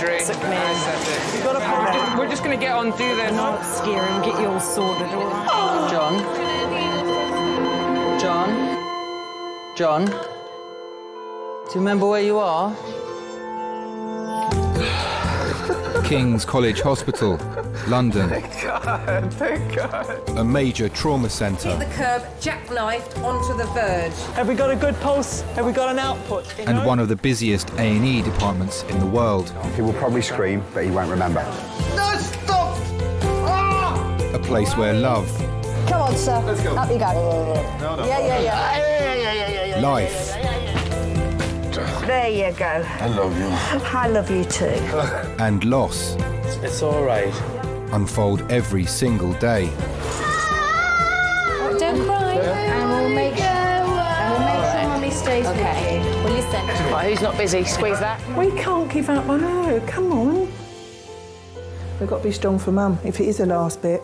surgery. We're just going to get on, do this. Not scare him, get you all sorted, all right? John? Do you remember where you are? King's College Hospital, London. Thank God. A major trauma centre. Hit the curb, jackknifed onto the verge. Have we got a good pulse? Have we got an output? And one of the busiest A&E departments in the world. He will probably scream, but he won't remember. No, stop! Ah! A place where love... Come on, sir. Let's go. Up you go. No. Yeah. Life... There you go. I love you. I love you too. and loss It's all right. unfold every single day. Don't cry. And we'll make sure Mummy stays with you. Well, listen. Right, who's not busy? Squeeze that. We can't give up on her, come on. We've got to be strong for Mum, if it is the last bit.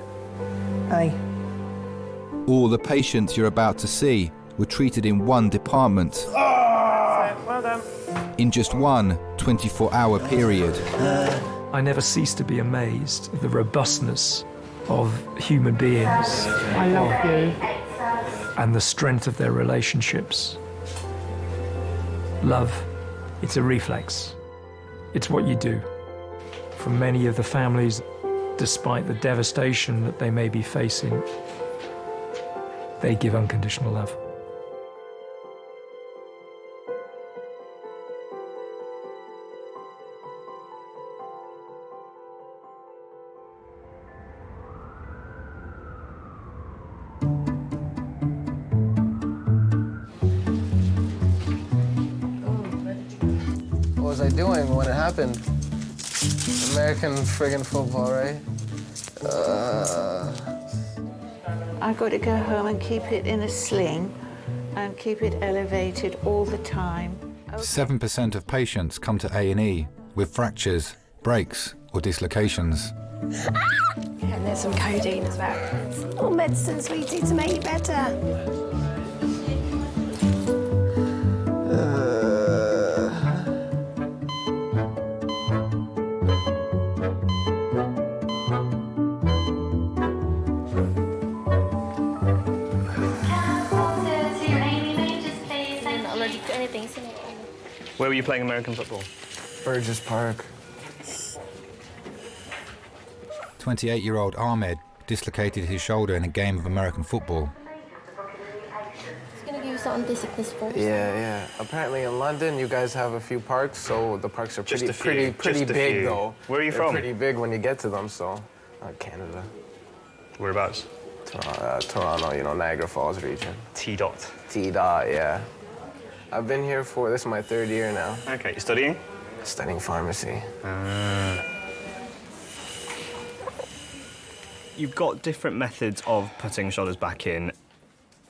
Hey. All the patients you're about to see were treated in one department. Well done. In just one 24-hour period. I never cease to be amazed at the robustness of human beings. I love you. And the strength of their relationships. Love, it's a reflex. It's what you do. For many of the families, despite the devastation that they may be facing, they give unconditional love. What was I doing when it happened? American friggin' football, right? I've got to go home and keep it in a sling and keep it elevated all the time. 7% of patients come to A&E with fractures, breaks or dislocations. And there's some codeine as well. All medicine, sweetie, to make you better. Where were you playing American football? Burgess Park. 28-year-old Ahmed dislocated his shoulder in a game of American football. It's going to give you something to sickness first. Yeah. Apparently in London, you guys have a few parks, so the parks are pretty big, though. Where are you from? They're pretty big when you get to them, so... Canada. Whereabouts? Toronto, Niagara Falls region. T-dot. T-dot, yeah. I've been here this is my 3rd year now. Okay, you're studying? Studying pharmacy. You've got different methods of putting shoulders back in.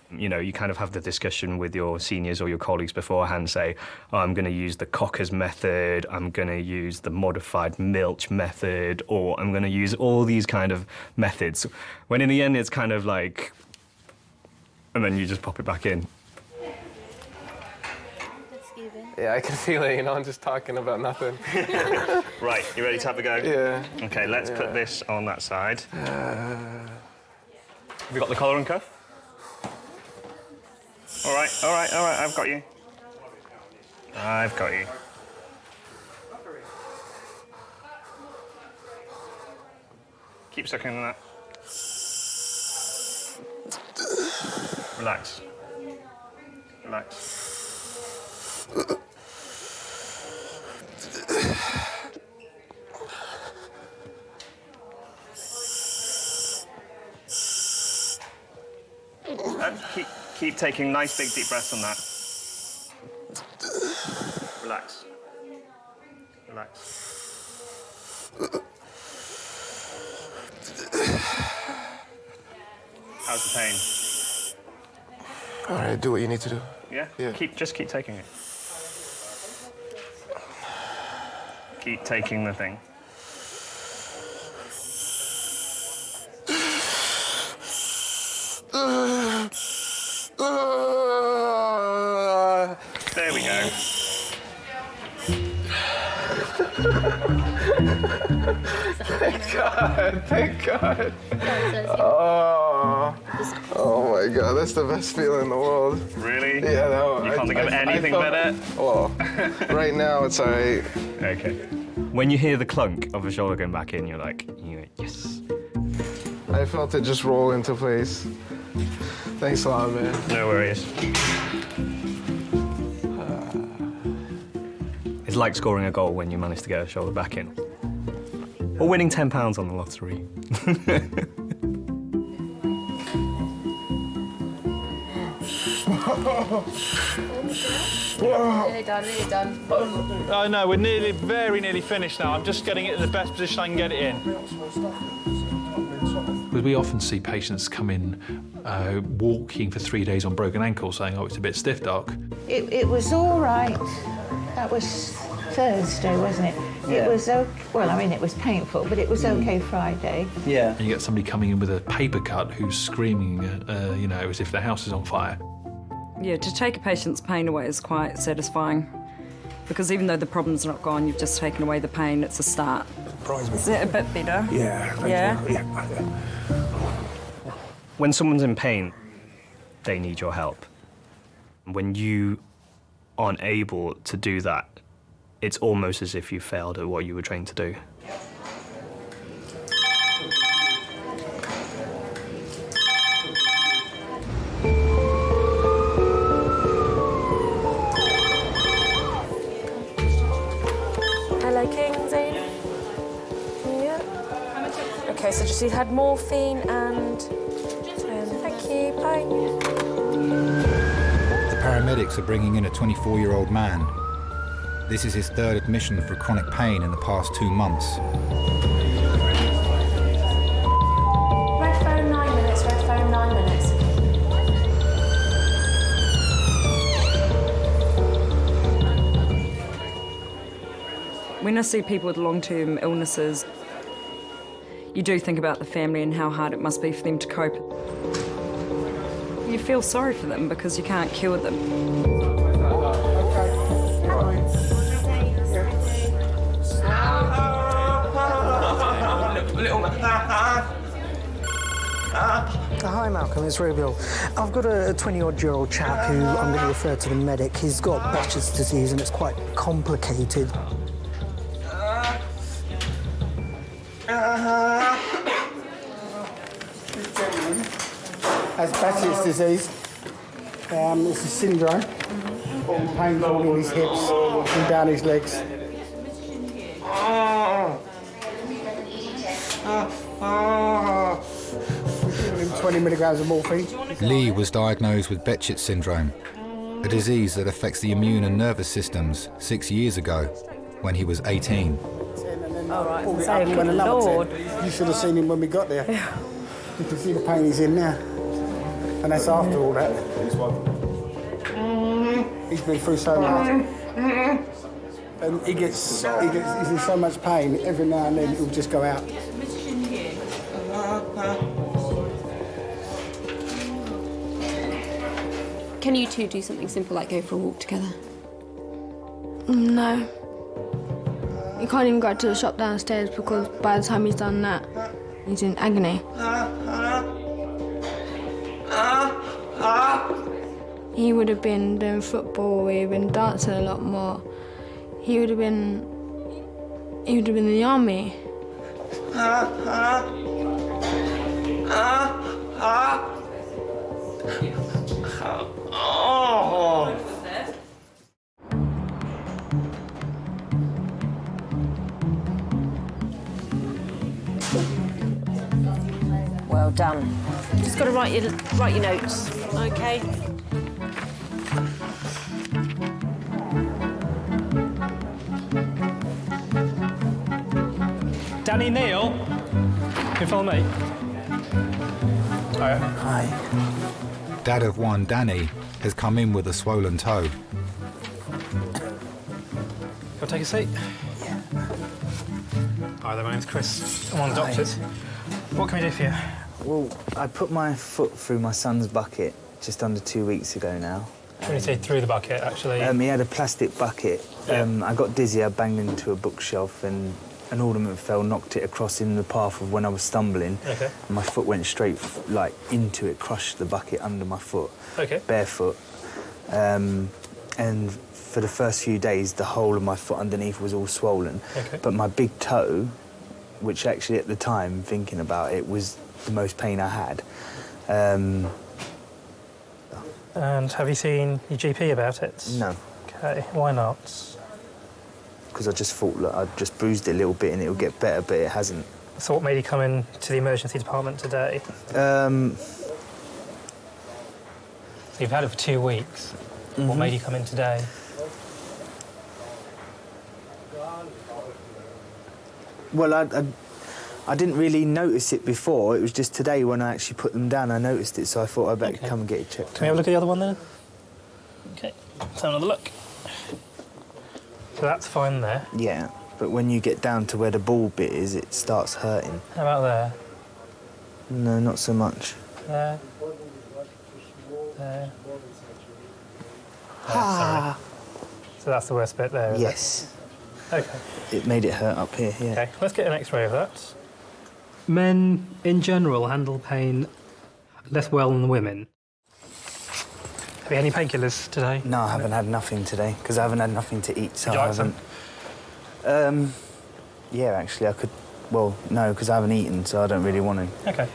You kind of have the discussion with your seniors or your colleagues beforehand, say, oh, I'm going to use the Cocker's method, I'm going to use the modified Milch method, or I'm going to use all these kind of methods. When in the end, it's kind of like, and then you just pop it back in. Yeah, I can feel it, I'm just talking about nothing. Right, you ready to have a go? Yeah. Okay, let's put this on that side. Have you got the collar and cuff? All right, I've got you. Keep sucking on that. Relax. Keep taking nice big deep breaths on that. Relax. How's the pain? All right, do what you need to do. Yeah? Just keep taking it. Keep taking the thing. There we go. Thank God, thank God. Oh my God, that's the best feeling in the world. Really? Yeah, no. You can't think of anything better? Well, right now it's all right. Okay. When you hear the clunk of a shoulder going back in, you're like, yes. I felt it just roll into place. Thanks a lot, man. No worries. It's like scoring a goal when you manage to get a shoulder back in. Or winning £10 on the lottery. Nearly done, nearly done. Oh no, we're very nearly finished now. I'm just getting it in the best position I can get it in. We often see patients come in walking for 3 days on broken ankles saying, oh, it's a bit stiff, doc. It was all right. That was Thursday, wasn't it? Yeah. It was okay. Well, I mean, it was painful, but it was okay Friday. Yeah. And you get somebody coming in with a paper cut who's screaming, you know, as if their house is on fire. Yeah, to take a patient's pain away is quite satisfying. Because even though the problem's not gone, you've just taken away the pain, it's a start. Is it a bit better? Yeah. Yeah? When someone's in pain, they need your help. When you aren't able to do that, it's almost as if you failed at what you were trained to do. Hello, Kingsley. Yeah. Okay, so just you had morphine and... thank you, bye. The paramedics are bringing in a 24-year-old man. This is his third admission for chronic pain in the past 2 months. Red phone 9 minutes, red phone 9 minutes. When I see people with long-term illnesses, you do think about the family and how hard it must be for them to cope. You feel sorry for them because you can't cure them. Hi Malcolm, it's Rubiel. I've got a 20-odd-year-old chap who I'm going to refer to the medic. He's got Betchett's disease and it's quite complicated. Has Betcett disease. It's a syndrome. Pain all in his hips and down his legs. Give him 20 milligrams of morphine. Lee was diagnosed with Betcett syndrome, a disease that affects the immune and nervous systems 6 years ago, when he was 18. All right, Pulled it up and went another 10. You should have seen him when we got there. Yeah. You can see the pain he's in now. And that's after all that. He's been through so much. And he's in so much pain, every now and then he'll just go out. Can you two do something simple like go for a walk together? No. He can't even go to the shop downstairs because by the time he's done that, he's in agony. He would have been doing football, he would have been dancing a lot more. He would have been in the army. Well done. Just got to write your notes, okay? Danny, Neil, can you follow me? Hiya. Hi. Dad of one, Danny, has come in with a swollen toe. I'll take a seat. Yeah. Hi there, my name's Chris. I'm one of the doctors. What can we do for you? Well, I put my foot through my son's bucket just under 2 weeks ago now. When you say through the bucket, actually? He had a plastic bucket. I got dizzy, I banged into a bookshelf and an ornament fell, knocked it across in the path of when I was stumbling. Okay. And my foot went straight, like, into it, crushed the bucket under my foot. Okay. Barefoot. And for the first few days, the whole of my foot underneath was all swollen. Okay. But my big toe, which actually at the time, thinking about it, was the most pain I had. And have you seen your GP about it? No. OK, why not? Because I just thought, look, I just bruised it a little bit and it'll get better, but it hasn't. So what made you come in to the emergency department today? So you've had it for 2 weeks. What made you come in today? Well, I didn't really notice it before. It was just today when I actually put them down, I noticed it, so I thought I'd better come and get it checked. Can we have a look at the other one then? OK, let's have another look. So that's fine there. Yeah, but when you get down to where the ball bit is, it starts hurting. How about there? No, not so much. There. There. Sorry. So that's the worst bit there, is Yes. it? OK. It made it hurt up here, yeah. OK, let's get an X-ray of that. Men, in general, handle pain less well than women. Have you had any painkillers today? No, I haven't had nothing today, because I haven't had nothing to eat, so Would you I like haven't... Yeah, actually, I could... Well, no, because I haven't eaten, so I don't really want to. OK.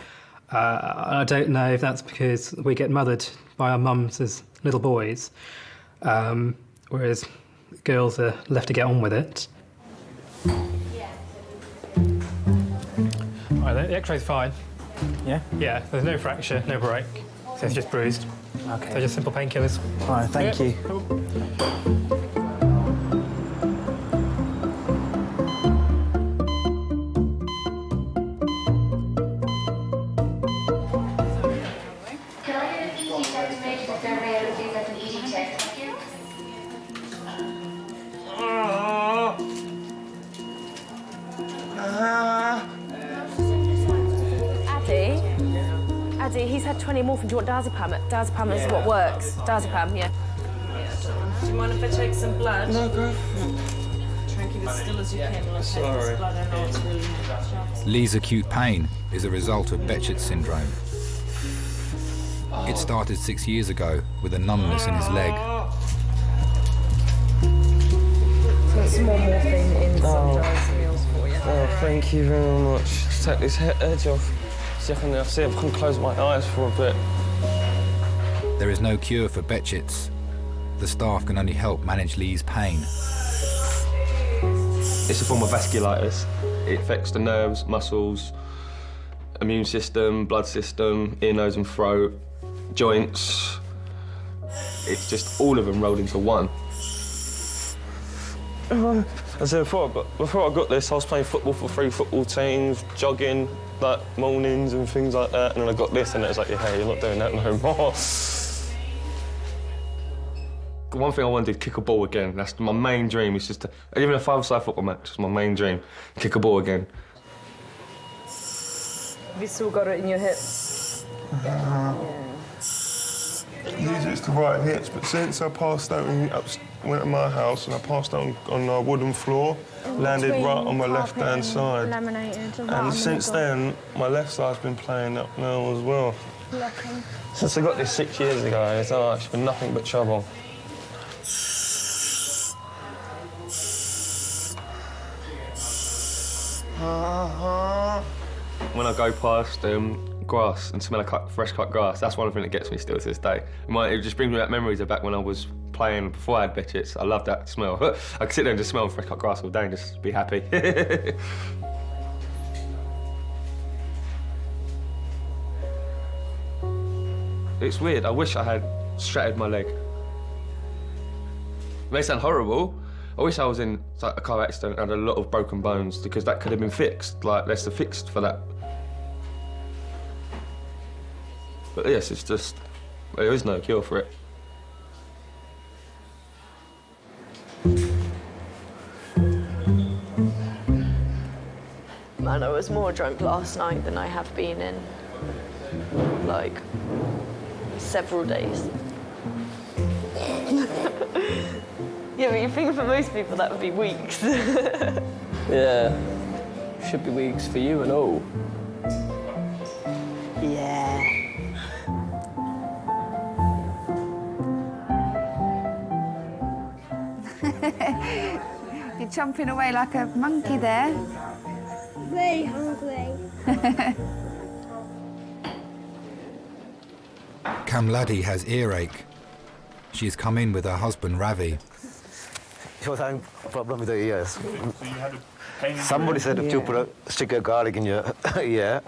I don't know if that's because we get mothered by our mums as little boys, whereas girls are left to get on with it. All right, the X-ray's fine. Yeah? Yeah, there's no fracture, no break, so it's just bruised. OK. So just simple painkillers. All right, thank you. Cool. Addy, he's had 20 morphine. Do you want diazepam? Diazepam is what works. Diazepam, yeah. Do you mind if I take some blood? No, go. Try and keep it still as you can. Sorry. Blood and it's really Lee's acute pain is a result of Betcett syndrome. It started 6 years ago with a numbness in his leg. So some more morphine in subsidised meals for you. Oh, thank you very much. Just take this edge off. See if I can close my eyes for a bit. There is no cure for Betchett's. The staff can only help manage Lee's pain. It's a form of vasculitis. It affects the nerves, muscles, immune system, blood system, ear, nose and throat, joints. It's just all of them rolled into one. As I said, before I got this, I was playing football for 3 football teams, jogging, like, mornings and things like that, and then I got this and it was like, yeah, hey, you're not doing that no more. One thing I want to do, kick a ball again. That's my main dream, is just to, even a 5-a-side football match is my main dream, kick a ball again. Have you still got it in your hips? These used to right hits, but since I passed out and went to my house and I passed out on a wooden floor, landed right on my left-hand side. And since then, my left side's been playing up now as well. Since I got this 6 years ago, it's been nothing but trouble. When I go past grass and smell like fresh cut grass, that's one thing that gets me still to this day. It just brings me back memories of back when I was playing before I had Betchett's. I love that smell. I could sit there and just smell fresh cut grass all day and just be happy. It's weird. I wish I had shattered my leg. It may sound horrible. I wish I was in a car accident and had a lot of broken bones, because that could have been fixed. Like, let's have fixed for that. But yes, it's just, there is no cure for it. Man, I was more drunk last night than I have been in, like, several days. Yeah, but you think for most people that would be weeks. Yeah. Should be weeks for you and all. Yeah. You're chomping away like a monkey there. Very hungry. Kamladi has earache. She has come in with her husband Ravi. She was having a problem with her ears. So you had a pain in Somebody your said to put a stick of garlic in your ear,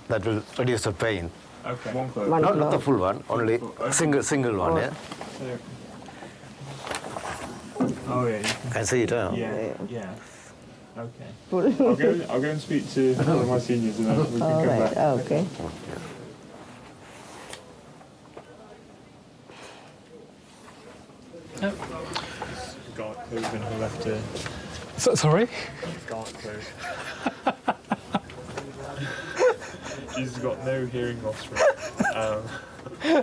that will reduce the pain. Okay. One clove. Not the full one, only single one, yeah? Oh, yeah. You can see it, huh? Yeah. Okay. I'll go and speak to one of my seniors and then we can come back. Okay. Garlic clove in her left ear. Sorry? Garlic clove. She's got no hearing loss from it.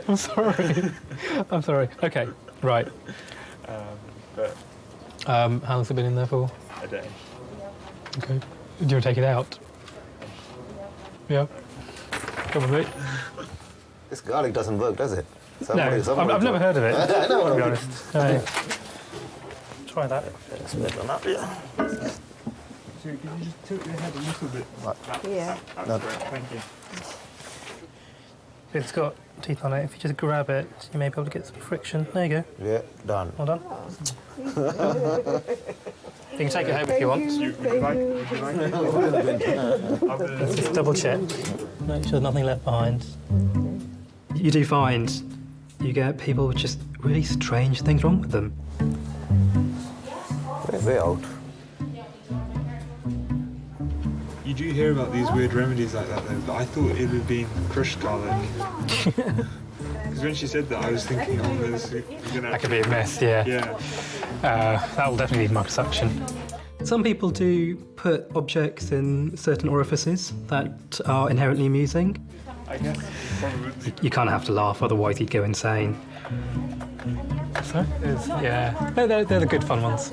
I'm sorry. I'm sorry. Okay, right. How long's it been in there for? A day. Okay. Do you want to take it out? Yeah. Come with me. This garlic doesn't work, does it? I've never heard of it, to be honest. No. Try that. Let's split one up, yeah. So can you just tilt your head a little bit? Yeah. That's great, thank you. It's got teeth on it. If you just grab it, you may be able to get some friction. There you go. Yeah, done. Well done. You can take it home if you want. Would you like it? Just double check. Make sure there's nothing left behind. You do find you get people with just really strange things wrong with them. Way out. You do hear about these weird remedies like that though, but I thought it would have been crushed garlic. Because when she said that, I was thinking, oh, this is gonna... That could be a mess, yeah. Yeah. That will definitely need microsuction. Some people do put objects in certain orifices that are inherently amusing. I guess, probably. You kind of have to laugh, otherwise you'd go insane. So, yeah, they're the good fun ones.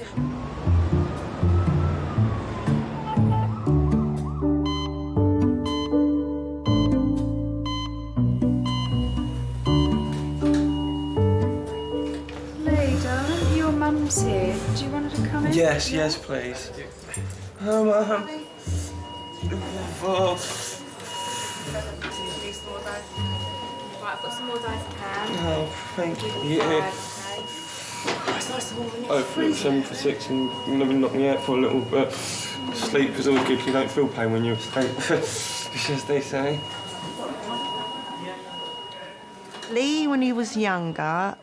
Lee, darling, your mum's here. Do you want her to come in? Yes, please. Mum. Right, I've got some more dice I can. Oh, thank you. It's nice and warm, isn't it? Hopefully it's 7 for 6 and you'll never knock me out for a little bit. Sleep is always good, you don't feel pain when you're asleep. It's as they say. Lee, when he was younger,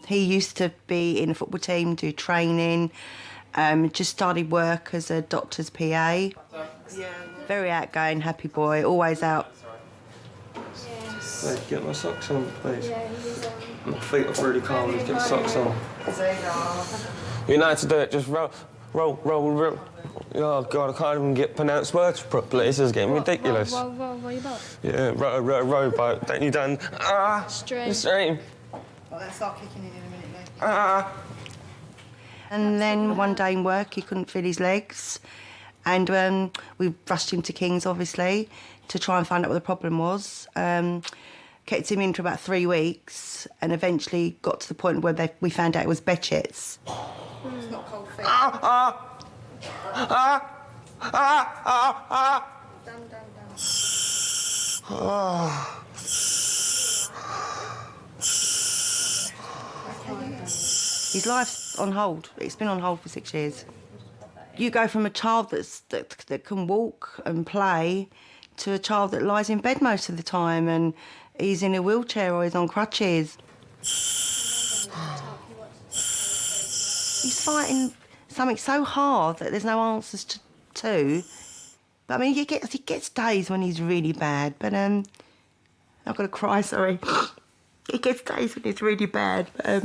he used to be in a football team, do training, just started work as a doctor's PA. Yeah. Very outgoing, happy boy, always out. Please get my socks on, please. My feet are really cold, let's get socks on. You know how to do it, just roll. Oh God, I can't even get pronounced words properly, this is getting ridiculous. Row your boat? Yeah, rowboat, don't you done? Stream. Well, let's start kicking in a minute, mate. And then one day in work, he couldn't feel his legs. And we rushed him to King's, obviously, to try and find out what the problem was. Kept him in for about 3 weeks and eventually got to the point where we found out it was Betchett's. It's not cold feet. His life's on hold. It's been on hold for 6 years. You go from a child that can walk and play to a child that lies in bed most of the time and he's in a wheelchair or he's on crutches. He's fighting something so hard that there's no answers to. But I mean, he gets days when he's really bad, but I've got to cry, sorry. He gets days when it's really bad, but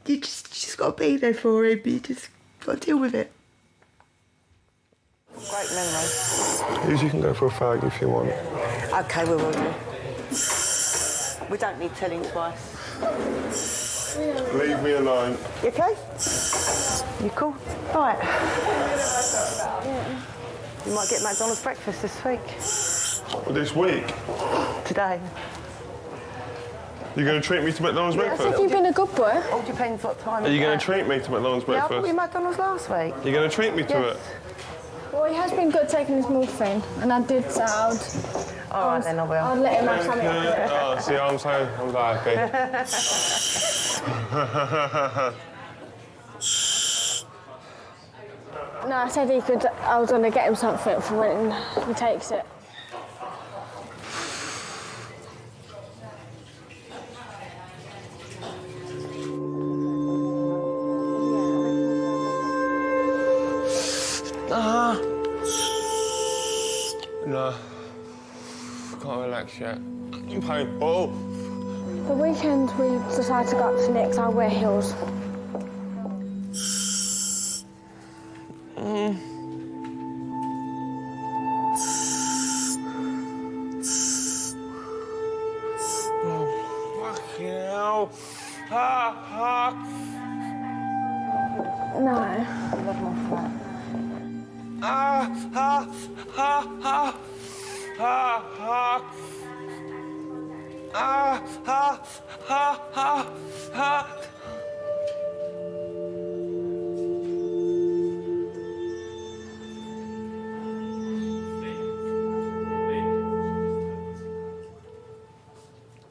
you just got to be there for him. You just got to deal with it. Great memory. You can go for a fag if you want. OK, we will do. We don't need telling twice. Leave me alone. You okay? You cool? Right. You might get McDonald's breakfast this week. This week? Today. You're going to treat me to McDonald's breakfast? Have you been a good boy? All depends what time. Are you going to treat me to McDonald's Yeah, I breakfast? bought you McDonald's last week. You're going to treat me to it? Well, he has been good taking his morphine, and I did say I'd... All right, then I will. I'd let him have something. Oh, see, I'm so happy. No, I said I was going to get him something for when he takes it. No. Can't relax yet. I'm painful. The weekend we decided to go up to Nick's. I'll wear heels. Fucking hell. No.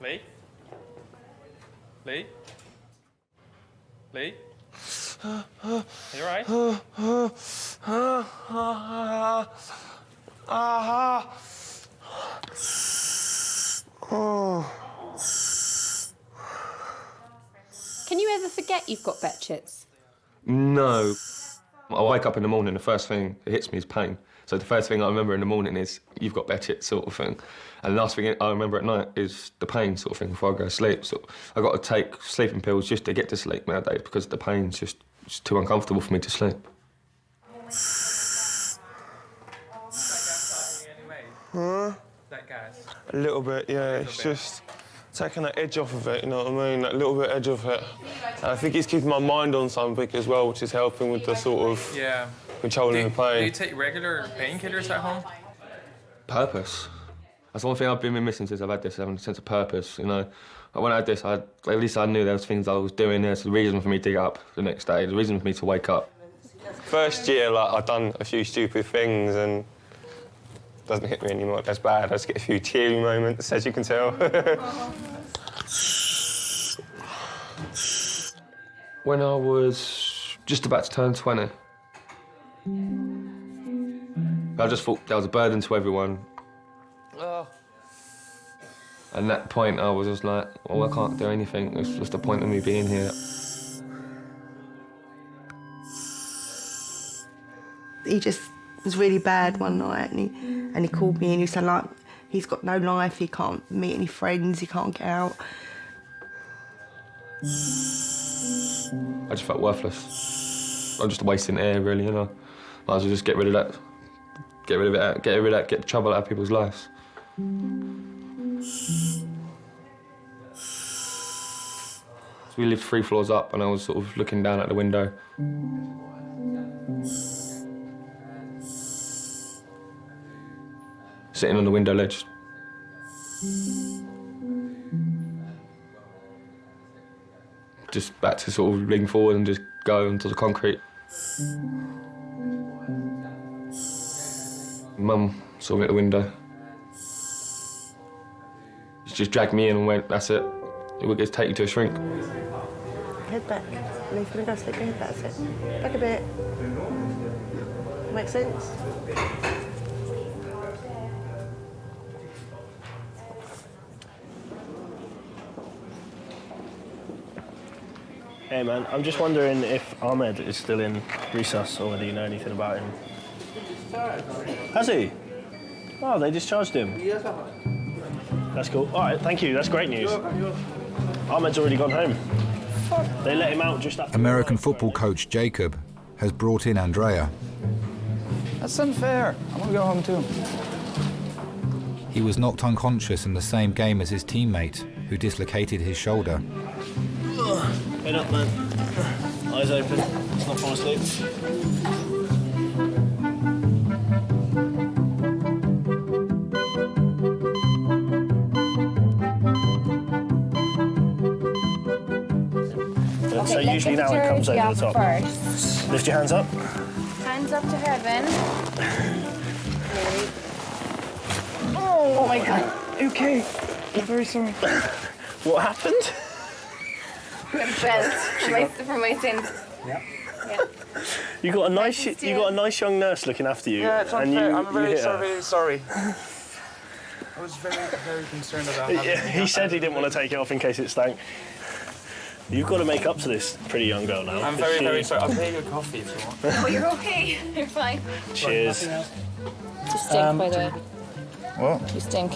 Lee? Lee? Lee? Are you alright? Can you ever forget you've got Betchetts? No. I wake up in the morning, the first thing that hits me is pain. So the first thing I remember in the morning is you've got Betchet sort of thing. And the last thing I remember at night is the pain sort of thing before I go to sleep. So I've got to take sleeping pills just to get to sleep nowadays because the pain's just too uncomfortable for me to sleep. Huh? That gas? A little bit, yeah. It's just taking that edge off of it, you know what I mean? That little bit edge off it. And I think it's keeping my mind on something as well, which is helping with the sort of controlling the pain. Do you take regular painkillers at home? Purpose. That's one thing I've been missing since I've had this, having a sense of purpose, you know. When I had this, at least I knew there was things I was doing. There's a reason for me to get up the next day, the reason for me to wake up. First year, I'd done a few stupid things and it doesn't hit me anymore as bad. I just get a few teary moments, as you can tell. When I was just about to turn 20, I just thought that was a burden to everyone. And at that point, I was just like, well, I can't do anything. It's just the point of me being here. He just was really bad one night, and he called me and he said, like, he's got no life, he can't meet any friends, he can't get out. I just felt worthless. I'm just wasting air, really, you know. Might as well just get rid of that. Get rid of it out, get rid of that, get the trouble out of people's lives. So we lived 3 floors up and I was sort of looking down at the window. Sitting on the window ledge. Just back to sort of lean forward and just go onto the concrete. Mum saw me at the window. She just dragged me in and went, that's it. It will take you to a shrink. Head back. And he's going to go sleep your head back, that's it. Back a bit. Make sense? Hey man, I'm just wondering if Ahmed is still in resus or whether you know anything about him. Has he? Oh, they discharged him. That's cool. All right, thank you. That's great news. Ahmed's already gone home. They let him out just after... American football coach Jacob has brought in Andrea. That's unfair. I want to go home too. He was knocked unconscious in the same game as his teammate, who dislocated his shoulder. Head up, man. Eyes open. Let's not fall asleep. So usually now it comes over the top. First. Lift your hands up. Hands up to heaven. Oh my God. Okay. I'm very sorry. What happened? I'm bent for my sins. Yeah. You got a nice young nurse looking after you. Yeah, it's and unfair. I'm very hit her. sorry. I was very concerned about having He said he didn't want to take it off in case it stank. You've got to make up to this pretty young girl now. I'm very sorry. I'll pay you a coffee if you want. Oh, you're okay. You're fine. Cheers. You stink, by the way. What? You stink.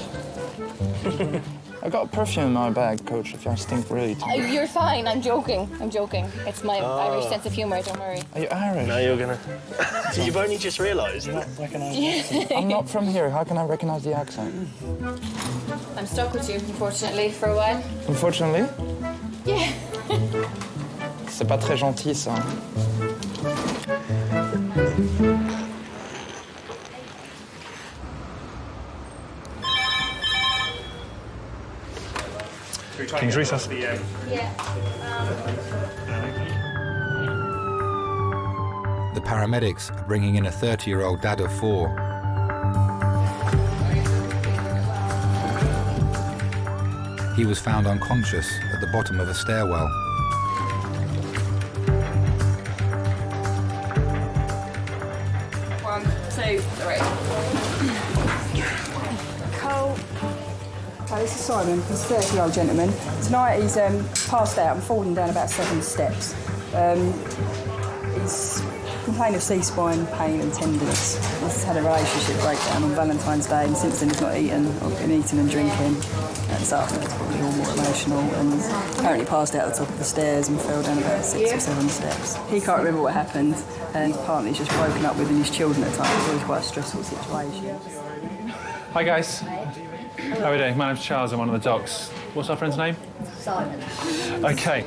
I got perfume in my bag, Coach, if I stink really too. You're fine. I'm joking. It's my Irish sense of humour, don't worry. Are you Irish? Now you're gonna... You've only just realised. I'm not from here. How can I recognise the accent? I'm stuck with you, unfortunately, for a while. Unfortunately? Yeah. C'est pas très gentil, ça. King's Recess. Yeah. The paramedics are bringing in a 30-year-old dad of 4. He was found unconscious at the bottom of a stairwell. One, two, three. Cole. Hi, this is Simon. He's a 30-year-old gentleman. Tonight he's passed out and fallen down about 7 steps. He's complained of C-spine pain and tenderness. He's had a relationship breakdown on Valentine's Day, and since then he's not eaten or been eating and drinking. And so I think it's probably all more emotional, and he's apparently passed out at the top of the stairs and fell down about 6 or 7 steps. He can't remember what happened, and his partner's just broken up with his children at the time. It was quite a stressful situation. Hi, guys. How are we doing? My name's Charles. I'm one of the docs. What's our friend's name? Simon. Okay.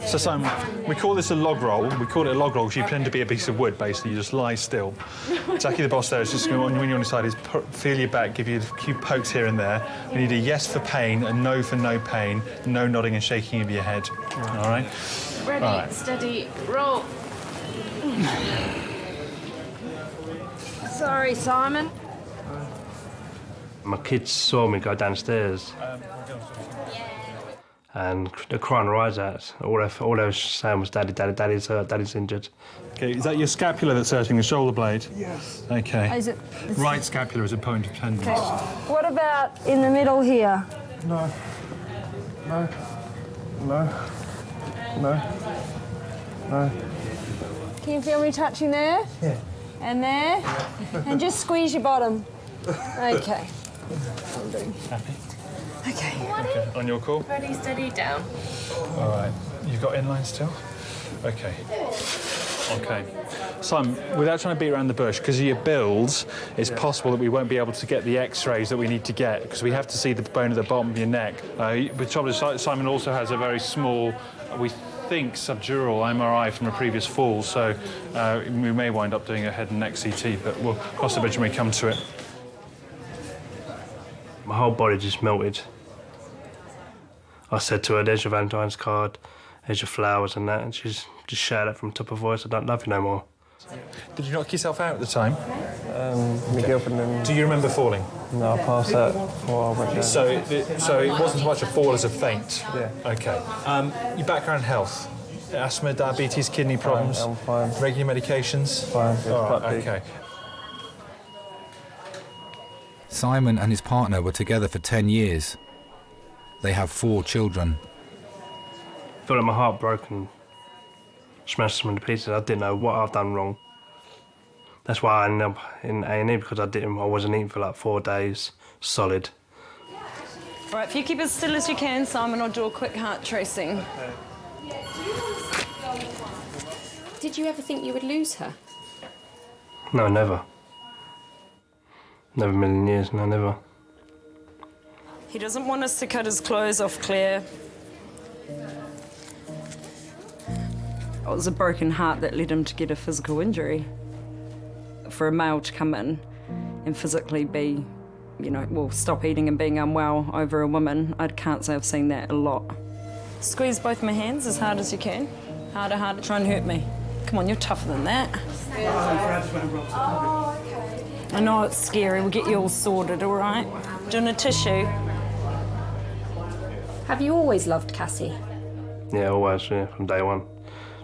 So, Simon, we call this a log roll. We call it a log roll because you pretend to be a piece of wood, basically. You just lie still. Jackie, the boss there, is just going to, when you're on your side, is feel your back, give you a few pokes here and there. We need a yes for pain, a no for no pain, no nodding and shaking of your head. All right? Ready, All right. steady, roll. Sorry, Simon. My kids saw me go downstairs. And they're crying their eyes out. All they were saying was, Daddy's hurt, Daddy's injured. Okay, is that your scapula that's hurting, the shoulder blade? Yes. Okay. Is it... Right scapula is a point of tenderness. Okay. What about in the middle here? No. No. No. No. No. Can you feel me touching there? Yeah. And there? And just squeeze your bottom. Okay. Happy? Okay. Okay. On your call? Ready, steady, down. All right. You've got inline still? Okay. Okay. Simon, without trying to beat around the bush, because of your build, it's possible that we won't be able to get the X-rays that we need to get, because we have to see the bone at the bottom of your neck. But Simon also has a very small, we think, subdural MRI from a previous fall, so we may wind up doing a head and neck CT, but we'll cross the bridge when we come to it. My whole body just melted. I said to her, there's your Valentine's card, there's your flowers and that, and she's just shouted out from top of voice, I don't love you no more. Did you knock yourself out at the time? My girlfriend and... Do you remember falling? No, I passed out before I went down. So it wasn't so much a fall as a faint? Yeah. OK. Your background health? Asthma, diabetes, kidney problems? I'm fine. Regular medications? Fine. All right, OK. Simon and his partner were together for 10 years. They have 4 children. I felt like my heart broke and smashed them into pieces. I didn't know what I've done wrong. That's why I ended up in A&E, because I wasn't eating for like 4 days, solid. All right, if you keep as still as you can, Simon, I'll do a quick heart tracing. Did you ever think you would lose her? No, never. Never in a million years, no, never. He doesn't want us to cut his clothes off, Claire. It was a broken heart that led him to get a physical injury. For a male to come in and physically be, you know, well, stop eating and being unwell over a woman, I can't say I've seen that a lot. Squeeze both my hands as hard as you can. Harder, harder, try and hurt me. Come on, you're tougher than that. Oh, okay. I know it's scary, we'll get you all sorted, all right? Do you want a tissue? Have you always loved Cassie? Yeah, always, yeah, from day one.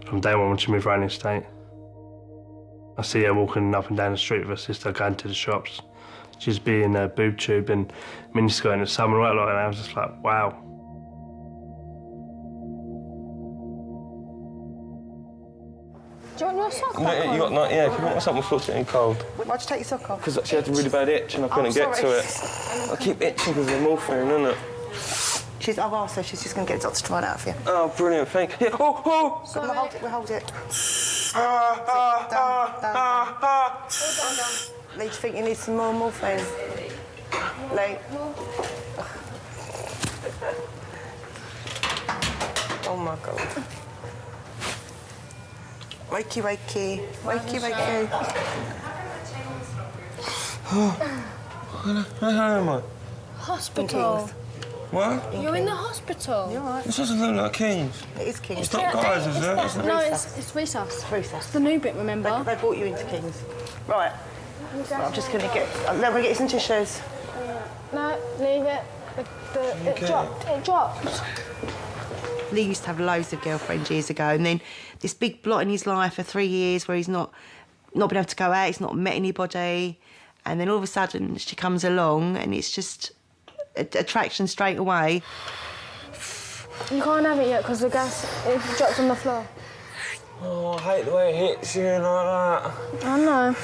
From day one when she moved around the estate. I see her walking up and down the street with her sister going to the shops. She'd be in her boob tube and miniskirt in the summer, right? Like, and I was just like, wow. Do you want your sock No, back you on? got no, yeah, can you want something floor getting cold? Why'd you take your sock off? Because she had a really bad itch and I couldn't get to it. I keep itching because of the morphine, isn't it? I've asked her, she's just going to get the doctor to run out for you. Oh, brilliant, thank you. Oh, oh! We'll hold it, we'll hold it. Lee, do you think you need some more morphine? Lee? Oh my God. Wakey, wakey. Wakey, wakey. Where am I? Hospital. What? You're in the hospital. You're right. This doesn't look like King's. It is King's. It's not guys, is it? It's No, it's Resus. It's Resus. It's the new bit, remember? They brought you into King's. Right. I'm just going to get... I'm going to get you some tissues. No, leave it. It dropped. It dropped. Lee used to have loads of girlfriends years ago, and then this big blot in his life for 3 years where he's not been able to go out, he's not met anybody, and then all of a sudden she comes along and it's just attraction straight away. You can't have it yet because the gas it drops on the floor. Oh, I hate the way it hits you like that. I know.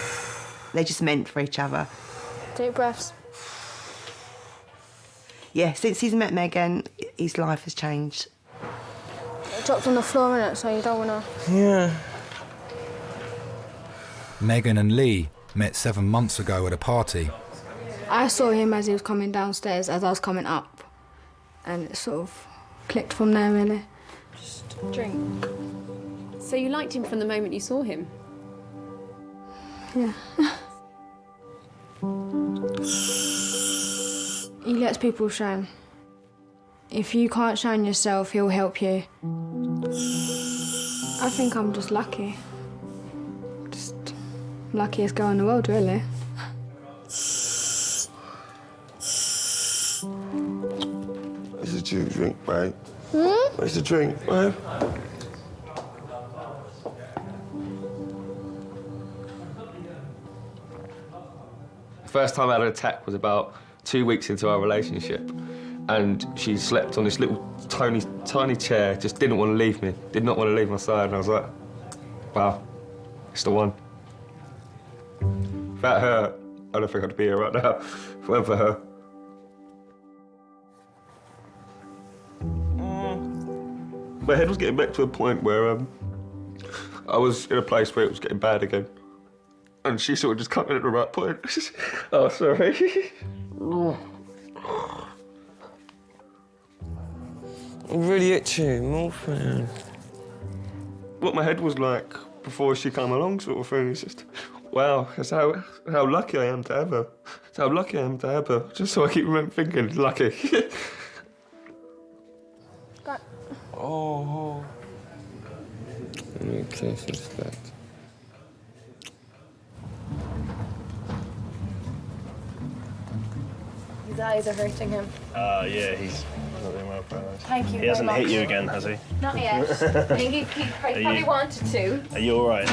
They're just meant for each other. Deep breaths. Yeah, since he's met Megan, his life has changed. It drops on the floor, innit, so you don't want to... Yeah. Megan and Lee met 7 months ago at a party. I saw him as he was coming downstairs, as I was coming up, and it sort of clicked from there, really. Just drink. So you liked him from the moment you saw him? Yeah. He lets people shine. If you can't shine yourself, he'll help you. I think I'm just lucky. Just luckiest girl in the world, really. Where's the drink, babe? Where's the drink, babe? The first time I had an attack was about 2 weeks into our relationship, and she slept on this little tiny chair, just didn't want to leave me, did not want to leave my side, and I was like, wow, it's the one. Without her, I don't think I'd be here right now, if it weren't for her. My head was getting back to a point where I was in a place where it was getting bad again. And she sort of just cut me at the right point. Oh, sorry. Really itchy, morphine. What my head was like before she came along, sort of thing. It's just, wow, that's how lucky I am to have her. That's how lucky I am to have her. Just so I keep thinking, lucky. Oh. Okay, so it's that. His eyes are hurting him. Yeah, he's not doing well, probably. Thank you He hasn't very hit you much. again, has he? Not yet. I think he probably wanted to. Are you all right?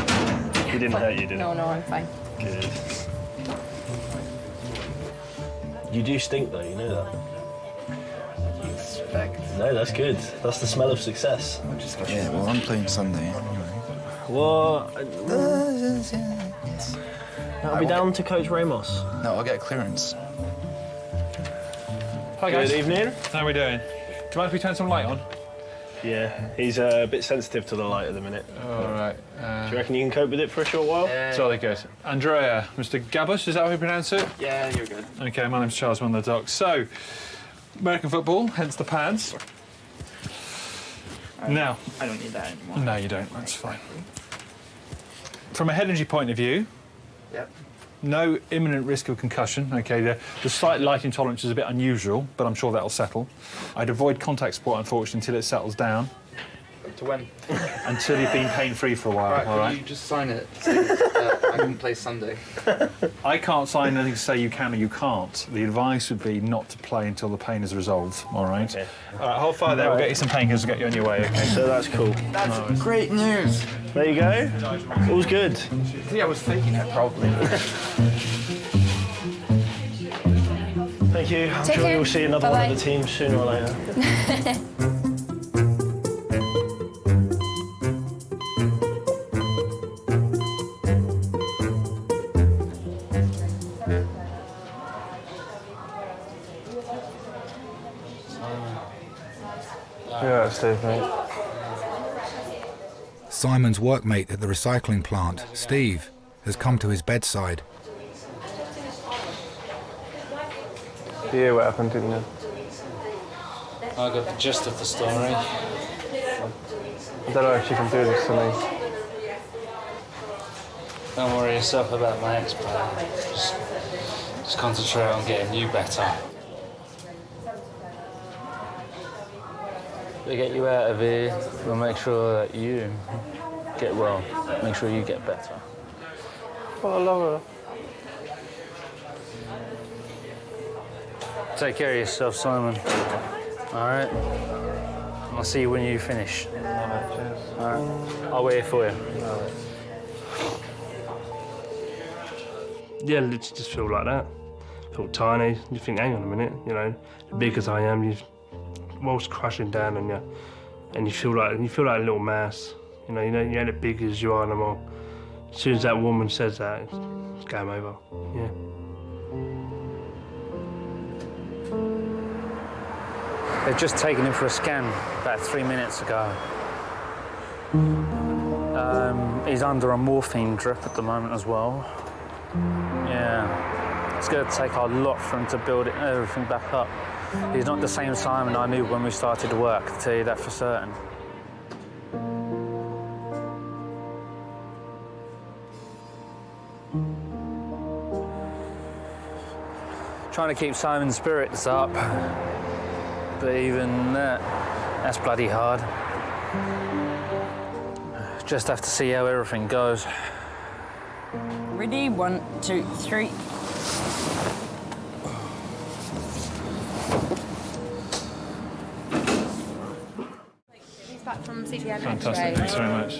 He didn't hurt you, did he? No, I'm fine. Good. You do stink, though, you know that? No, that's good. That's the smell of success. Yeah, well, I'm playing Sunday anyway. What? I'll be down to Coach Ramos. No, I'll get clearance. Hi guys. Good evening. How are we doing? Do you mind if we turn some light on? Yeah, he's a bit sensitive to the light at the minute. All right. Do you reckon you can cope with it for a short while? Jolly good. Andrea, Mr. Gabus, is that how we pronounce it? Yeah, you're good. Okay, my name's Charles, one of the docs. So, American football, hence the pads. Now, I don't need that anymore. No, you don't. That's fine. From a head injury point of view, Yep. no imminent risk of concussion. OK, the slight light intolerance is a bit unusual, but I'm sure that'll settle. I'd avoid contact sport, unfortunately, until it settles down. To when? Until you've been pain-free for a while, all right? Can you just sign it so I can play Sunday? I can't sign anything to say you can or you can't. The advice would be not to play until the pain is resolved, all right? Okay. All right, hold fire there. We'll get you some painkillers and get you on your way, OK? So that's cool. That's great news. There you go. All's good. Yeah, I was faking it, probably. Thank you. I'm Take sure care. you'll see another Bye-bye. one of the teams sooner or later. Yeah, Steve, mate. Simon's workmate at the recycling plant, Steve, has come to his bedside. You hear what happened, didn't you? I got the gist of the story. I don't know if you can do this to me. Don't worry yourself about my ex-player. Just concentrate on getting you better. We get you out of here, we'll make sure that you get well. Make sure you get better. But I love her. Take care of yourself, Simon. All right? I'll see you when you finish. All right, cheers. All right? I'll wait for you. All right. Yeah, literally just feel like that. Feel tiny. You think, hang on a minute, you know, big as I am, the world's crashing down on you, and you feel like a little mouse. You ain't as big as you are no more. As soon as that woman says that, it's game over. Yeah. They've just taken him for a scan about 3 minutes ago. He's under a morphine drip at the moment as well. Yeah, it's going to take a lot for him to build everything back up. He's not the same Simon I knew when we started to work, I'll tell you that for certain. Trying to keep Simon's spirits up, but even that's bloody hard. Just have to see how everything goes. Ready? 1, 2, 3. He's back from CGM. Fantastic, thanks very much.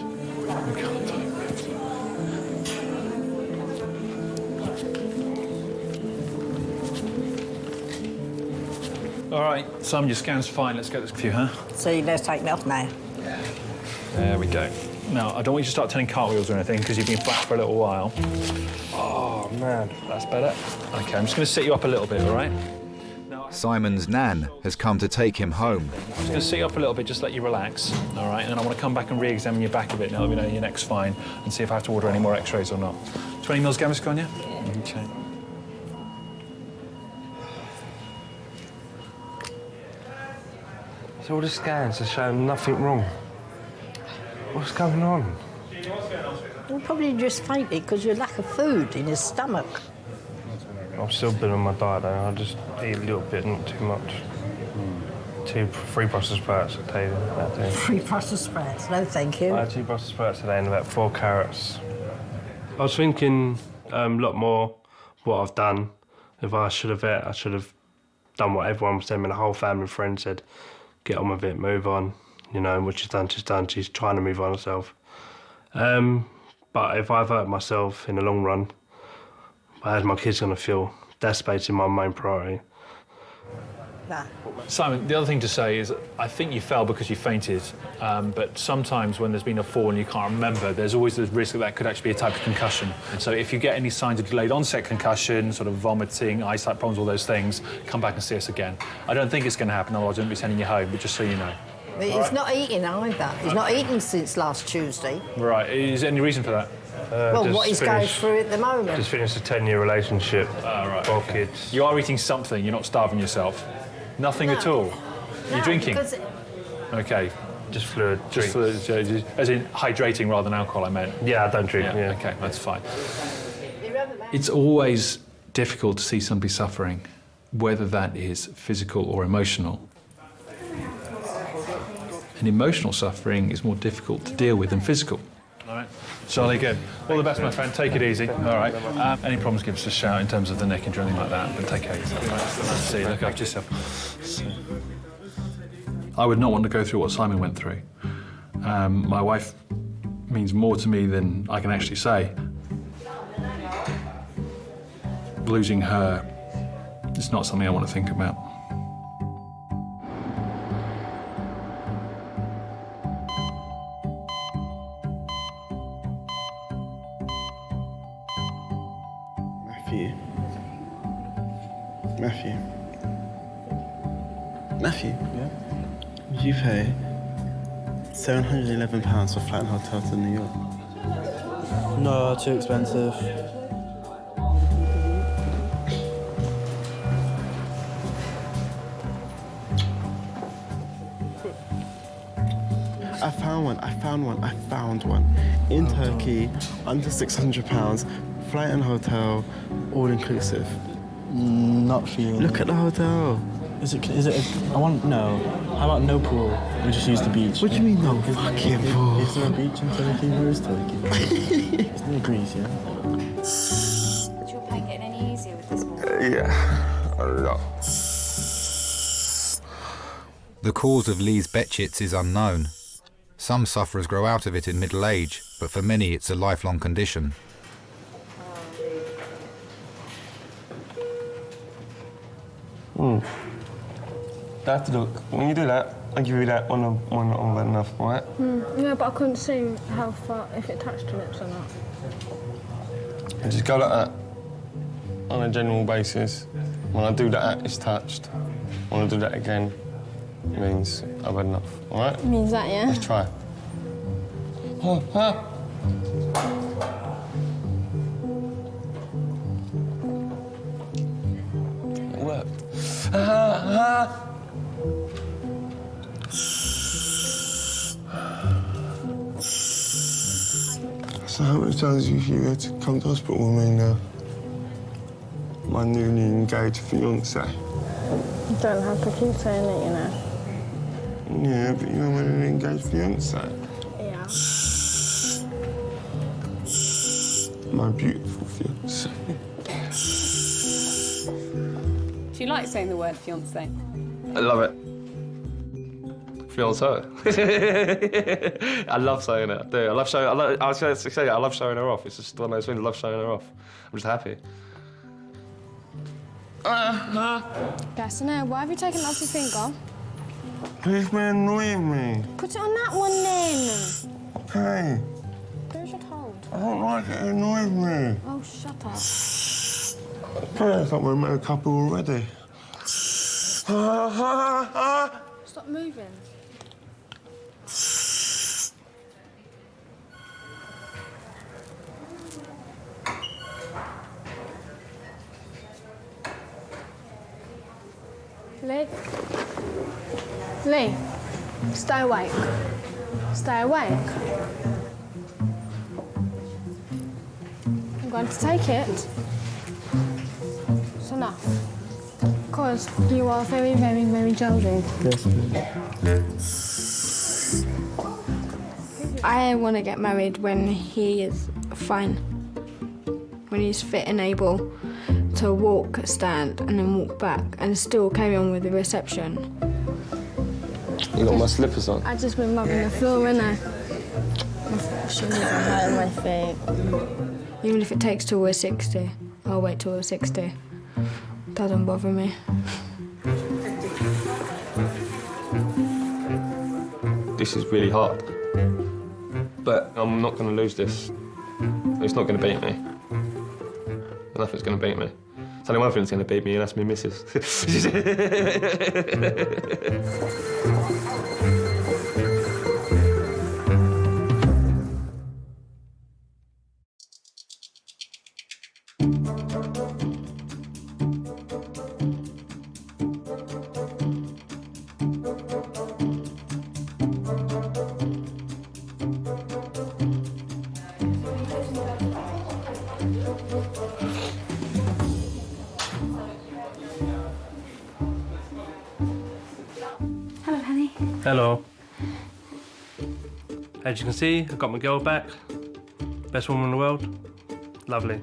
All right, Simon, your scan's fine. Let's get this for you, huh? So you let's take me off now. There we go. Now, I don't want you to start turning cartwheels or anything because you've been flat for a little while. Oh, man, that's better. OK, I'm just going to sit you up a little bit, all right? Simon's nan has come to take him home. I'm just going to sit you up a little bit, just let you relax, all right? And then I want to come back and re-examine your back a bit now that we know your neck's fine and see if I have to order any more x-rays or not. 20 mils Gaviscon, yeah? OK. So all the scans are showing nothing wrong. What's going on? Well, probably just fainted because you lack of food in his stomach. I've still been on my diet though. I just eat a little bit, not too much. 3 Brussels sprouts a day. That day. 3 Brussels sprouts, no thank you. I had 2 Brussels sprouts today and about 4 carrots. I was thinking a lot more what I've done. If I should have done what everyone was telling me, the whole family and friends said, get on with it, move on. You know, what she's done, she's done. She's trying to move on herself. But if I've hurt myself in the long run, how's my kids going to feel? That's basically my main priority. Nah. Simon, the other thing to say is I think you fell because you fainted, but sometimes when there's been a fall and you can't remember, there's always the risk that could actually be a type of concussion. And so if you get any signs of delayed onset concussion, sort of vomiting, eyesight problems, all those things, come back and see us again. I don't think it's going to happen, otherwise I wouldn't be sending you home, but just so you know. But he's not eating either. He's not eaten since last Tuesday. Right, is there any reason for that? Well, what he's going through at the moment. Just finished a 10-year relationship. Right, 4 okay. kids. You are eating something, you're not starving yourself. Nothing at all. You're drinking? Because OK. Just fluid. Just fluid, as in hydrating rather than alcohol, I meant. Yeah, I don't drink. Yeah. Okay, that's fine. It's always difficult to see somebody suffering, whether that is physical or emotional. And emotional suffering is more difficult to deal with than physical. All right, Charlie, good. All the best, my friend. Take it easy. All right. Any problems, give us a shout in terms of the neck injury or anything like that, but take care of yourself. Right? See you. Look after yourself. I would not want to go through what Simon went through. My wife means more to me than I can actually say. Losing her is not something I want to think about. Matthew, yeah? Would you pay £711 for flight and hotel to New York? No, too expensive. I found one. In Turkey, under £600, flight and hotel, all inclusive. Not for you. Look at the hotel. Is it I want, no. How about no pool? We just use the beach. What do you mean no fucking pool? Is there a beach in Turkey? Where is Turkey? It's near Greece, yeah? Is your pain getting any easier with this one? Yeah, a lot. The cause of Lee's Betchett's is unknown. Some sufferers grow out of it in middle age, but for many it's a lifelong condition. Have to look. When you do that, I give you that one on enough, right? Yeah, but I couldn't see how far, if it touched your lips or not. And just go like that, on a general basis. When I do that, it's touched. When I do that again, it means I've had enough, all right? Means that, yeah? Let's try. It worked. So how many times have you had to come to hospital with me now? My newly engaged fiancé. You don't have to keep saying it, you know. Yeah, but you're my newly engaged fiancé. Yeah. My beautiful fiancé. Do you like saying the word fiancé? I love it. Fiancé. I love saying it. I do. I love showing. I love showing her off. It's just one of those things. I love showing her off. I'm just happy. Gassina, why have you taken it off your finger? Please, man, annoying me. Put it on that one then. Okay. Do as you're told. I don't like it. It annoys me. Oh, shut up. Okay, I thought we were a couple already. Stop moving. Lee, stay awake. Stay awake. I'm going to take it. It's enough. Because you are very, very, very jolly. Yes. I want to get married when he is fine. When he's fit and able to walk, stand, and then walk back, and still carry on with the reception. You got my slippers on. I've just been rubbing the floor, innit? My shoulders are hurting my feet. Even if it takes till we're 60, I'll wait till we're 60. Doesn't bother me. This is really hard. But I'm not going to lose this. It's not going to beat me. Nothing's going to beat me. It's only one thing that's going to beat me, and that's me missus. Hello. As you can see, I've got my girl back. Best woman in the world. Lovely.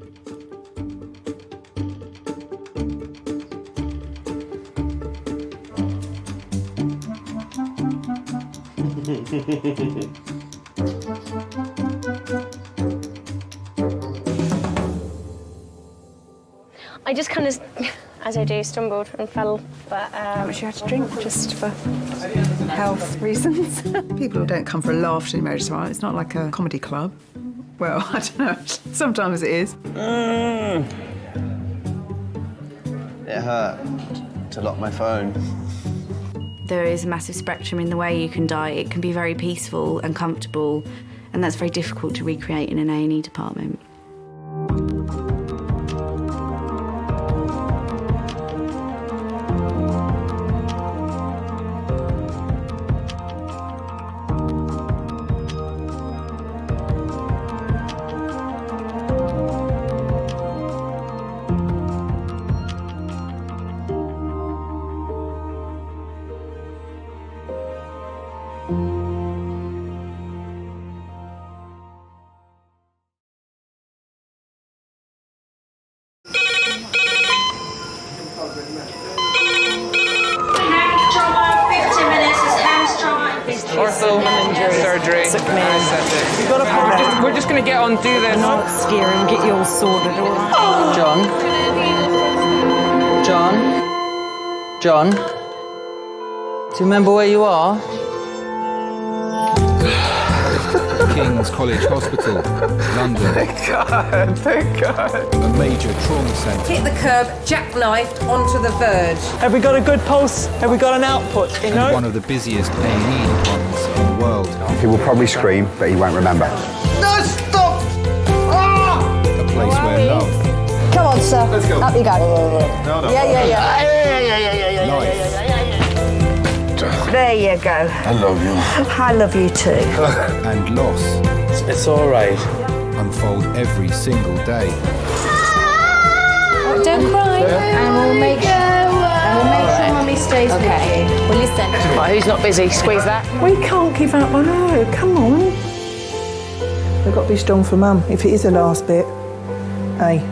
I just kind of, as I do, stumbled and fell, but how much you had to drink just for health reasons. People don't come for a laugh to the Emergencies, right? It's not like a comedy club. Well, I don't know. Sometimes it is. It hurt to lock my phone. There is a massive spectrum in the way you can die. It can be very peaceful and comfortable, and that's very difficult to recreate in an A&E department. Surgery. We're just going to get on, do this. Not scare him, get you all sorted, all right? John? Do you remember where you are? King's College Hospital, London. Thank God. A major trauma centre. Hit the curb, jackknifed onto the verge. Have we got a good pulse? Have we got an output? You know? And one of the busiest A&E departments in the world. He will probably scream, but he won't remember. No, stop! A place where love, Come on, sir. Let's go. Up you go. No. Yeah. life, There you go. I love you. I love you too. and loss It's all right. unfold every single day. Don't cry. And we'll make sure Mummy stays with you. Well, listen. Right, who's not busy? Squeeze that. We can't give up on her. Come on. We've got to be strong for Mum. If it is the last bit, hey.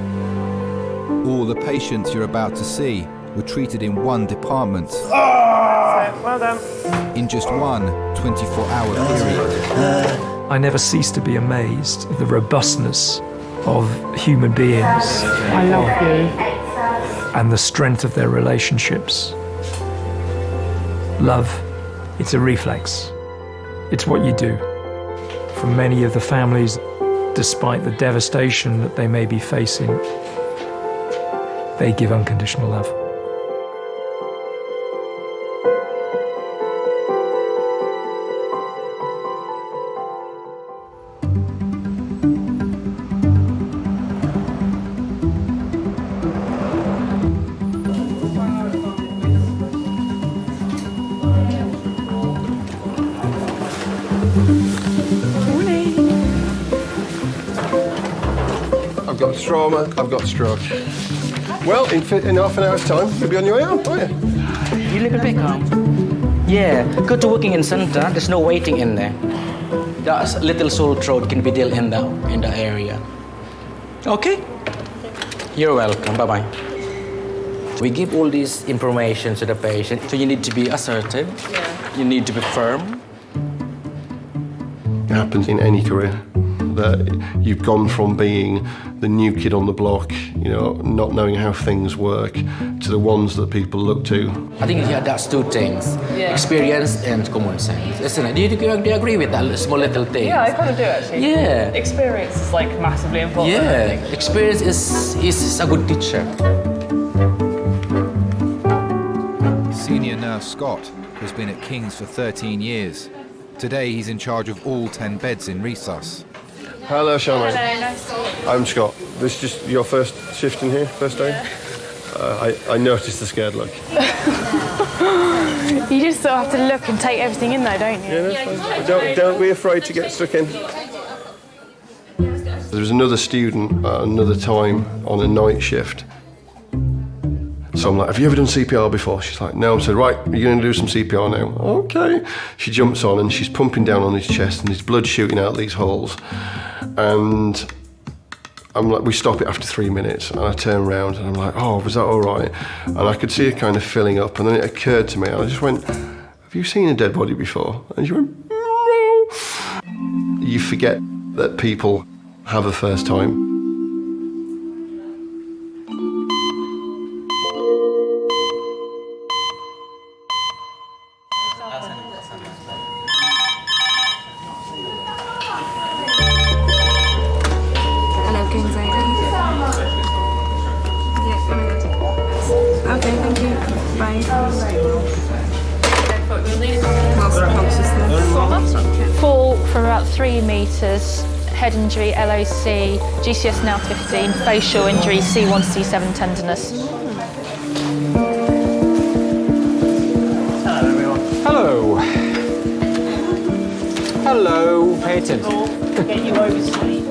All the patients you're about to see were treated in one department. Well done. In just one 24-hour period. I never cease to be amazed at the robustness of human beings. I love you. And the strength of their relationships. Love, it's a reflex. It's what you do. For many of the families, despite the devastation that they may be facing, they give unconditional love. I've got trauma, I've got stroke. Well, in half an hour's time, you'll be on your way out, won't you? You live in Peckham? Yeah, good to working in center. There's no waiting in there. That little sore throat can be dealt in the area. Okay? You're welcome. Bye-bye. We give all this information to the patient, so you need to be assertive. Yeah. You need to be firm. It happens in any career, that you've gone from being the new kid on the block, not knowing how things work, to the ones that people look to. I think that's two things. Yeah. Experience and common sense, isn't it? Do you agree with that small little thing? Yeah, I kind of do actually. Yeah. Experience is like massively important. Yeah, experience is a good teacher. Senior nurse Scott has been at King's for 13 years. Today he's in charge of all 10 beds in resus. Hello, Charmaine. Hello, nice to meet you. I'm Scott. This is just your first shift in here, first day? Yeah. I noticed the scared look. You just sort of have to look and take everything in though, don't you? Yeah, that's fine. Don't be afraid to get stuck in. There was another student at another time on a night shift. So I'm like, have you ever done CPR before? She's like, no. I said, right, you're going to do some CPR now. Okay. She jumps on and she's pumping down on his chest and his blood shooting out these holes. And I'm like, we stop it after 3 minutes. And I turn around and I'm like, oh, was that all right? And I could see her kind of filling up. And then it occurred to me, and I just went, have you seen a dead body before? And she went, no. You forget that people have a first time. Fall from about 3 metres, head injury, LOC, GCS now 15, facial injury, C1, C7 tenderness. Hello. Hello, pay attention. Get you oversleep.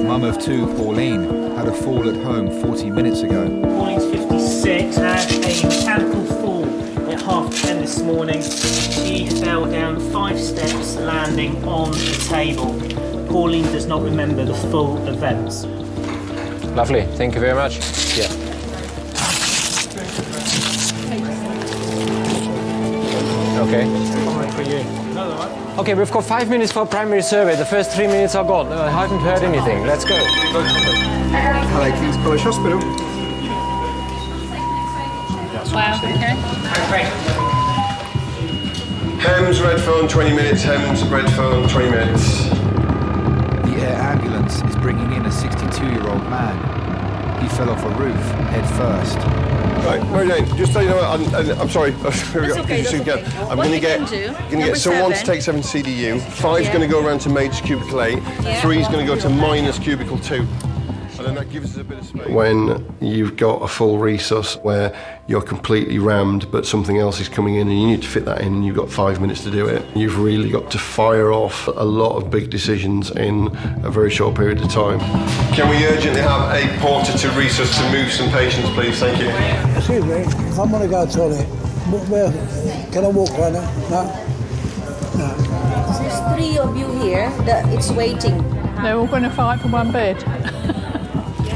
Mum of 2, Pauline, had a fall at home 40 minutes ago. Pauline's 56, had a mechanical fall at 10:30 this morning. She fell down 5 steps, landing on the table. Pauline does not remember the full events. Lovely, thank you very much. Yeah. Okay. For you. Okay, we've got 5 minutes for a primary survey. The first 3 minutes are gone. I haven't heard anything. Let's go. Hello, King's College Hospital. Wow, okay. Hems, red phone, 20 minutes. Hems, red phone, 20 minutes. The air ambulance is bringing in a 62-year-old man. He fell off a roof, head first. Right, Mary Jane, just so you know, I'm sorry. I'm going to get someone to take 7 to CDU. 5's going to go around to major cubicle 8. 3's going to go to minus cubicle 2. And then that gives us a bit of space. When you've got a full resus where you're completely rammed, but something else is coming in and you need to fit that in and you've got 5 minutes to do it, you've really got to fire off a lot of big decisions in a very short period of time. Can we urgently have a porter to resus to move some patients, please? Thank you. Excuse me, I want to go to the toilet. Where? Can I walk right now? No? No. There's 3 of you here that it's waiting. They're all going to fight for one bed.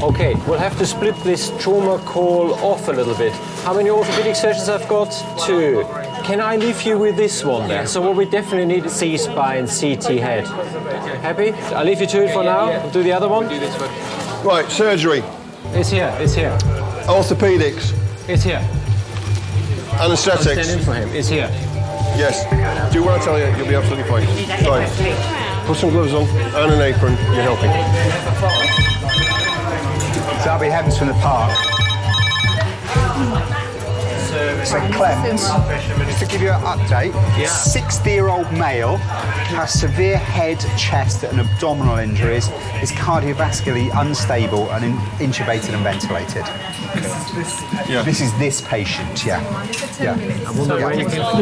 Okay, we'll have to split this trauma call off a little bit. How many orthopedic surgeons I've got? 2. Can I leave you with this one then? So what we definitely need is C-spine, CT head. Happy? I'll leave you to it for now. We'll do the other one. Right, surgery. It's here, it's here. Orthopedics. It's here. Anaesthetics. I'm standing for him. It's here. Yes. Do what I tell you, you'll be absolutely fine. Fine. Put some gloves on and an apron. You're helping. So that'll be Hems from the park. So Clem, just to give you an update, 60-year-old male has severe head, chest and abdominal injuries, is cardiovascularly unstable and intubated and ventilated. This is this patient, You're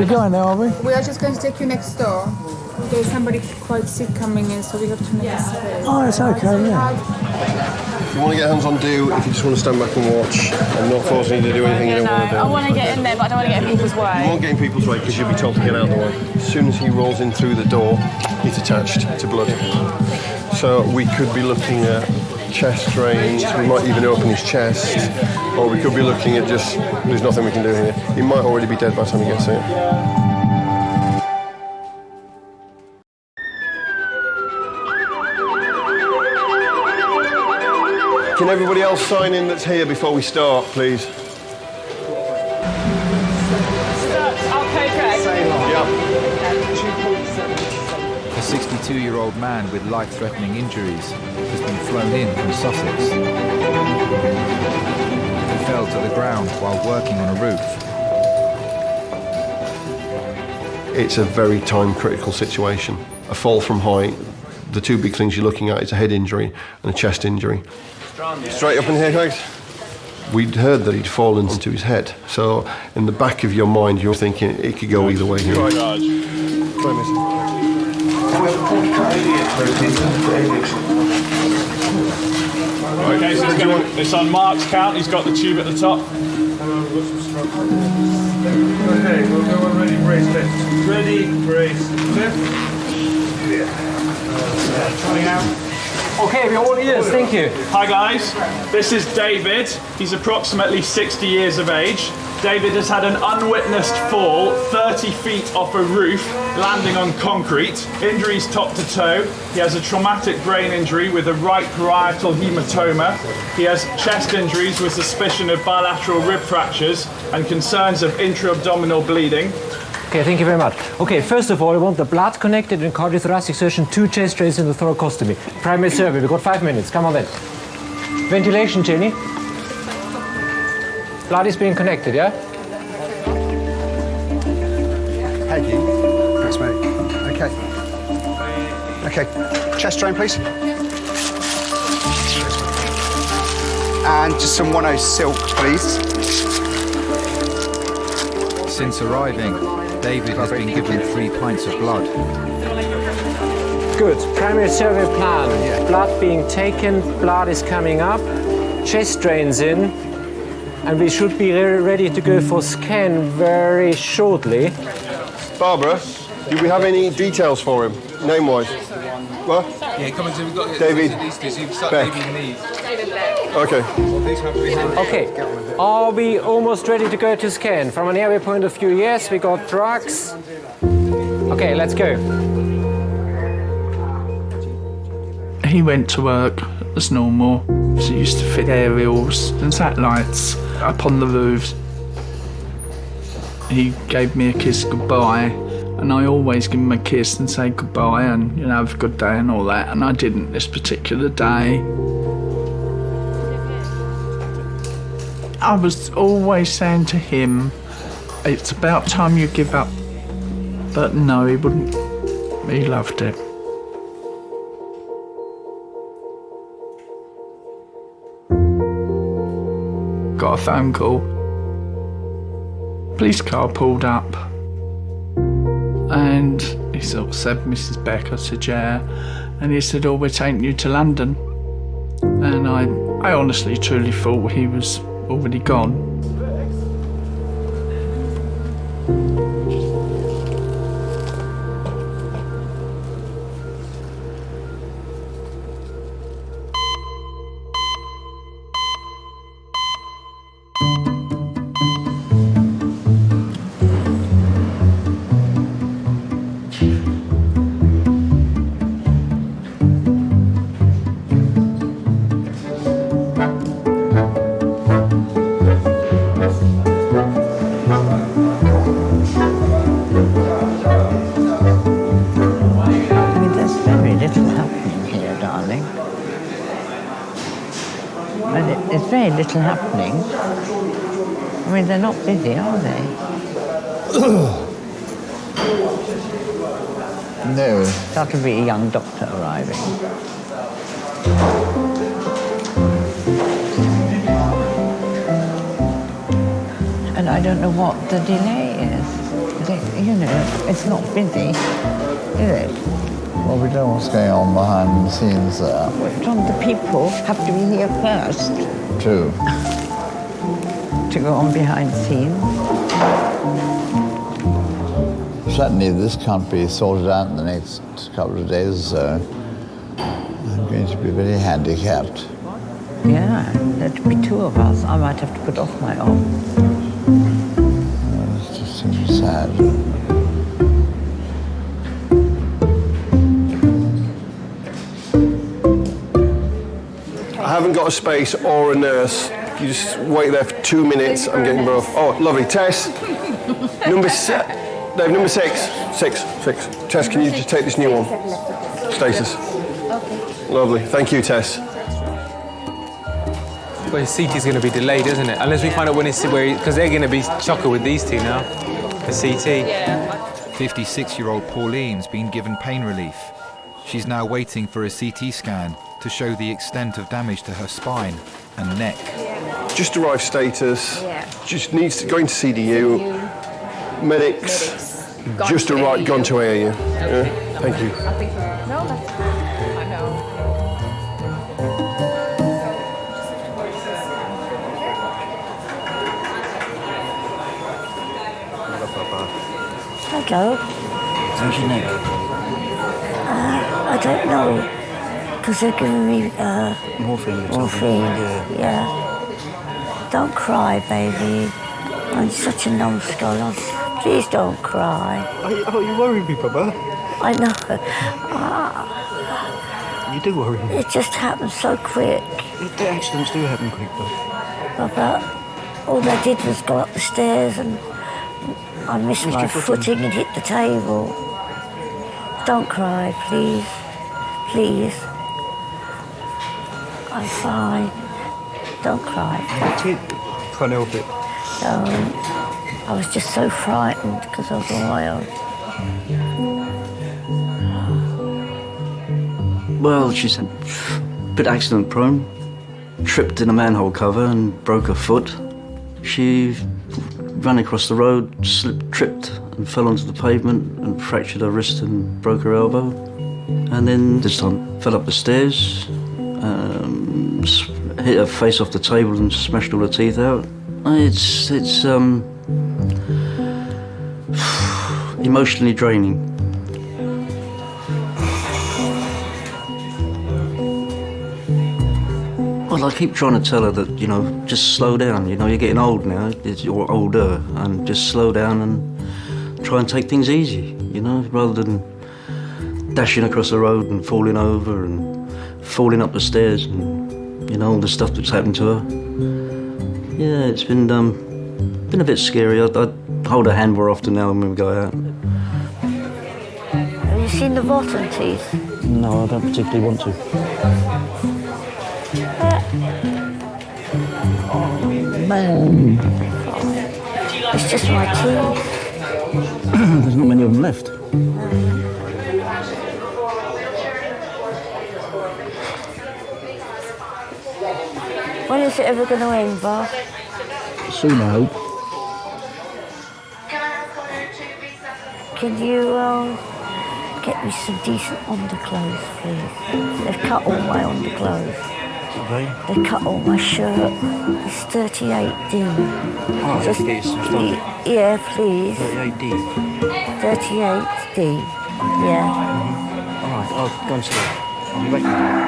going now, are we? We are just going to take you next door. There's somebody quite sick coming in, so we have to make a space. Oh, it's okay, yeah. If you want to get hands on, do. If you just want to stand back and watch, I'm not forcing you to do anything you don't want to do. I want to get in there, but I don't want to get in people's way. You won't get in people's way because you'll be told to get out of the way. As soon as he rolls in through the door, he's attached to blood. So we could be looking at chest drains, we might even open his chest, or we could be looking at just, there's nothing we can do here. He might already be dead by the time he gets here. Can everybody else sign in that's here before we start, please? A 62-year-old man with life-threatening injuries has been flown in from Sussex. He fell to the ground while working on a roof. It's a very time-critical situation. A fall from height, the 2 big things you're looking at is a head injury and a chest injury. Straight up in here, guys. We'd heard that he'd fallen into his head, so in the back of your mind you're thinking it could go either way here. Right, guys. Okay, so it's on Mark's count. He's got the tube at the top. Okay, we'll go on ready, brace, lift. Ready, brace, lift. Coming out. Okay, we're all ears, thank you. Hi guys, this is David. He's approximately 60 years of age. David has had an unwitnessed fall 30 feet off a roof, landing on concrete. Injuries top to toe. He has a traumatic brain injury with a right parietal hematoma. He has chest injuries with suspicion of bilateral rib fractures and concerns of intra-abdominal bleeding. Okay, thank you very much. Okay, first of all, I want the blood connected in cardiothoracic surgeon, 2 chest drains in the thoracostomy. Primary survey, we've got 5 minutes. Come on then. Ventilation, Jenny. Blood is being connected, yeah? Peggy, that's me. Okay. Okay, chest drain, please. And just some 10 silk, please. Since arriving, David has been given 3 pints of blood. Good. Primary survey plan. Blood being taken, blood is coming up, chest drains in, and we should be ready to go for scan very shortly. Barbara, do we have any details for him, name-wise? What? Yeah, come on, so we've got David. David Okay. Okay. Are we almost ready to go to scan? From an airway point of view, yes, we got drugs. Okay, let's go. He went to work as normal. So he used to fit aerials and satellites up on the roofs. He gave me a kiss goodbye, and I always give him a kiss and say goodbye and, you know, have a good day and all that, and I didn't this particular day. I was always saying to him, it's about time you give up. But no, he wouldn't. He loved it. Got a phone call. Police car pulled up. And he sort of said, Mrs. Beck, I said, yeah. And he said, oh, we're taking you to London. And I honestly, truly thought he was already gone. Very little happening. I mean, they're not busy, are they? No. That would be a young doctor arriving. And I don't know what the delay is. You know, it's not busy, is it? Well, we don't know what's going on behind the scenes there. Don't the people have to be here first? True. To go on behind the scenes? Certainly this can't be sorted out in the next couple of days or so. I'm going to be very handicapped. Yeah, there'd be 2 of us. I might have to put off my own. Well, it just seems sad. I haven't got a space or a nurse. You just wait there for 2 minutes. I'm getting both. Oh, lovely. Tess, number 6. Six. Tess, can you just take this new one? Status. Okay. Lovely. Thank you, Tess. Well, his CT is going to be delayed, isn't it? Unless we find out when it's where, because they're going to be chocker with these 2 now. The CT. 56-year-old Pauline's been given pain relief. She's now waiting for a CT scan to show the extent of damage to her spine and neck. Just arrived status. Just needs to go into CDU. Medics. Just arrived, gone to AAU. Yeah? Thank you. No, that's fine. I know. Hello. How's your neck? I don't know. Because they're giving me Morphine. morphine. Yeah. Don't cry, baby. I'm such a numbskull. Please don't cry. Oh, you worry me, Papa. I know. You do worry me. It just happened so quick. The accidents do happen quick, though. But all I did was go up the stairs and I missed my footing and hit the table. Don't cry, please. Please. I'm fine. Don't cry. Can't help it. I was just so frightened because I was on my own. Well, she's a bit accident prone. Tripped in a manhole cover and broke her foot. She ran across the road, tripped and fell onto the pavement and fractured her wrist and broke her elbow. And then this time fell up the stairs, hit her face off the table and smashed all her teeth out. It's emotionally draining. Well, I keep trying to tell her that, just slow down. You're getting old now, you're older, and just slow down and try and take things easy, rather than dashing across the road and falling over and falling up the stairs and, all the stuff that's happened to her. Yeah, it's been a bit scary. I hold her hand more often now when we go out. Have you seen the bottom teeth? No, I don't particularly want to. Oh, man. It's just my teeth. There's not many of them left. When is it ever going to end, Bob? Soon, I hope. Can you get me some decent underclothes, please? They've cut all my underclothes. Okay. They cut all my shirt. It's 38D. Oh, just get you some stuff. Yeah, please. 38D. 38D. Yeah. All right, I'll go and see you. I'll be back.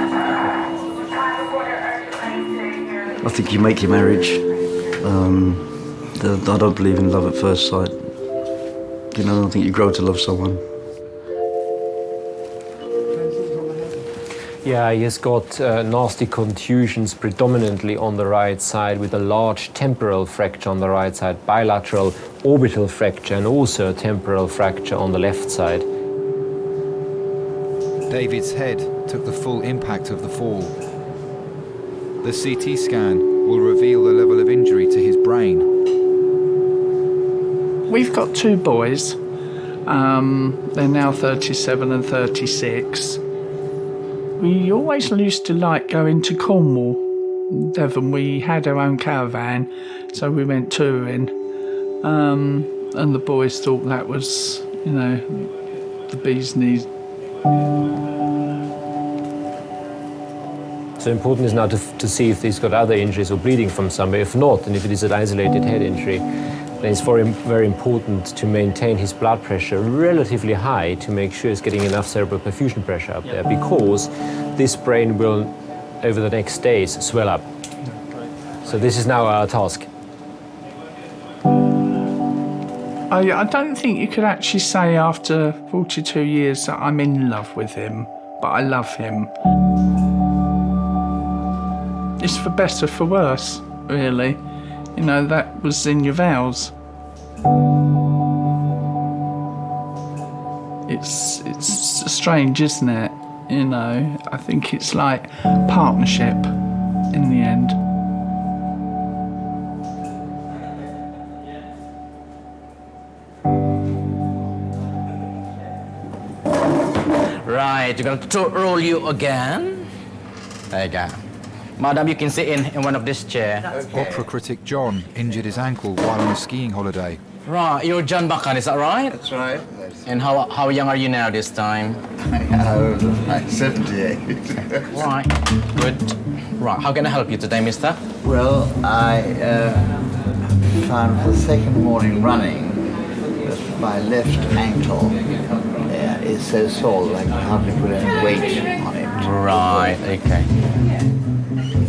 I think you make your marriage. I don't believe in love at first sight. I think you grow to love someone. Yeah, he has got nasty contusions predominantly on the right side with a large temporal fracture on the right side, bilateral orbital fracture and also a temporal fracture on the left side. David's head took the full impact of the fall. The CT scan will reveal the level of injury to his brain. We've got two boys. They're now 37 and 36. We always used to like going to Cornwall, Devon. We had our own caravan, so we went touring. And the boys thought that was, the bee's knees. So important is now to see if he's got other injuries or bleeding from somewhere. If not, and if it is an isolated head injury, then it's very important to maintain his blood pressure relatively high to make sure he's getting enough cerebral perfusion pressure up there, because this brain will, over the next days, swell up. So this is now our task. I don't think you could actually say after 42 years that I'm in love with him, but I love him. It's for better, for worse, really. That was in your vows. It's strange, isn't it? I think it's like partnership in the end. Right, you're going to roll you again. There you go. Madam, you can sit in one of this chair. Okay. Opera critic John injured his ankle while on a skiing holiday. Right, you're John Bakan, is that right? That's right. And how young are you now this time? I'm like 78. Right, good. Right, how can I help you today, mister? Well, I found the second morning running that my left ankle is so sore that I can hardly put any weight on it. Right, okay.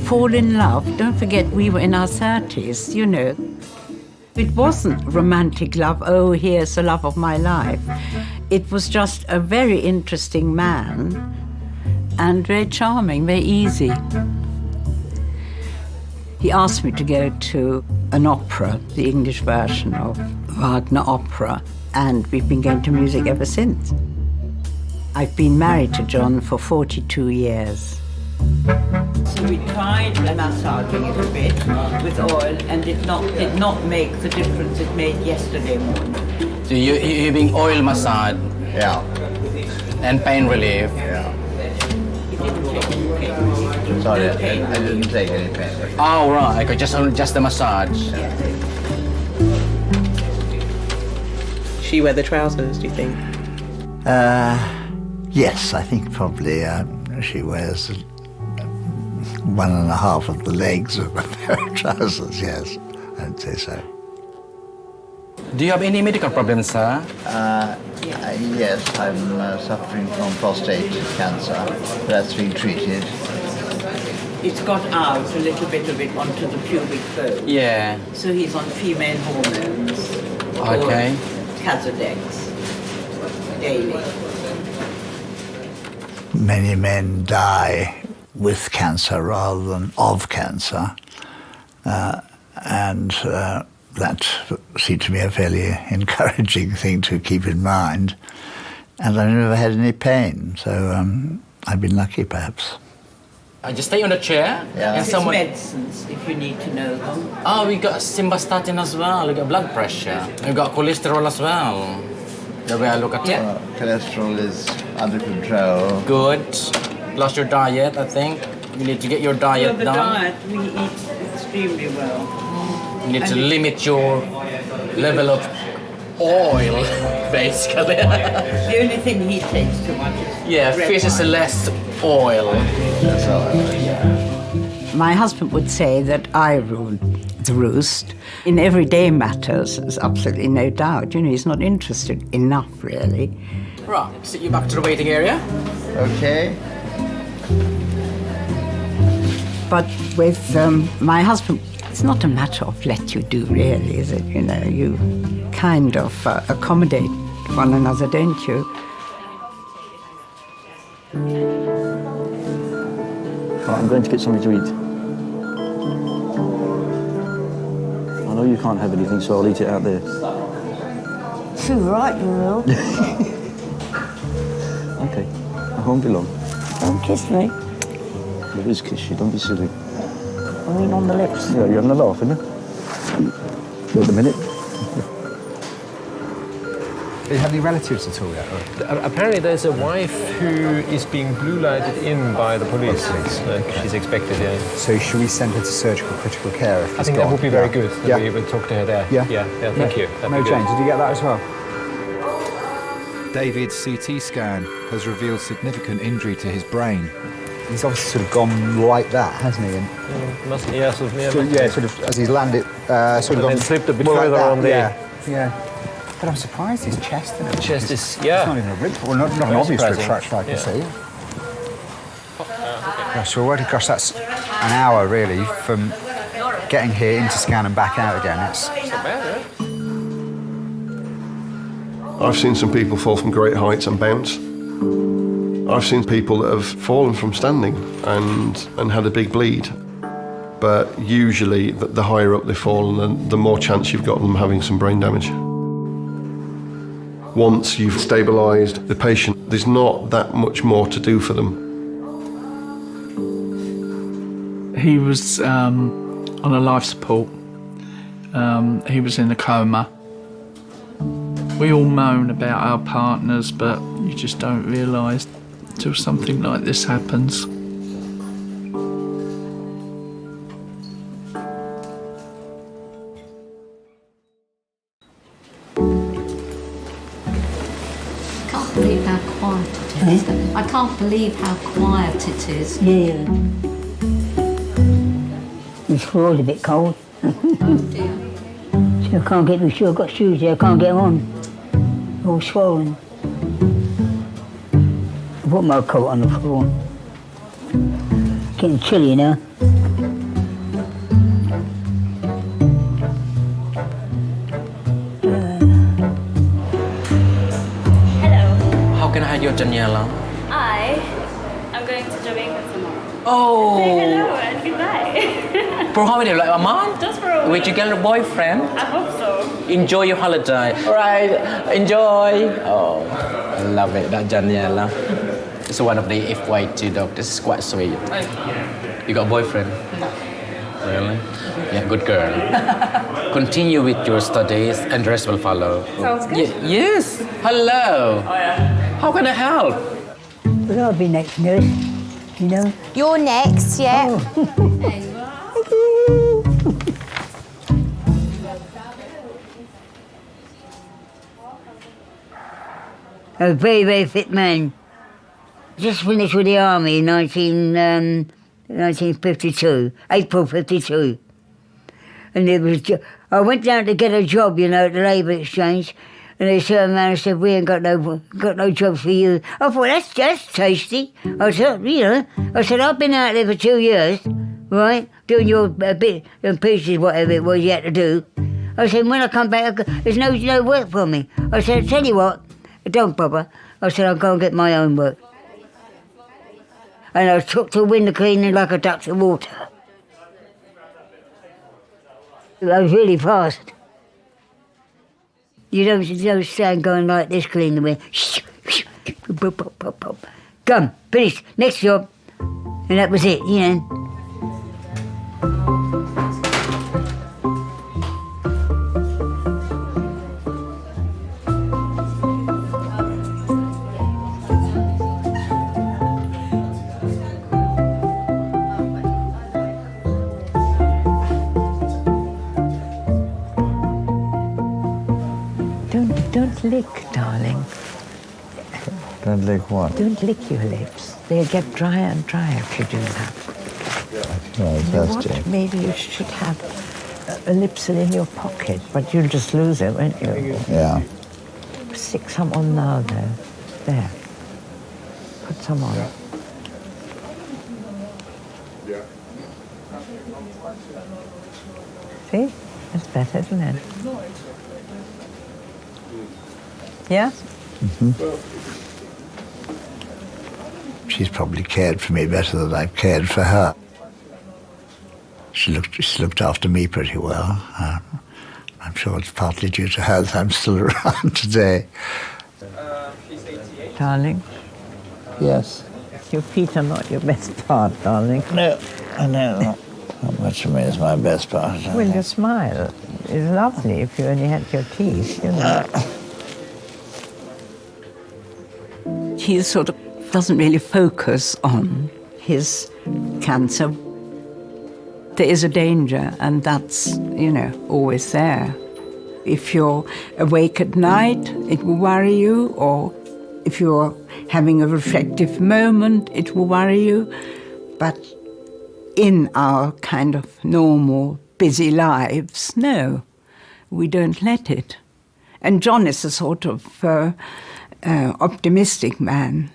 Fall in love, don't forget we were in our 30s, you know. It wasn't romantic love, oh, here's the love of my life. It was just a very interesting man and very charming, very easy. He asked me to go to an opera, the English version of Wagner opera, and we've been going to music ever since. I've been married to John for 42 years. So we tried massaging it a bit with oil and did not make the difference it made yesterday morning. So you're being oil massage? Yeah. And pain relief? Yeah. Sorry, I didn't take any pain. Oh, right, okay, just the massage. Yeah. She wear the trousers, do you think? Yes, I think probably she wears 1.5 of the legs of a pair of trousers, yes, I'd say so. Do you have any medical problems, sir? Yes, I'm suffering from prostate cancer. That's been treated. It's got out a little bit of it onto the pubic bone. Yeah. So he's on female hormones. Okay. Casodex. Daily. Many men die with cancer rather than of cancer. And that seemed to me a fairly encouraging thing to keep in mind. And I never had any pain, so I've been lucky, perhaps. Just stay on the chair. Yeah. And someone... medicines, if you need to know them. Oh, we got simvastatin as well. We got blood pressure. We got cholesterol as well. The way I look at it. Cholesterol is under control. Good. Plus your diet, I think. You need to get your diet the done. Diet, we eat extremely well. You need to limit your level of oil, basically. The only thing he takes too much is fish is less oil. That's all right. My husband would say that I ruled the roost. In everyday matters, there's absolutely no doubt. You know, he's not interested enough, really. Right, sit you back to the waiting area. Okay. But with my husband, it's not a matter of let you do, really, is it? You know, you kind of accommodate one another, don't you? I'm going to get something to eat. I know you can't have anything, so I'll eat it out there. Too right, you will. Okay, I won't be long. Don't kiss me. There is kiss you, don't be silly. I mean on the lips. Yeah, you're having a laugh, aren't you? Wait a minute. Do you have any relatives at all yet? Apparently there's a wife who is being blue lighted in by the police. She's expected, yeah. So should we send her to surgical critical care if I think that would be very good. Yeah. We would talk to her there. Yeah. Thank you. No, Jane, did you get that as well? David's CT scan has revealed significant injury to his brain. He's obviously sort of gone like that, hasn't he? And sort of as he's landed, sort of and then slipped a bit more further like on the... Yeah. But I'm surprised his chest and everything. Chest is, It's not even a rib, well, not an obvious rib fracture, I can see. Gosh, we're already, that's an hour really from getting here into scan and back out again. It's not bad, I've seen some people fall from great heights and bounce. I've seen people that have fallen from standing and had a big bleed. But usually, the higher up they fall, the more chance you've got of them having some brain damage. Once you've stabilised the patient, there's not that much more to do for them. He was on a life support. He was in a coma. We all moan about our partners, but you just don't realise until something like this happens. I can't believe how quiet it is. Yeah. The floor's a bit cold. Oh dear. So I can't get my shoes. I've got shoes here, I can't get on. all swollen. I put my coat on the floor. Getting chilly now. How can I hide your Daniela? I'm going to Jamaica tomorrow. Oh. Say hello and goodbye. For how many? Like a month? Just for a week. With your girl boyfriend? I hope so. Enjoy your holiday. All right, enjoy. Oh, I love it, that Daniela. It's one of the FY2 dogs. This is quite sweet. You got a boyfriend? No. Really? Yeah, good girl. Continue with your studies and the rest will follow. Sounds good. Yes. Hello. Oh, yeah. How can I help? But I'll be next, nurse. You know? You're next, yeah. A very, very fit man. Just finished with the army in 1952, April 52. And it was, I went down to get a job, you know, at the Labour Exchange, and they turned around and said, "We ain't got no job for you." I thought, that's tasty. I said, you know, I've been out there for 2 years, right, doing your bit and pieces, whatever it was you had to do. I said, when I come back, there's no work for me. I said, tell you what, don't bother. I said, I'll go and get my own work. And I took to window cleaning like a duck to water. I was really fast. You don't stand going like this, clean the window. Come, finished, next job. And that was it, you know. Don't lick, darling. Don't lick what? Don't lick your lips. They'll get drier and drier if you do that. No, You know what? Maybe you should have a lipsil in your pocket, but you'll just lose it, won't you? Yeah. Stick some on now, though. There. Put some on. See? That's better, isn't it? Yeah? Mm-hmm. She's probably cared for me better than I've cared for her. She looked after me pretty well. I'm sure it's partly due to her that I'm still around today. Darling? Yes? Your feet are not your best part, darling. No, I know. Not much of me is my best part. Well, your smile is lovely if you only had your teeth, you know. He sort of doesn't really focus on his cancer. There is a danger, and that's, you know, always there. If you're awake at night, it will worry you, or if you're having a reflective moment, it will worry you. But in our kind of normal, busy lives, no, we don't let it. And John is a sort of optimistic man.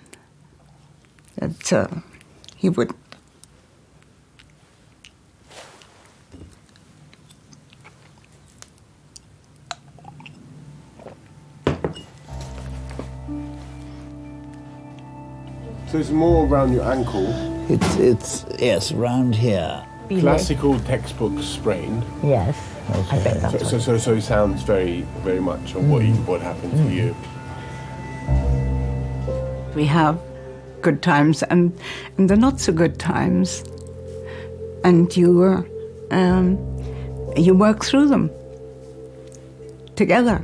That he would. So it's more around your ankle. It's yes, around here. Classical textbook sprain. Yes. Okay. I bet that's So it sounds very, very much on what happened to you. We have good times and the not so good times, and you work through them together.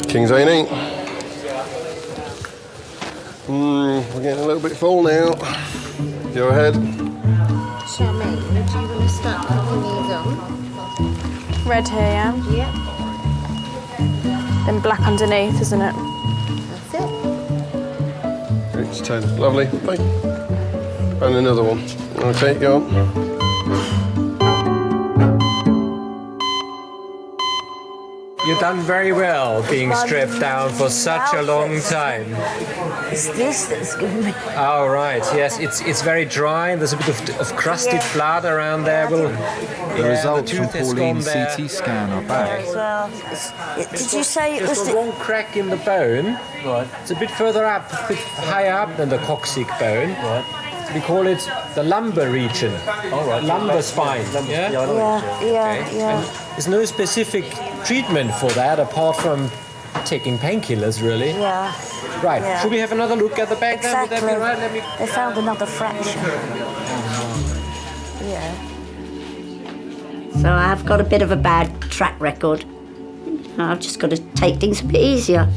King's A&E. We're getting a little bit full now. Go ahead. Charmaine, do you want to start putting these on? Red hair, yeah? Yep. then black underneath, isn't it? That's it. It's 10. Lovely. Thank you. And another one. Okay, go on. You've done very well being stripped down for such a long time. It's this that's given me. Oh, right, yes, it's very dry. There's a bit of crusted blood around there. Well, The results from tooth has gone Pauline's there. CT scan are back. Did you say it was Just one crack in the bone. Right. It's a bit further up, a bit higher up than the coccyx bone. Right. We call it the lumbar region. All right. Lumbar spine. Yeah? Yeah. And there's no specific treatment for that apart from taking painkillers, really. Yeah. Right. Yeah. Should we have another look at the back then? Would that be right? Let me... They found another fracture. Yeah. So I've got a bit of a bad track record. I've just got to take things a bit easier.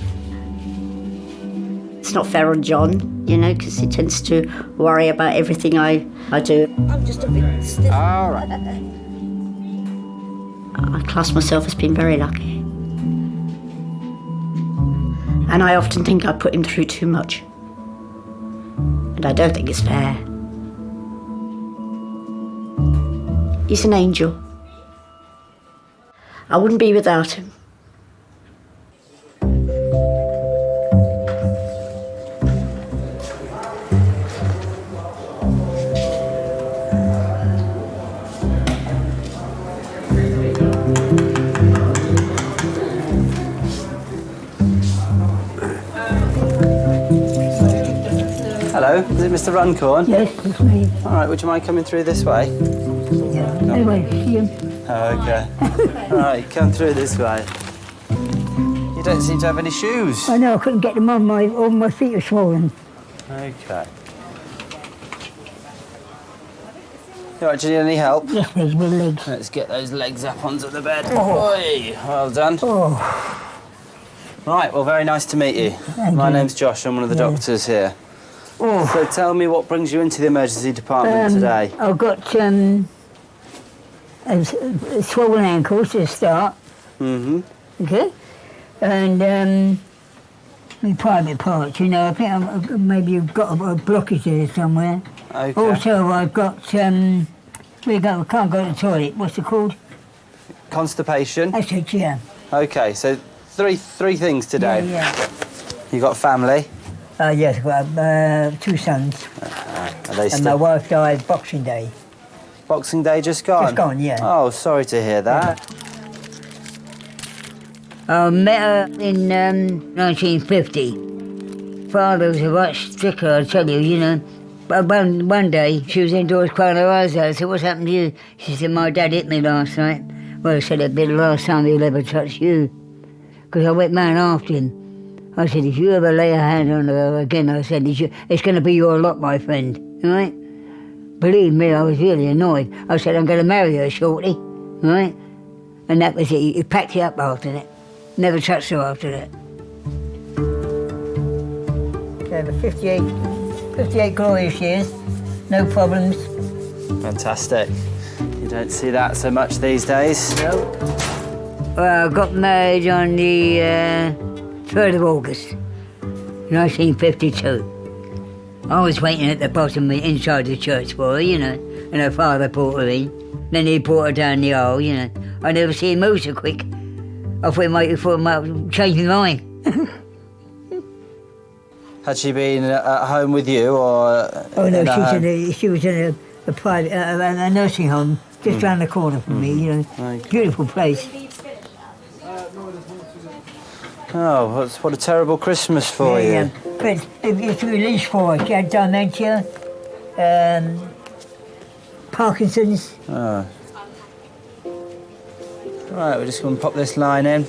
It's not fair on John, you know, because he tends to worry about everything I do. I'm just a bit stiff. All right. I class myself as being very lucky. And I often think I put him through too much. And I don't think it's fair. He's an angel. I wouldn't be without him. Hello, is it Mr. Runcorn? Yes, it's me. All right, would you mind coming through this way? Yeah. Anyway, see him. Oh, okay. All right, come through this way. You don't seem to have any shoes. I know, I couldn't get them on. All my feet are swollen. Okay. All right, do you need any help? Yes, please, with legs. Let's get those legs up onto the bed. Oh. Oi, well done. Oh. Right, well, very nice to meet you. My name's Josh, I'm one of the doctors here. Oh. So tell me what brings you into the emergency department today? I've got swollen ankles to start. Mm-hmm. Okay? And my private parts, you know, I think maybe you've got a blockage there somewhere. Okay. Also, I've got, I can't go to the toilet. What's it called? Constipation? That's it, yeah. Okay, so three things today. Yeah. You got family? Yes, I've got 2 sons. Are they And still... my wife died Boxing Day. Boxing Day just gone? Just gone, yeah. Oh, sorry to hear that. I met her in 1950. Father was a right sticker, I tell you, you know. But one day, she was indoors crying her eyes out. I said, what's happened to you? She said, my dad hit me last night. Well, I said, it'd be the last time he'll ever touch you. Because I went man after him. I said, if you ever lay a hand on her again, I said, it's going to be your lot, my friend, all right? Believe me, I was really annoyed. I said, I'm going to marry her shortly, all right? And that was it. He packed it up after that. Never touched her after that. Yeah, but 58 glorious years, no problems. Fantastic. You don't see that so much these days. No. Well, I got married on the 3rd of August, 1952. I was waiting at the bottom inside the church for her, you know, and her father brought her in. Then he brought her down the aisle, you know. I never see him move so quick. I thought he might change my mind. Had she been at home with you or? Oh no, she was in a private a nursing home just round the corner from me. You know, beautiful place. Oh, what a terrible Christmas for you. Yeah, but it's released for her. She had dementia, Parkinson's. Oh. Right, we're just going to pop this line in.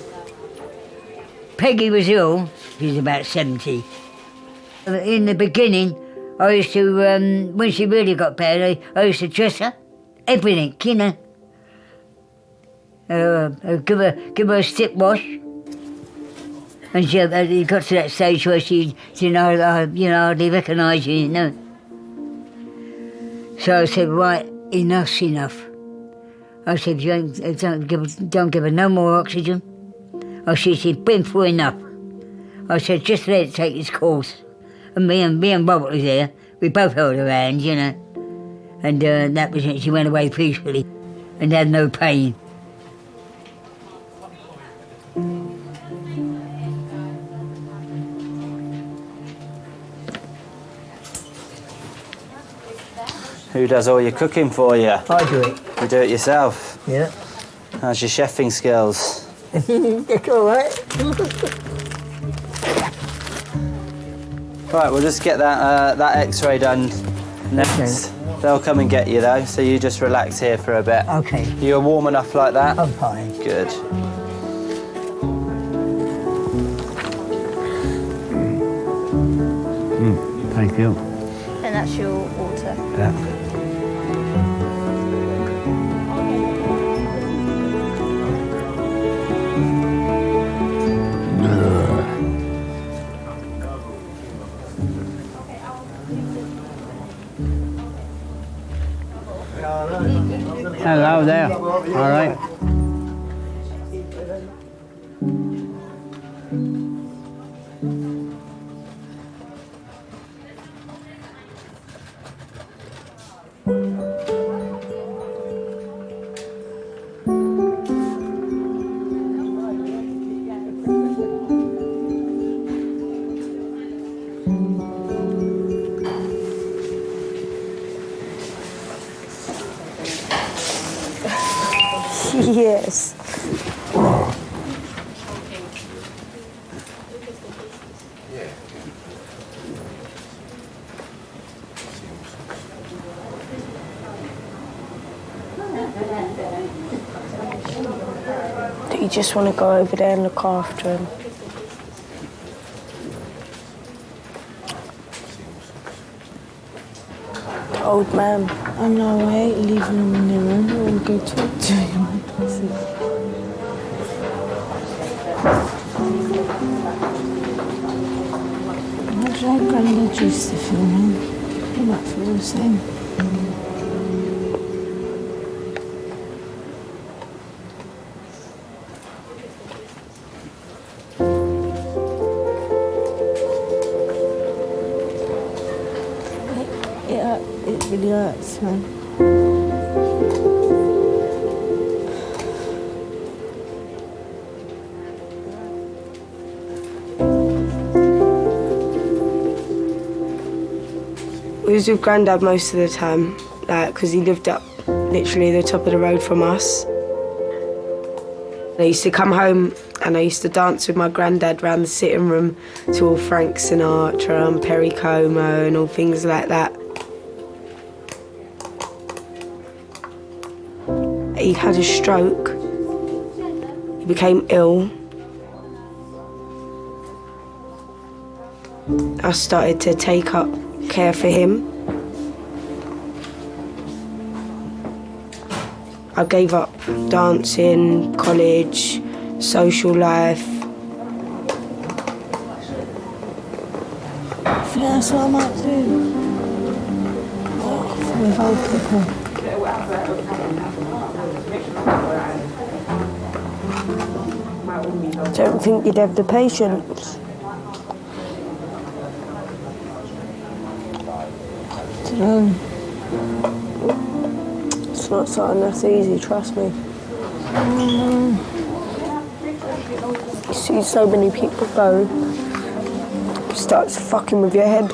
Peggy was ill. She was about 70. In the beginning, I used to, when she really got bad, I used to dress her, everything, you know. Give her a stick wash. And she got to that stage where she hardly recognised you, you know. So I said, right, enough's enough. I said, don't give her no more oxygen. I I said, he's been through enough. I said, just let it take its course. And me and Robert was there. We both held her hands, you know. And that was it. She went away peacefully and had no pain. Who does all your cooking for you? I do it. You do it yourself? Yeah. How's your chefing skills? That's all right. Right, we'll just get that X-ray done next. Okay. They'll come and get you though, so you just relax here for a bit. Okay. You're warm enough like that? I'm fine. Good. Thank you. And that's your water. Yeah. Hello there. All right. Yes. Do you just want to go over there and look after him? Old man. I know, I hate leaving him in the room. I want to go talk to him. How did Grandad used to feel, man? He might feel the same. It really hurts, man. We was with Grandad most of the time, like, because he lived up literally the top of the road from us. I used to come home and I used to dance with my granddad round the sitting room to all Frank Sinatra and Perry Como and all things like that. He had a stroke. He became ill. I started to take up care for him. I gave up dancing, college, social life. I think that's what I might do. With old people. Don't think you'd have the patience. It's not something that's easy, trust me. You see so many people go, it starts fucking with your head.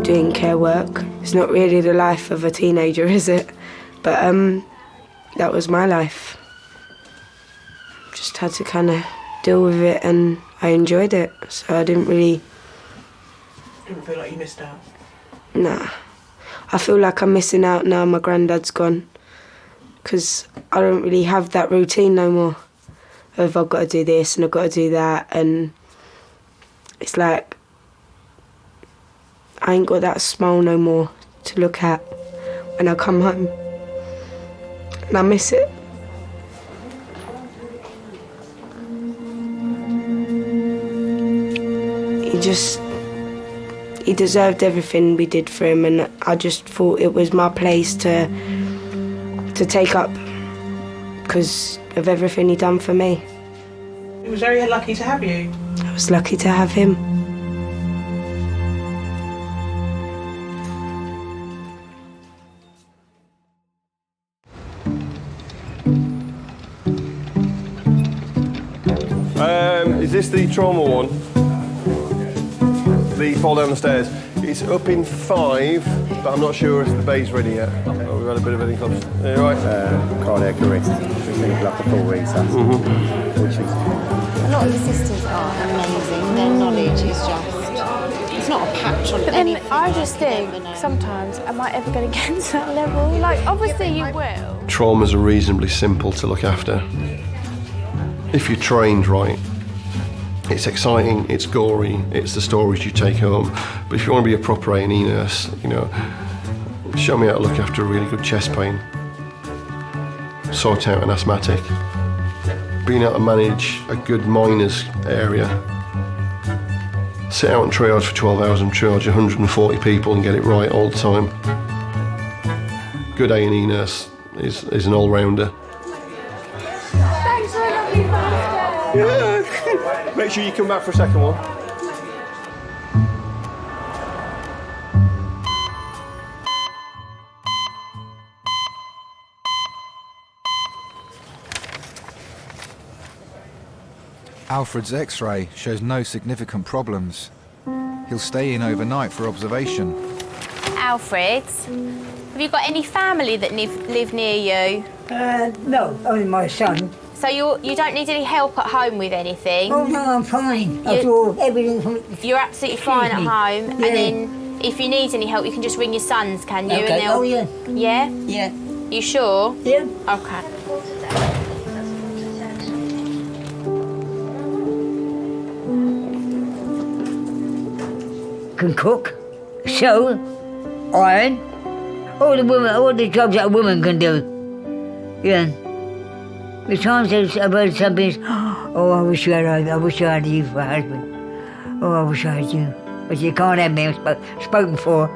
Doing care work, it's not really the life of a teenager, is it? But that was my life. Just had to kind of deal with it, and I enjoyed it, so I didn't really... Didn't feel like you missed out? Nah. I feel like I'm missing out now my granddad's gone, because I don't really have that routine no more of I've got to do this and I've got to do that, and it's like I ain't got that smile no more to look at when I come home, and I miss it. He deserved everything we did for him, and I just thought it was my place to take up because of everything he done for me. He was very lucky to have you. I was lucky to have him. Is this the trauma one? The fall down the stairs. It's up in 5, but I'm not sure if the bay's ready yet. Oh, we've had a bit of everything close. Are you right? Cardiac arrest. We think like a full reset. Which is... A lot of the sisters are amazing. Their knowledge is just... It's not a patch on But anything. then I just think, sometimes, am I ever going to get to that level? Like, obviously you will. Traumas are reasonably simple to look after. If you're trained right, it's exciting, it's gory, it's the stories you take home. But if you want to be a proper A&E nurse, you know, show me how to look after a really good chest pain, sort out an asthmatic, being able to manage a good miners area, sit out and triage for 12 hours and triage 140 people and get it right all the time. Good A&E nurse is an all-rounder. Thanks for a lovely birthday. Yeah. Make sure you come back for a second one. Alfred's x-ray shows no significant problems. He'll stay in overnight for observation. Alfred, have you got any family that live near you? No, only my son. So you don't need any help at home with anything? Oh no, I'm fine. I do everything from... You're absolutely fine at home, and then if you need any help, you can just ring your sons, can you? Okay. And they'll... Oh yeah. Yeah? Yeah. You sure? Yeah. Okay. Can cook, sew, iron, all the jobs that a woman can do. Yeah. The times I've heard some things, oh, I wish I had you for a husband. Oh, I wish I had you. But you can't have me, I'm spoken for.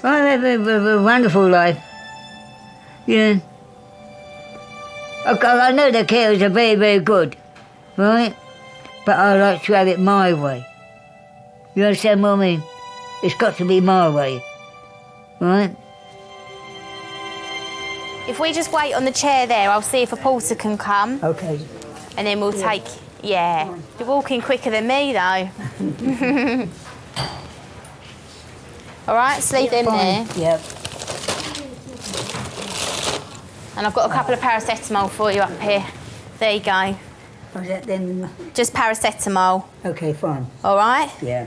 I have a wonderful life. Yeah. I know the carers are very, very good, right? But I like to have it my way. You understand what I mean? It's got to be my way, right? If we just wait on the chair there, I'll see if a porter can come. Okay. And then we'll take... Yeah. You're walking quicker than me, though. All right, so leave them there. Yep. And I've got a couple of paracetamol for you up here. There you go. Was that then? Just paracetamol. Okay, fine. All right? Yeah.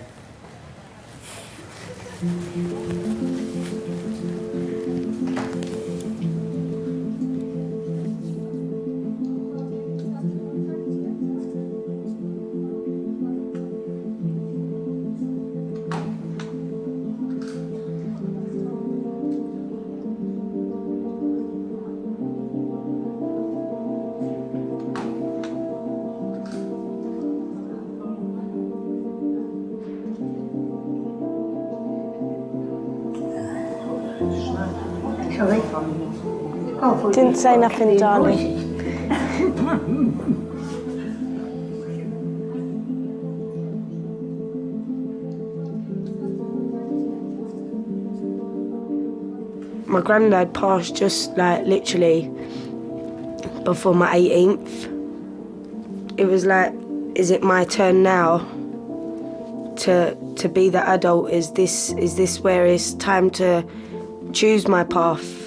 Sorry? Oh, Didn't say nothing, darling. My granddad passed just like literally before my 18th. It was like, is it my turn now to be the adult? Is this where it's time to choose my path?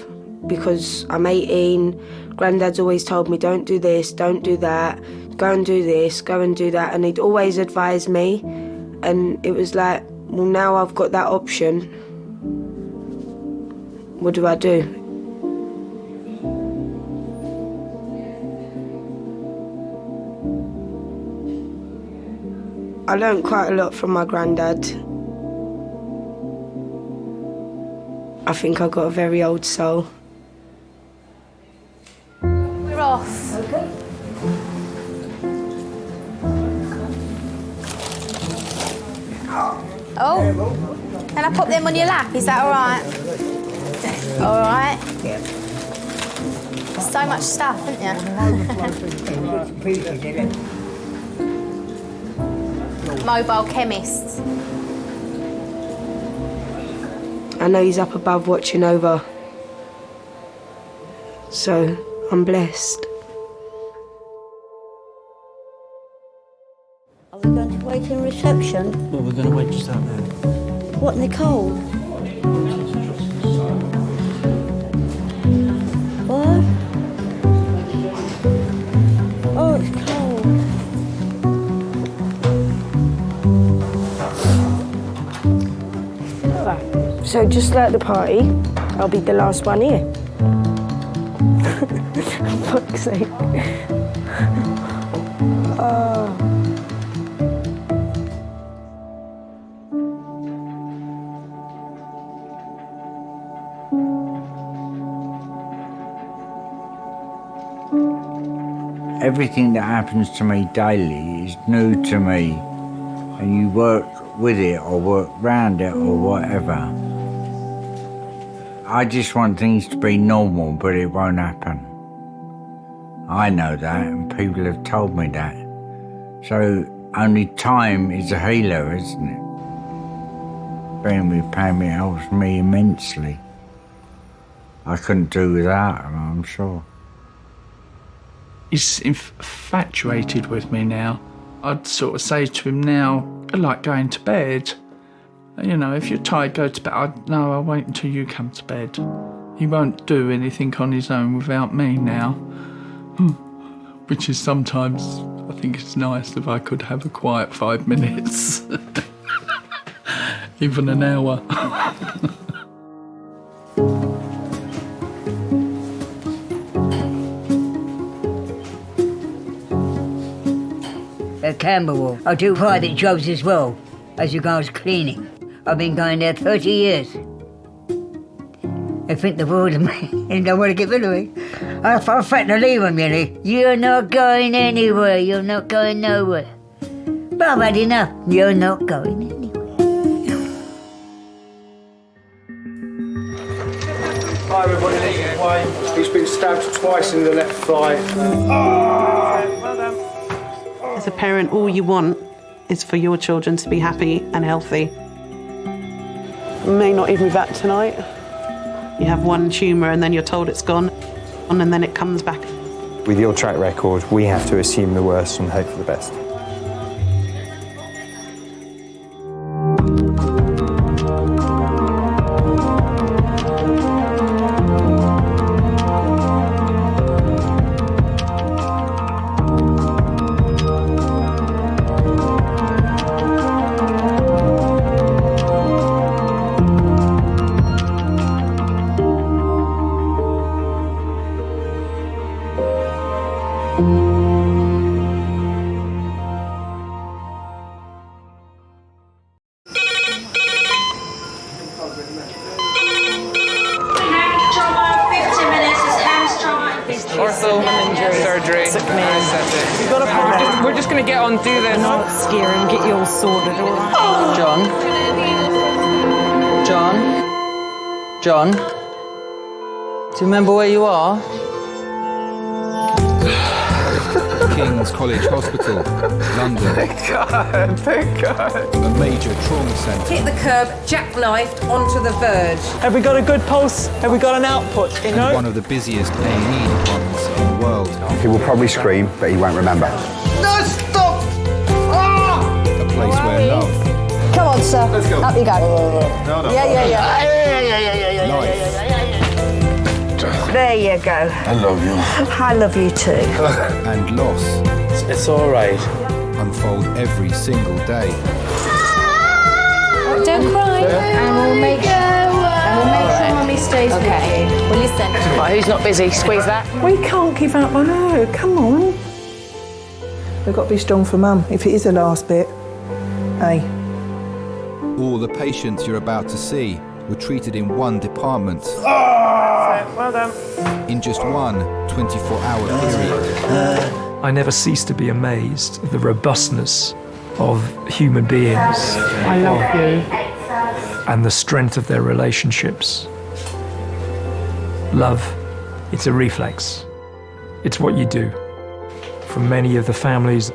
Because I'm 18, granddad's always told me, don't do this, don't do that, go and do this, go and do that, and he'd always advise me, and it was like, well, now I've got that option. What do I do? I learned quite a lot from my granddad. I think I got a very old soul. We're off. Okay. Oh, can I pop them on your lap? Is that all right? All right. Yeah. So much stuff, isn't there? Mobile chemist. I know he's up above watching over. So I'm blessed. Are we going to wait in reception? Well, we're going to wait just out there. What, Nicole? What? Oh, it's cold. So just like the party, I'll be the last one here. For fuck's sake. Everything that happens to me daily is new to me, and you work with it or work round it or whatever. I just want things to be normal, but it won't happen. I know that, and people have told me that. So only time is a healer, isn't it? Being with Pammy helps me immensely. I couldn't do without her, I'm sure. He's infatuated with me now. I'd sort of say to him now, I like going to bed. You know, if you're tired, go to bed. No, I'll wait until you come to bed. He won't do anything on his own without me now. Which is sometimes, I think it's nice if I could have a quiet 5 minutes. Even an hour. At Camberwell, I do private jobs as well, as regards cleaning. I've been going there 30 years. They think the world of me and don't want to get rid of me. I threaten to leave them, really. You're not going anywhere, you're not going nowhere. But I've had enough, you're not going anywhere. Hi everybody, this is Wayne. He's been stabbed twice in the left thigh. As a parent, all you want is for your children to be happy and healthy. May not even be back tonight. You have one tumour and then you're told it's gone, and then it comes back. With your track record, we have to assume the worst and hope for the best. Surgery. We're just going to get on, do this. Not scare him, get you all sorted, all right? John? Do you remember where you are? King's College Hospital, London. Thank God. A major trauma centre. Hit the curb, jackknifed onto the verge. Have we got a good pulse? Have we got an output? You know? One of the busiest A&E departments in the world. He will probably scream, but he won't remember. No, stop! A place where love, Come on, sir. Let's go. Up you go. No. Yeah. life, There you go. I love you. I love you too. and loss It's all right. unfold every single day. Don't cry. And we'll make sure Mummy stays with you. Well, listen. Right, who's not busy? Squeeze that. We can't give up on her, come on. We've got to be strong for Mum, if it is the last bit. Hey. All the patients you're about to see were treated in one department. Well done. In just one 24-hour period. I never cease to be amazed at the robustness of human beings. I love you. And the strength of their relationships. Love, it's a reflex. It's what you do. For many of the families,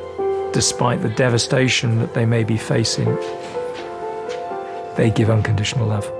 despite the devastation that they may be facing, they give unconditional love.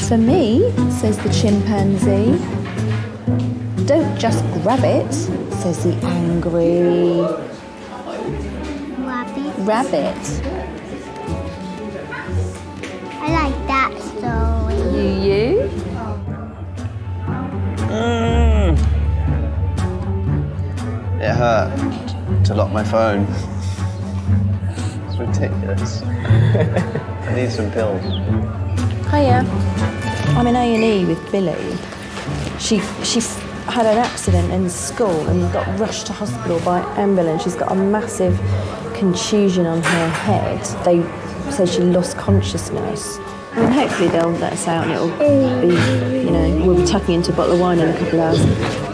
For me, says the chimpanzee. Don't just grab it, says the angry rabbit. I like that story. You? It hurt to lock my phone. It's ridiculous. I need some pills. Hiya. I'm in A&E with Billy. She had an accident in school and got rushed to hospital by ambulance. She's got a massive contusion on her head. They said she lost consciousness. I mean, hopefully they'll let us out and it'll be, you know, we'll be tucking into a bottle of wine in a couple of hours.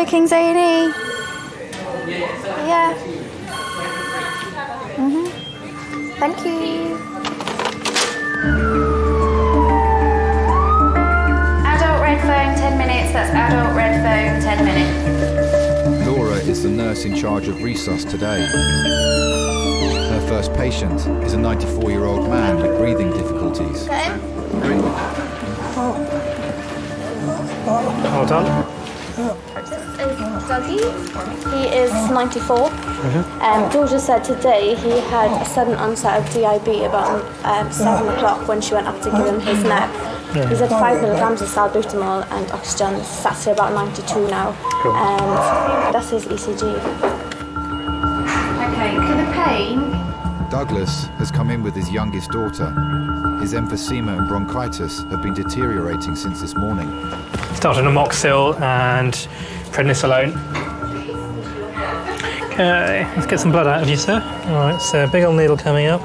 King's A&E. Yeah. Thank you. Adult red phone, 10 minutes. That's adult red phone, 10 minutes. Laura is the nurse in charge of resus today. Her first patient is a 94-year-old man with breathing difficulties. Hold on. This is Dougie. He is 94. Georgia said today he had a sudden onset of DIB about 7 o'clock when she went up to give him his nap. He's had 5 milligrams of salbutamol and oxygen. Sat at about 92 now. Cool. And that's his ECG. Okay, for the pain. Douglas has come in with his youngest daughter. His emphysema and bronchitis have been deteriorating since this morning. Started on amoxil and prednisolone. Okay, let's get some blood out of you, sir. All right, so big old needle coming up.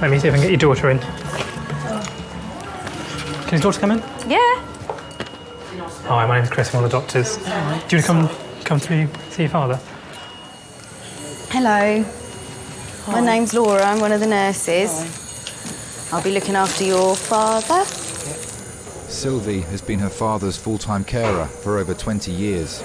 Let me see if I can get your daughter in. Can your daughter come in? Yeah. Hi, my name's Chris, I'm one of the doctors. Do you want to come through, see your father? Hello. My name's Laura, I'm one of the nurses. I'll be looking after your father. Sylvie has been her father's full-time carer for over 20 years.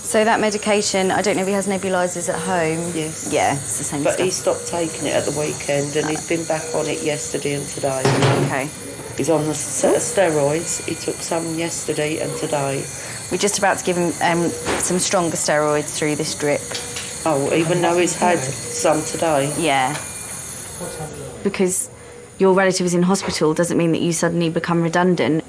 So that medication, I don't know if he has nebulizers at home. Yes. Yeah, it's the same But stuff. he stopped taking it at the weekend and he's been back on it yesterday and today. Okay. He's on a set of steroids. He took some yesterday and today. We're just about to give him some stronger steroids through this drip. Oh, even though he's had some today? Yeah. Because your relative is in hospital doesn't mean that you suddenly become redundant.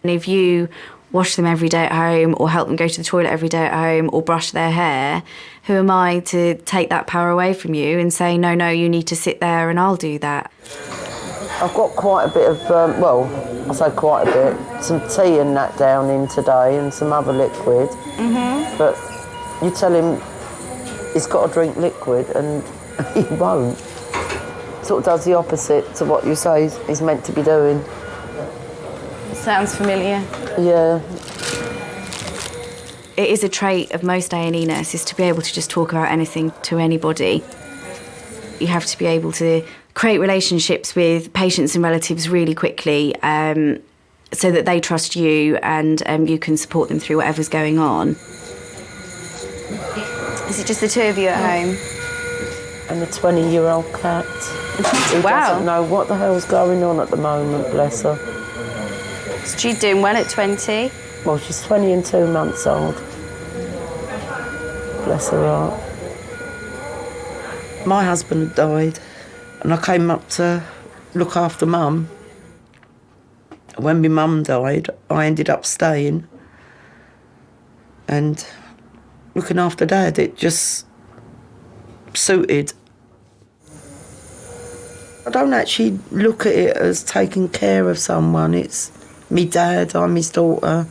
And if you wash them every day at home or help them go to the toilet every day at home or brush their hair, who am I to take that power away from you and say, no, you need to sit there and I'll do that? I've got quite a bit of, I say quite a bit, some tea and that down in today and some other liquid. But you tell him he's got to drink liquid and he won't. Sort of does the opposite to what you say he's meant to be doing. Sounds familiar. Yeah. It is a trait of most A&E nurses to be able to just talk about anything to anybody. You have to be able to create relationships with patients and relatives really quickly so that they trust you and you can support them through whatever's going on. Is it just the two of you at home? And the 20-year-old cat. He doesn't know what the hell's going on at the moment, bless her. She's doing well at 20. Well, she's 20 and 2 months old. Bless her heart. My husband had died, and I came up to look after Mum. When my mum died, I ended up staying and looking after Dad. It just suited. I don't actually look at it as taking care of someone. It's me dad, I'm his daughter.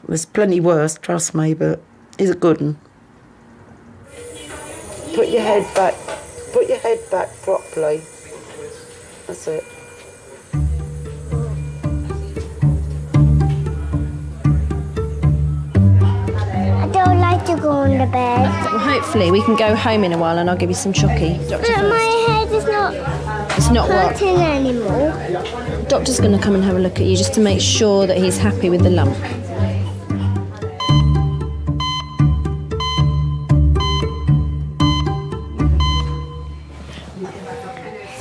There's plenty worse, trust me, but he's a good one. Put your head back. Put your head back properly. That's it. I don't like to go on the bed. Well, hopefully we can go home in a while and I'll give you some chocky. But my head is not hurting anymore. Doctor's going to come and have a look at you just to make sure that he's happy with the lump.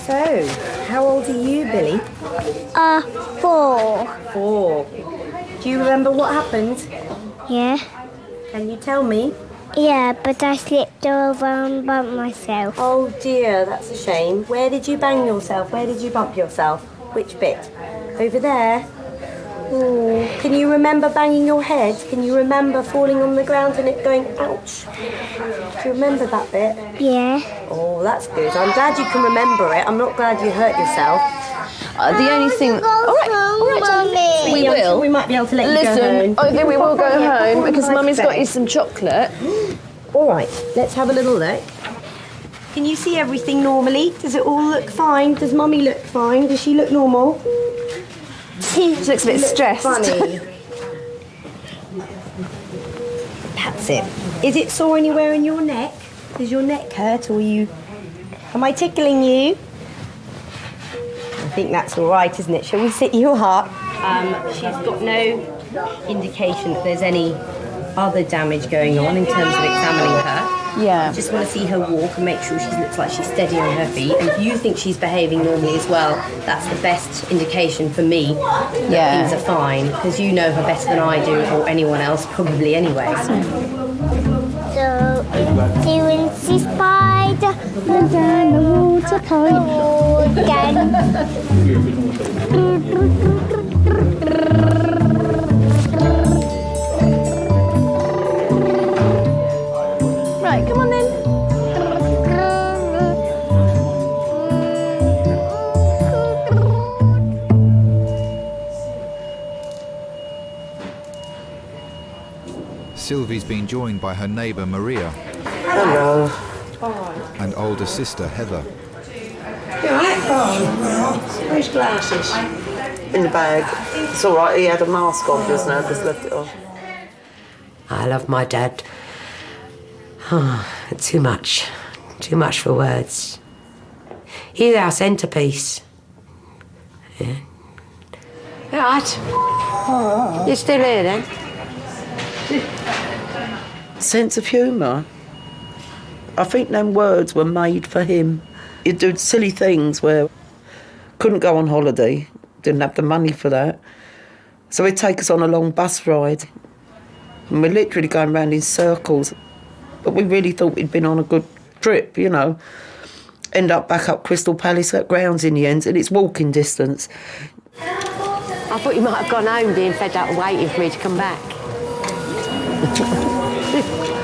So, how old are you, Billy? 4. 4. Do you remember what happened? Yeah. Can you tell me? Yeah, but I slipped over and bumped myself. Oh dear, that's a shame. Where did you bang yourself? Where did you bump yourself? Which bit? Over there? Ooh. Can you remember banging your head? Can you remember falling on the ground and it going, ouch? Do you remember that bit? Yeah. Oh, that's good. I'm glad you can remember it. I'm not glad you hurt yourself. The only thing... All right, Mummy. we will. We might be able to let you Listen, go home. I think we will go home because Nice Mummy's got bed. you some chocolate. All right, let's have a little look. Can you see everything normally? Does it all look fine? Does Mummy look fine? Does she look normal? She looks a bit stressed. Funny. That's it. Is it sore anywhere in your neck? Does your neck hurt or are you... Am I tickling you? I think that's all right, isn't it? Shall we sit you up? She's got no indication that there's any other damage going on in terms of examining her. Yeah. I just want to see her walk and make sure she looks like she's steady on her feet. And if you think she's behaving normally as well, that's the best indication for me that things are fine, because you know her better than I do or anyone else, probably anyway. So, doing the spider, and then the water pipe again. Right, come on then. Sylvie's been joined by her neighbour Maria Hello. and older sister Heather. You alright? Where's glasses? In the bag. It's all right, he had a mask on just now, just left it on. I love my dad. Too much for words. He's our centrepiece. Yeah. You alright? You're still here then? Sense of humour. I think them words were made for him. He'd do silly things where couldn't go on holiday, didn't have the money for that. So he'd take us on a long bus ride. And we're literally going round in circles. But we really thought we'd been on a good trip, you know. End up back up Crystal Palace at grounds in the end, and it's walking distance. I thought you might have gone home being fed up and waiting for me to come back.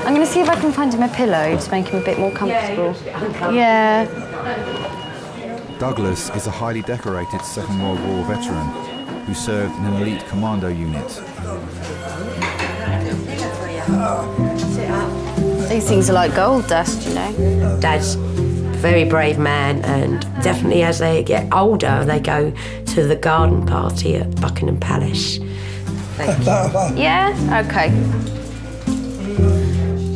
I'm going to see if I can find him a pillow to make him a bit more comfortable. Yeah. Douglas is a highly decorated Second World War veteran who served in an elite commando unit. These things are like gold dust, you know. Dad's a very brave man, and definitely as they get older, they go to the garden party at Buckingham Palace. Thank you. Yeah? Okay.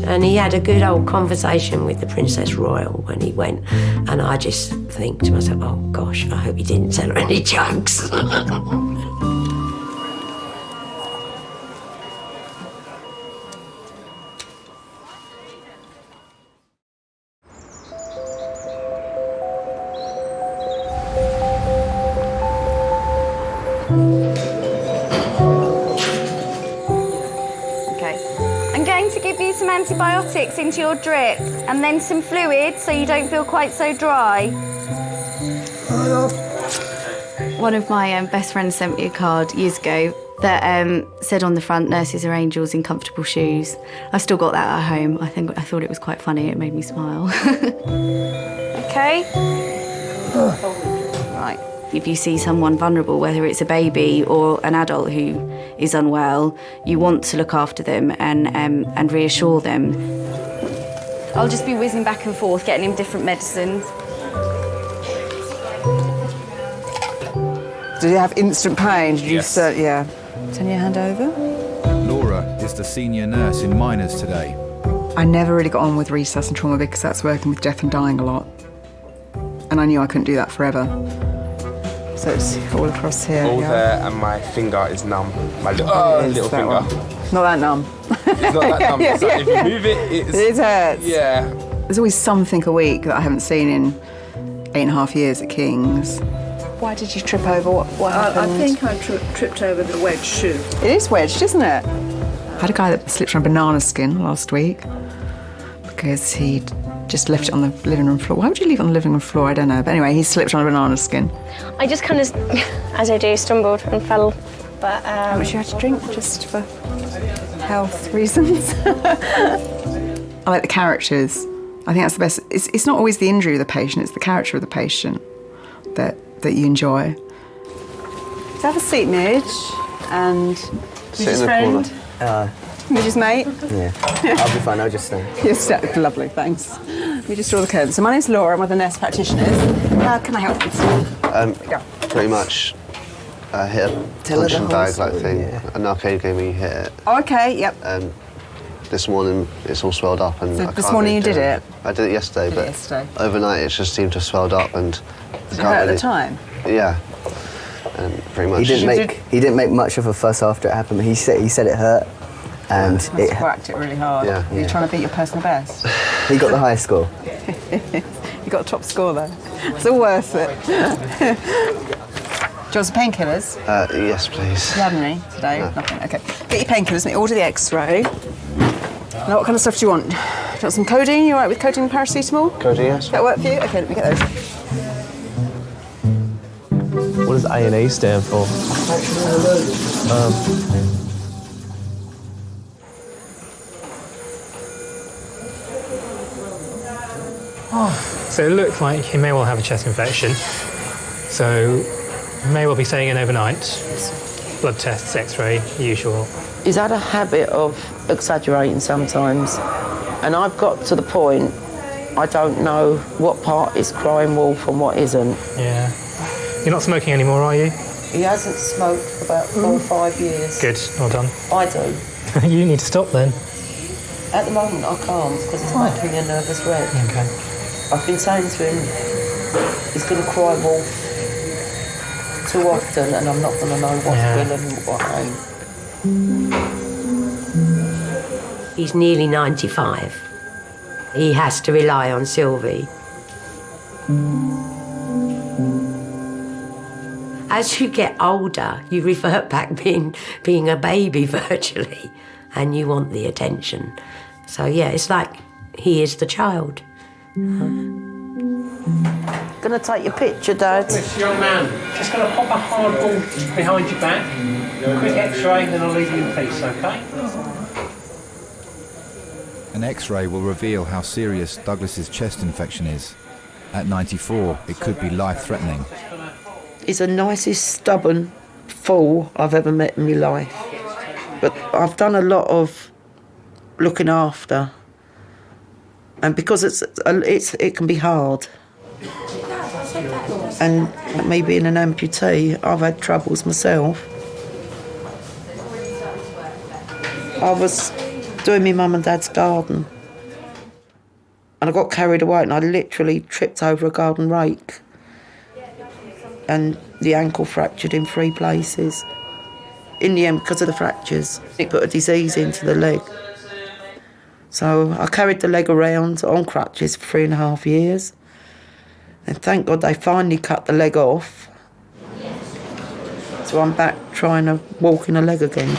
And he had a good old conversation with the Princess Royal when he went, and I just think to myself, oh gosh, I hope he didn't tell her any jokes. Okay. I'm going to give you some antibiotics into your drip and then some fluid so you don't feel quite so dry. One of my best friends sent me a card years ago that said on the front, "Nurses are angels in comfortable shoes." I've still got that at home. I thought it was quite funny. It made me smile. Okay. Right. If you see someone vulnerable, whether it's a baby or an adult who is unwell, you want to look after them and reassure them. I'll just be whizzing back and forth, getting him different medicines. Did you have instant pain? Did Yes. you yeah. Turn your hand over. Laura is the senior nurse in Miners today. I never really got on with resus and trauma because that's working with death and dying a lot. And I knew I couldn't do that forever. So it's all across here. All yeah. there, and my finger is numb. My little It is, little that finger. one. Not that numb. It's not that numb. It's like if you move it, It hurts. Yeah. There's always something a week that I haven't seen in 8.5 years at King's. Why did you trip over? What happened? I think I tripped over the wedge shoe. It is wedged, isn't it? I had a guy that slipped on a banana skin last week because he'd just left it on the living room floor. Why would you leave it on the living room floor? I don't know. But anyway, he slipped on a banana skin. I just kind of, as I do, stumbled and fell. But How much you had to drink just for health reasons? I like the characters. I think that's the best. It's not always the injury of the patient, it's the character of the patient that you enjoy. So have a seat, Midge, and Sit Midge's in the friend, corner. Midge's mate. Yeah, I'll be fine, I'll just stay. Yes, lovely, thanks. Let me just draw the curtain. So my name's Laura, I'm one of the nurse practitioners. How can I help you? Pretty much hit a Tell her the punching whole bag like story, thing. yeah. An arcade game where you hit it. Oh, okay, yep. This morning it's all swelled up and So I this can't morning really you do did it? I did it yesterday, Did it but yesterday. overnight it just seemed to have swelled up and Did it hurt at the time? Yeah, and pretty much. He didn't make much of a fuss after it happened. He said it hurt, and Must have whacked it really hard. Yeah, Are you yeah. trying to beat your personal best? He got the highest score. You got a top score though. It's all worth it. Do you want some painkillers? Yes, please. Do you have any today? No. Nothing. Okay. Get your painkillers. Let me order the X-ray. Now, what kind of stuff do you want? Do you want some codeine? You all right with codeine and paracetamol? Codeine, yes. Does that work for you? Okay, let me get those. What does A&A stand for? So it looks like he may well have a chest infection. So he may well be staying in overnight. Blood tests, X-ray, usual. He's had a habit of exaggerating sometimes, and I've got to the point I don't know what part is crying wolf and what isn't. Yeah. You're not smoking anymore, are you? He hasn't smoked for about 4 or 5 years. Good, well done. I do. You need to stop then. At the moment I can't because it's making me a nervous wreck. Okay. I've been saying to him he's going to cry wolf too often and I'm not going to know what's real and what ain't. He's nearly 95. He has to rely on Sylvie. As you get older, you revert back being a baby virtually, and you want the attention. So yeah, it's like he is the child. Gonna take your picture, Dad? This young man, just gonna pop a hard ball behind your back. Quick X-ray, then I'll leave you in peace, okay? An X-ray will reveal how serious Douglas's chest infection is. At 94, it could be life-threatening. He's the nicest, stubborn fool I've ever met in my life. But I've done a lot of looking after, and because it can be hard. And me being an amputee, I've had troubles myself. I was doing my mum and dad's garden, and I got carried away and I literally tripped over a garden rake, and the ankle fractured in 3 places. In the end, because of the fractures, it put a disease into the leg. So I carried the leg around on crutches for 3.5 years. And thank God they finally cut the leg off. So I'm back trying to walk in a leg again.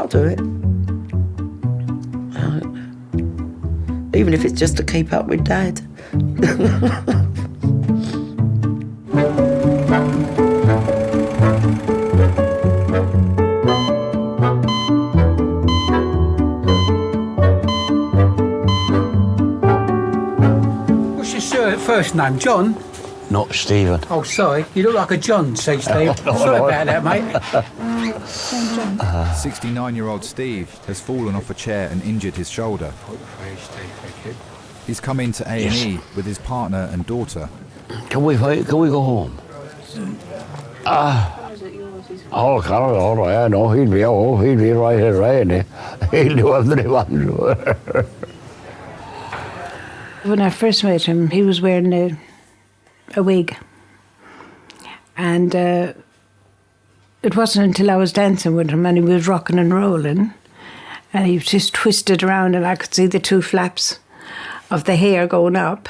I'll do it. Even if it's just to keep up with Dad. What's your first name, John? Not Stephen. Oh, sorry. You look like a John, see, Steve. Sorry about that, mate. 69-year-old Steve has fallen off a chair and injured his shoulder. He's come into A&E with his partner and daughter. Can we go home? Oh, Carol, all right, no, he'll be right here, right? He'll do everything he wants. When I first met him, he was wearing a wig. And it wasn't until I was dancing with him and he was rocking and rolling and he was just twisted around and I could see the two flaps of the hair going up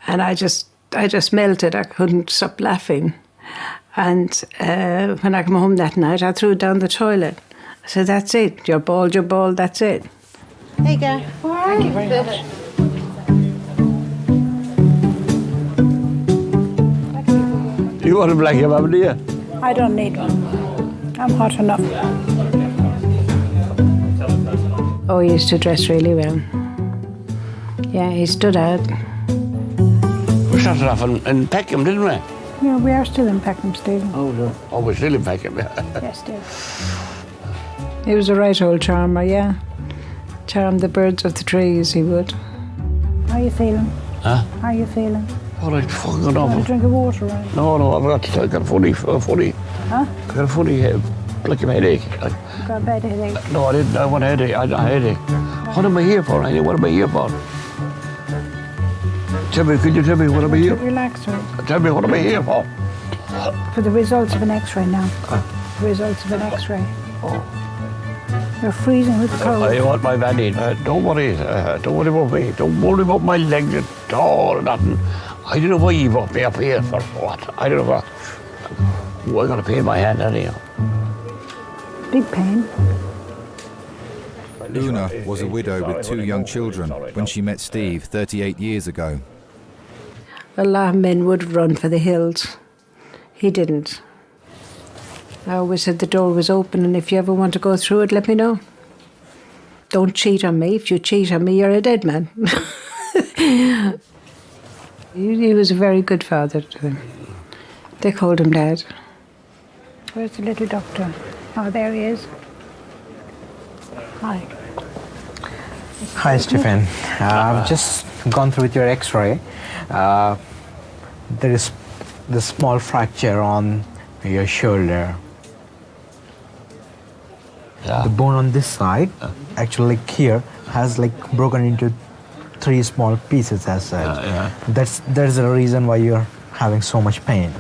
and I just melted. I couldn't stop laughing. And when I came home that night, I threw it down the toilet. I said, that's it. You're bald, that's it. There you go. Thank you very much. You want a black kebab, do you? I don't need one. I'm hot enough. Oh, he used to dress really well. Yeah, he stood out. We started off in Peckham, didn't we? Yeah, we are still in Peckham, Stephen. Oh, we're still in Peckham, yeah. Yes, Steve. He was a right old charmer, yeah. Charmed the birds of the trees, he would. How are you feeling? Huh? How are you feeling? All right, fucking Want a awful. drink of water, right? No, I got a funny. Huh? I got a funny, like a headache. You got a bad headache? No, I didn't. I want a headache. I got a headache. What am I here for, Annie? What am I here for? Tell me, could you tell me what am I here? Relax, right? Tell me what am I here for? For the results of an X-ray now. The results of an X-ray. Oh. You're freezing with the cold. I want my Valentine. Don't worry about me. Don't worry about my legs at all. Nothing. I don't know why you brought me up here for what. I don't know what. Oh, I got a pain in my hand anyhow. Big pain. Una was a widow with 2 young children when she met Steve 38 years ago. A lot of men would run for the hills. He didn't. I always said the door was open and if you ever want to go through it, let me know. Don't cheat on me. If you cheat on me, you're a dead man. He was a very good father to them. They called him Dad. Where's the little doctor? Oh, there he is. Hi. Hi, Stephen. I've just gone through with your X-ray. There is the small fracture on your shoulder. Yeah. The bone on this side, actually like here, has like broken into 3 small pieces as such. That's the reason why you're having so much pain.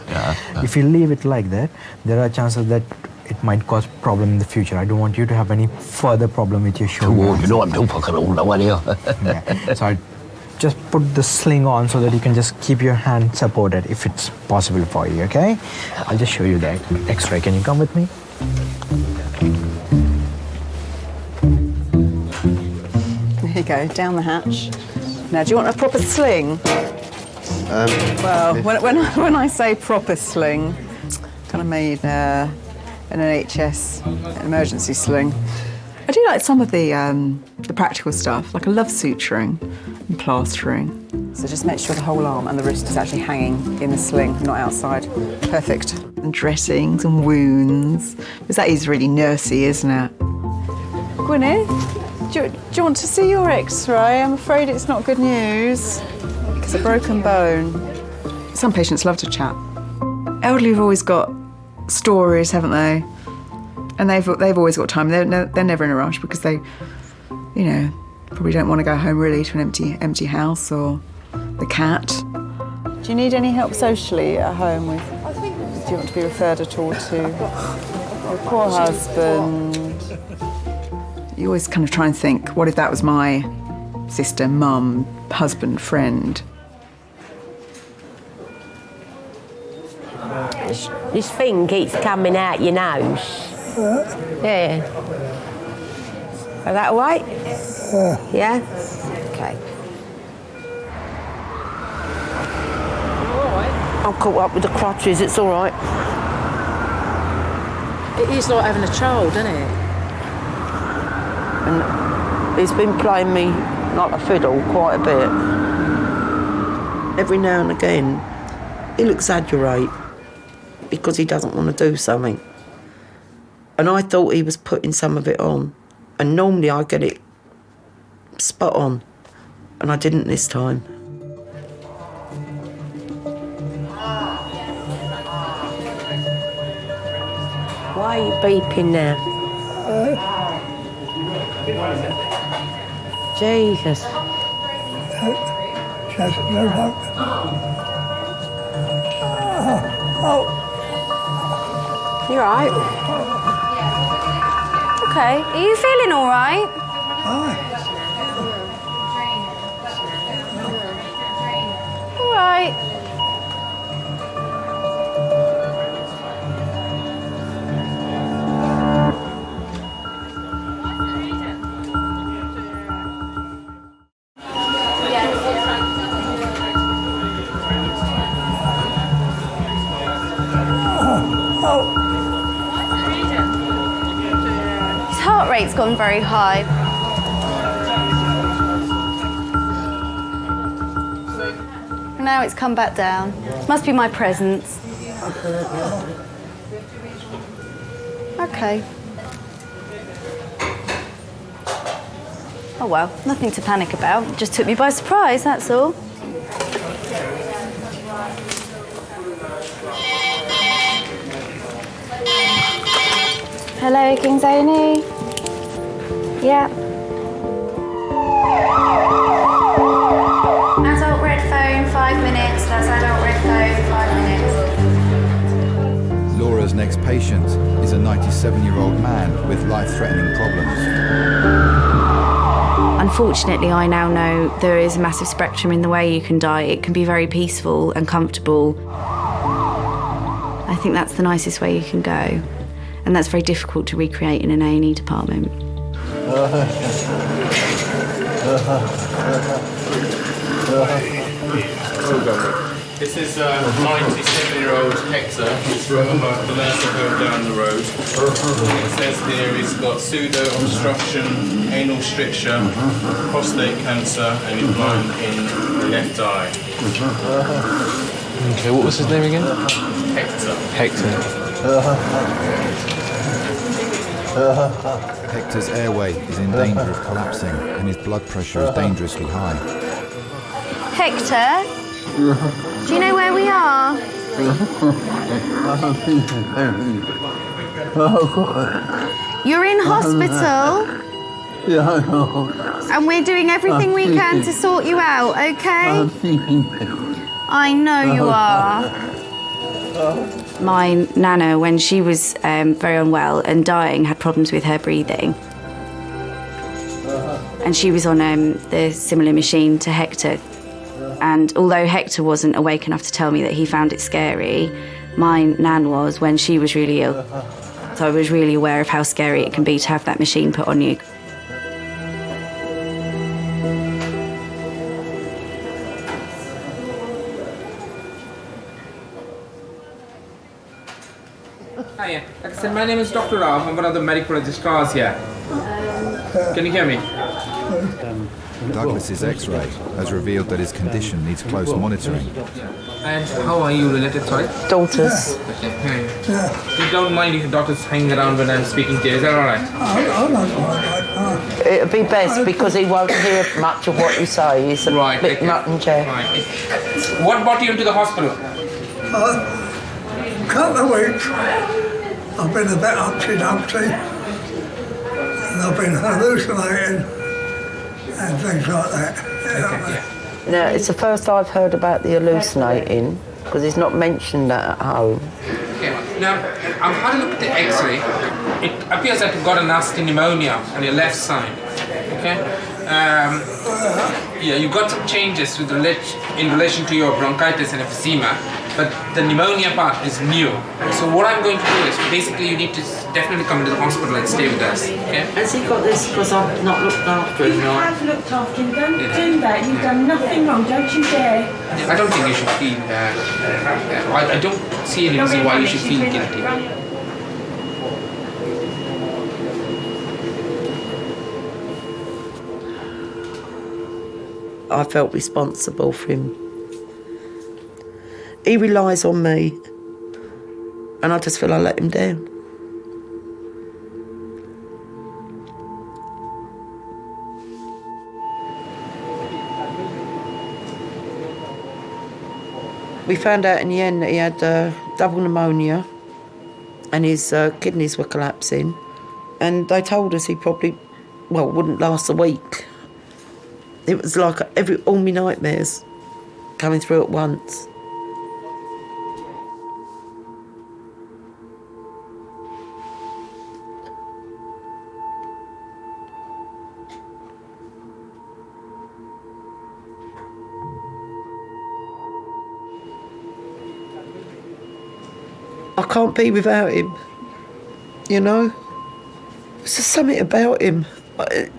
If you leave it like that, there are chances that it might cause problem in the future. I don't want you to have any further problem with your shoulder. Oh, you know I'm too fucking old now, anyhow. So I just put the sling on so that you can just keep your hand supported if it's possible for you, okay? I'll just show you the X-ray. Can you come with me? Here you go, down the hatch. Now, do you want a proper sling? Well, when I say proper sling, kind of made an NHS emergency sling. I do like some of the practical stuff, like I love suturing and plastering. So just make sure the whole arm and the wrist is actually hanging in the sling, not outside. Perfect. And dressings and wounds. Because that is really nursey, isn't it? Gwyneth, do you want to see your X-ray? I'm afraid it's not good news. It's a broken bone. Some patients love to chat. Elderly have always got stories, haven't they? And they've always got time. They're never in a rush because they, you know, probably don't want to go home really to an empty house or the cat. Do you need any help socially at home with? Do you want to be referred at all to your poor husband? You always kind of try and think, what if that was my sister, mum, husband, friend? This thing keeps coming out your nose. Yeah. Is that all right? Yeah. Okay. I'm caught up with the crutches. It's all right. It is like having a child, isn't it? And he's been playing me like a fiddle quite a bit. Every now and again, he'll exaggerate because he doesn't want to do something. And I thought he was putting some of it on. And normally I get it spot on. And I didn't this time. Why are you beeping now? Jesus. You right? Okay. Are you feeling all right? All right. His heart rate's gone very high. Now it's come back down. Must be my presence. Okay. Oh well, nothing to panic about. Just took me by surprise, that's all. Hello, King's A&E. Yeah. Adult red phone, 5 minutes. That's adult red phone, 5 minutes. Laura's next patient is a 97-year-old man with life-threatening problems. Unfortunately, I now know there is a massive spectrum in the way you can die. It can be very peaceful and comfortable. I think that's the nicest way you can go. And that's very difficult to recreate in an A&E department. This is 97-year-old Hector. He's from the nursing home down the road. It says here he's got pseudo-obstruction, anal stricture, prostate cancer, and he's blind in the left eye. Okay, what was his name again? Hector. Hector's airway is in danger of collapsing and his blood pressure is dangerously high. Hector? Do you know where we are? You're in hospital? And we're doing everything we can to sort you out, okay? I know you are. My nana, when she was very unwell and dying, had problems with her breathing. And she was on the similar machine to Hector. And although Hector wasn't awake enough to tell me that he found it scary, my nan was when she was really ill. So I was really aware of how scary it can be to have that machine put on you. Hi, like I said, my name is Dr. Rao. I'm one of the medical registrars here. Can you hear me? Douglas's X-ray has revealed that his condition needs close monitoring. And how are you related, sorry? Daughters. Okay. You don't mind if your daughters hang around when I'm speaking to you, is that all right? It'd be best because he won't hear much of what you say. He's a bit nut and jack. Right. What brought you into the hospital? Couple of weeks. I've been a bit upsy-dumpsy. And I've been hallucinating. And things like that. Now, it's the first I've heard about the hallucinating, because he's not mentioned that at home. Okay, now, I've had a look at the X-ray. It appears that you've got a nasty pneumonia on your left side, okay? Yeah, you've got some changes in relation to your bronchitis and emphysema. but the pneumonia part is new. So what I'm going to do is, basically you need to definitely come to the hospital and stay with us, okay? Has he got this because I've not looked after him? You have looked after him, don't do that. You've done nothing wrong, don't you dare. I don't think you should feel bad. I don't see any reason why you should feel guilty. I felt responsible for him. He relies on me, and I just feel I let him down. We found out in the end that he had double pneumonia and his kidneys were collapsing, and they told us he probably, wouldn't last a week. It was like all my nightmares coming through at once. I can't be without him, you know? There's just something about him.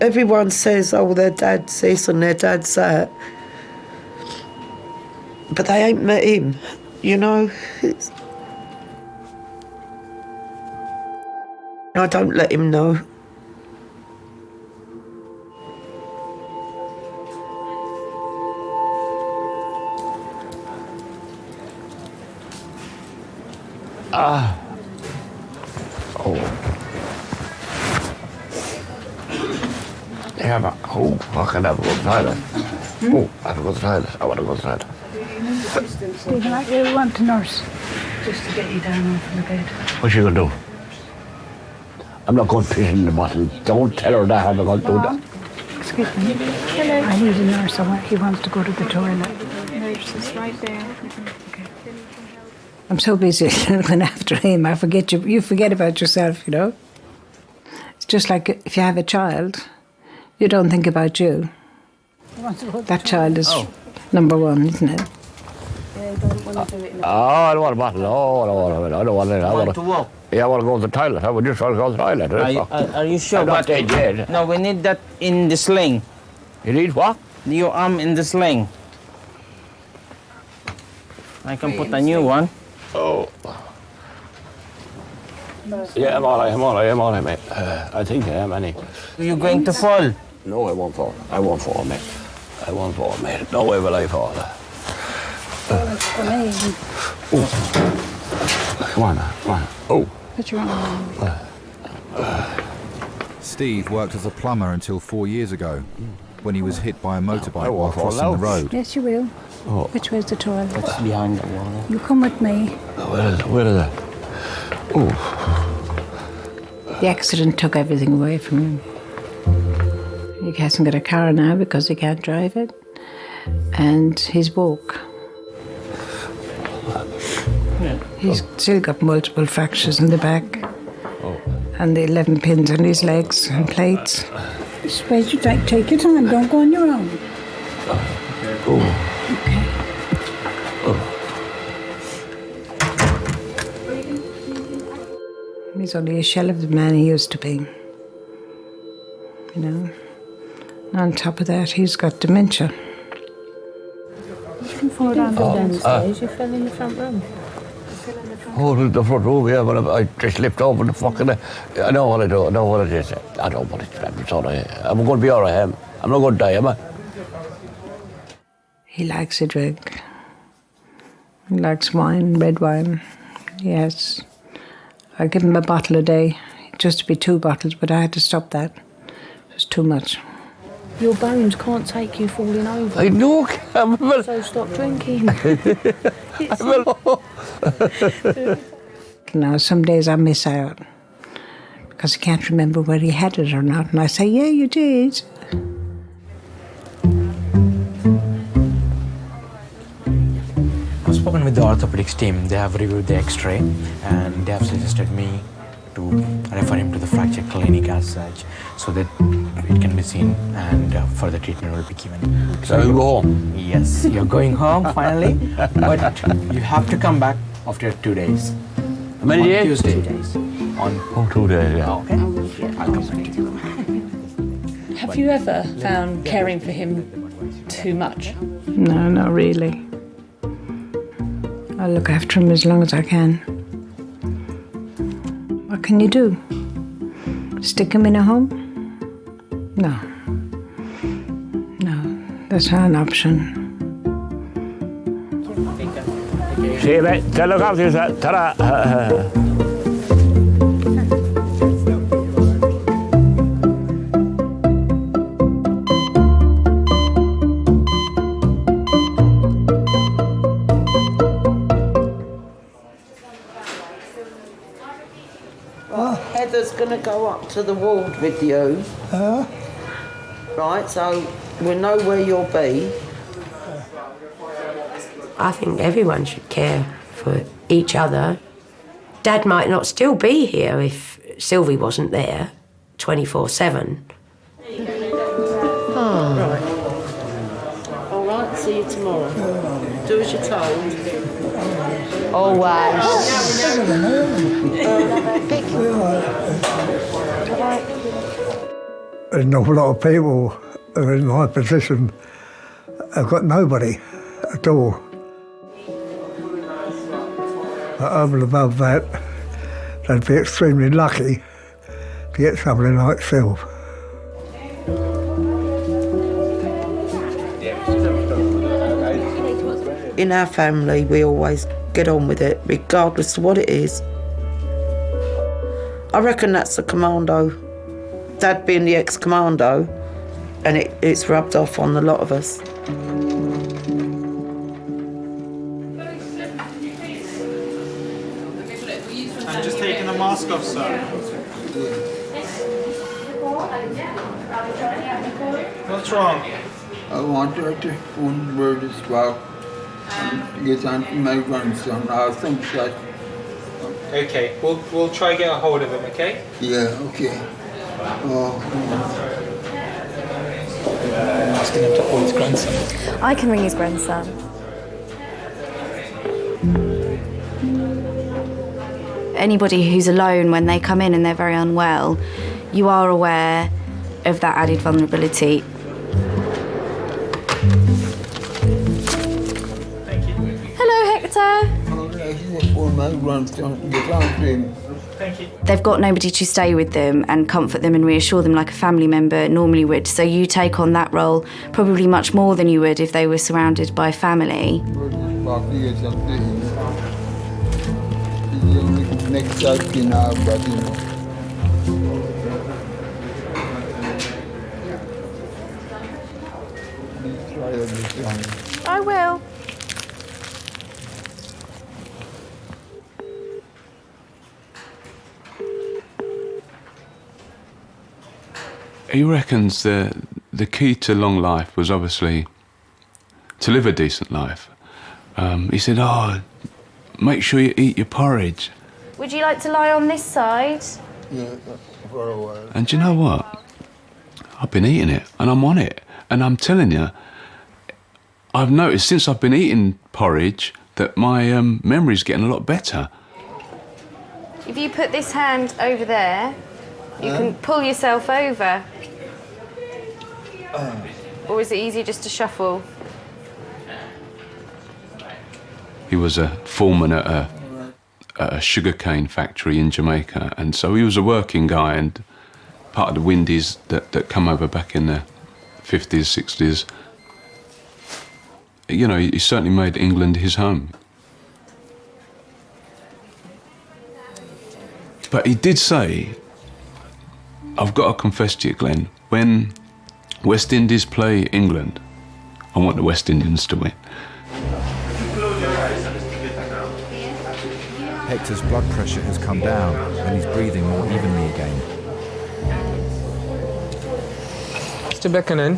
Everyone says, oh, their dad's this and their dad's that. But they ain't met him, you know? I don't let him know. Yeah, but fucking have a go to the toilet. I have to go to the toilet. I want to go to the toilet. Stephen, I really want a nurse just to get you down off the bed. What's she going to do? I'm not going to piss in the bottle. Don't tell her that. I'm not going to do that. Excuse me. Hello. I need a nurse. He wants to go to the toilet. Nurse is right there. I'm so busy looking after him. I forget you. You forget about yourself, you know. It's just like if you have a child, you don't think about you. That child is number one, isn't it? Yeah, you don't want to do it. I don't want a bottle. No, I don't want it. I want to walk. Yeah, I want to go to the toilet. I would just want to go to the toilet. Are you sure? I'm not dead yet. No, we need that in the sling. You need what? Your arm in the sling. I can put a new one. Oh. Yeah, I'm all right, mate. I think I am, anyway. Are you going to fall? No, I won't fall. I won't fall, mate. I won't fall, mate. No way will I fall. Come on now, come on. Oh. Put your arm on. Steve worked as a plumber until 4 years ago, when he was hit by a motorbike while crossing the road. Yes, you will. Oh. Which way's the toilet? It's behind the wall. You come with me. Where is it? Oh. The accident took everything away from him. He hasn't got a car now because he can't drive it. And he's woke. Yeah. He's still got multiple fractures in the back. And the 11 pins on his legs and plates. Just wait, you take your time, don't go on your own. Okay. He's only a shell of the man he used to be. You know? And on top of that, he's got dementia. You can fall down the stairs, you fell in the front room. Oh, the front room, yeah, but I just slipped over the fucking... I know what I do, I know what it is. I don't want it. I'm going to be all right, I'm not going to die, am I? He likes a drink. He likes wine, red wine. Yes. I give him a bottle a day. It used to be 2 bottles, but I had to stop that. It was too much. Your bones can't take you falling over. I know, Cam. So stop drinking. Now, some days I miss out because I can't remember whether he had it or not. And I say, yeah, you did. I've spoken with the orthopedics team. They have reviewed the x-ray and they have suggested me to refer him to the fracture clinic as such, so that it can be seen, and further treatment will be given. So you go home? Yes, you're going home finally, but you have to come back after 2 days. How many days? Tuesday. 2 days. On 2 days, yeah. Okay. I'll come back to you. Have you ever found caring for him too much? No, not really. I'll look after him as long as I can. What can you do? Stick him in a home? No. No, that's not an option. See you, mate. Look after yourself. Ta-ra. Heather's going to go up to the ward with you. Right, so we'll know where you'll be. I think everyone should care for each other. Dad might not still be here if Sylvie wasn't there 24/7. Right. All right, see you tomorrow. Do as you're told. Always. There's an awful lot of people who are in my position have got nobody at all. But over and above that, they'd be extremely lucky to get somebody like Sylv. In our family, we always get on with it, regardless of what it is. I reckon that's the commando. Dad being the ex-commando, and it's rubbed off on a lot of us. I'm just taking the mask off, sir. What's wrong? I want her to one word as well. And get on to my grandson. I think that. Okay, we'll try to get a hold of him, okay? Yeah, okay. Asking him to call his grandson. I can ring his grandson. Anybody who's alone when they come in and they're very unwell, you are aware of that added vulnerability. Hello, Hector. Thank you. They've got nobody to stay with them and comfort them and reassure them like a family member normally would. So you take on that role probably much more than you would if they were surrounded by family. I will. He reckons the key to long life was obviously to live a decent life. He said, make sure you eat your porridge. Would you like to lie on this side? Yeah, for a while. And do you know what? I've been eating it, and I'm on it. And I'm telling you, I've noticed since I've been eating porridge that my memory's getting a lot better. If you put this hand over there, you can pull yourself over. Or is it easier just to shuffle? He was a foreman at a sugarcane factory in Jamaica, and so he was a working guy and part of the Windies that come over back in the 50s, 60s. You know, he certainly made England his home. But he did say, I've got to confess to you, Glenn, when West Indies play England, I want the West Indians to win. Hector's blood pressure has come down and he's breathing more evenly again. Mr. Buchanan.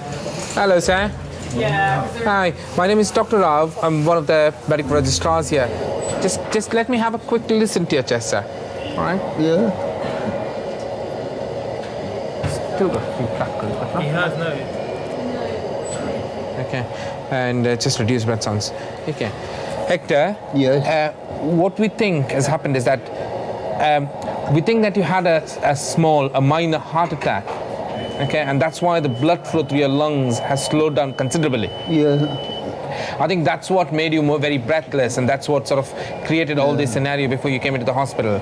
Hello, sir. Yeah. Hi, my name is Dr. Rao. I'm one of the medical registrars here. Just let me have a quick listen to your chest, sir. All right? Yeah. still got a few crackles, but not. He has, no. Okay, and just reduce blood sounds. Okay, Hector. Yes. What we think has happened is that we think that you had a minor heart attack. Okay, and that's why the blood flow through your lungs has slowed down considerably. Yeah. I think that's what made you very breathless, and that's what sort of created all this scenario before you came into the hospital.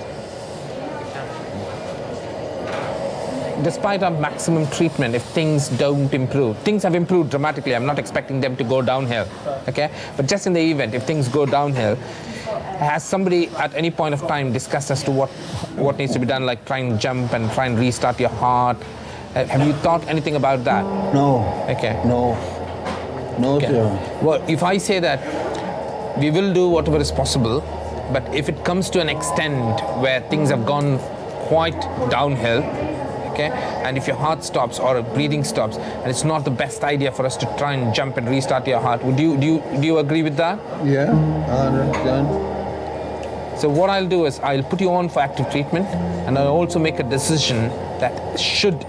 Despite our maximum treatment, if things don't improve, things have improved dramatically. I'm not expecting them to go downhill, okay? But just in the event, if things go downhill, has somebody at any point of time discussed as to what needs to be done, like try and jump and try and restart your heart? Have you thought anything about that? No. Okay. No. No, okay. sir. Well, if I say that we will do whatever is possible, but if it comes to an extent where things have gone quite downhill, okay, and if your heart stops or breathing stops, and it's not the best idea for us to try and jump and restart your heart, do you agree with that? Yeah, I understand. So what I'll do is I'll put you on for active treatment, and I'll also make a decision that should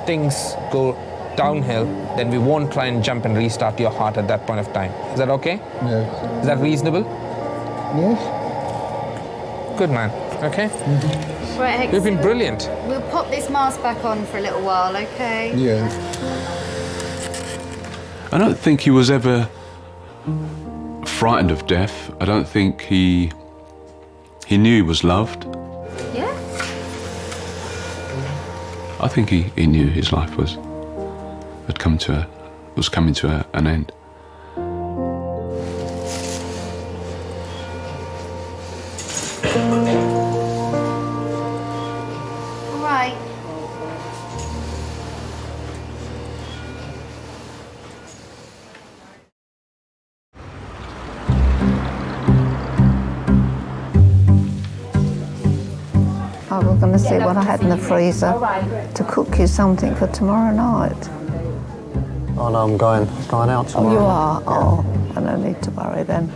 things go downhill, then we won't try and jump and restart your heart at that point of time. Is that okay? Yes. Is that reasonable? Yes. Good man. Okay. Right, Hector, You've been brilliant. We'll pop this mask back on for a little while, okay? Yeah. I don't think he was ever frightened of death. I don't think he knew he was loved. Yeah? I think he knew his life was coming to an end. All right. I was going to see what I had in the freezer to cook you something for tomorrow night. Oh no, I'm going out tomorrow. Oh, you are? Oh, I don't need to worry then.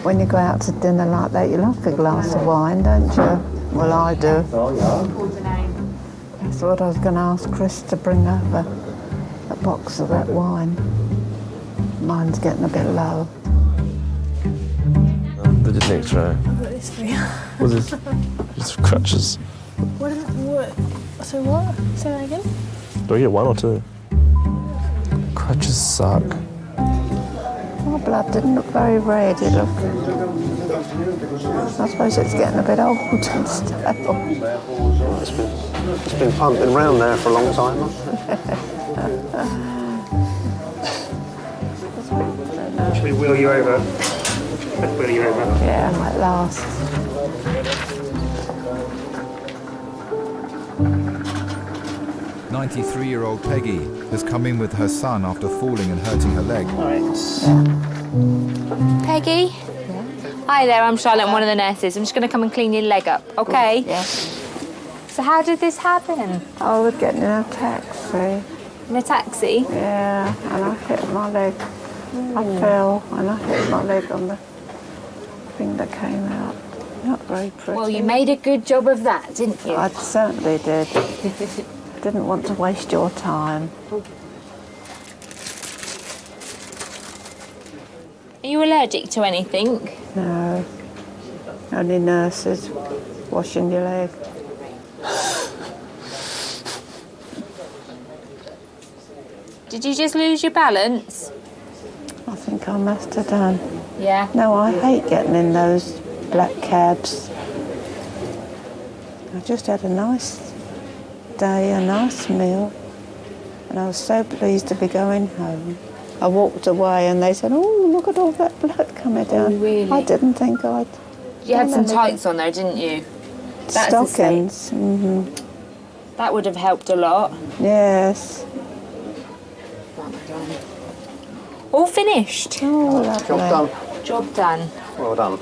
When you go out to dinner like that, you like a glass of wine, don't you? Well, I do. That's what I was going to ask Chris to bring over, a box of that wine. Mine's getting a bit low. They did an X-ray. I've got this for you. What's this? Just crutches. What? So what? Say that again? Do I get one or two? Crutches suck. My blood didn't look very red, it looked... I suppose it's getting a bit old and stale. It's been pumping around there for a long time. Should we wheel you over? Wheel you over. Yeah, at last. "93-year-old Peggy has come in with her son after falling and hurting her leg. Peggy? Hi there, I'm Charlotte, I'm one of the nurses. I'm just going to come and clean your leg up, okay? Yeah. So how did this happen? I was getting in a taxi. In a taxi? Yeah, and I hit my leg. I fell and I hit my leg on the thing that came out. Not very pretty. Well, you made a good job of that, didn't you? I certainly did. Didn't want to waste your time. Are you allergic to anything? No. Only nurses washing your leg. Did you just lose your balance? I think I must have done. Yeah? No, I hate getting in those black cabs. I just had a nice day, a nice meal, and I was so pleased to be going home. I walked away and they said, "Oh, look at all that blood coming down." Oh, really? I didn't think I'd... You had some anything. tights on there, didn't you? Stockings. That would have helped a lot. Yes. All finished? Oh, lovely. Job done. Job done. Well done.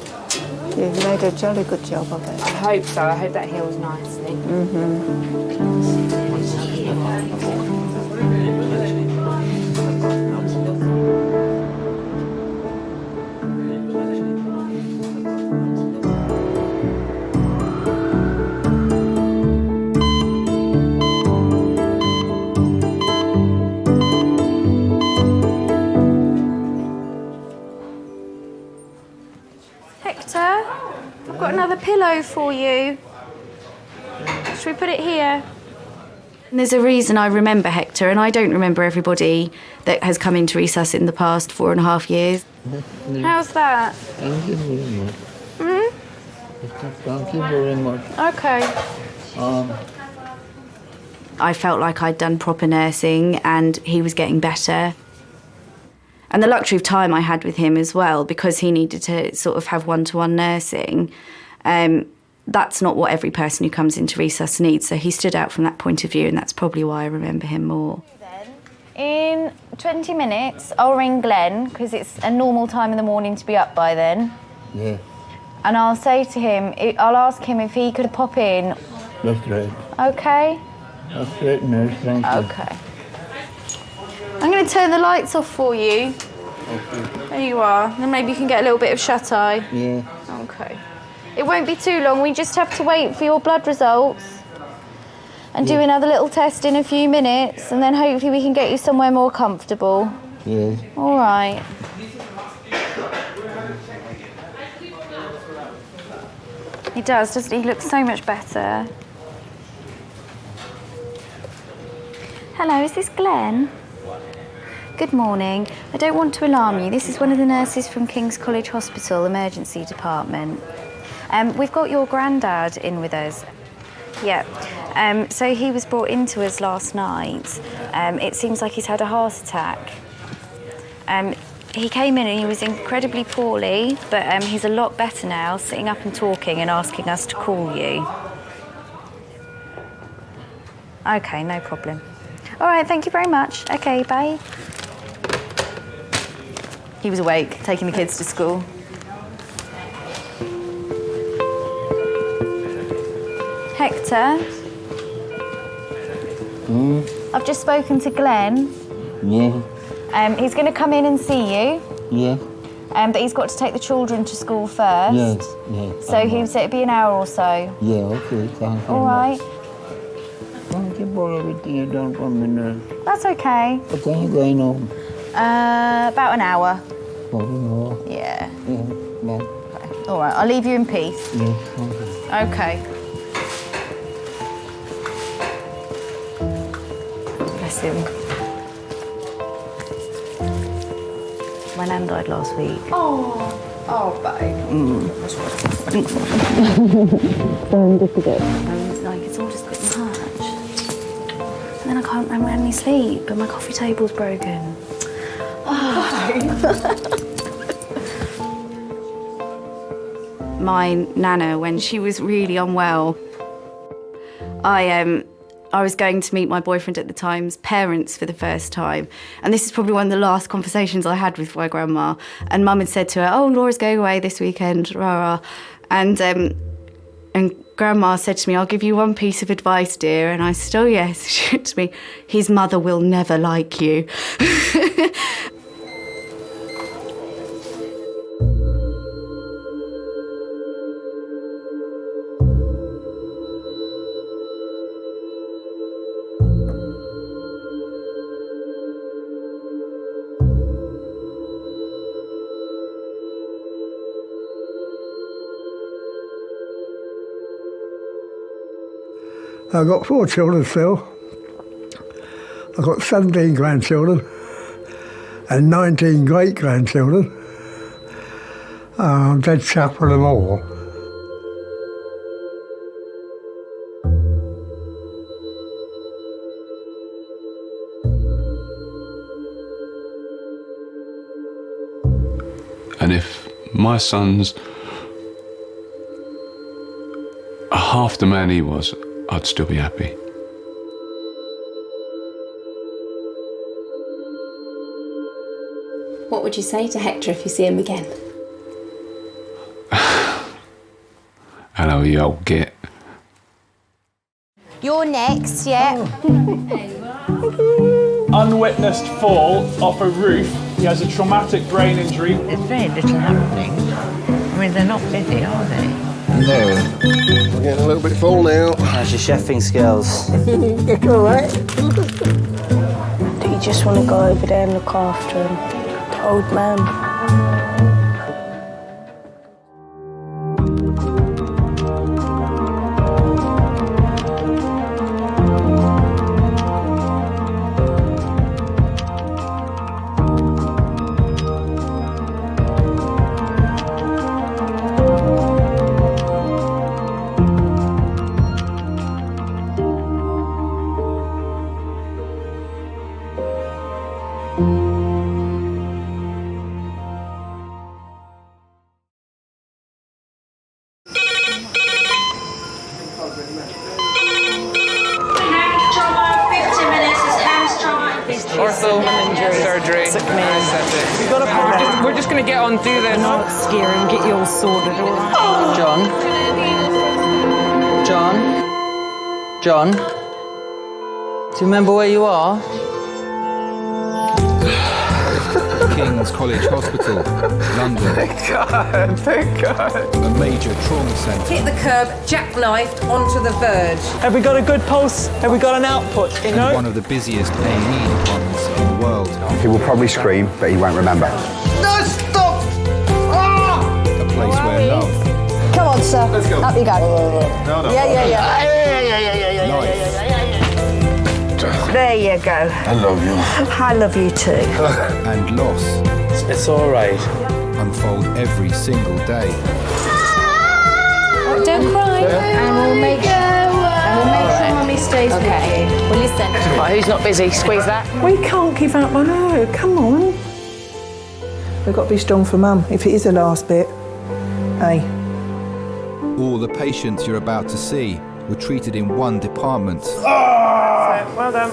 You've made a jolly good job of it. I hope so. I hope that heals nicely. pillow for you. Should we put it here? And there's a reason I remember Hector, and I don't remember everybody that has come into resus in the past 4.5 years. How's that? Thank you very much. Thank you very much. Okay. I felt like I'd done proper nursing and he was getting better. And the luxury of time I had with him as well, because he needed to sort of have one-to-one nursing. That's not what every person who comes into resus needs, so he stood out from that point of view, and that's probably why I remember him more. In 20 minutes, I'll ring Glenn, because it's a normal time in the morning to be up by then. Yeah, And I'll say to him, I'll ask him if he could pop in. that's right. Okay? That's great news, thank you. Okay. I'm going to turn the lights off for you. Okay. There you are. Then maybe you can get a little bit of shut-eye. Yeah. Okay. It won't be too long. We just have to wait for your blood results and do another little test in a few minutes, and then hopefully we can get you somewhere more comfortable. Yeah. All right. He does, doesn't he? He looks so much better. Hello, is this Glenn? Good morning. I don't want to alarm you. This is one of the nurses from King's College Hospital, Emergency Department. We've got your granddad in with us. Yeah. So he was brought into us last night. It seems like he's had a heart attack. He came in and he was incredibly poorly, but he's a lot better now, sitting up and talking and asking us to call you. Okay, no problem. All right, thank you very much. Okay, bye. He was awake, taking the kids to school. Hector? I've just spoken to Glenn. Yeah. He's going to come in and see you. Yeah. But he's got to take the children to school first. Yes. Yeah. So he said it'd be an hour or so. Yeah. Okay. Thank you. All right. Thank you for everything you've done for me, nurse. That's okay. What time are you going home? About an hour. About an hour. Yeah. Yeah. Yeah. Okay. All right. I'll leave you in peace. Yes. Thank you. Okay. Bless him. My nan died last week. Oh, babe. Difficult. Like, it's all just a bit much. And then I can't remember any sleep, and my coffee table's broken. My nana, when she was really unwell, I was going to meet my boyfriend at the time's parents for the first time. And this is probably one of the last conversations I had with my grandma. And Mum had said to her, oh, Laura's going away this weekend, rah, rah. And Grandma said to me, I'll give you one piece of advice, dear. And I said, oh, yes. She said to me, his mother will never like you. I've got 4 children still. I've got 17 grandchildren and 19 great-grandchildren. I'm dead chuffed for them all. And if my son's half the man he was, I'd still be happy. What would you say to Hector if you see him again? Hello, you old git. You're next, yeah. Unwitnessed fall off a roof. He has a traumatic brain injury. There's very little happening. I mean, they're not busy, are they? No. I'm getting a little bit full now. How's your chefing skills? It's all right. Do you just want to go over there and look after him? The old man. Ortho, surgery. We're just going to get on through this. Not scare him, get you all sorted, all right? John? Do you remember where you are? King's College Hospital, London. Thank God. A major trauma centre. Hit the curb, jackknifed onto the verge. Have we got a good pulse? Have we got an output? You know? One of the busiest A&E departments in the world. He will probably scream, but he won't remember. No, stop! A place where love, Come on, sir. Let's go. Up you go. No. Yeah. life, There you go. I love you. I love you too. and loss It's all right. unfold every single day. Don't cry. And we'll make sure Mummy stays with you. Well, listen. Right, who's not busy? Squeeze that. We can't give up on her, come on. We've got to be strong for Mum, if it is the last bit. Hey. All the patients you're about to see were treated in one department. Well done.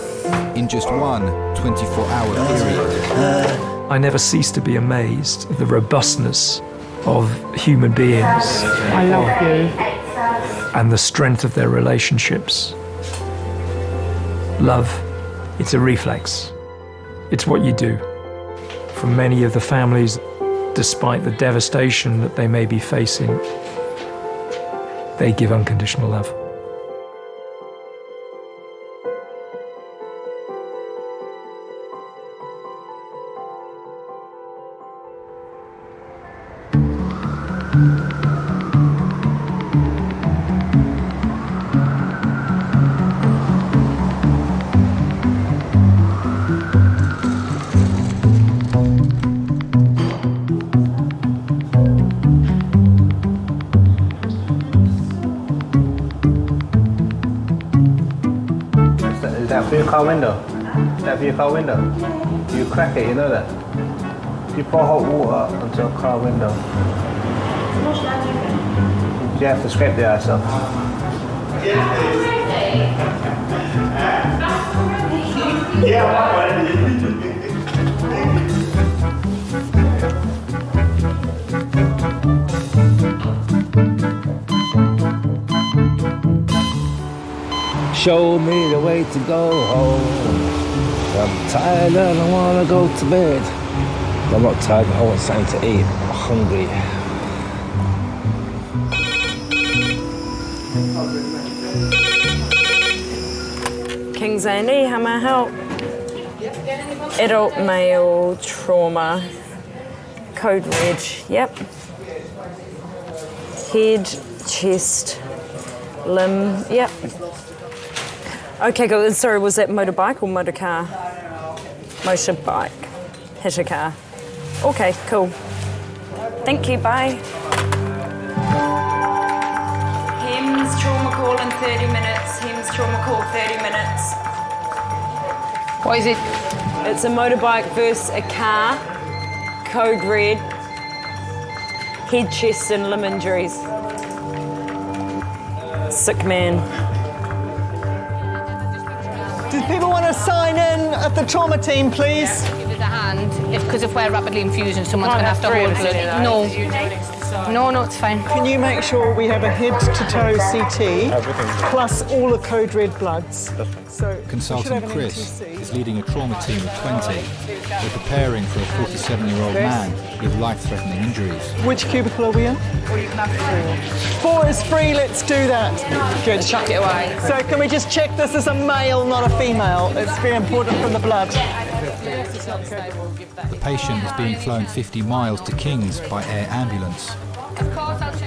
In just one 24-hour period. I never cease to be amazed at the robustness of human beings. I love you. And the strength of their relationships. Love, it's a reflex. It's what you do. For many of the families, despite the devastation that they may be facing, they give unconditional love. Is that for your car window? Is that for your car window? You crack it, you know that? You pour hot water onto a car window. You have to scrape the ice off. Show me the way to go home. I'm tired and I want to go to bed. I'm not tired, I want something to eat. I'm hungry. King's A&E, how may I help? Adult male trauma. Code red, yep. Head, chest, limb, yep. Okay, good. Sorry, was that motorbike or motor car? Motorbike. Hit a car. Okay, cool. Thank you, bye. HEMS trauma call in 30 minutes. HEMS trauma call 30 minutes. What is it? It's a motorbike versus a car. Code red. Head, chest and limb injuries. Sick man. Do people want to sign in at the trauma team, please? Give it a hand, because if we're rapidly infusing, someone's going to have to hold blood. No, it's fine. Can you make sure we have a head-to-toe CT, plus all the code red bloods? So Consultant Chris is leading a trauma team of 20. They're preparing for a 47-year-old man with life-threatening injuries. Which cubicle are we in? Or you can have 4 is free, let's do that. Good. Chuck it away. So can we just check this is a male, not a female? It's very important from the blood. The patient is being flown 50 miles to King's by air ambulance.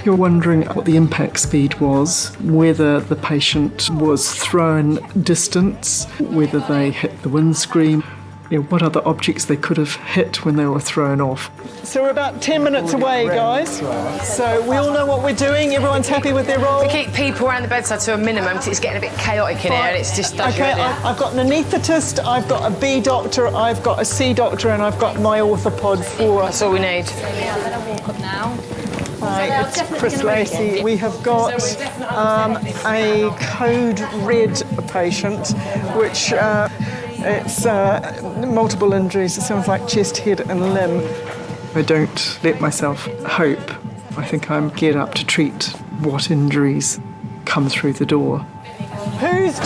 You're wondering what the impact speed was, whether the patient was thrown distance, whether they hit the windscreen, what other objects they could have hit when they were thrown off. So we're about 10 minutes away, guys. So we all know what we're doing. Everyone's happy with their role. We keep people around the bedside to a minimum because it's getting a bit chaotic in here and it's just... Okay, I've got an anaesthetist, I've got a B doctor, I've got a C doctor, and I've got my orthopod for... That's all we need. Now. Hi, it's Chris Lacey. We have got a code red patient, which It's multiple injuries. It sounds like chest, head and limb. I don't let myself hope. I think I'm geared up to treat what injuries come through the door. Who's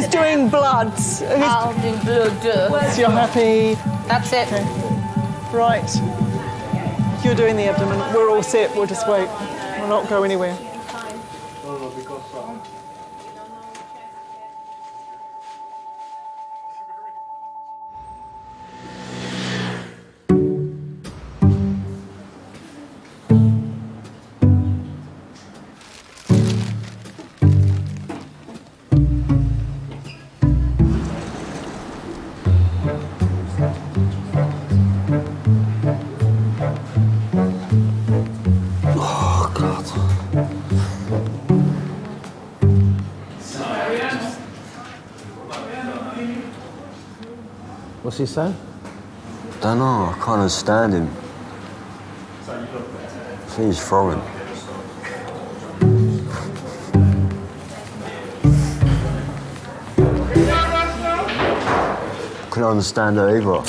doing bloods? I'll do blood. So you're happy? That's it. Okay. Right. You're doing the abdomen. We're all set. We'll just wait. We'll not go anywhere. What's he say? Don't know, I can't understand him. I think he's foreign. Couldn't understand her either.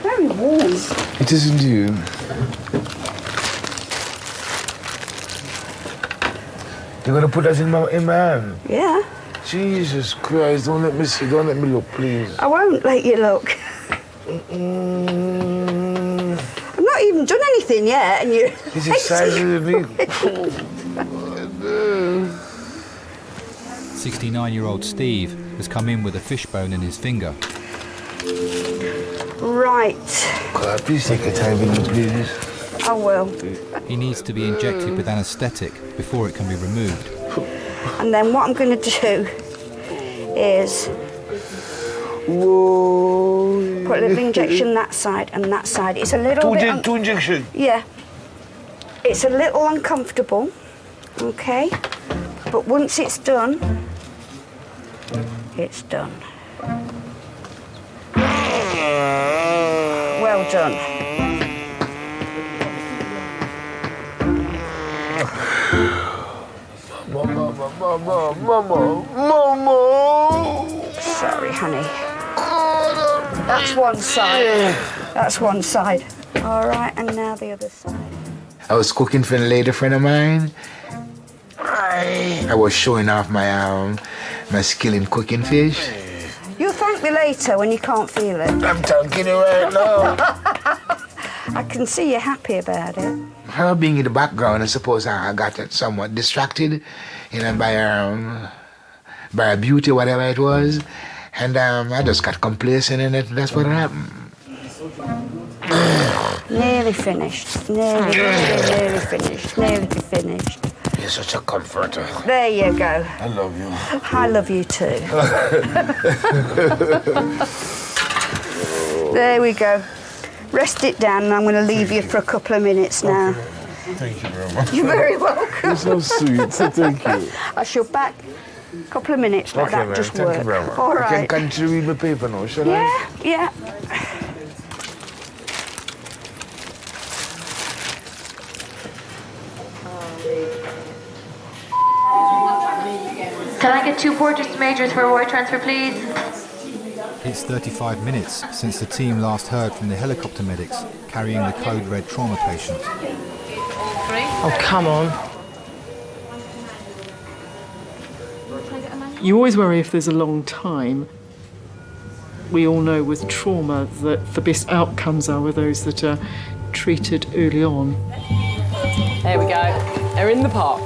Very warm. It isn't you. You're gonna put that in my hand? Yeah. Jesus Christ, don't let me see, don't let me look, please. I won't let you look. I've not even done anything yet, and you. He's excited with me. 69-year-old Steve has come in with a fishbone in his finger. Right. God, please take your time with me, please. I will. He needs to be injected with anaesthetic before it can be removed. And then what I'm going to do is put a little injection that side and that side. It's a little bit... Two injections? Yeah. It's a little uncomfortable, okay? But once it's done, it's done. Well done. Mama. Sorry, honey. That's one side. That's one side. All right, and now the other side. I was cooking for a lady friend of mine. I was showing off my skill in cooking fish. You'll thank me later when you can't feel it. I'm thanking you right now. I can see you're happy about it. Her being in the background, I suppose I got somewhat distracted, by her beauty, whatever it was, and I just got complacent in it. That's what happened. Nearly finished. Nearly finished. Nearly finished. You're such a comforter. There you go. I love you. I love you too. There we go. Rest it down, and I'm going to leave you for a couple of minutes now. Okay. Thank you very much. You're very welcome. You're so sweet, so thank you. I shall back a couple of minutes, let that just thank work. you very much. All I right. can continue read my paper now, shall I? Yeah. Can I get 2 porters to majors for a wire transfer, please? It's 35 minutes since the team last heard from the helicopter medics carrying the code red trauma patient. Oh, come on. You always worry if there's a long time. We all know with trauma that the best outcomes are with those that are treated early on. There we go. They're in the park.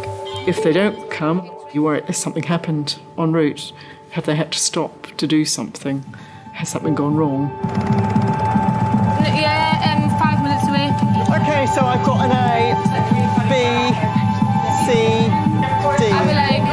If they don't come, you worry, has something happened en route? Have they had to stop to do something? Has something gone wrong? Yeah, 5 minutes away. Okay, so I've got an A, B, C, D. I'll be like...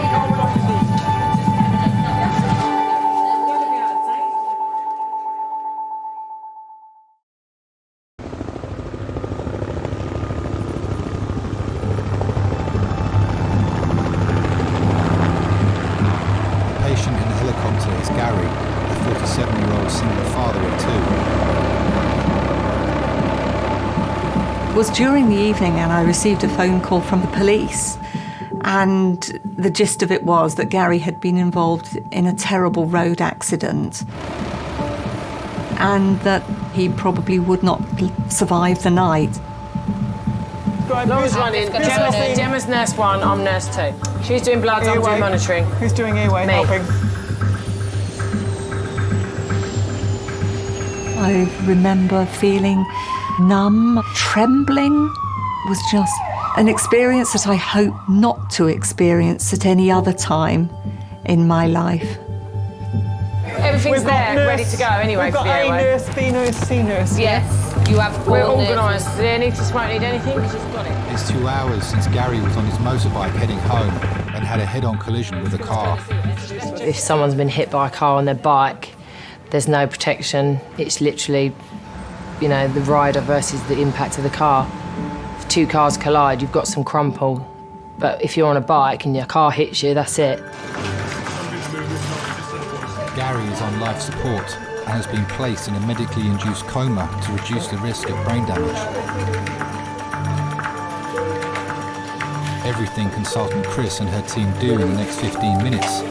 The patient in the helicopter is Gary, a 47-year-old single father of 2. was during the evening and I received a phone call from the police, and the gist of it was that Gary had been involved in a terrible road accident and that he probably would not survive the night. Laura's running. Gemma's nurse 1, I'm nurse 2. She's doing bloods, I'm doing monitoring. Who's doing airway? Helping. I remember feeling numb, trembling. It was just an experience that I hope not to experience at any other time in my life. Everything's there, ready to go anyway. We've got A nurse, B nurse, C nurse. Yes, you have 4 We're organised. Do they need to smoke, need anything? She's got it. It's 2 hours since Gary was on his motorbike heading home and had a head-on collision with a car. If someone's been hit by a car on their bike, there's no protection. It's literally, you know, the rider versus the impact of the car. If 2 cars collide, you've got some crumple. But if you're on a bike and your car hits you, that's it. Gary is on life support and has been placed in a medically induced coma to reduce the risk of brain damage. Everything consultant Chris and her team do in the next 15 minutes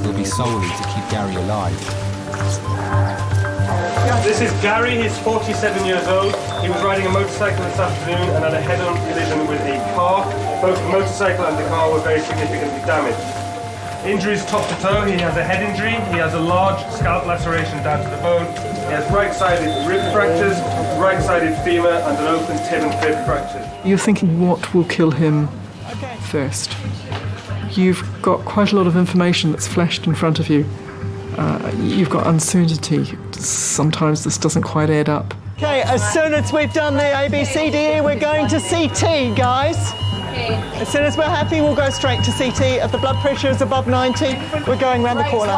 will be solely to keep Gary alive. This is Gary, he's 47 years old. He was riding a motorcycle this afternoon and had a head-on collision with a car. Both the motorcycle and the car were very significantly damaged. Injuries top to toe, he has a head injury, he has a large scalp laceration down to the bone, he has right-sided rib fractures, right-sided femur and an open tib and fib fracture. You're thinking, what will kill him first? You've got quite a lot of information that's flashed in front of you. You've got uncertainty. Sometimes this doesn't quite add up. Okay, as soon as we've done the ABCDE, we're going to CT, guys. As soon as we're happy, we'll go straight to CT. If the blood pressure is above 90, we're going round the corner.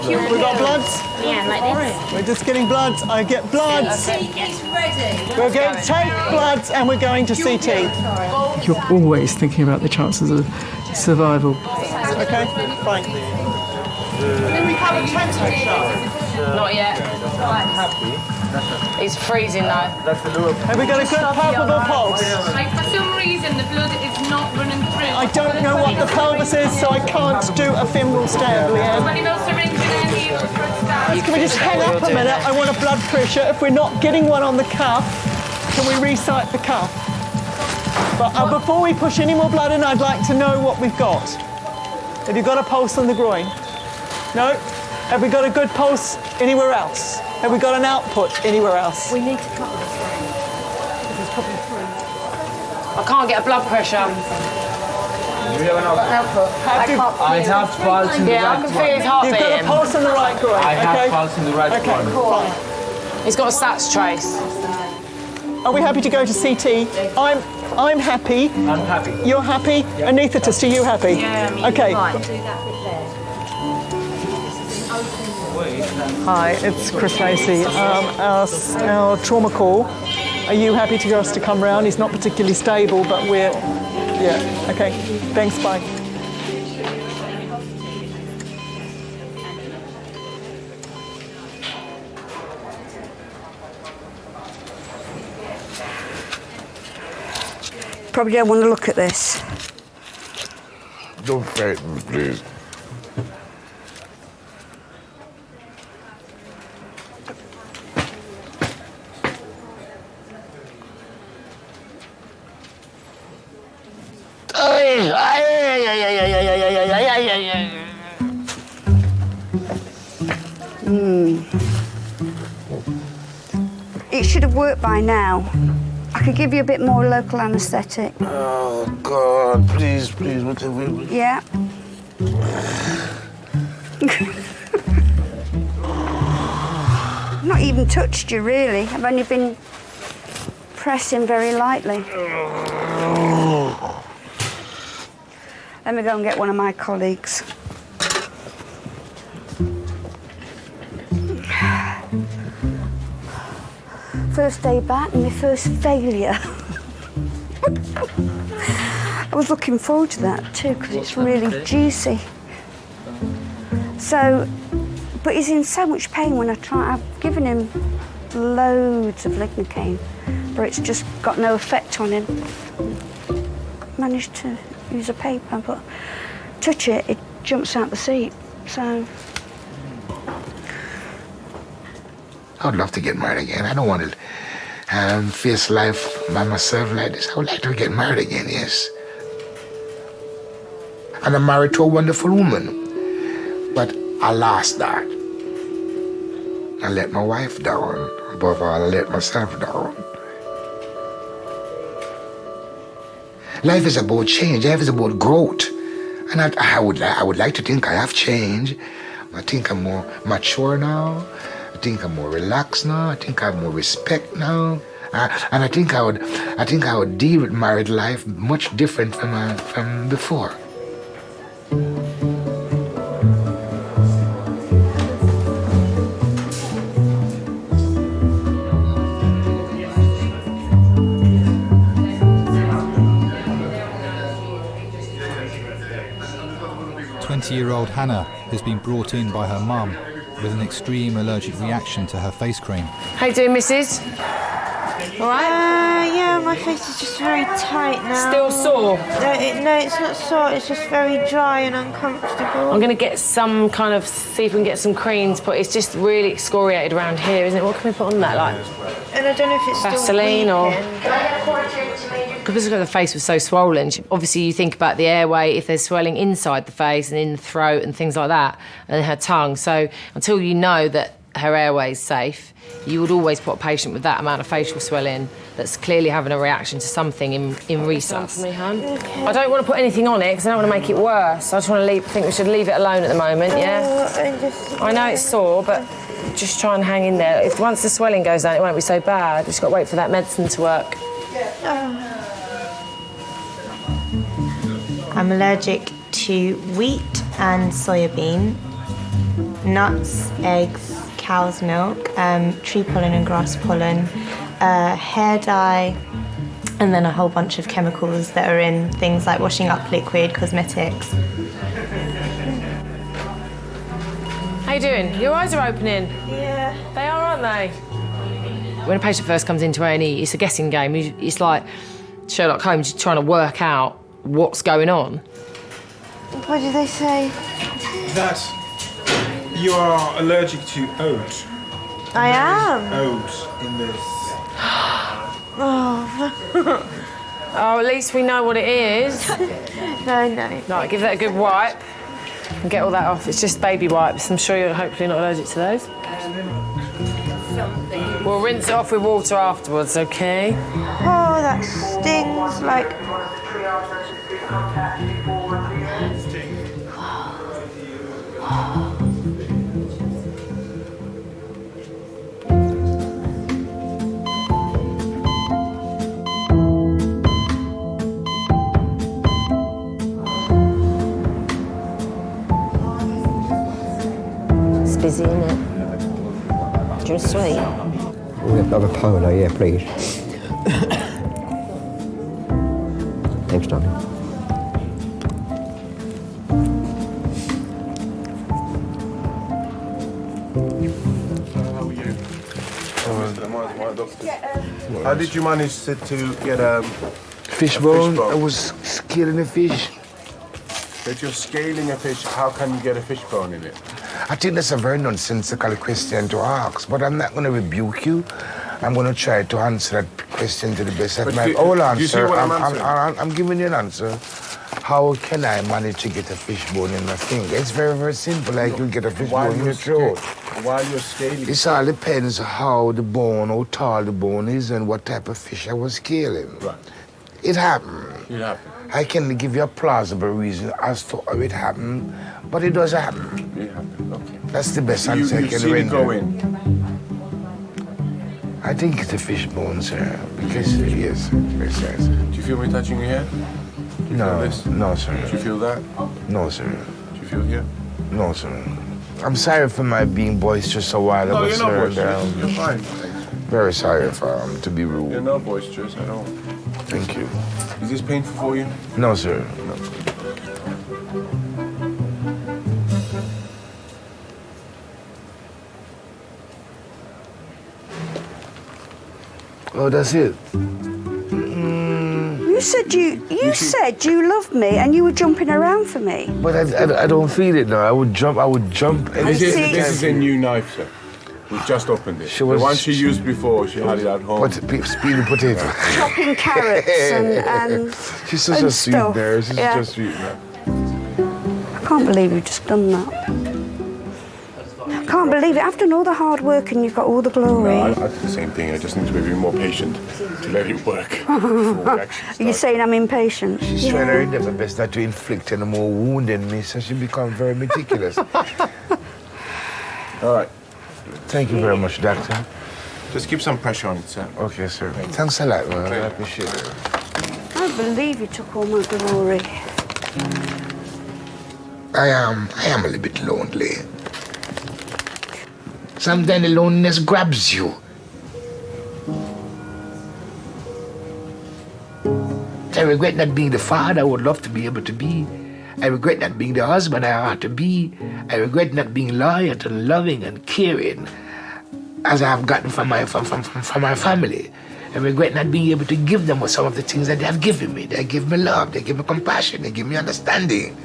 We've got bloods? Yeah, like this. We're just getting bloods. I get bloods. We're going to take bloods and we're going to CT. You're always thinking about the chances of survival. Okay, fine. Then we have a temperature. Not yet. It's freezing though. Have we got a good palpable pulse? Like for some reason the blood is not running through. I don't know what the pelvis is, so I can't do a femoral stab, Leanne. Can we just hang up a minute? I want a blood pressure. If we're not getting one on the cuff, can we recite the cuff? But before we push any more blood in, I'd like to know what we've got. Have you got a pulse on the groin? No? Have we got a good pulse anywhere else? Have we got an output anywhere else? We need to cut this. This is probably through. I can't get a blood pressure. Output. I have pulse in the right I can feel his heart You've got a pulse in the right groin. I have pulse in the right groin. Fine. He's got a SATS trace. Are we happy to go to CT? I'm happy. I'm happy. You're happy? Yeah. Anaesthetist, are you happy? Yeah, me. Okay. Right. Do that bit there. Hi, it's Chris Lacey. Our trauma call. Are you happy for us to come round? He's not particularly stable, but we're... Yeah, okay. Thanks, bye. Probably don't want to look at this. Don't frighten me, please. It should have worked by now. I could give you a bit more local anaesthetic. Oh, God, please, whatever. Yeah. Not even touched you, really. I've only been pressing very lightly. Let me go and get one of my colleagues. First day back and my first failure. I was looking forward to that too because it's really juicy. So, but he's in so much pain when I try. I've given him loads of lignocaine, but it's just got no effect on him. Managed to use a paper, but touch it, it jumps out the seat, so... I'd love to get married again. I don't want to face life by myself like this. I would like to get married again, yes. And I'm married to a wonderful woman. But I lost that. I let my wife down. Above all, I let myself down. Life is about change. Life is about growth. And I would like to think I have changed. I think I'm more mature now. I think I'm more relaxed now. I think I have more respect now. And I think I would deal with married life much different from before. Year-old Hannah has been brought in by her mum with an extreme allergic reaction to her face cream. How you doing, missus? All right? Yeah, my face is just very tight now. Still sore? No, it's not sore. It's just very dry and uncomfortable. I'm going to get some kind of, see if we can get some creams, but it's just really excoriated around here, isn't it? What can we put on that, like? And I don't know if it's Vaseline still or... Because the face was so swollen, obviously you think about the airway, if there's swelling inside the face and in the throat and things like that, and her tongue. So until you know that her airway is safe, you would always put a patient with that amount of facial swelling that's clearly having a reaction to something in resus. Okay. I don't want to put anything on it because I don't want to make it worse. I just want to think we should leave it alone at the moment, yeah? I know it's sore, but just try and hang in there. If once the swelling goes down, it won't be so bad. We've just got to wait for that medicine to work. I'm allergic to wheat and soybean, nuts, eggs, cow's milk, tree pollen and grass pollen, hair dye, and then a whole bunch of chemicals that are in things like washing up liquid, cosmetics. How you doing? Your eyes are opening. Yeah. They are, aren't they? When a patient first comes into A&E, it's a guessing game. It's like Sherlock Holmes trying to work out what's going on. What did they say? That you are allergic to oat. I am. Oat in this. Oh. Oh, at least we know what it is. No. Right, give that a good wipe and get all that off. It's just baby wipes. I'm sure you're hopefully not allergic to those. We'll rinse it off with water afterwards, okay? Oh, that stings like... It's busy, isn't it? Do you want a sweet? We'll have a polo, yeah, please. Thanks, darling. How did you manage to get a Fishbone. I was scaling a fish. If you're scaling a fish, how can you get a fishbone in it? I think that's a very nonsensical question to ask, but I'm not going to rebuke you. I'm going to try to answer that question to the best of my own answer. I'm giving you an answer. How can I manage to get a fishbone in my finger? It's very, very simple. Like you get a fishbone in your throat. While you're scaling? It all depends how the bone, how tall the bone is, and what type of fish I was scaling. Right. It happened. It happened. I can give you a plausible reason as to how it happened, but it does happen. It happened, okay. That's the best answer I can render. You go in? I think it's a fishbone, sir, because yes. Do you feel me touching your hair? No, no, sir. Do you feel that? No, sir. Do you feel here? No, sir. I'm sorry for my being boisterous a while ago, you're not sir. boisterous. You're fine. Very sorry for to be rude. You're not boisterous at all. Thank you. Is this painful for you? No, sir. No. Oh, that's it. You said you loved me and you were jumping around for me. But I don't feel it now. I would jump. This is a new knife, sir. We just opened it. The one she used before, she had it at home. Peeling potato. Chopping carrots and She's such a sweet stuff. bear. She's Yeah. just sweet, man. I can't believe you've just done that. I can't believe it. I've done all the hard work and you've got all the glory. No, I do the same thing. I just need to be a bit more patient to let it work. Are you saying I'm impatient? She's trying her endeavor best not to inflict any more wound in me, so she become very meticulous. All right. Thank you very much, Doctor. Just keep some pressure on it, sir. Okay, sir. Thanks a lot, man. I appreciate it. I can't believe you took all my glory. I am a little bit lonely. Sometimes the loneliness grabs you. I regret not being the father I would love to be able to be. I regret not being the husband I ought to be. I regret not being loyal and loving and caring as I have gotten from my family. I regret not being able to give them some of the things that they have given me. They give me love, they give me compassion, they give me understanding.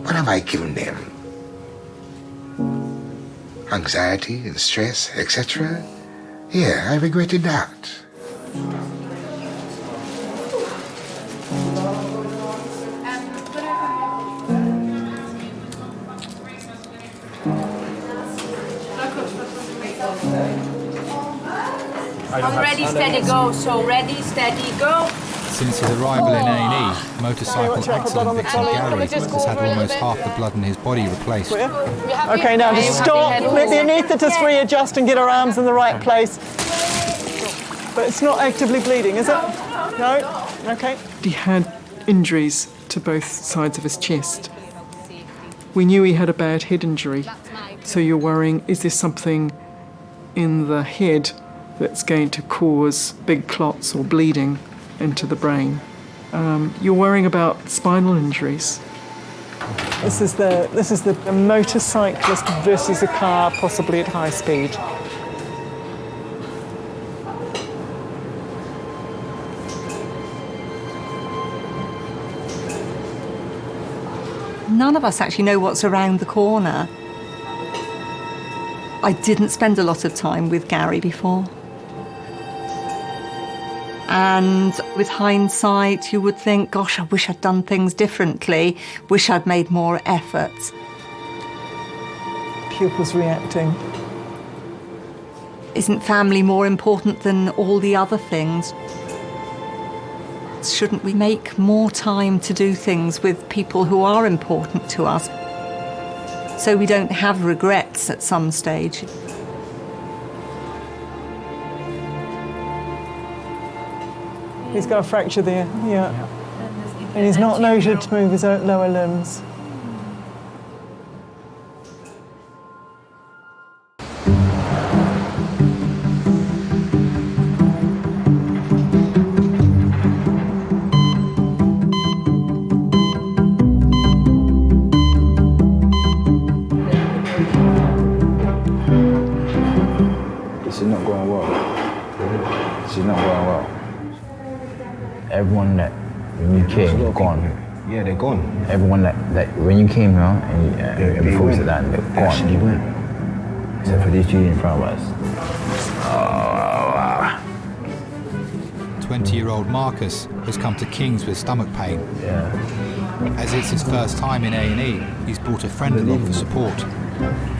What have I given them? Anxiety and stress, etc. Yeah, I regretted that. Ready, steady, go. So ready, steady, go. Since his arrival in A&E, motorcycle accident victim Gary has had almost half the blood in his body replaced. Okay, now just stop. Maybe Anita just readjust and get her arms in the right place. But it's not actively bleeding, is it? No? Okay. He had injuries to both sides of his chest. We knew he had a bad head injury, so you're worrying, is there something in the head that's going to cause big clots or bleeding into the brain? You're worrying about spinal injuries. This is the motorcyclist versus a car, possibly at high speed. None of us actually know what's around the corner. I didn't spend a lot of time with Gary before. And with hindsight, you would think, gosh, I wish I'd done things differently, wish I'd made more efforts. Pupils reacting. Isn't family more important than all the other things? Shouldn't we make more time to do things with people who are important to us, so we don't have regrets at some stage? He's got a fracture there, yeah. And he's not noted to move his lower limbs. This is not going well. This is not going well. Everyone that when you came, gone. Yeah, they're gone. Everyone that when you came here and before we sat down, they're gone. Actually went. Except for these two in front of us. 20-year-old Marcus has come to King's with stomach pain. Yeah. As it's his first time in A&E, he's brought a friend along for support.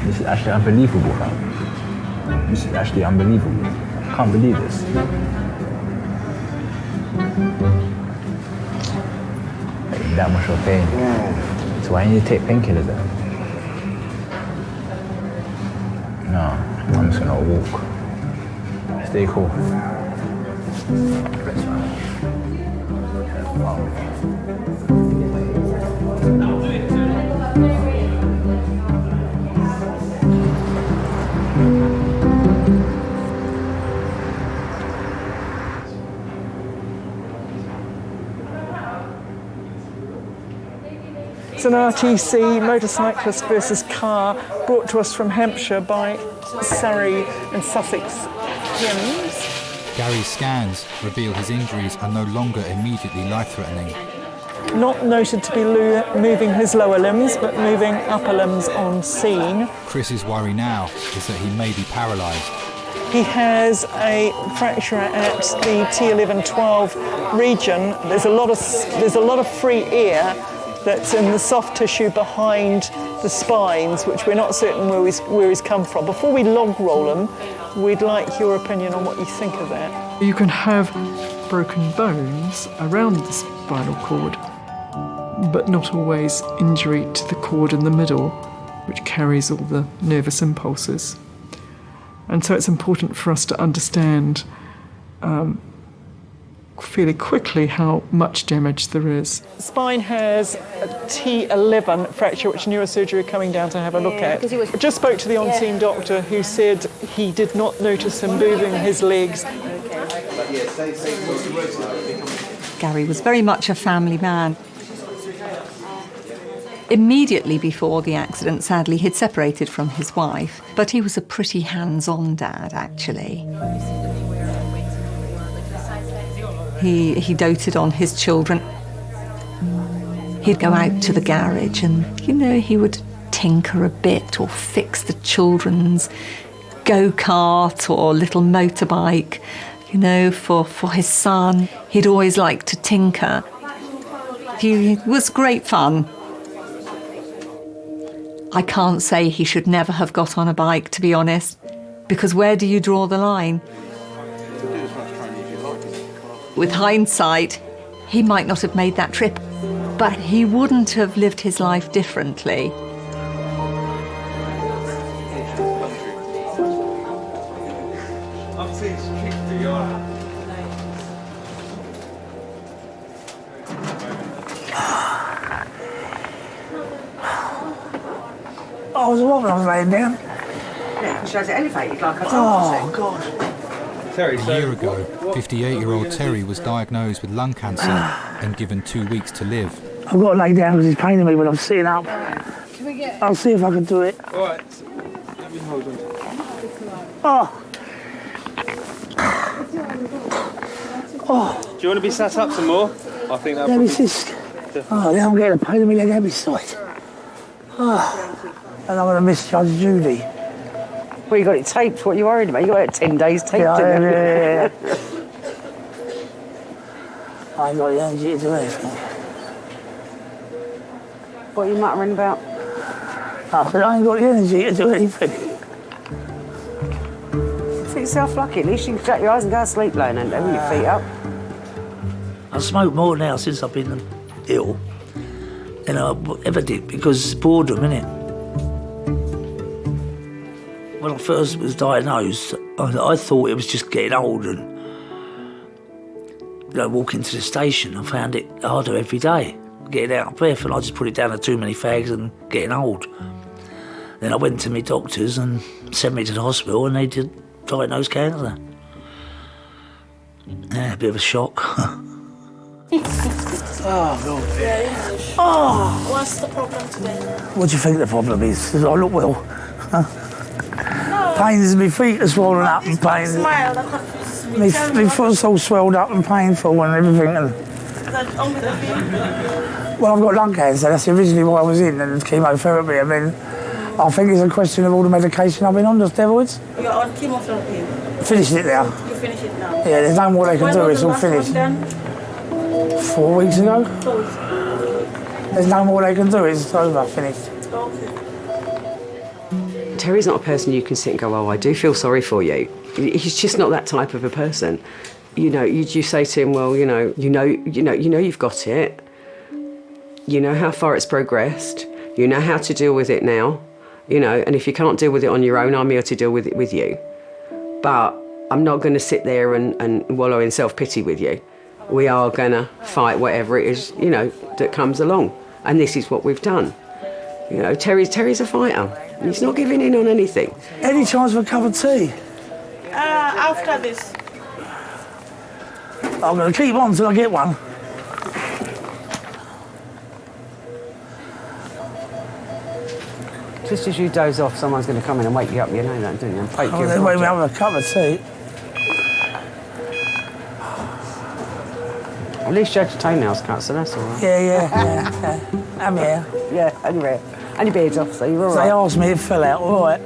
This is actually unbelievable, fam. This is actually unbelievable. I can't believe this. That much of pain. So I need to take painkillers then. No, I'm just gonna walk. Stay cool. It's an RTC, motorcyclist versus car, brought to us from Hampshire by Surrey and Sussex Hymns. Gary's scans reveal his injuries are no longer immediately life-threatening. Not noted to be moving his lower limbs, but moving upper limbs on scene. Chris's worry now is that he may be paralysed. He has a fracture at the T11-12 region. There's a lot of free air that's in the soft tissue behind the spines, which we're not certain where he's come from. Before we log roll him, we'd like your opinion on what you think of that. You can have broken bones around the spinal cord, but not always injury to the cord in the middle, which carries all the nervous impulses. And so it's important for us to understand fairly quickly how much damage there is. Spine has a T11 fracture, which neurosurgery are coming down to have a look at. I just spoke to the on-scene doctor who said he did not notice him moving his legs. Gary was very much a family man. Immediately before the accident, sadly, he'd separated from his wife, but he was a pretty hands-on dad, actually. He doted on his children. He'd go out to the garage and, he would tinker a bit or fix the children's go-kart or little motorbike, for his son. He'd always liked to tinker. He was great fun. I can't say he should never have got on a bike, to be honest, because where do you draw the line? With hindsight, he might not have made that trip, but he wouldn't have lived his life differently. I was when I was laying down. Yeah, because she has it elevated like I told Oh, you. God. A year ago, 58-year-old Terry was diagnosed with lung cancer and given 2 weeks to live. I've got to lay down because it's paining me when I'm sitting up. I'll see if I can do it. All right. Let me hold on. Oh. Oh. Do you want to be sat up some more? I think that. Let me just. Oh, now I'm getting a pain in my leg every side. Oh. And I'm going to miss Judge Judy. Well, you got it taped. What are you worried about? You got it 10 days taped, didn't you? Yeah. I ain't got the energy to do anything. What are you muttering about? I said I ain't got the energy to do anything. Feel yourself lucky. At least you can shut your eyes and go to sleep laying and with your feet up. I smoke more now since I've been ill than I ever did because it's boredom, innit? When I first was diagnosed, I thought it was just getting old and walking to the station. I found it harder every day, getting out of breath, and I just put it down to too many fags and getting old. Then I went to my doctors and sent me to the hospital and they did diagnose cancer. Yeah, a bit of a shock. Oh, God. Oh! What's the problem today? What do you think the problem is? Does I look well? Huh? Pains in my feet are swollen up and pain. Smile. My foot's all swelled up and painful and everything. And Only the feet. well, I've got lung cancer. That's originally why I was in, and chemotherapy. I mean, I think it's a question of all the medication I've been on, the steroids. You're on chemotherapy. Finished it now. You finish it now. Yeah, there's no more they can do. When was It's the all last finished. one done? 4 weeks ago. 4 weeks ago. There's no more they can do. It's over. Finished. Terry's not a person you can sit and go, oh, I do feel sorry for you. He's just not that type of a person. You say to him, well, you know you've got it. You know how far it's progressed. You know how to deal with it now. And if you can't deal with it on your own, I'm here to deal with it with you. But I'm not going to sit there and wallow in self-pity with you. We are going to fight whatever it is, that comes along. And this is what we've done. Terry's a fighter. He's not giving in on anything. Any chance for a cup of tea? After this. I'm going to keep on till I get one. Just as you doze off, someone's going to come in and wake you up. You know that, don't you? And poke you. They wake me up with a cup of tea. At least you had your toenails cut, so that's all right. Yeah. I'm here. Yeah, and you're here. And your beard's off, so you're all So right. they asked me, it fell out, all right.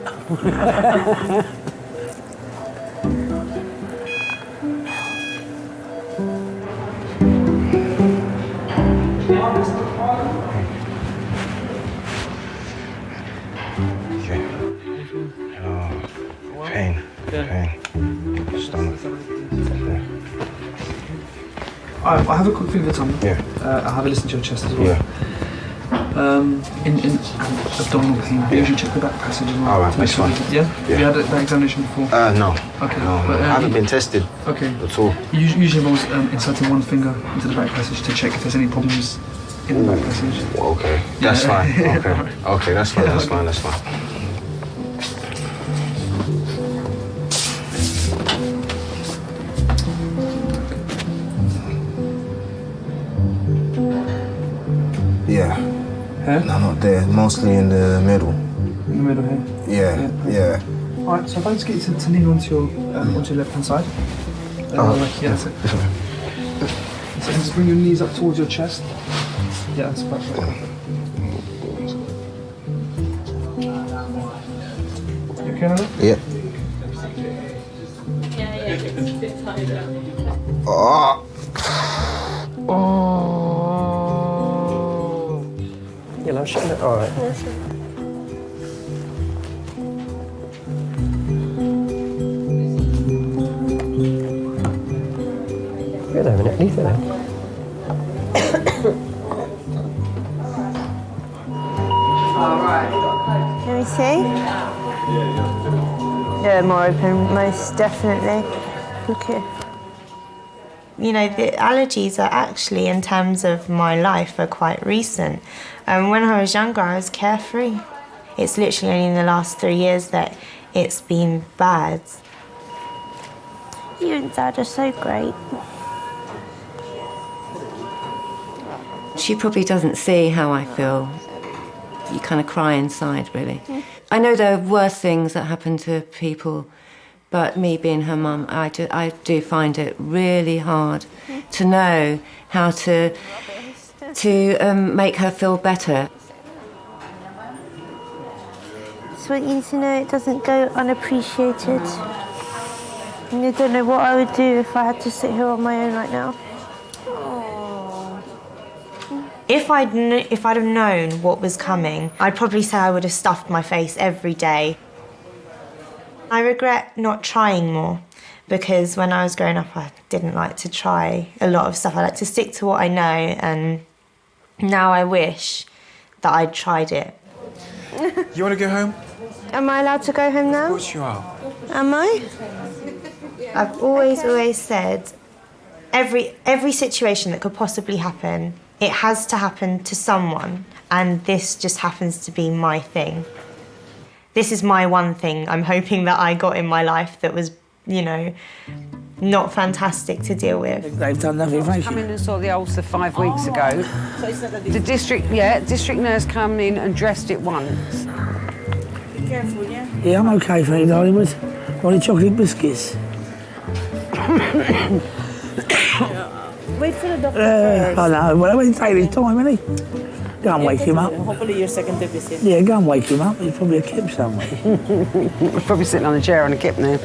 Pain. Stomach. I'll have a quick thing at the time. Yeah. I'll have a listen to your chest as well. Yeah. In abdominal pain, we usually check the back passage as well. All right, that's fine. Yeah? Have you had that examination before? No. Okay. No, But, I haven't been tested. Okay. At all. It usually involves inserting one finger into the back passage to check if there's any problems in the back passage. Okay. That's fine. Okay. Okay, that's fine. That's fine. That's fine. Yeah. Huh? No, not there. Mostly in the middle. In the middle here? Yeah. Alright, so if I just get you to lean onto your left hand side. Yeah, that's it. So just bring your knees up towards your chest. Yeah, that's perfect. You okay now? Yeah. Oh. You know, shouldn't it? All right. Wait a minute, leave it there. Can we see? Yeah, more open, most definitely. Look here. You know, the allergies are actually, in terms of my life, are quite recent. When I was younger, I was carefree. It's literally only in the last 3 years that it's been bad. You and Dad are so great. She probably doesn't see how I feel. You kind of cry inside, really. I know there are worse things that happen to people, but me being her mum, I do find it really hard to know how to make her feel better. Just want you to know it doesn't go unappreciated. And I don't know what I would do if I had to sit here on my own right now. If I'd have known what was coming, I'd probably say I would have stuffed my face every day. I regret not trying more, because when I was growing up, I didn't like to try a lot of stuff. I like to stick to what I know, and now I wish that I'd tried it. You want to go home? Am I allowed to go home now? Of course you are. Am I? I've always said, every situation that could possibly happen, it has to happen to someone, and this just happens to be my thing. This is my one thing I'm hoping that I got in my life that was, you know, not fantastic to deal with. They've done nothing, thank Come in and saw the ulcer 5 weeks ago. The district nurse came in and dressed it once. Be careful, yeah? Yeah, I'm okay, thank you, darling, with all the chocolate biscuits. Wait for the doctor first. I know, well, he's taking his time, isn't he? Go and wake him up. Hopefully your second visit. Yeah, go and wake him up. He's probably a kip somewhere. We're probably sitting on a chair on a kip now.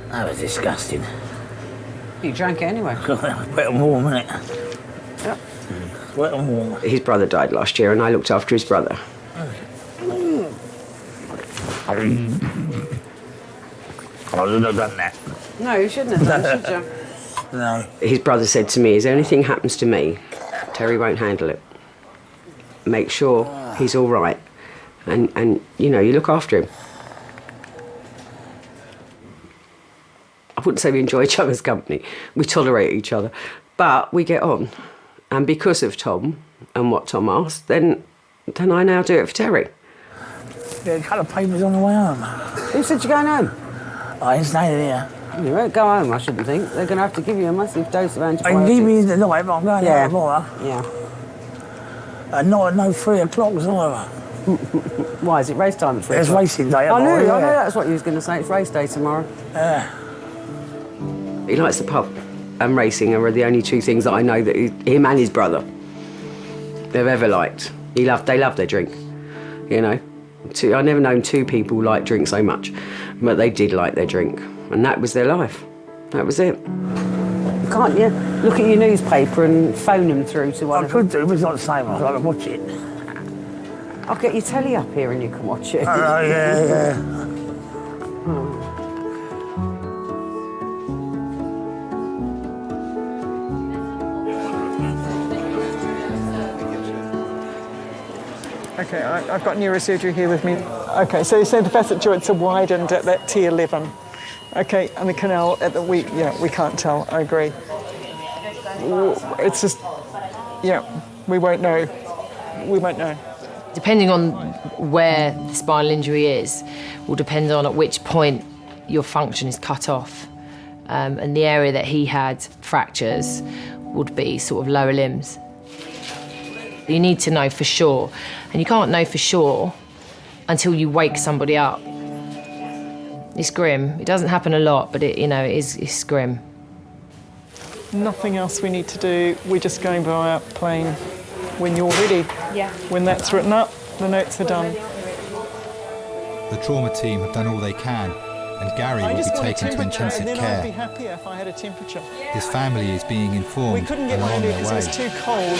That was disgusting. You drank it anyway. Wet and warm, isn't it? Yep. Wet and warm. His brother died last year and I looked after his brother. I shouldn't have done that. No, you shouldn't have done, should you? No. His brother said to me, if anything happens to me, Terry won't handle it. Make sure he's all right. And you know, you look after him. I wouldn't say we enjoy each other's company. We tolerate each other. But we get on. And because of Tom and what Tom asked, then I now do it for Terry. Yeah, colour papers on the way home. Who said you're going home? I ain't staying here. You won't go home, I shouldn't think. They're going to have to give you a massive dose of antibiotics. I can give you the night, but I'm going out tomorrow. Yeah. And not at no 3 o'clock either. Why, is it race time at 3 It's o'clock? racing day I tomorrow, knew yeah. that's what you was going to say. It's race day tomorrow. Yeah. He likes the pub and racing are the only two things that I know that him and his brother they've ever liked. They love their drink, you know. I've never known two people like drink so much, but they did like their drink, and that was their life. That was it. Can't you look at your newspaper and phone them through to one? I could do, but it's not the same. I'd like to watch it. I'll get your telly up here and you can watch it. Oh, yeah. Okay, I've got neurosurgery here with me. Okay, so you say the facet joints are widened at that T11. Okay, and the canal at the we can't tell. I agree. It's just, we won't know. We won't know. Depending on where the spinal injury is, will depend on at which point your function is cut off. And the area that he had fractures would be sort of lower limbs. You need to know for sure, and you can't know for sure until you wake somebody up. It's grim. It doesn't happen a lot, but it's grim. Nothing else we need to do. We're just going by our playing when you're ready. Yeah. When that's written up, the notes are done. The trauma team have done all they can, and Gary will be taken to intensive I'd be care. happier if I had a temperature. His family is being informed We couldn't get and are on round it their because it way. was too cold.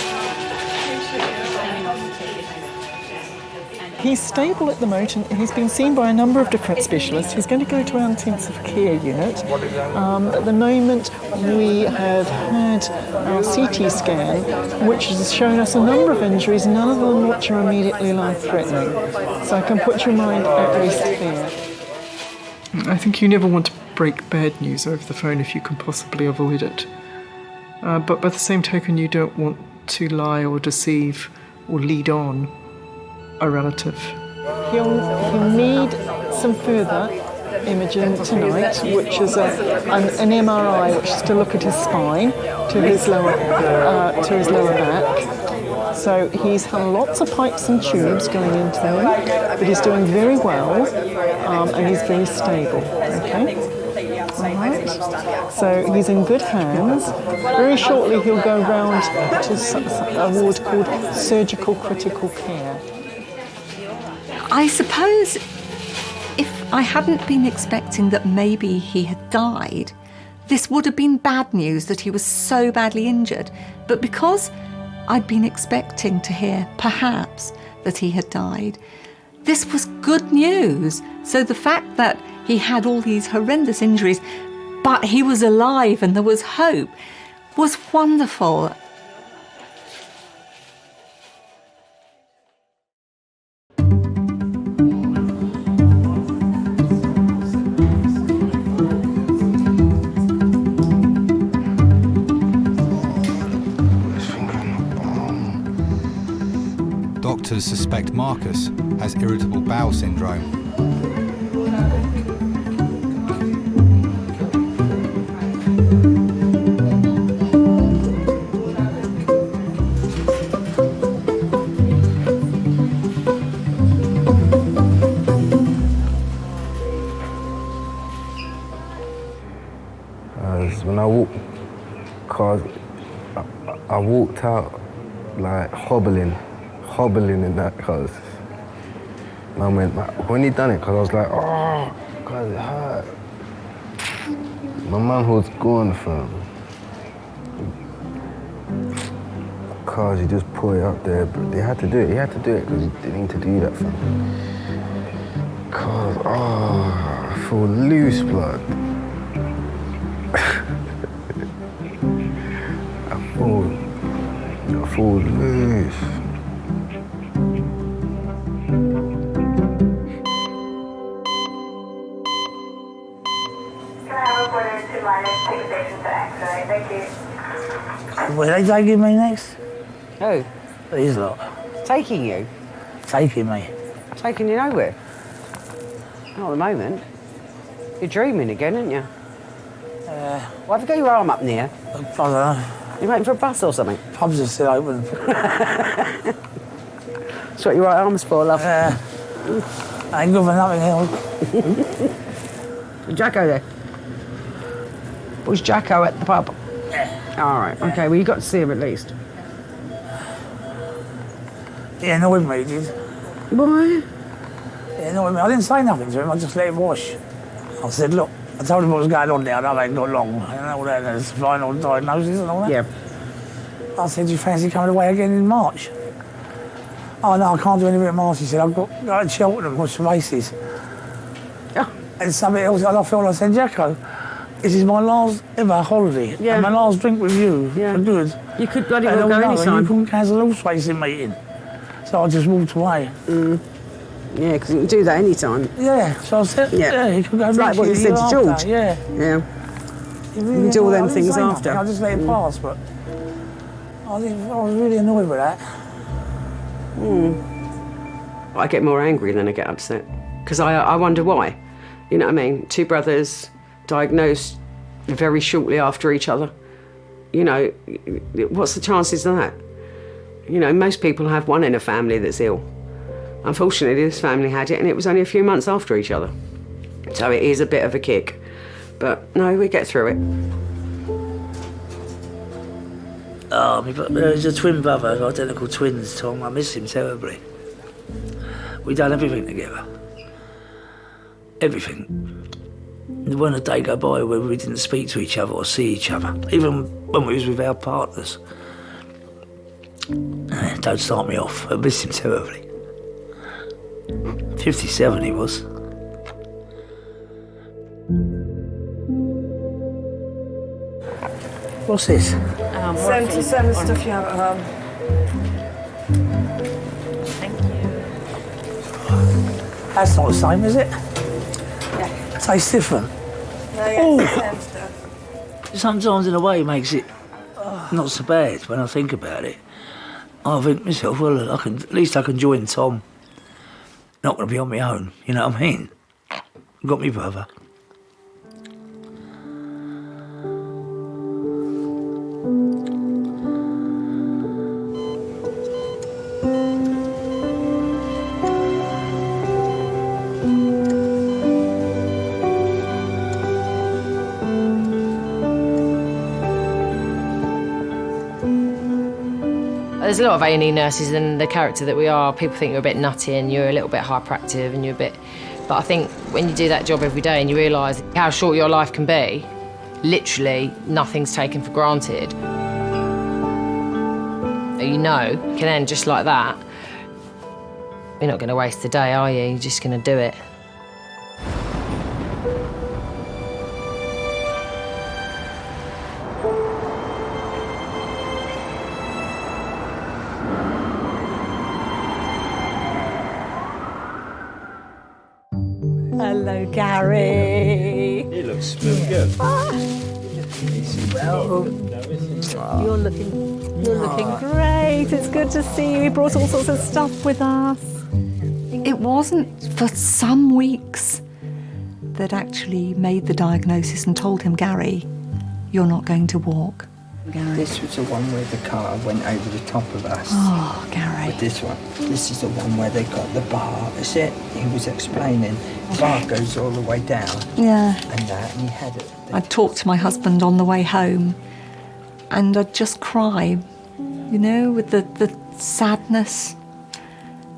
He's stable at the moment and he's been seen by a number of different specialists. He's going to go to our intensive care unit. At the moment, we have had our CT scan, which has shown us a number of injuries, none of them which are immediately life-threatening. So I can put your mind at rest there. I think you never want to break bad news over the phone if you can possibly avoid it. But by the same token, you don't want to lie or deceive or lead on a relative. He'll need some further imaging tonight, which is an MRI, which is to look at his spine, to his lower back. So he's had lots of pipes and tubes going into him, but he's doing very well, and he's very stable. Okay. All right. So he's in good hands. Very shortly he'll go round to a ward called surgical critical care. I suppose if I hadn't been expecting that maybe he had died, this would have been bad news that he was so badly injured. But because I'd been expecting to hear, perhaps, that he had died, this was good news. So the fact that he had all these horrendous injuries, but he was alive and there was hope, was wonderful. Doctors suspect Marcus has irritable bowel syndrome. When I walked out like hobbling in that, because I went, when he done it, because I was like, oh, because it hurt. My mum was gone from, because he just put it up there, but they had to do it. He had to do it because he didn't need to do that for me. Because, I feel loose blood. I feel loose. Were they taking me next? Who? These lot. Taking you? Taking me. Taking you nowhere. Not at the moment. You're dreaming again, aren't you? Why have you got your arm up near? I don't know. You waiting for a bus or something? Pubs are still open. That's what your right arm's for, love. I ain't good for nothing else. Is Jacko there? Was Jacko at the pub? Yeah. All right, okay, well, you got to see him at least. He annoyed me, he did. Why? He annoyed me. I didn't say nothing to him, I just let him wash. I said, look, I told him what was going on there, I know it ain't got long, and all that, there's final diagnosis and all that. Yeah. I said, do you fancy coming away again in March? Oh, no, I can't do anything in March. He said, I've got to go to Cheltenham, watch the races. And something else, I felt like saying, Jacko, this is my last ever holiday, and my last drink with you, for good. You could bloody well go anytime. You couldn't cancel the horse racing meeting. So I just walked away. Yeah, because you can do that anytime. Yeah, so I said, you could go. It's like what you said to George. Yeah. You can do all them things after. I just let it pass, but I was really annoyed with that. I get more angry than I get upset. Because I wonder why. You know what I mean? Two brothers diagnosed very shortly after each other. You know, what's the chances of that? You know, most people have one in a family that's ill. Unfortunately, this family had it, and it was only a few months after each other. So it is a bit of a kick. But no, we get through it. Oh, there's a twin brother, identical twins, Tom. I miss him terribly. We done everything together. Everything. There wasn't a day go by where we didn't speak to each other or see each other, even when we was with our partners. Don't start me off. I miss him terribly. 57 he was. What's this? Same stuff you have at home. Thank you. That's not the same, is it? Yeah. Tastes different. No, yeah, same stuff. Sometimes in a way it makes it not so bad when I think about it. I think to myself, well, at least I can join Tom. Not going to be on my own, you know what I mean? I've got me brother. There's a lot of A&E nurses, and the character that we are, people think you're a bit nutty and you're a little bit hyperactive and you're a bit... But I think when you do that job every day and you realise how short your life can be, literally nothing's taken for granted. You know, you can end just like that. You're not going to waste a day, are you? You're just going to do it. Hello, Gary. He looks really good. You're looking great. It's good to see you. He brought all sorts of stuff with us. It wasn't for some weeks that actually made the diagnosis and told him, Gary, you're not going to walk. This was the one where the car went over the top of us. Oh, Gary. But this is the one where they got the bar. That's it. He was explaining. The bar goes all the way down. Yeah. And that, and he had it. I'd talk to my husband on the way home and I'd just cry, you know, with the sadness,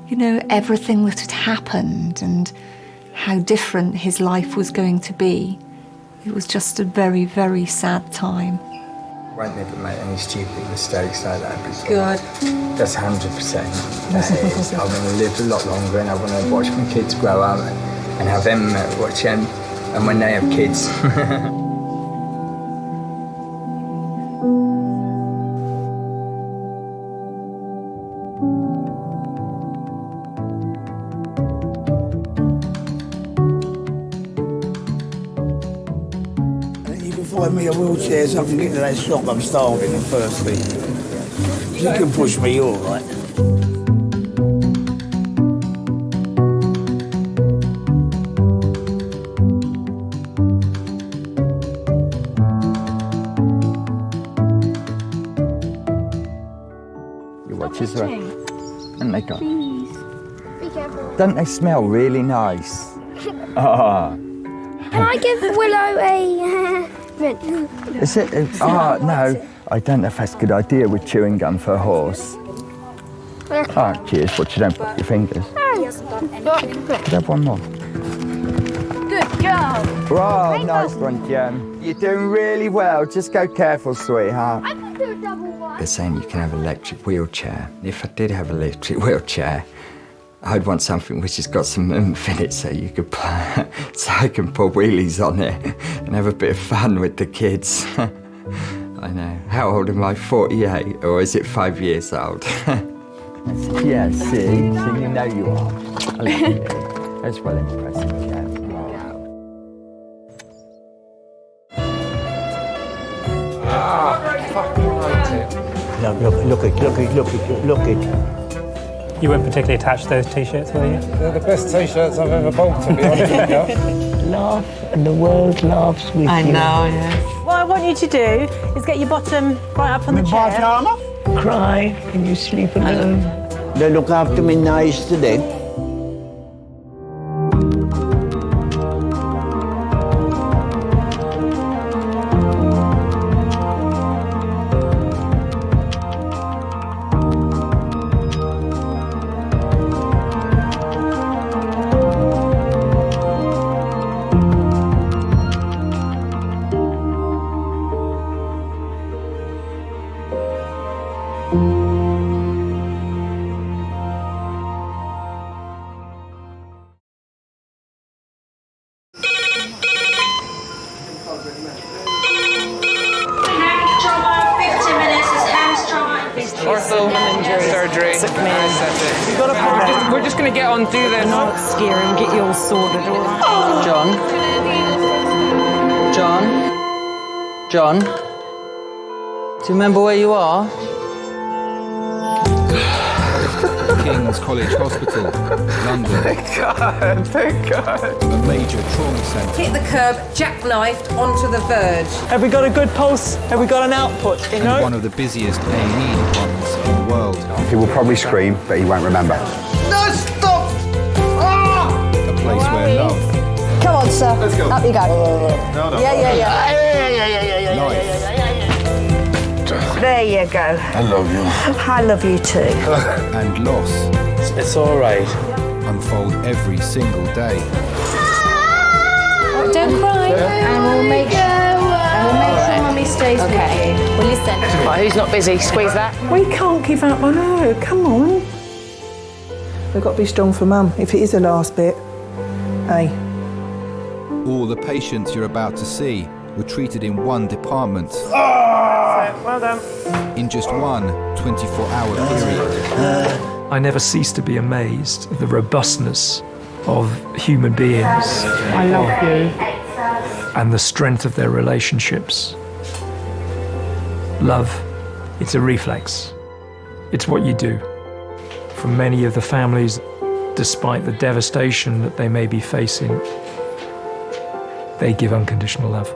you know, everything that had happened and how different his life was going to be. It was just a very, very sad time. I won't never make any stupid mistakes like that before. Good. That's 100%. That is. I want to live a lot longer and I want to watch my kids grow up and have them watch them and when they have kids. Find me a wheelchair so I can get to that shop. I'm starving, and thirsty. If you can push me, you're all right. sandwiches. And they got. Please. Be careful. Don't they smell really nice? Ah. Can I give Willow a mint? Is it? No. I don't know if that's a good idea with chewing gum for a horse. Cheers, but you don't put your fingers. Could I have one more? Good job. Oh, nice one, Jem. You're doing really well. Just go careful, sweetheart. I can do a double one. They're saying you can have an electric wheelchair. If I did have an electric wheelchair, I'd want something which has got some oomph in it so you could so I can pull wheelies on it and have a bit of fun with the kids. I know. How old am I? 48? Or is it 5 years old? Yeah, see, you know you are. I love you. That's well impressive, Jem. Look it. You weren't particularly attached to those t-shirts, were you? They're the best t-shirts I've ever bought, to be honest with you. Laugh, and the world laughs with you. I know, yes. What I want you to do is get your bottom right up on the chair. Cry, and you sleep alone. They look after me nice today. We're just going to get on, do this. Not scare him, get you all sorted, all right? John? Do you remember where you are? King's College Hospital, London. Thank God. A major trauma centre. Hit the curb, jackknifed onto the verge. Have we got a good pulse? Have we got an output? You know? And one of the busiest A&E departments in the world. He will probably scream, but he won't remember. No, stop! A place where love, Come on, sir. Let's go. Up you go. No. Yeah. life, There you go. I love you. I love you too. and loss It's all right. unfold every single day. Don't cry. And we'll make sure Mummy stays with you. Well, listen. Right, who's not busy? Squeeze that. We can't give up on her, come on. We've got to be strong for Mum, if it is the last bit. Hey. All the patients you're about to see were treated in one department. Well done. In just one 24-hour period. I never cease to be amazed at the robustness of human beings. I love you. And the strength of their relationships. Love, it's a reflex. It's what you do. For many of the families, despite the devastation that they may be facing, they give unconditional love.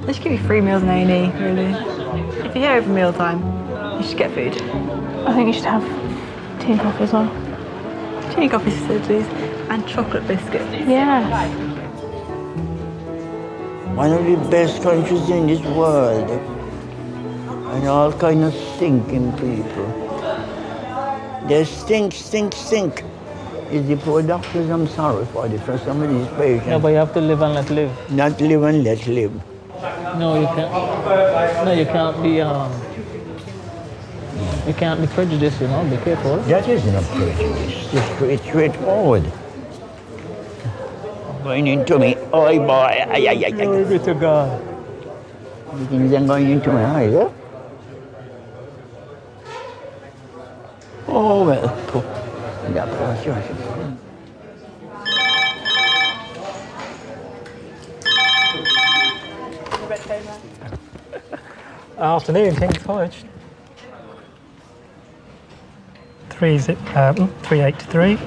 They should give you free meals in A&E, really. If you're here over mealtime, you should get food. I think you should have tea and coffee as well. Tea and coffee, please, and chocolate biscuits. Yeah. One of the best countries in this world. And all kind of stinking people. They stink. It's the poor doctors I'm sorry for some of these patients. No, but you have to live and let live. Not live and let live. No, you can't. No, you can't be. You can't be prejudiced. You know, be careful. That isn't a prejudice. It's straightforward. Going into me. Oh boy. Glory be to God. You think they're going into my eyes, huh? Oh well. Afternoon, King's College. 383.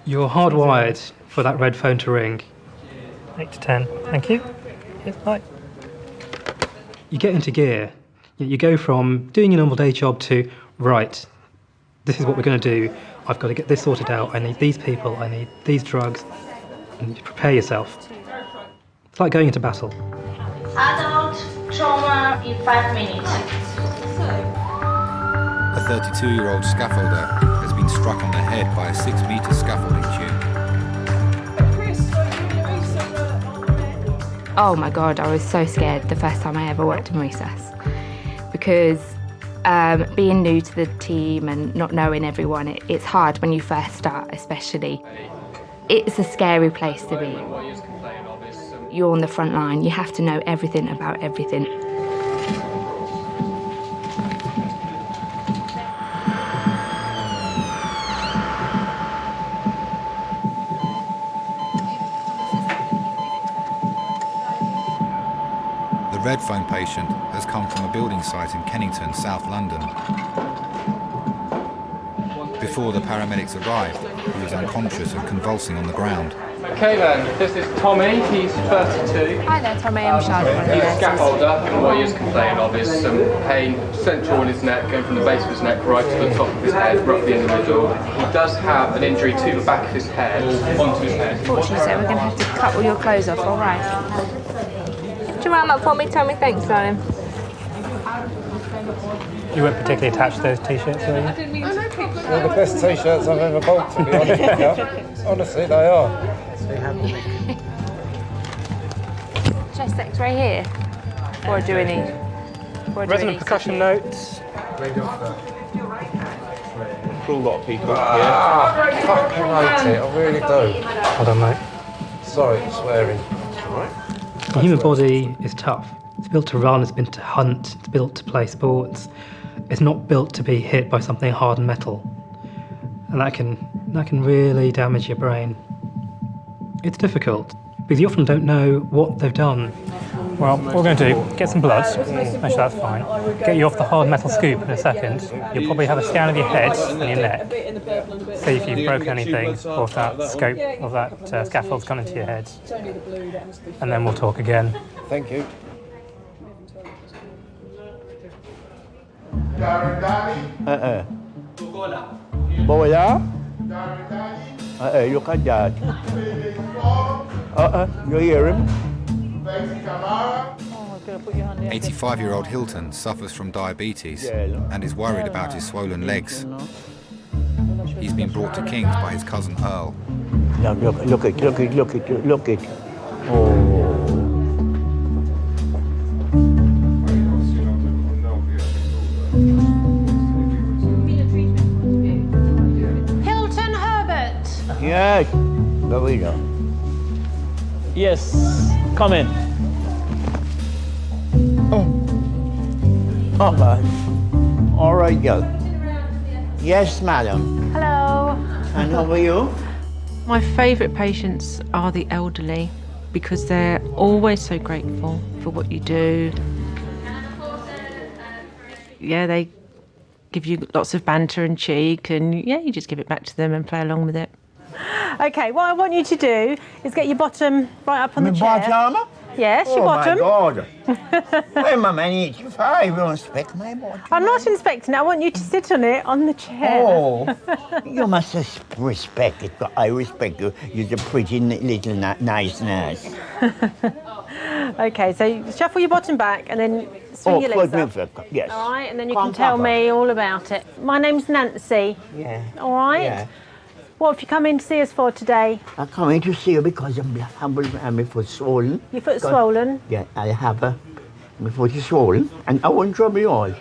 You're hardwired for that red phone to ring. 8 to 10. Thank you. Yes, bye. You get into gear. You go from doing your normal day job to, right, this is what we're going to do. I've got to get this sorted out. I need these people. I need these drugs. And you prepare yourself. It's like going into battle. Adult trauma in 5 minutes. A 32-year-old scaffolder has been struck on the head by a 6-metre scaffolding tube. Oh my God, I was so scared the first time I ever worked in recess because being new to the team and not knowing everyone, it's hard when you first start, especially. It's a scary place to be. You're on the front line, you have to know everything about everything. The red phone patient has come from a building site in Kennington, South London. Before the paramedics arrived, he was unconscious and convulsing on the ground. Okay then, this is Tommy, he's 32. Hi there, Tommy, I'm Charlotte. He's a scaffolder, and what he is complaining of is some pain central in his neck, going from the base of his neck right to the top of his head, roughly in the middle. He does have an injury to the back of his head, onto his head. Unfortunately, so we're going to have to cut all your clothes off, all right? Do you round up for me, Tommy? Thanks, darling. You weren't particularly attached to those t-shirts, were you? They're the best t-shirts I've ever bought, to be honest with you. Honestly, they are. Chest X-ray here? Or do we need? Resonant percussion notes. For a lot of people, yeah. I fucking hate it, I really do. Hold on, mate. Sorry, swearing. It's all right. The human body is tough. It's built to run, it's built to hunt, it's built to play sports. It's not built to be hit by something hard and metal. And that can really damage your brain. It's difficult, because you often don't know what they've done. Well, what we're going to do, get some blood, make sure that's fine. Get you off the hard metal scoop in a second. You'll probably have a scan of your head and your neck. See if you've broken anything, or if that scope of that scaffold's gone into your head. And then we'll talk again. Thank you. Boya? Look at that. You hear him? 85-year-old Hilton suffers from diabetes and is worried about his swollen legs. He's been brought to King's by his cousin Earl. Now look it. Oh. Hilton Herbert. Yes. Go on. Yes, come in. Oh, God. All right, girl. Yes, madam. Hello. And how are you? My favourite patients are the elderly because they're always so grateful for what you do. Yeah, they give you lots of banter and cheek, and yeah, you just give it back to them and play along with it. Okay, what I want you to do is get your bottom right up on the chair. Bottom? Yes, your bottom. Oh, my God. I'm a man 85. You don't inspect my bottom. I'm not inspecting it. I want you to sit on it on the chair. Oh, you must respect it, but I respect you. You're a pretty little nice nurse. Okay, so shuffle your bottom back and then swing your legs up. Yes. All right, and then you can tell me all about it. My name's Nancy. Yeah. All right? Yeah. What have you come in to see us for today? I come in to see you because my foot swollen. Your foot's swollen? Yeah, I have my foot is swollen, and I won't trouble you all,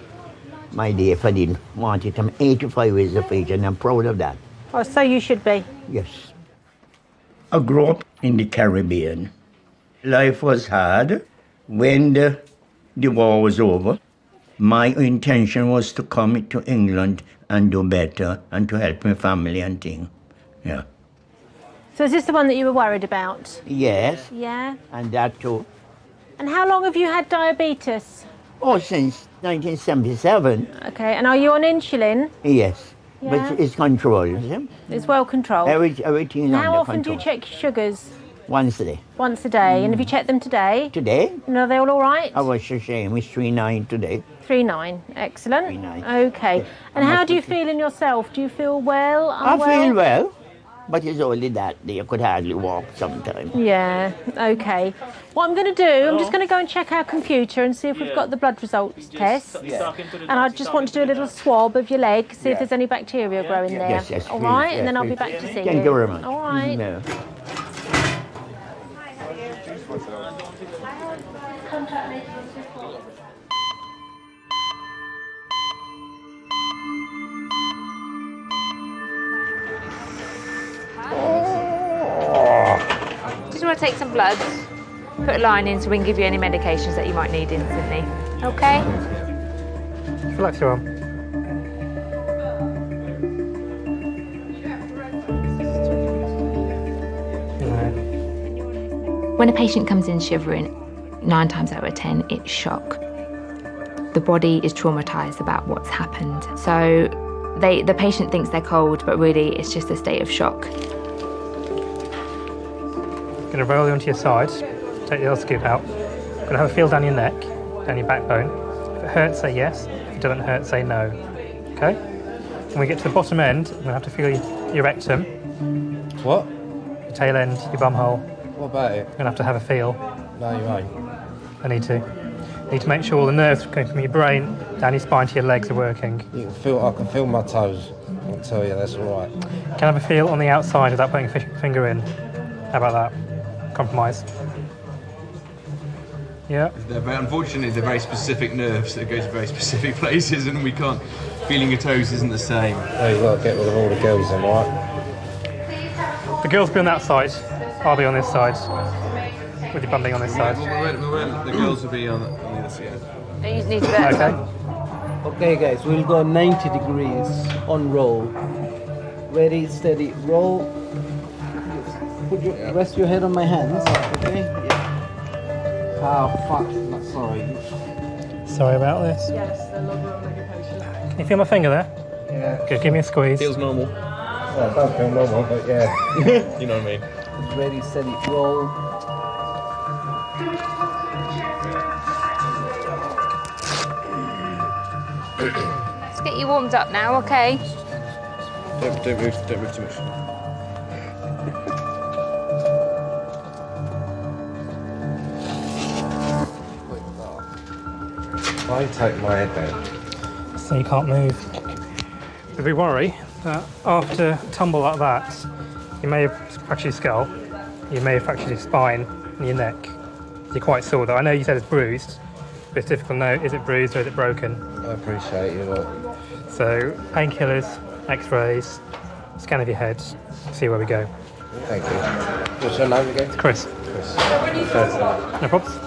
my dear, if I didn't want it. I'm 85 years of age, and I'm proud of that. Oh, so you should be. Yes. I grew up in the Caribbean. Life was hard. When the war was over, My intention was to come to England and do better and to help my family and things. Yeah. So is this the one that you were worried about? Yes. Yeah. And that too. And how long have you had diabetes? Oh, since 1977. Okay, and are you on insulin? Yes. Yeah. But it's controlled. Yeah? It's well controlled. Everything And is how under often control. do you check your sugars? Once a day. Once a day. And have you checked them today? Today? And are they all right? I was ashamed. It's 3.9 today. 3.9. Excellent. 3.9. Okay. And how do you feel in yourself? Do you feel well? Unwell? I feel well, but it's only that day. I could hardly walk sometimes. Yeah, okay. What I'm going to do, I'm just going to go and check our computer and see if we've got the blood results test. And I just want to do a little swab of your leg, see if there's any bacteria growing there. Yes, yes, all please, right, yes, and then I'll be please. back to see you. Thank you very much. All right. No. Just want to take some blood, put a line in so we can give you any medications that you might need instantly. Okay? Relax your arm. When a patient comes in shivering, 9 times out of 10, it's shock. The body is traumatised about what's happened. So the patient thinks they're cold, but really it's just a state of shock. Going to roll you onto your side, take the other scoop out. Going to have a feel down your neck, down your backbone. If it hurts, say yes. If it doesn't hurt, say no. Okay? When we get to the bottom end, we're going to have to feel your rectum. What? Your tail end, your bum hole. What about it? You're going to have a feel. No, you won't. I need to. Need to make sure all the nerves going from your brain down your spine to your legs are working. I can feel my toes. I'll tell you, that's all right. Can I have a feel on the outside without putting a finger in? How about that? Compromise. Yeah. Unfortunately, they're very specific nerves that go to very specific places, and we can't. Feeling your toes isn't the same. No, you've got to get rid of all the girls then, right? The girls will be on that side. I'll be on this side. With your bum being on this side. The girls will be on the other side. You need to be Okay. Okay, guys, we'll go 90 degrees on roll. Very steady. Roll. Rest your head on my hands. Okay? Yeah. Oh, fuck. Not sorry. Sorry about this. Yes, the longer on medication. Can you feel my finger there? Yeah. Good, give me a squeeze. Feels normal. Well, it does feel normal, but yeah. You know what I mean. Ready, steady, roll. Let's get you warmed up now, okay? Don't move too much. I take my head down. So you can't move. But we worry that after a tumble like that, you may have fractured your skull, you may have fractured your spine and your neck. You're quite sore though. I know you said it's bruised, but it's difficult to know, is it bruised or is it broken? I appreciate you, look. So painkillers, x-rays, scan of your head, see where we go. Thank you. What's your name again? It's Chris. Chris. No problems.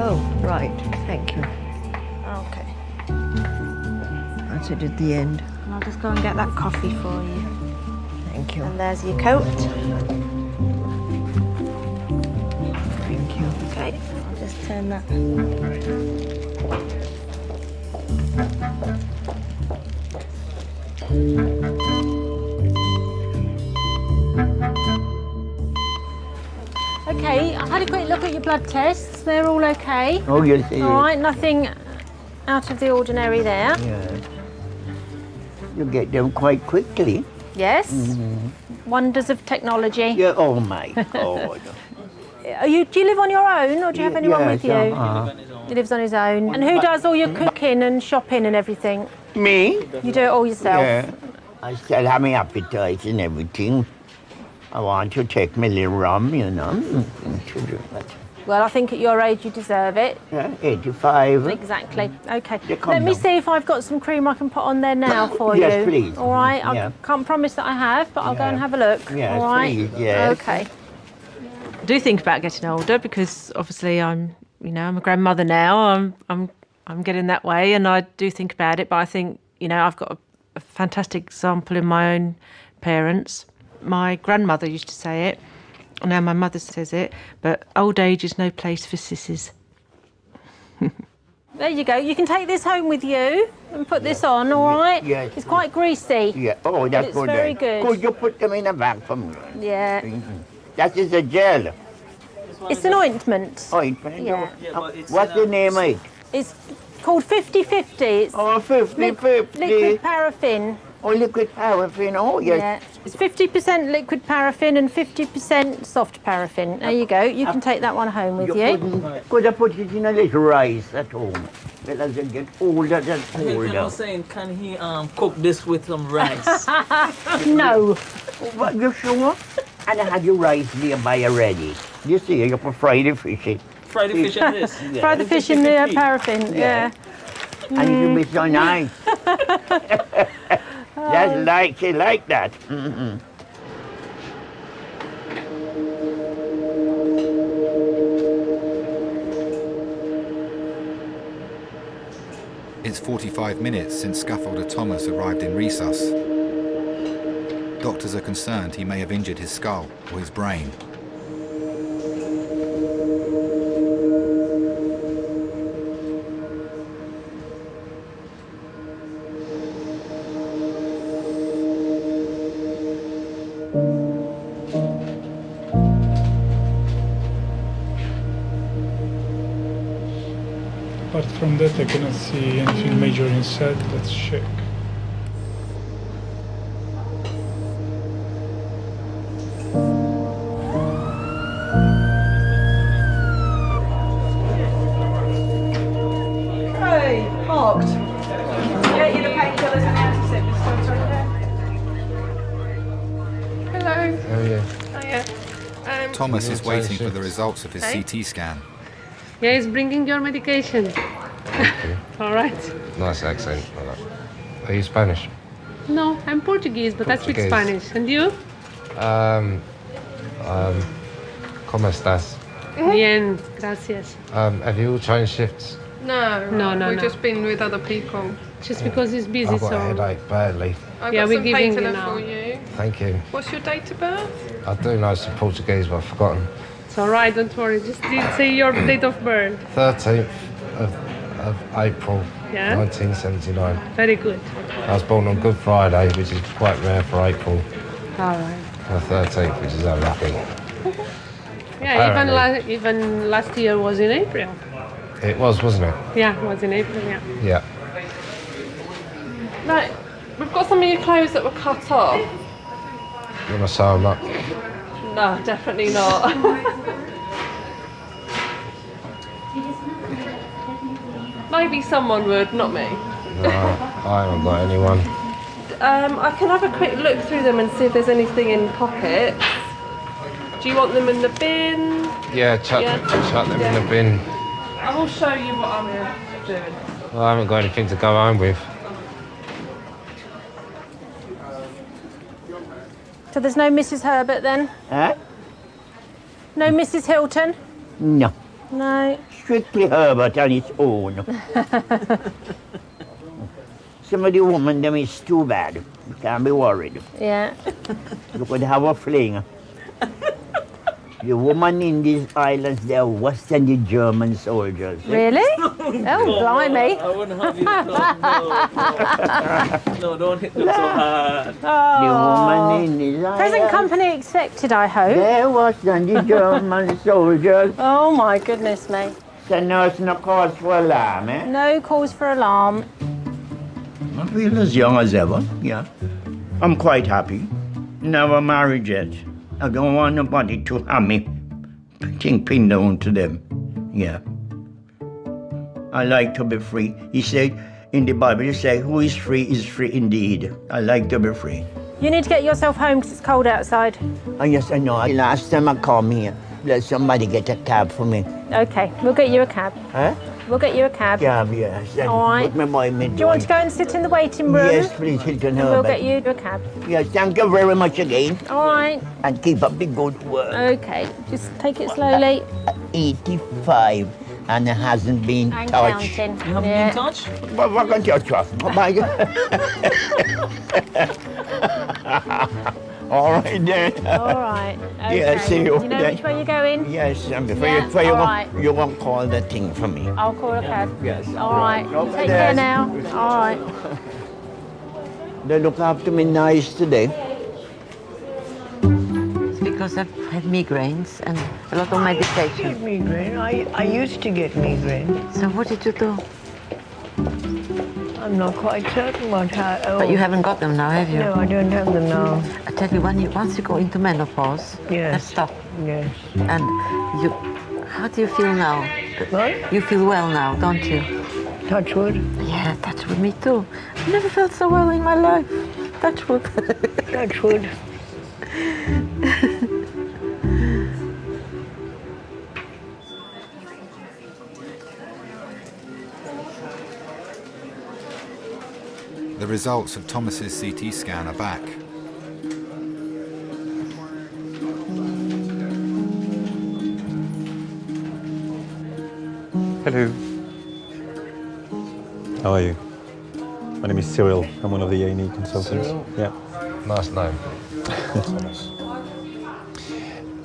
Oh, right. Thank you. Okay. That's it at the end. And I'll just go and get that coffee for you. Thank you. And there's your coat. Thank you. Okay, I'll just turn that. Okay, I've had a quick look at your blood tests. They're all okay. Oh, yes, yes. All right, nothing out of the ordinary there. Yeah. You get them quite quickly. Yes. Mm-hmm. Wonders of technology. Yeah, oh my God. Do you live on your own, or do you have anyone with you? Uh-huh. He lives on his own. And who does all your cooking and shopping and everything? Me? You do it all yourself? Yeah. I still have my appetite and everything. I want to take my little rum, you know. Well, I think at your age you deserve it. Yeah, 85. Exactly. Okay. come Let me down. see if I've got some cream I can put on there now for you. Yes, please. All right. Yeah. I can't promise that I have, but I'll go Yeah. and have a look. Yes, all right. please, yes. Okay. I do think about getting older because obviously I'm a grandmother now. I'm getting that way, and I do think about it. But I think I've got a fantastic example in my own parents. My grandmother used to say it. Now my mother says it, but old age is no place for sissies. There you go. You can take this home with you and put this on, all right? Yes. It's quite greasy. Yeah. Oh, that's It's good. very then. good. Could you put them in a bag for me? Yeah. That is a gel. It's an ointment. Ointment? Yeah. What's the name of it? It's called 50-50. It's 50-50. liquid paraffin. Oh, liquid paraffin. Oh, yes. Yeah. It's 50% liquid paraffin and 50% soft paraffin. There you go. You can take that one home with you. Could I put it in a little rice at home? But as I get older and Hilton older. was saying, can he cook this with some rice? No. What, you sure? And I had your rice nearby already. You see, you put fry the fish in. Fry the fish in this? Yeah. Fry the fish in the paraffin, yeah. And it will be so nice. That's like that. Mm-hmm. It's 45 minutes since scaffolder Thomas arrived in resus. Doctors are concerned he may have injured his skull or his brain. Apart from that, I cannot see anything major inside. Let's check. Hey, parked. Get you the painkillers and antiseptics. Hello. Oh, yeah. Hiya. Thomas is waiting for the results of his Hey. CT scan. Yeah, he's bringing your medication. All right. Nice accent. I like. Are you Spanish? No, I'm Portuguese, but I speak Portuguese. Spanish. And you? ¿Cómo estás? Bien, gracias. Have you all changed shifts? No, we've just been with other people. Just because he's busy, I've got so. a headache badly. I've got some painkiller for you. Thank you. What's your date of birth? I do know some Portuguese, but I've forgotten. It's all right, don't worry. Just say your date of birth. 13th of April, Yeah? 1979. Very good. I was born on Good Friday, which is quite rare for April. All right. The 13th, which is unlucky. Yeah, Apparently. even last year was in April. It was, wasn't it? Yeah, it was in April, yeah. Yeah. Right, we've got some of your clothes that were cut off. You want to sew them up? No, definitely not. Maybe someone would, not me. No, I haven't got anyone. I can have a quick look through them and see if there's anything in pockets. Do you want them in the bin? Yeah, chuck them in the bin. I will show you what I'm doing. Well, I haven't got anything to go home with. So there's no Mrs. Herbert then? Huh? No Mrs. Hilton? No. No. Strictly Herbert on its own. Some of the women, them is too bad. You can't be worried. Yeah. You could have a fling. The women in these islands, they're worse than the German soldiers. Really? Oh, blimey. I wouldn't have you. No, don't hit them so hard. Oh. The woman in these Present islands, company accepted, I hope. they're worse than the German soldiers. Oh my goodness me. So now it's no cause for alarm, eh? No cause for alarm. I feel as young as ever, yeah. I'm quite happy. Never married yet. I don't want nobody to have me pin down to them. Yeah. I like to be free. He said in the Bible, he said, who is free indeed. I like to be free. You need to get yourself home because it's cold outside. Oh, yes, I know. Last time I come here, let somebody get a cab for me. Okay, we'll get you a cab. Huh? We'll get you a cab. Cab, yes. And All right. put my boy Do you want to go and sit in the waiting room? Yes, please, Hilton. And we'll get you a cab. Yes, thank you very much again. All right. And keep up the good work. Okay, just take it slowly. 85, and it hasn't been And touched. counting. You haven't been touched? Well, what can you touch? All right then. All right. Okay. Yeah, see you. You know which way you're going? Yes, and before Yeah, you, all right. you won't call the thing for me. I'll call a cab. Yes. All right. Okay, Take care then. now. All right. They look after me nice today. It's because I've had migraines and a lot of medication. I get migraine. I used to get migraine. So what did you do? I'm not quite certain what how. But you haven't got them now, have you? No, I don't have them now. I tell you, once you go into menopause, Yes. that's tough. Yes. And how do you feel now? What? You feel well now, don't you? Touch wood. Yeah, touch wood, me too. I've never felt so well in my life. Touch wood. Touch wood. The results of Thomas's CT scan are back. Hello. How are you? My name is Cyril. I'm one of the A&E consultants. Cyril? Yeah. Nice name.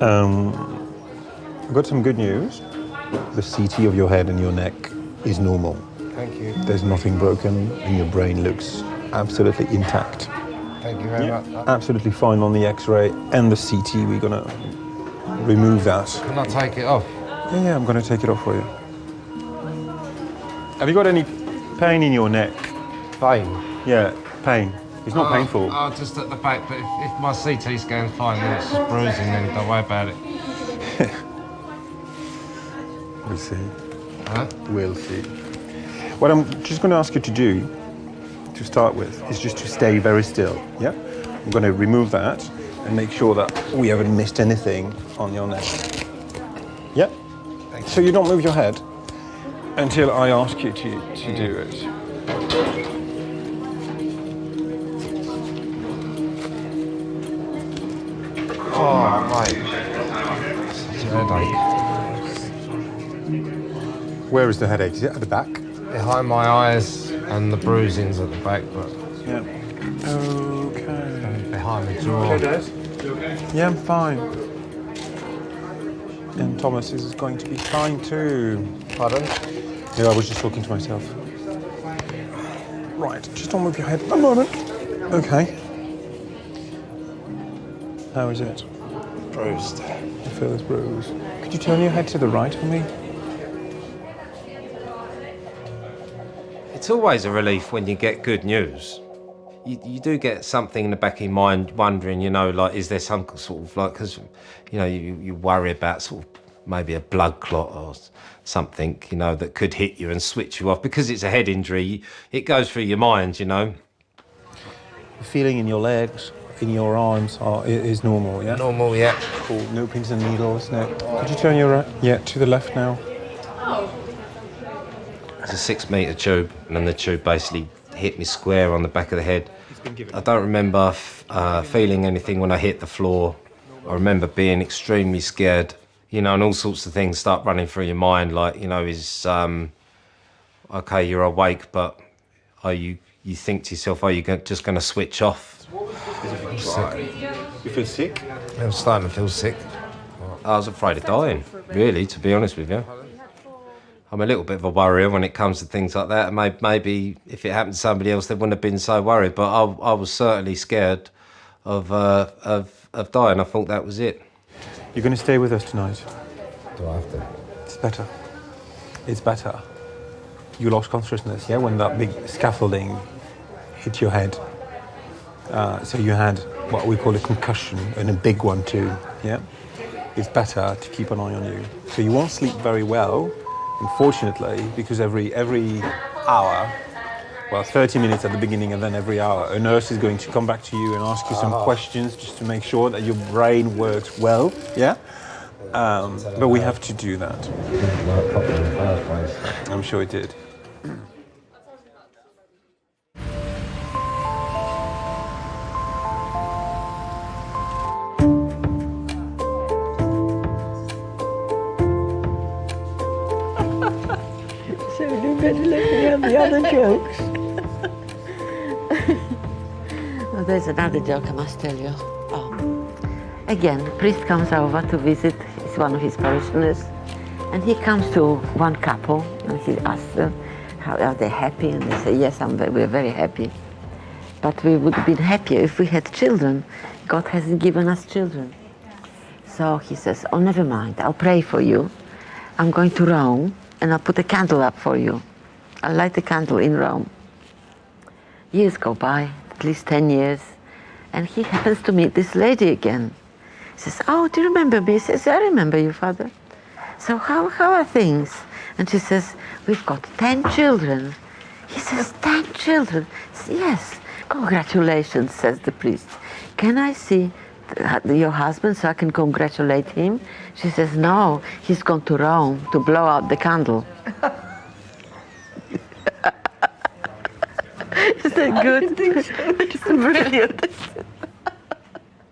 I've got some good news. The CT of your head and your neck is normal. Thank you. There's nothing broken and your brain looks absolutely intact. Thank you very much. Absolutely fine on the X-ray and the CT. We're gonna remove that. Can I take it off? Yeah, I'm gonna take it off for you. Have you got any pain in your neck? Pain? Yeah, pain. It's not painful. Oh, just at the back, but if my CT scan's fine, then it's just bruising, then don't worry about it. We'll see. Huh? We'll see. What I'm just going to ask you to do, to start with, is just to stay very still, yeah? I'm going to remove that and make sure that we haven't missed anything on your neck. Yeah? So you don't move your head until I ask you to do it. Oh, mate. Such a headache. Where is the headache? Is it at the back? Behind my eyes and the bruising's at the back, but... Yeah. Okay. Behind the jaw. Okay, Dad? Yeah, I'm fine. And Thomas is going to be fine too. Pardon? Yeah, I was just talking to myself. Right, just don't move your head a moment. Okay. How is it? Bruised. You feel it's bruised. Could you turn your head to the right for me? It's always a relief when you get good news. You do get something in the back of your mind wondering, you know, like, is there some sort of, like, because, you know, you worry about sort of maybe a blood clot or something, you know, that could hit you and switch you off. Because it's a head injury, it goes through your mind, you know. The feeling in your legs, in your arms is normal, yeah? Normal, yeah. Cool, no pins and needles, no. Could you turn your, to the left now? It's a 6 metre tube, and then the tube basically hit me square on the back of the head. I don't remember feeling anything when I hit the floor. I remember being extremely scared, you know, and all sorts of things start running through your mind, like, you know, okay, you're awake, but you think to yourself, are you just going to switch off? Sick. You feel sick? I'm starting to feel sick. I was afraid of dying, really, to be honest with you. I'm a little bit of a worrier when it comes to things like that. Maybe if it happened to somebody else, they wouldn't have been so worried. But I was certainly scared of dying. I thought that was it. You're going to stay with us tonight. Do I have to? It's better. It's better. You lost consciousness, yeah, when that big scaffolding hit your head. So you had what we call a concussion, and a big one too, yeah? It's better to keep an eye on you. So you won't sleep very well, unfortunately, because every hour, well, 30 minutes at the beginning and then every hour, a nurse is going to come back to you and ask you some questions just to make sure that your brain works well, yeah? But we have to do that. I'm sure it did. So you better let me have the other jokes. Oh, there's another joke I must tell you. Oh. Again, a priest comes over to visit one of his parishioners, and he comes to one couple and he asks them, how are they happy? And they say, yes, we're very happy. But we would have been happier if we had children. God hasn't given us children. So he says, oh, never mind, I'll pray for you. I'm going to Rome and I'll put a candle up for you. I'll light a candle in Rome. Years go by, at least 10 years, and he happens to meet this lady again. He says, oh, do you remember me? He says, I remember you, Father. So how are things? And she says, we've got 10 children. He says, 10 children? Says, yes. Congratulations, says the priest. Can I see your husband so I can congratulate him? She says, no, he's gone to Rome to blow out the candle. Is that good? It's brilliant.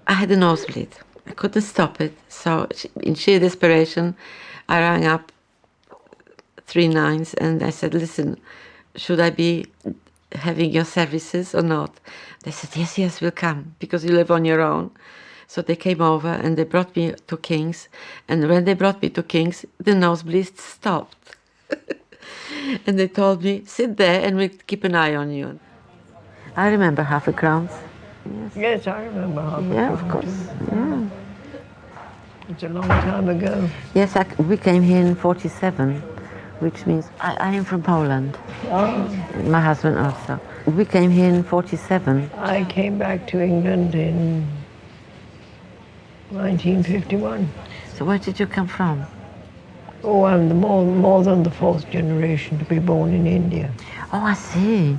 I had a nosebleed. I couldn't stop it. So in sheer desperation, I rang up 3 nines and I said, listen, should I be having your services or not? They said, yes, we'll come because you live on your own. So they came over and they brought me to King's. And when they brought me to King's, the nosebleed stopped. And they told me, sit there and we'll keep an eye on you. I remember half a crown. Yes, I remember half a crown. Yeah, of course. Yeah. It's a long time ago. Yes, we came here in 47, which means I am from Poland. Oh. My husband also. We came here in 47. I came back to England in 1951. So where did you come from? Oh, I'm more than the 4th generation to be born in India. Oh, I see.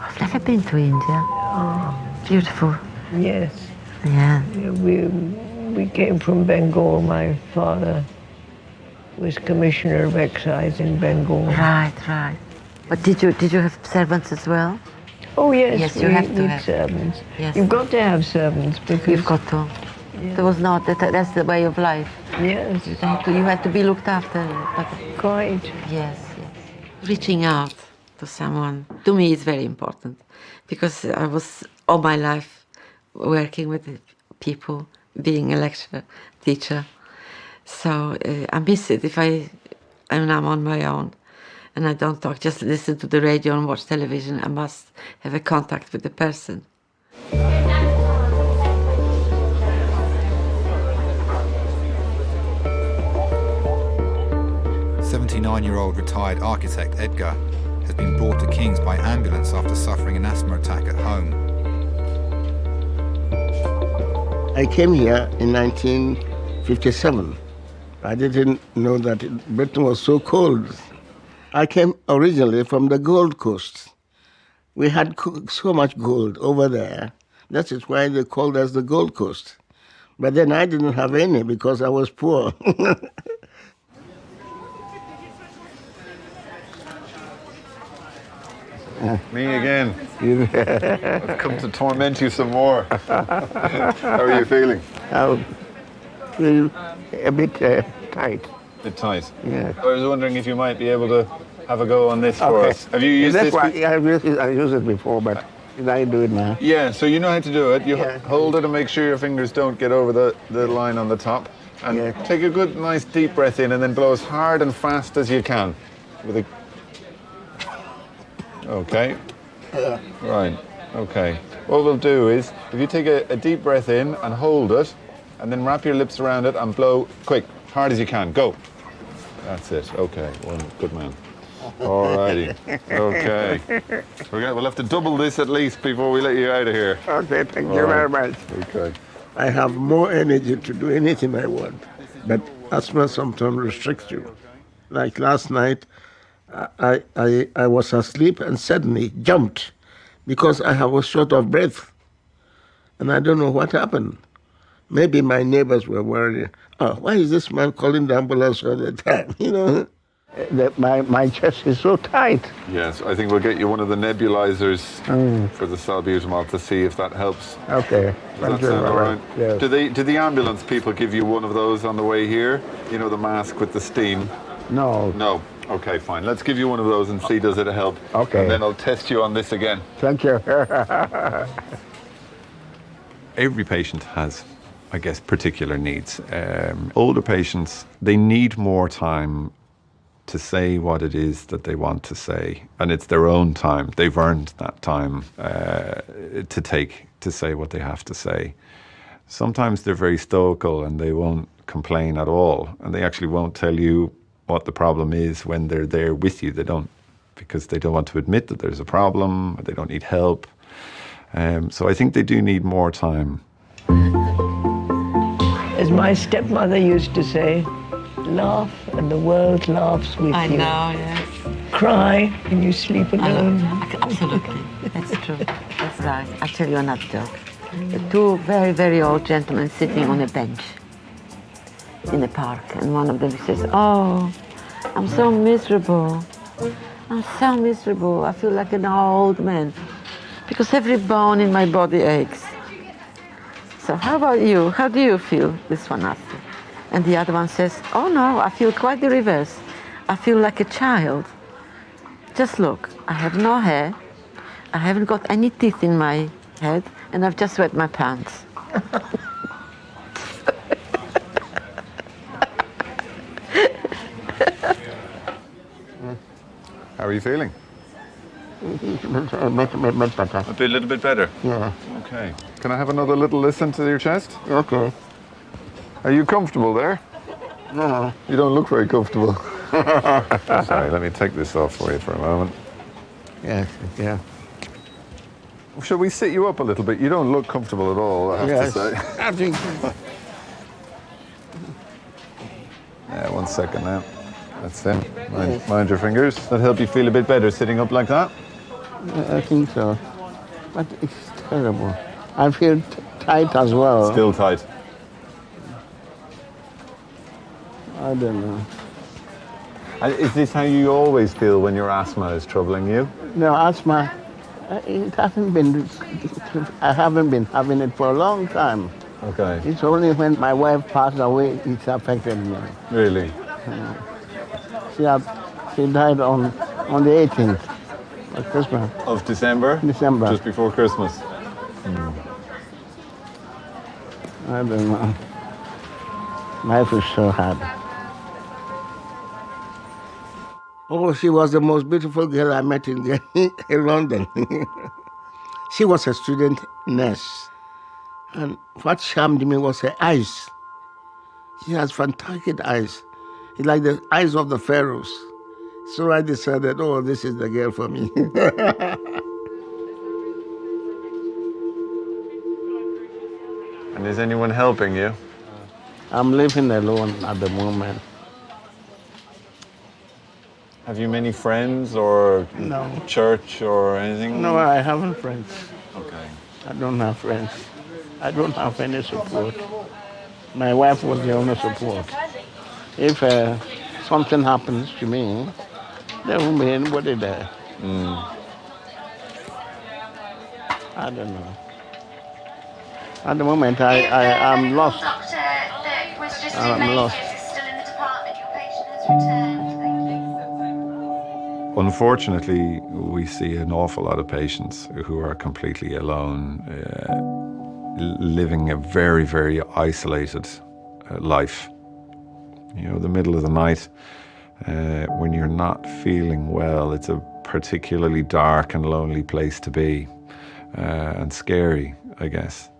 I've never been to India. Oh. Beautiful. Yes. Yeah. We came from Bengal. My father was Commissioner of Excise in Bengal. Right. But did you have servants as well? Oh yes, yes, you have to have servants. Yes. You've got to have servants because you've got to. Yeah. There was not that's the way of life. Yes. You had to be looked after. But quite. Yes. Reaching out to someone to me is very important because I was all my life working with people, being a lecturer, teacher. So I miss it if I'm on my own and I don't talk, just listen to the radio and watch television. I must have a contact with the person. 79-year-old retired architect Edgar has been brought to King's by ambulance after suffering an asthma attack at home. I came here in 1957. I didn't know that Britain was so cold. I came originally from the Gold Coast. We had so much gold over there. That is why they called us the Gold Coast. But then I didn't have any because I was poor. Me again. I've come to torment you some more. How are you feeling? I feel a bit tight. A bit tight? Yeah. I was wondering if you might be able to have a go on this for us. Have you used this? I used it before, but I do it now. Yeah, so you know how to do it. You hold it and make sure your fingers don't get over the line on the top. And take a good, nice, deep breath in and then blow as hard and fast as you can. With a... Okay. Right, okay. What we'll do is, if you take a deep breath in and hold it, and then wrap your lips around it and blow quick, hard as you can. Go. That's it. Okay, well, good man. Alrighty. Okay. We'll have to double this at least before we let you out of here. Okay, thank you very much. Okay. I have more energy to do anything I want, but asthma sometimes restricts you. Like last night, I was asleep and suddenly jumped because I was short of breath. And I don't know what happened. Maybe my neighbors were worried. Oh, why is this man calling the ambulance all the time? You know, my chest is so tight. Yes, I think we'll get you one of the nebulizers for the salbutamol to see if that helps. Okay. Does that sound all right? Yes. Do the ambulance people give you one of those on the way here? You know, the mask with the steam? No. No. Okay, fine. Let's give you one of those and see does it help. Okay. And then I'll test you on this again. Thank you. Every patient has, I guess, particular needs. Older patients, they need more time to say what it is that they want to say. And it's their own time. They've earned that time to take to say what they have to say. Sometimes they're very stoical and they won't complain at all. And they actually won't tell you what the problem is when they're there with you. They don't, because they don't want to admit that there's a problem, or they don't need help. So I think they do need more time. As my stepmother used to say, laugh and the world laughs with you. I know, yes. Cry and you sleep alone. Absolutely, that's true. That's right. I'll tell you another joke. Two very, very old gentlemen sitting on a bench in the park, and one of them says, "Oh, I'm so miserable. I'm so miserable. I feel like an old man because every bone in my body aches." So how about you? How do you feel? This one asks. And the other one says, "Oh no, I feel quite the reverse. I feel like a child. Just look, I have no hair, I haven't got any teeth in my head, and I've just wet my pants." How are you feeling? A little bit better? Yeah. Okay. Can I have another little listen to your chest? Okay. Are you comfortable there? No. You don't look very comfortable. Sorry, let me take this off for you for a moment. Yes, yeah. Shall we sit you up a little bit? You don't look comfortable at all, I have to say. I think. Yeah, 1 second now. That's it. Mind your fingers. That help you feel a bit better sitting up like that? I think so. But it's terrible. I feel tight as well. Still tight. I don't know. Is this how you always feel when your asthma is troubling you? No, asthma, it hasn't been, I haven't been having it for a long time. Okay. It's only when my wife passed away, it's affected me. Really? She died on the 18th of Christmas. Of December? December. Just before Christmas. I don't know. Life is so hard. Oh, she was the most beautiful girl I met in London. She was a student nurse. And what charmed me was her eyes. She has fantastic eyes. It's like the eyes of the pharaohs. So I decided, oh, this is the girl for me. And is anyone helping you? I'm living alone at the moment. Have you many friends or No. church or anything? No, I haven't friends. Okay. I don't have friends. I don't have any support. My wife was the only support. If something happens to me, there won't be anybody there. I don't know. At the moment, I'm lost. I'm lost. Unfortunately, we see an awful lot of patients who are completely alone, living a very, very isolated life. You know, the middle of the night, when you're not feeling well, it's a particularly dark and lonely place to be, and scary, I guess.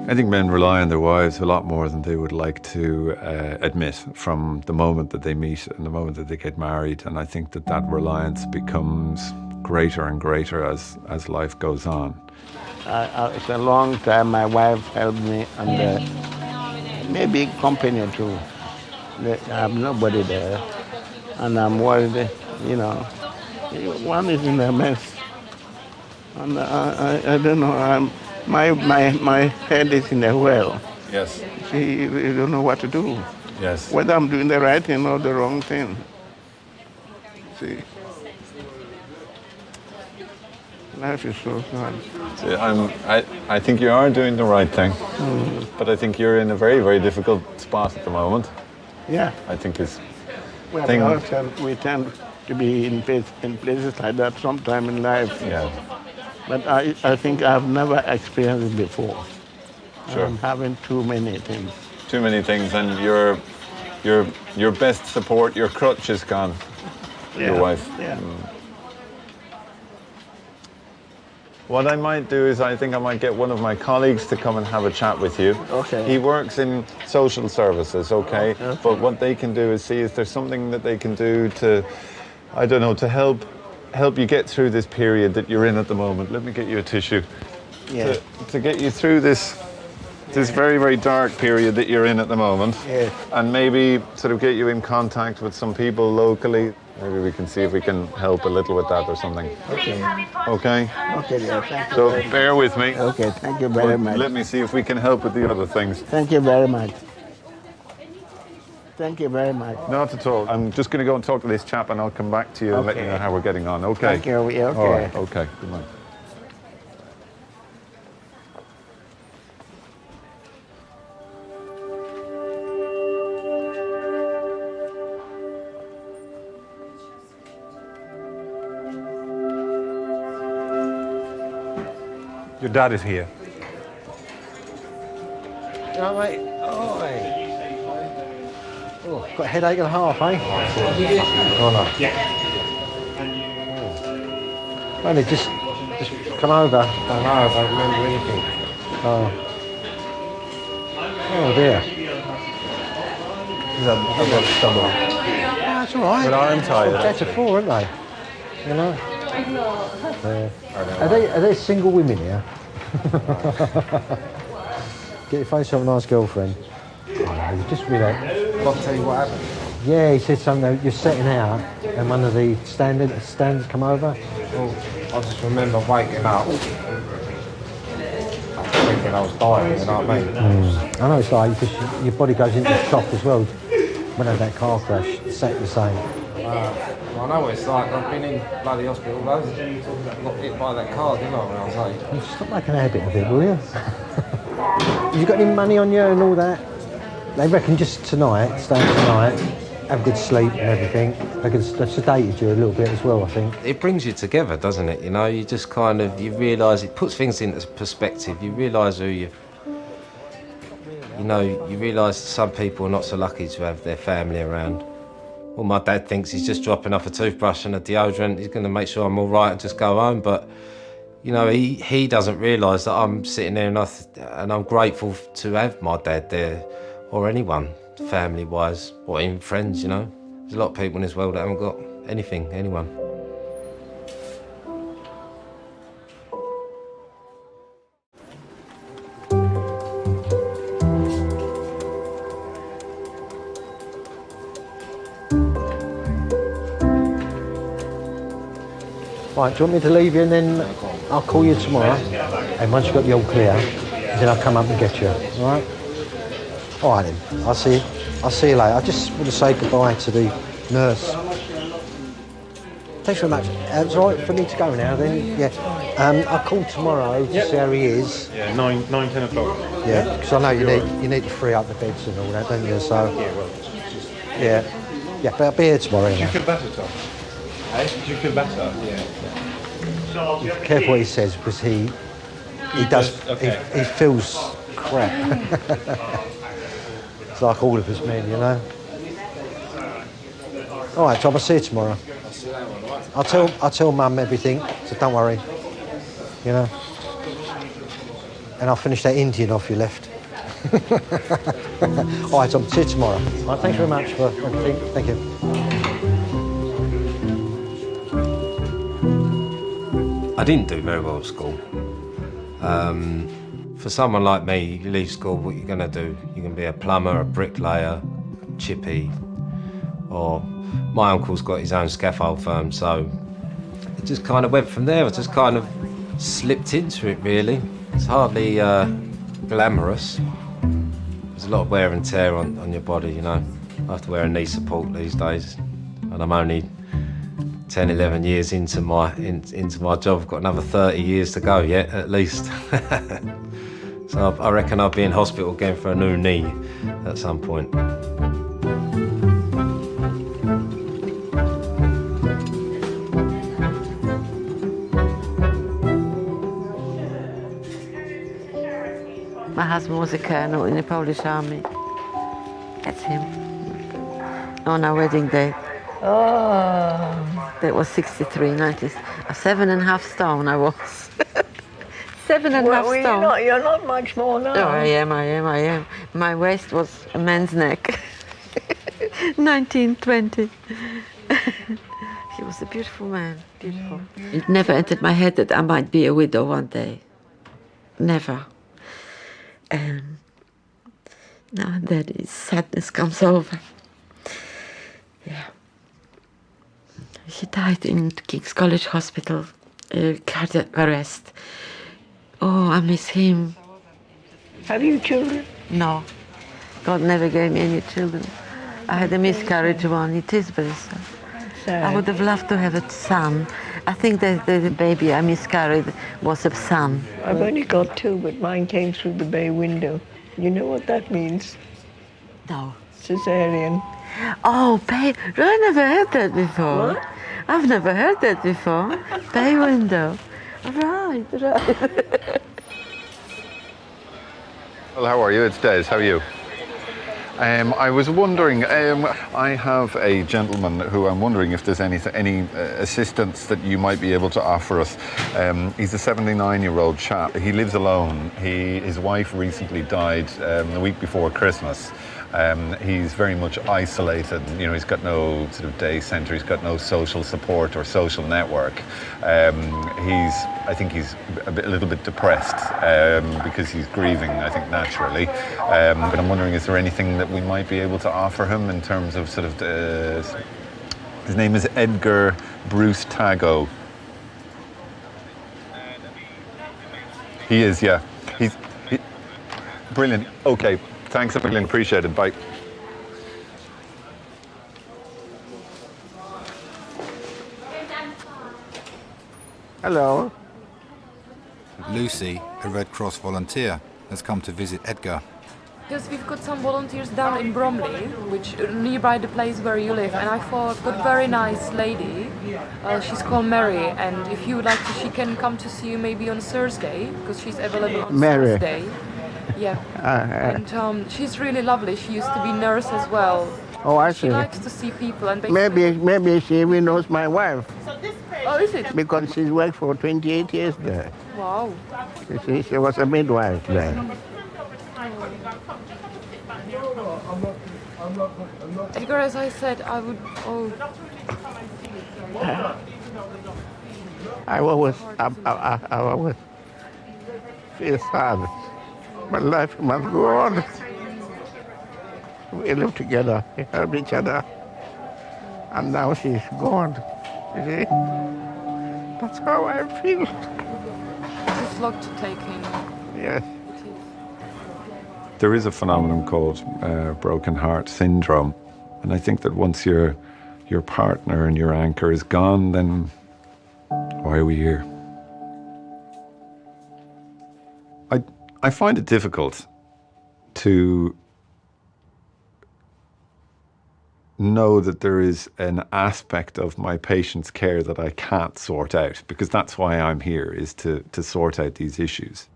I think men rely on their wives a lot more than they would like to admit from the moment that they meet and the moment that they get married. And I think that that reliance becomes greater and greater as life goes on. It's a long time my wife helped me, and maybe company too. I have nobody there, and I'm worried, you know. One is in a mess, and I don't know, my head is in a well. Yes. See, you don't know what to do. Yes. Whether I'm doing the right thing or the wrong thing. See. Life is so hard. See, I think you are doing the right thing, but I think you're in a very, very difficult spot at the moment. Yeah. I think it's... Well, we tend to be in places like that sometime in life. Yeah. But I think I've never experienced it before. Sure. I'm having too many things. Too many things, and your best support, your crutch is gone. Yeah. Your wife. Yeah. What I might do is I think I might get one of my colleagues to come and have a chat with you. Okay. He works in social services, okay? But what they can do is see if there's something that they can do to, I don't know, to help you get through this period that you're in at the moment. Let me get you a tissue. Yeah. To get you through this very, very dark period that you're in at the moment. Yeah. And maybe sort of get you in contact with some people locally. Maybe we can see if we can help a little with that or something. Okay. Okay? Okay, dear. Thank you. So bear with me. Okay, thank you very much. Let me see if we can help with the other things. Thank you very much. Thank you very much. Not at all. I'm just going to go and talk to this chap and I'll come back to you and let you know how we're getting on. Okay? Thank you. Okay. All right. Okay. Good night. Your dad is here. Oh, mate. Oh, got a headache and a half, eh? Oh, no. Oh. Only just come over. I know, I don't remember anything. Oh. Oh, dear. I've got a stomach. Yeah, that's all right. But I'm tired, That's a actually. four, aren't they? You know? Are they single women here? Get your face on a nice girlfriend. Oh, you just relax. I'll tell you what happened. Yeah, he said something. You're setting out, and one of the stands come over. Well, I just remember waking up thinking I was dying, you know what I mean? I know it's like because your body goes into shock as well. When I had that car crash, exactly the same. I know what it's like. I've been in bloody hospital loads. Got hit by that car, didn't I, when I was 8? Well, stop making a habit of it, will you? Have you got any money on you and all that? They reckon just tonight, staying tonight, have good sleep and everything. They've sedated you a little bit as well, I think. It brings you together, doesn't it? You know, you just kind of, you realise, it puts things into perspective. You realise who you realise some people are not so lucky to have their family around. Well, my dad thinks he's just dropping off a toothbrush and a deodorant. He's going to make sure I'm all right and just go home. But, you know, he doesn't realise that I'm sitting there and I'm grateful to have my dad there, or anyone, family-wise, or even friends, you know. There's a lot of people in this world that haven't got anything, anyone. Right, do you want me to leave you and then I'll call you tomorrow? And once you've got the all clear, then I'll come up and get you, all right? All right then, I'll see you later. I just want to say goodbye to the nurse. Thanks very much. It's all right for me to go now then? Yeah. I'll call tomorrow to see how he is. Yeah, 10 o'clock. Yeah, because I know you need to free up the beds and all that, don't you? So, yeah, but I'll be here tomorrow. Do you feel better, Tom? Hey? Do you feel better? Yeah. Be careful what he says because he feels crap. It's like all of us men, you know. All right, Tom, I'll see you tomorrow. I'll tell Mum everything, so don't worry. You know. And I'll finish that Indian off you left. All right, Tom, see you tomorrow. All right, thanks very much for everything. Thank you. I didn't do very well at school. For someone like me, you leave school, what you're going to do? You're going to be a plumber, a bricklayer, chippy, or my uncle's got his own scaffold firm, so it just kind of went from there. I just kind of slipped into it, really. It's hardly glamorous, There's a lot of wear and tear on your body, you know. I have to wear a knee support these days, and I'm only 10, 11 years into my job. I've got another 30 years to go yet, at least. So I reckon I'll be in hospital again for a new knee at some point. My husband was a colonel in the Polish army. That's him. On our wedding day. Oh. That was 63, 90, 7.5 stone I was. 7.5 stone. You're not much more now. Oh, I am. My waist was a man's neck. 1920. He was a beautiful man, beautiful. It never entered my head that I might be a widow one day. Never. And now and then sadness comes over. Yeah. He died in King's College Hospital, cardiac arrest. Oh, I miss him. Have you children? No. God never gave me any children. I had a miscarriage one. It is very sad. I would have loved to have a son. I think that the baby I miscarried was a son. I've only got 2, but mine came through the bay window. You know what that means? No. Cesarean. Oh, bay. I never heard that before. What? I've never heard that before. Bay window. Right. Well, how are you? It's Des. How are you? I was wondering, I have a gentleman who I'm wondering if there's any assistance that you might be able to offer us. He's a 79-year-old chap. He lives alone. His wife recently died the week before Christmas. He's very much isolated. You know, he's got no sort of day centre. He's got no social support or social network. I think he's a little bit depressed because he's grieving, I think, naturally. But I'm wondering, is there anything that we might be able to offer him in terms of sort of... his name is Edgar Bruce Tago. He is, yeah. Brilliant. Okay. Thanks a million. Appreciate it. Bye. Hello. Lucy, a Red Cross volunteer, has come to visit Edgar. Because we've got some volunteers down in Bromley, which nearby the place where you live, and I thought I've got a very nice lady. She's called Mary, and if you would like to, she can come to see you maybe on Thursday, because she's available on Mary. Thursday. Yeah, and she's really lovely. She used to be nurse as well. Oh, I see. She likes to see people and basically... Maybe she even knows my wife. Oh, is it? Because she's worked for 28 years there. Wow. She was a midwife there. Edgar, as I said, I would... Oh. I always feel sad. But life must go on. We live together, we help each other. And now she's gone. You see? That's how I feel. It's a lot to take in. Yes. There is a phenomenon called broken heart syndrome. And I think that once your partner and your anchor is gone, then why are we here? I find it difficult to know that there is an aspect of my patient's care that I can't sort out, because that's why I'm here, is to sort out these issues.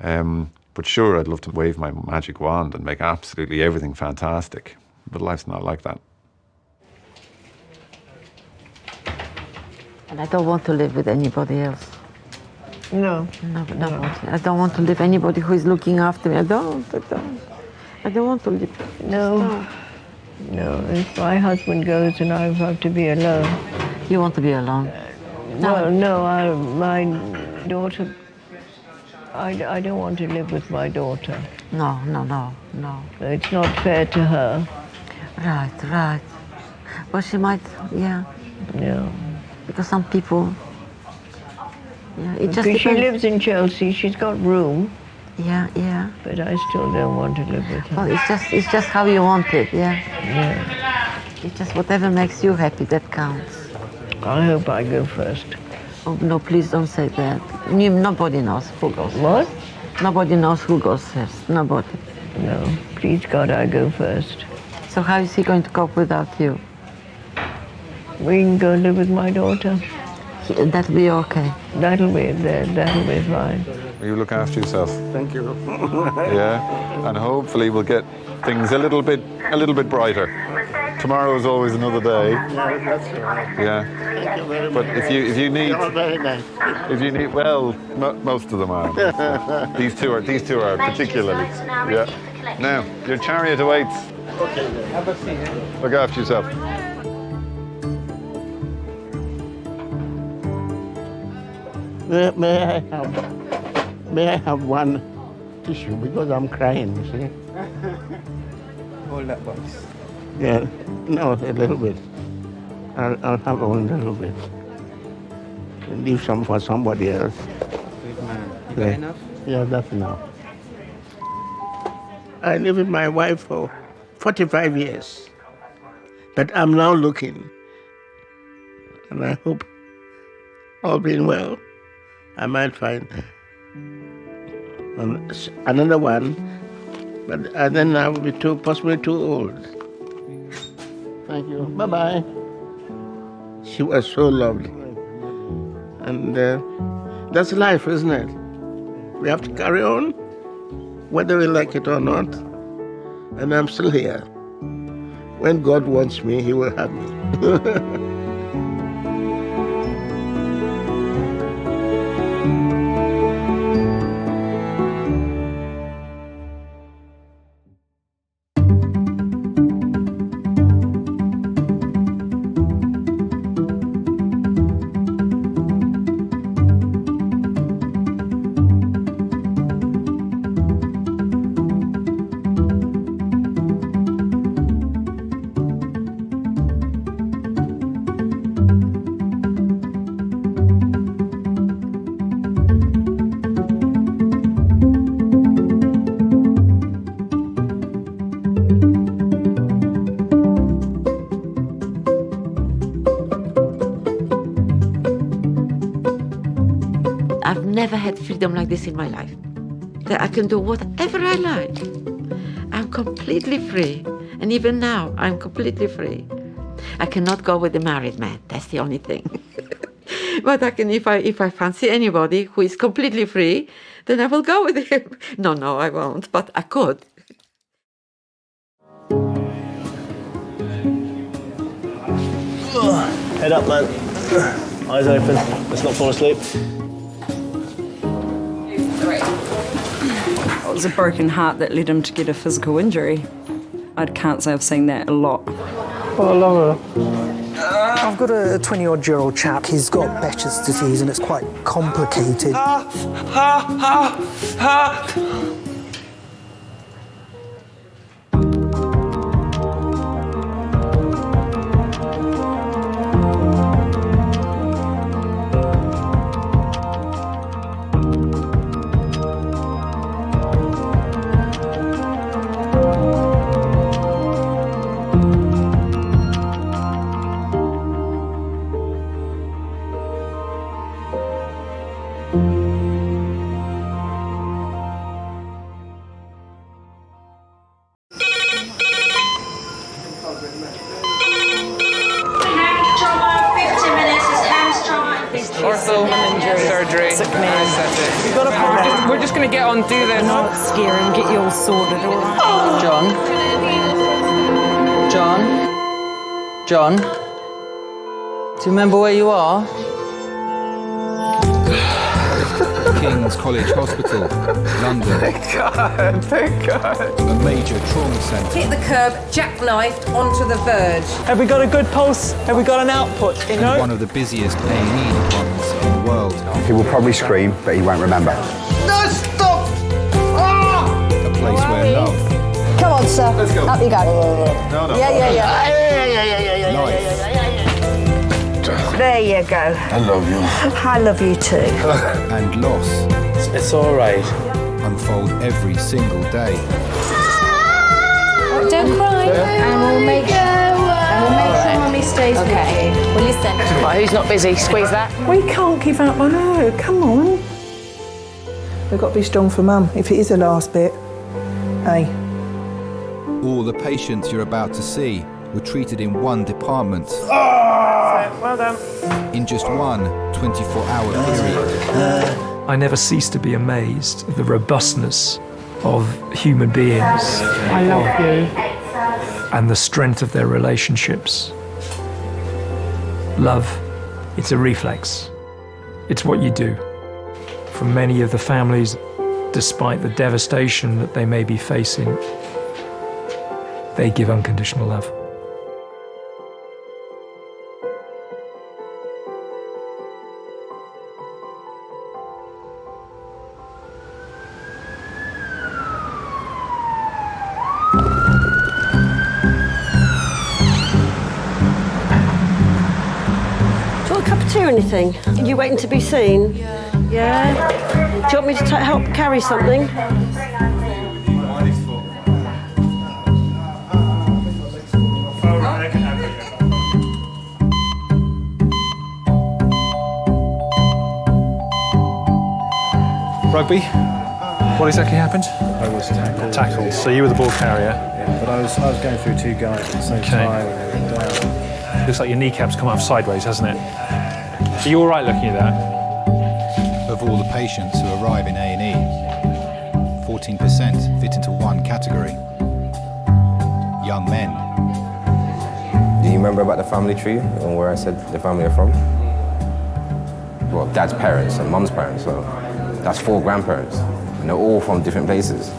But sure, I'd love to wave my magic wand and make absolutely everything fantastic, but life's not like that. And I don't want to live with anybody else. No. No. I don't want to live anybody who is looking after me. I don't want to live. No. If my husband goes, then I have to be alone. You want to be alone? Well, no, my daughter, I don't want to live with my daughter. No. It's not fair to her. Right. Well, she might, yeah. No. Because some people... Yeah, it just because she depends. lives in Chelsea, she's got room. Yeah, yeah. But I still don't want to live with her. Well, it's just how you want it, yeah. Yeah. It's just whatever makes you happy that counts. I hope I go first. Oh no, please don't say that. Nobody knows who goes What? first. Nobody knows who goes first. Nobody. No, please God, I go first. So how is he going to cope without you? We can go live with my daughter. That'll be okay. That'll be fine. You look after yourself. Thank you. Yeah, and hopefully we'll get things a little bit brighter. Tomorrow is always another day. Yeah, that's all right. Yeah. Thank you very But much. if you need, You're very nice. if you need, well, most of them are. These two are particularly. Yeah. Now your chariot awaits. Okay. Have a seat. Look after yourself. May I have one tissue because I'm crying, you see? Hold that box. Yeah, no, a little bit. I'll have only a little bit. Leave some for somebody else. Good man. You got Yeah. enough? Yeah, that's enough. I live with my wife for 45 years. But I'm now looking. And I hope, all being well, I might find another one. But then I will be possibly too old. Thank you. Bye-bye. She was so lovely. And that's life, isn't it? We have to carry on, whether we like it or not. And I'm still here. When God wants me, He will have me. I've never had freedom like this in my life. That I can do whatever I like. I'm completely free. And even now, I'm completely free. I cannot go with a married man. That's the only thing. But I can, if I fancy anybody who is completely free, then I will go with him. No, I won't, but I could. Head up, man. Eyes open. Let's not fall asleep. It was a broken heart that led him to get a physical injury. I can't say I've seen that a lot. Well, I love her. I've got a 20-odd-year-old chap. He's got Betchett's disease and it's quite complicated. Surgery. We're just going to get on, do this. Not scare him, get you all sorted, all right? John? Do you remember where you are? King's College Hospital, London. Thank God. A major trauma centre. Hit the curb, jackknifed onto the verge. Have we got a good pulse? Have we got an output? You know? And one of the busiest A&E departments in the world. He will probably scream, but he won't remember. No, stop! Ah! A place where love. Come on, sir. Let's go. Up you go. No. Yeah. Life. There you go. I love you. I love you too. And loss. It's all right. unfold every single day. Don't cry, and we'll make sure Mummy stays with you. Well, listen. Right, who's not busy? Squeeze that. We can't give up on her, come on. We've got to be strong for Mum, if it is the last bit. Hey. All the patients you're about to see were treated in one department. Well done. In just one 24-hour period. I never cease to be amazed at the robustness of human beings. I love you. And the strength of their relationships. Love, it's a reflex. It's what you do. For many of the families, despite the devastation that they may be facing, they give unconditional love. Do you want a cup of tea or anything? Are you waiting to be seen? Yeah. Do you want me to help carry something? Rugby? What exactly happened? I was tackled. Tackled. So you were the ball carrier? Yeah, but I was going through two guys at the same time and they were down. Looks like your kneecap's come off sideways, hasn't it? Are you all right looking at that? Of all the patients who arrive in A&E, 14% fit into one category. Young men. Do you remember about the family tree and where I said the family are from? Well, Dad's parents and Mum's parents, so that's 4 grandparents. And they're all from different places.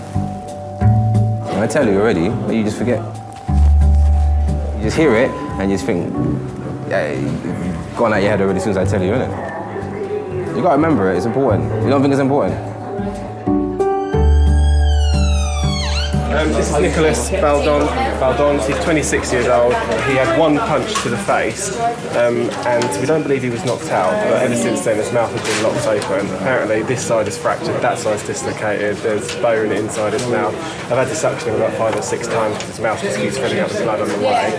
And I tell you already, but you just forget. You just hear it and you just think, yeah, you've gone out your head already as soon as I tell you, innit? You gotta remember it, it's important. You don't think it's important? This is Nicholas Baldons. He's 26 years old. He had one punch to the face, and we don't believe he was knocked out, but ever since then his mouth has been locked open. Apparently this side is fractured, that side's dislocated, there's bone inside his mouth. I've had to suction him about 5 or 6 times because his mouth just keeps filling up with blood on the way.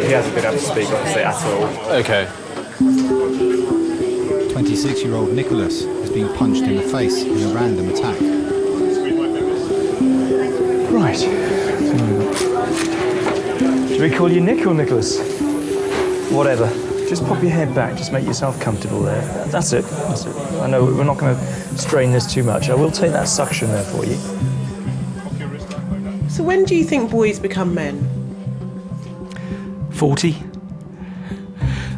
He hasn't been able to speak, obviously, at all. Okay. 26-year-old Nicholas has been punched in the face in a random attack. Right. Should we call you Nick or Nicholas? Whatever. Just pop your head back, just make yourself comfortable there. That's it, that's it. I know we're not going to strain this too much. I will take that suction there for you. So when do you think boys become men? 40.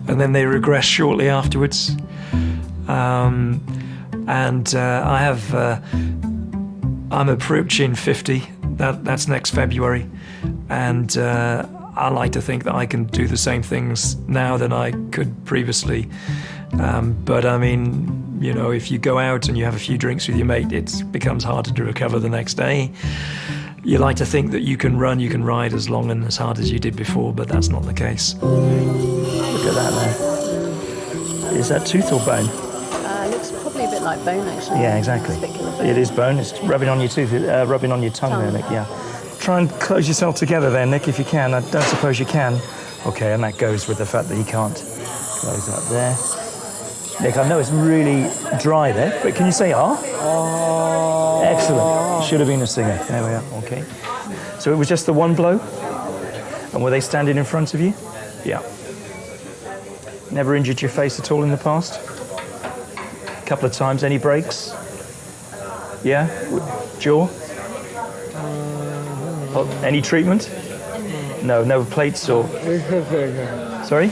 And then they regress shortly afterwards. I'm approaching 50. That's next February, and I like to think that I can do the same things now than I could previously. But I mean, you know, if you go out and you have a few drinks with your mate, it becomes harder to recover the next day. You like to think that you can run, you can ride as long and as hard as you did before, but that's not the case. Look at that there. Is that tooth or bone? Looks probably a bit like bone, actually. Yeah, exactly. It is bone. It's rubbing on your tooth, rubbing on your tongue there, Nick, yeah. Try and close yourself together there, Nick, if you can. I don't suppose you can. Okay, and that goes with the fact that you can't close that there. Nick, I know it's really dry there, but can you say ah? Oh. Excellent. Should have been a singer. There we are, okay. So it was just the one blow? And were they standing in front of you? Yeah. Never injured your face at all in the past? A couple of times. Any breaks? Yeah? Jaw? Oh, any treatment? No, no plates or... Sorry?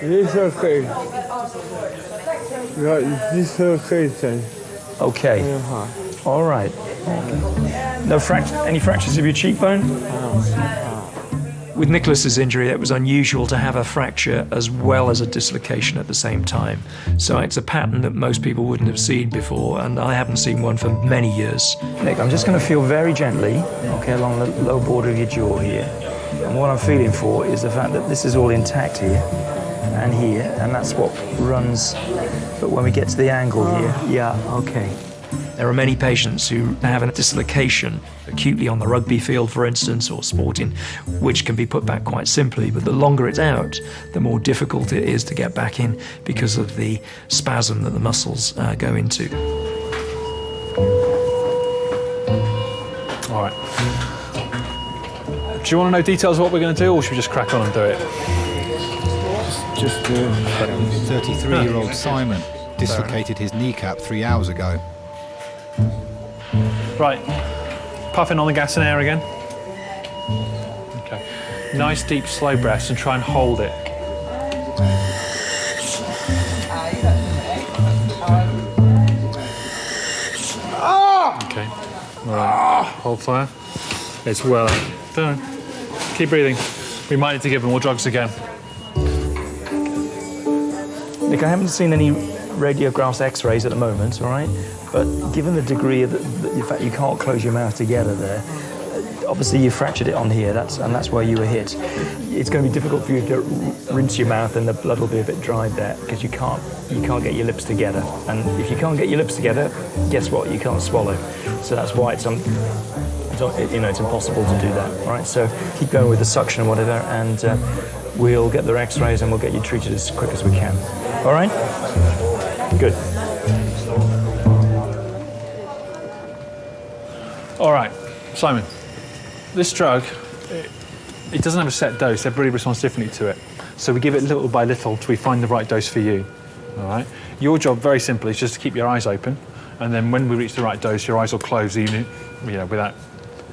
It's okay. Dislocation. Okay. All right. No any fractures of your cheekbone? With Nicholas's injury, it was unusual to have a fracture as well as a dislocation at the same time. So it's a pattern that most people wouldn't have seen before, and I haven't seen one for many years. Nick, I'm just going to feel very gently, okay, along the low border of your jaw here. And what I'm feeling for is the fact that this is all intact here and here, and that's what runs. But when we get to the angle here, yeah, okay. There are many patients who have a dislocation acutely on the rugby field, for instance, or sporting, which can be put back quite simply. But the longer it's out, the more difficult it is to get back in because of the spasm that the muscles go into. All right. Do you want to know details of what we're going to do, or should we just crack on and do it? Just do it. 33-year-old Simon dislocated his kneecap 3 hours ago. Right. Puffing on the gas and air again. Okay. Nice deep slow breaths and try and hold it. Okay. All right. Hold fire. It's well. Don't. Keep breathing. We might need to give him more drugs again. Nick, I haven't seen any radiographs, X-rays at the moment, all right? But given the degree of the fact you can't close your mouth together there, obviously you fractured it on here, and that's where you were hit. It's going to be difficult for you to rinse your mouth, and the blood will be a bit dried there because you can't get your lips together. And if you can't get your lips together, guess what? You can't swallow. So that's why it's impossible to do that. All right. So keep going with the suction and whatever, and we'll get the X-rays and we'll get you treated as quick as we can. All right. Good. All right, Simon. This drug, it doesn't have a set dose. Everybody responds differently to it. So we give it little by little till we find the right dose for you. All right. Your job, very simply, is just to keep your eyes open, and then when we reach the right dose, your eyes will close, even without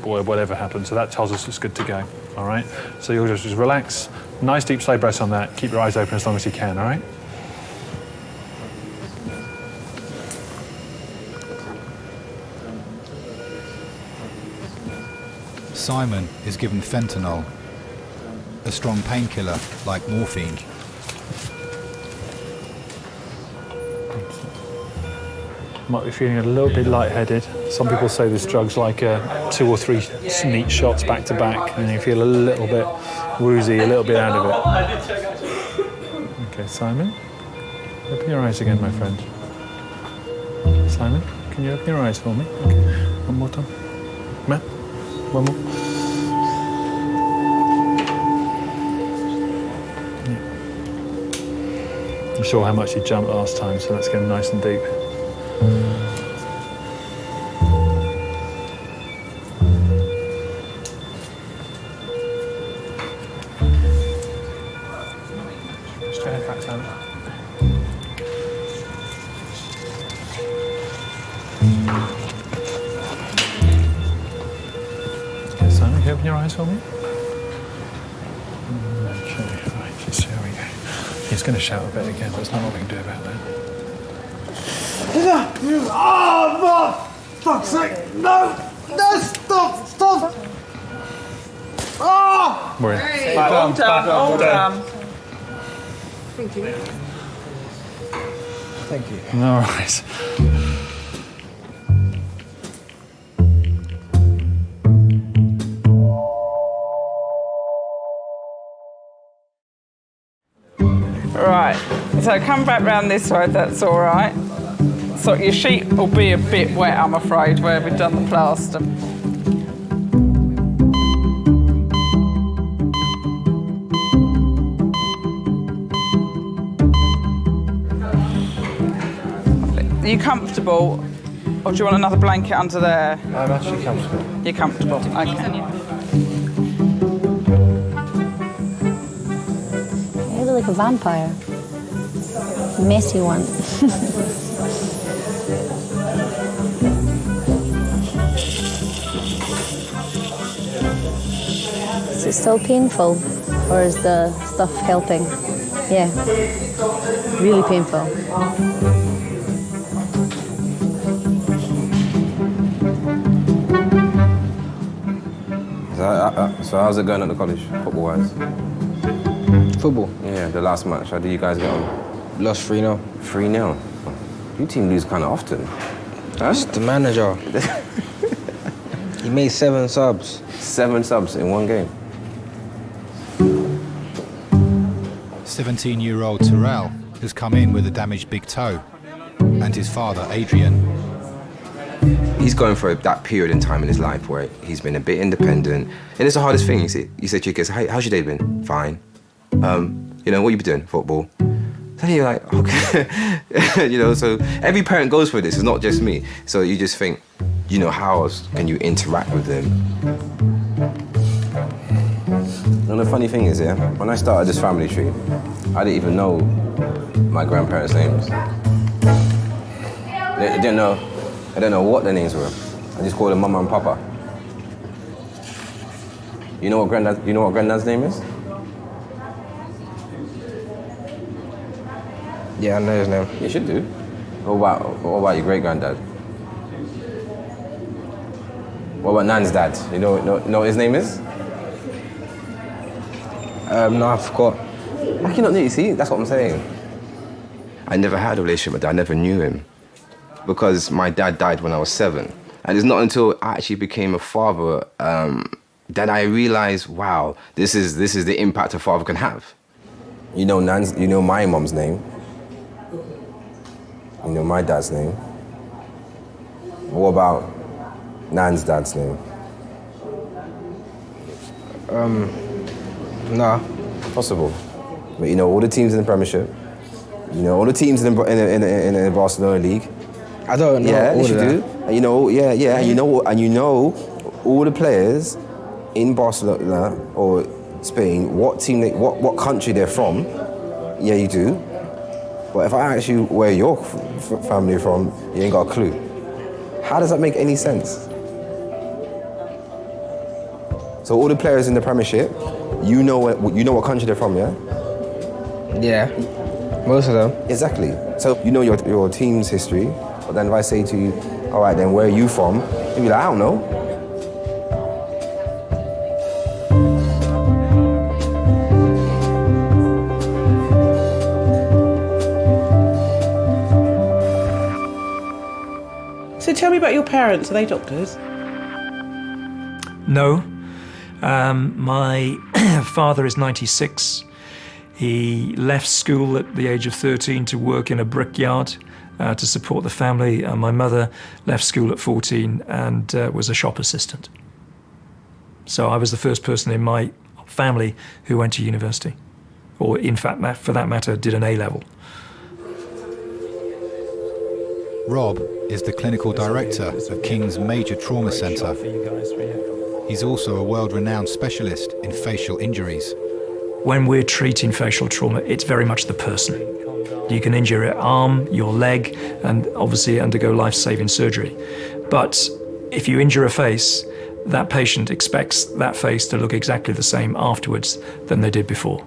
whatever happens. So that tells us it's good to go. All right. So you'll just relax, nice deep slow breaths on that. Keep your eyes open as long as you can. All right. Simon is given fentanyl, a strong painkiller like morphine. Might be feeling a little bit lightheaded. Some people say this drug's like 2 or 3 neat shots back to back, and you feel a little bit woozy, a little bit out of it. Okay, Simon, open your eyes again, my friend. Simon, can you open your eyes for me? Okay, one more time. Matt, one more. You saw how much he jumped last time, so let's get him nice and deep. Straight head back, Simon. Okay, Simon, can you open your eyes for me? Okay, right, just here we go. He's going to shout a bit again, but there's not what we can do about that. Oh, for fuck's sake! No! No, stop! Oh! We're in. All done. Thank you. Thank you. All right. Right, so come back round this way, that's all right. So your sheet will be a bit wet, I'm afraid, where we've done the plaster. Are you comfortable, or do you want another blanket under there? I'm actually comfortable. You're comfortable, okay. You look like a vampire. Messy one. Is it still painful, or is the stuff helping? Yeah, really painful. So how's it going at the college, football-wise? Football? Yeah, the last match. How did you guys get on? Lost 3-0. 3-0? Your team lose kind of often. That's the manager. He made 7 subs. 7 subs in one game? 17-year-old Terrell has come in with a damaged big toe, and his father, Adrian. He's going for that period in time in his life where he's been a bit independent. And it's the hardest thing, you see. You say to your kids, hey, how's your day been? Fine. You know, what you been doing? Football. Then you're like, okay. You know, so every parent goes for this. It's not just me. So you just think, you know, how else can you interact with them? And the funny thing is, yeah, when I started this family tree, I didn't even know my grandparents' names. I didn't know what their names were. I just called them Mama and Papa. You know what Granddad's name is? Yeah, I know his name. You should do. What about your great granddad? What about Nan's dad? You know what his name is? No, I forgot. How can you not know? You see, that's what I'm saying. I never had a relationship with dad. I never knew him because my dad died when I was 7, and it's not until I actually became a father that I realized, wow, this is the impact a father can have. You know my mom's name. You know my dad's name. What about Nan's dad's name? Nah. Possible. But you know all the teams in the Premiership. You know all the teams in the Barcelona League. I don't know. Yeah, all you of that. do. And you know, yeah, and you know all the players in Barcelona or Spain. What team? What country they're from? Yeah, you do. But if I ask you where your family are from, you ain't got a clue. How does that make any sense? So all the players in the Premiership, you know what country they're from, yeah? Yeah, most of them. Exactly. So you know your team's history, but then if I say to you, all right, then where are you from? You'll be like, I don't know. So tell me about your parents. Are they doctors? No. My father is 96. He left school at the age of 13 to work in a brickyard to support the family. My mother left school at 14 and was a shop assistant. So I was the first person in my family who went to university, or in fact, for that matter, did an A-level. Rob is the clinical director of King's Major Trauma Centre. He's also a world-renowned specialist in facial injuries. When we're treating facial trauma, it's very much the person. You can injure your arm, your leg, and obviously undergo life-saving surgery. But if you injure a face, that patient expects that face to look exactly the same afterwards than they did before.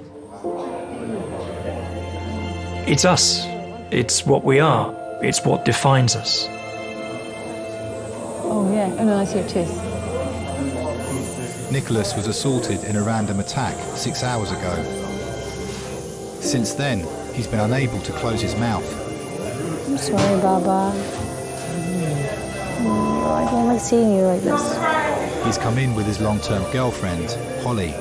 It's us. It's what we are. It's what defines us. Oh yeah, oh no, that's your tooth. Nicholas was assaulted in a random attack 6 hours ago. Since then, he's been unable to close his mouth. I'm sorry, Baba. I don't like seeing you like this. He's come in with his long-term girlfriend, Holly.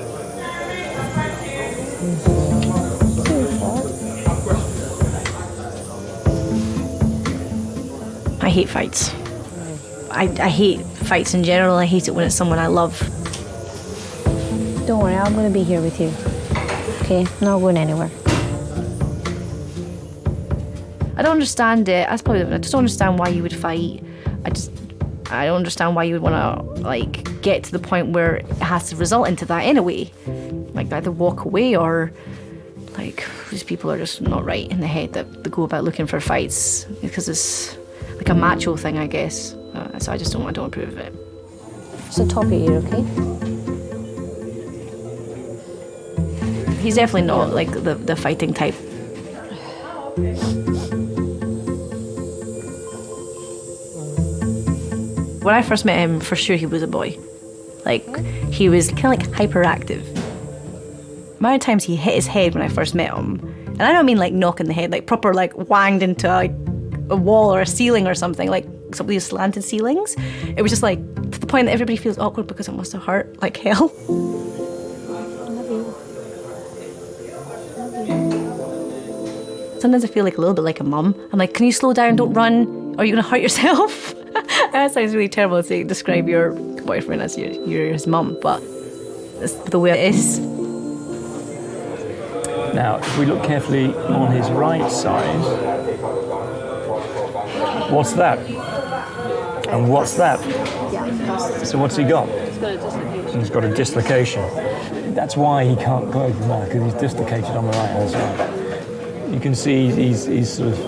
I hate fights. I hate fights in general. I hate it when it's someone I love. Don't worry, I'm going to be here with you. Okay, not going anywhere. I don't understand it. I just don't understand why you would fight. I don't understand why you would want to get to the point where it has to result into that anyway. Either walk away or these people are just not right in the head that they go about looking for fights because it's like a macho thing, I guess. So I don't approve of it. So top of your ear, okay? He's definitely not the fighting type. When I first met him, for sure he was a boy. He was kind of hyperactive. The amount of times he hit his head when I first met him, and I don't mean knocking the head, proper wanged into a wall or a ceiling or something, some of these slanted ceilings. It was just to the point that everybody feels awkward because it must have hurt like hell. Sometimes I feel a little bit like a mum. I'm like, can you slow down, don't run, or are you gonna hurt yourself? That sounds really terrible to describe your boyfriend as you're his mum, but it's the way it is. Now, if we look carefully on his right side, what's that? And what's that? So what's he got? He's got a dislocation. That's why he can't close his mouth, because he's dislocated on the right hand side. You can see he's sort of,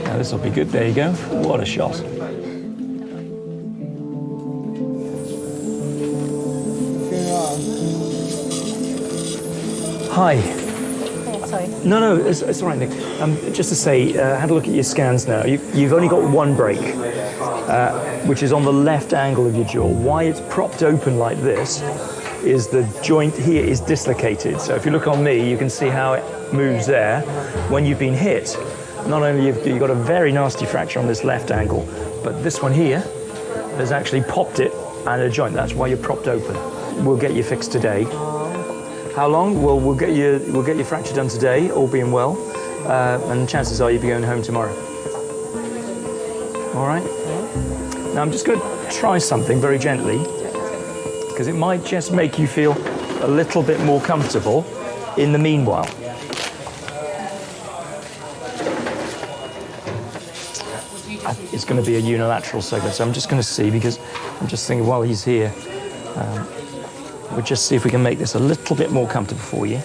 now this will be good, there you go. What a shot. Hi. Sorry. No, it's all right, Nick. Just to say, had a look at your scans now. You've only got one break, which is on the left angle of your jaw. Why it's propped open like this is the joint here is dislocated. So if you look on me, you can see how it moves there. When you've been hit, not only have you got a very nasty fracture on this left angle, but this one here has actually popped it and a joint. That's why you're propped open. We'll get you fixed today. How long? Well, we'll get your fracture done today, all being well, and chances are you'll be going home tomorrow. All right? Now I'm just going to try something very gently, because it might just make you feel a little bit more comfortable in the meanwhile. It's going to be a unilateral segment, so I'm just going to see, because I'm just thinking while he's here, we'll just see if we can make this a little bit more comfortable for you.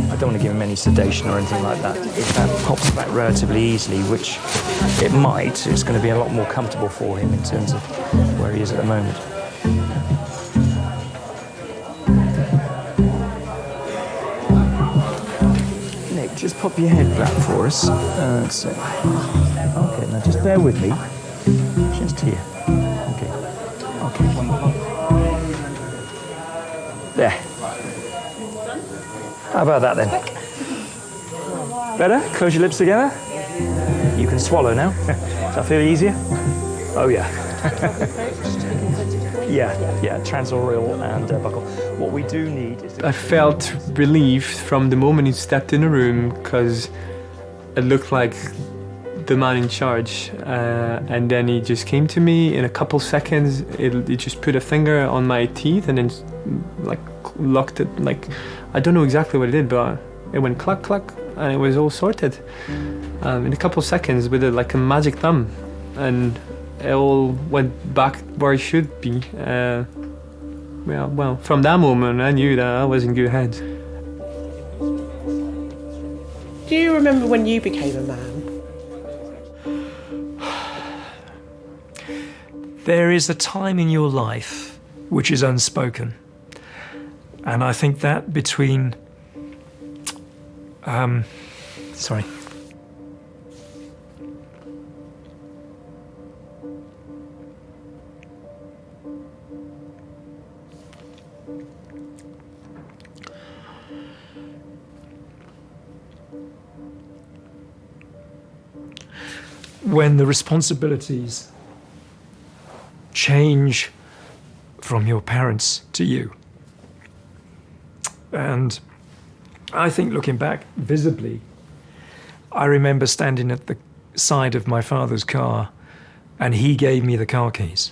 I don't want to give him any sedation or anything like that. If that pops back relatively easily, which it might, it's going to be a lot more comfortable for him in terms of where he is at the moment. Nick, just pop your head back for us. That's it. Okay, now just bear with me. Just here. Okay. There. How about that then? Better? Close your lips together. You can swallow now. Does that feel easier? Oh yeah. yeah, transoral and buccal. What we do need is... I felt relieved from the moment he stepped in the room, because it looked like the man in charge, and then he just came to me in a couple seconds. He just put a finger on my teeth and then like locked it, like I don't know exactly what it did, but it went cluck cluck and it was all sorted in a couple seconds with like a magic thumb, and it all went back where it should be. Well, from that moment I knew that I was in good hands. Do you remember when you became a man? There is a time in your life which is unspoken. And I think that between... sorry. When the responsibilities change from your parents to you. And I think looking back visibly, I remember standing at the side of my father's car and he gave me the car keys.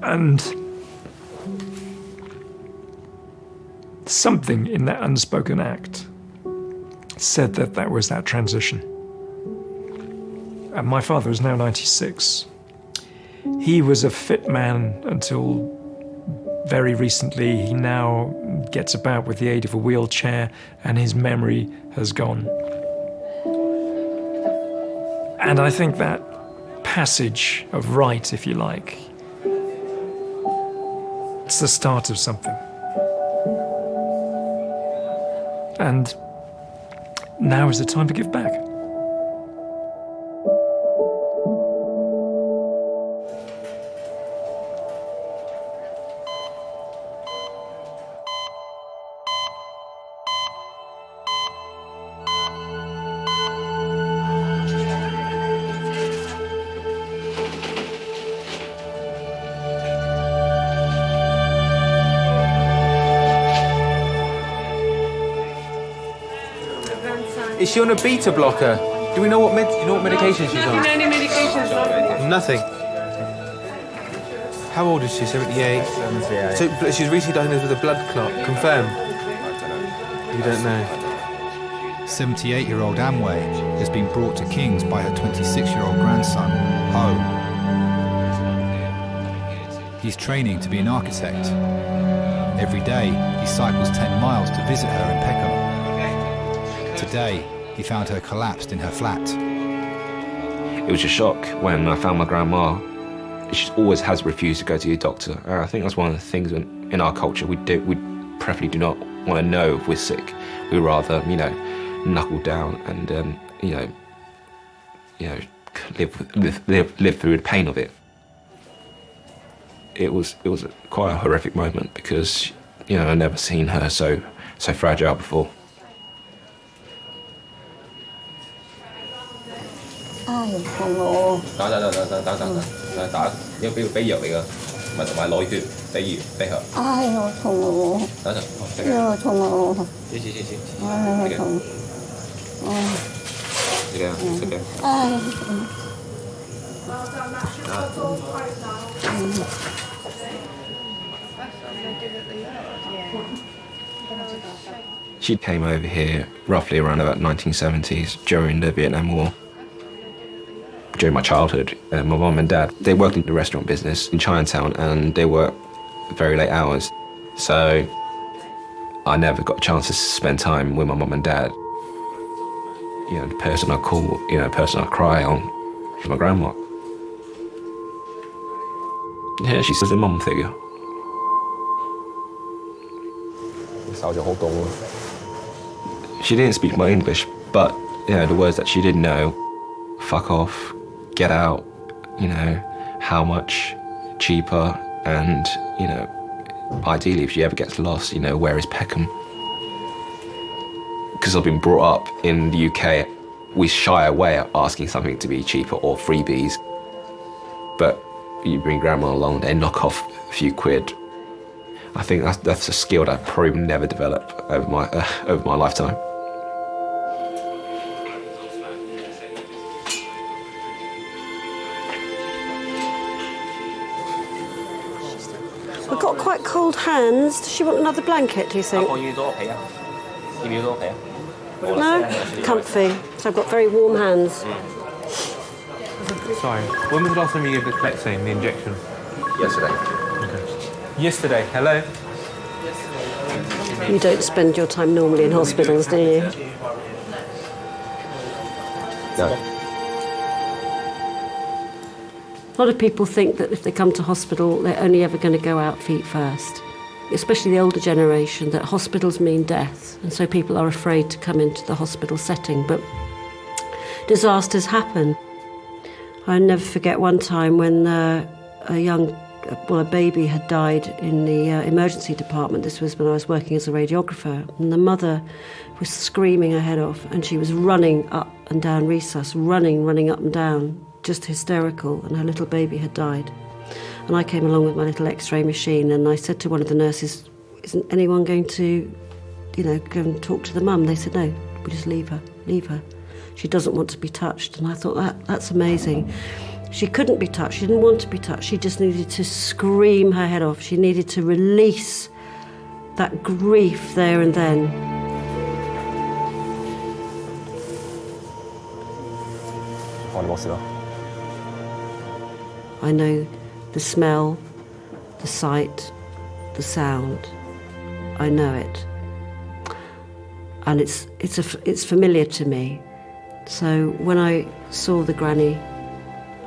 And something in that unspoken act said that that was that transition. And my father is now 96. He was a fit man until very recently. He now gets about with the aid of a wheelchair and his memory has gone. And I think that passage of right, if you like, it's the start of something. And now is the time to give back. Is she on a beta blocker? Do we know what medication she's on? Any medications on? Nothing. How old is she? 78? 78. So but she's recently diagnosed with a blood clot. Confirm. You don't know. 78-year-old Amway has been brought to King's by her 26-year-old grandson, Ho. He's training to be an architect. Every day, he cycles 10 miles to visit her in Peckham. Today, he found her collapsed in her flat. It was a shock when I found my grandma. She always has refused to go to the doctor. I think that's one of the things in our culture we preferably do not want to know if we're sick. We rather, knuckle down and live through the pain of it. It was quite a horrific moment because I'd never seen her so fragile before. She came over here roughly around about 1970s during the Vietnam War. During my childhood, my mum and dad, they worked in the restaurant business in Chinatown and they worked very late hours. So I never got a chance to spend time with my mum and dad. The person I call, the person I cry on is my grandma. Yeah, she's a mum figure. She didn't speak my English, but the words that she did know, fuck off, get out, how much, cheaper, and, ideally if she ever gets lost, where is Peckham? Because I've been brought up in the UK, we shy away at asking something to be cheaper or freebies. But you bring grandma along, they knock off a few quid. I think that's a skill that I probably never develop over my lifetime. We've got quite cold hands. Does she want another blanket, do you think? No? Comfy. So I've got very warm hands. Sorry, when was the last time you gave the Clexane, the injection? Yesterday. Okay. Yesterday, hello? You don't spend your time normally in hospitals, do you? No. A lot of people think that if they come to hospital, they're only ever going to go out feet first. Especially the older generation, that hospitals mean death, and so people are afraid to come into the hospital setting. But disasters happen. I'll never forget one time when a baby had died in the emergency department. This was when I was working as a radiographer, and the mother was screaming her head off, and she was running up and down resus, running up and down, just hysterical, and her little baby had died. And I came along with my little X-ray machine, and I said to one of the nurses, "Isn't anyone going to, go and talk to the mum?" They said, "No, we just leave her. She doesn't want to be touched." And I thought, that's amazing. She couldn't be touched. She didn't want to be touched. She just needed to scream her head off. She needed to release that grief there and then. I know the smell, the sight, the sound. I know it. And it's familiar to me. So when I saw the granny,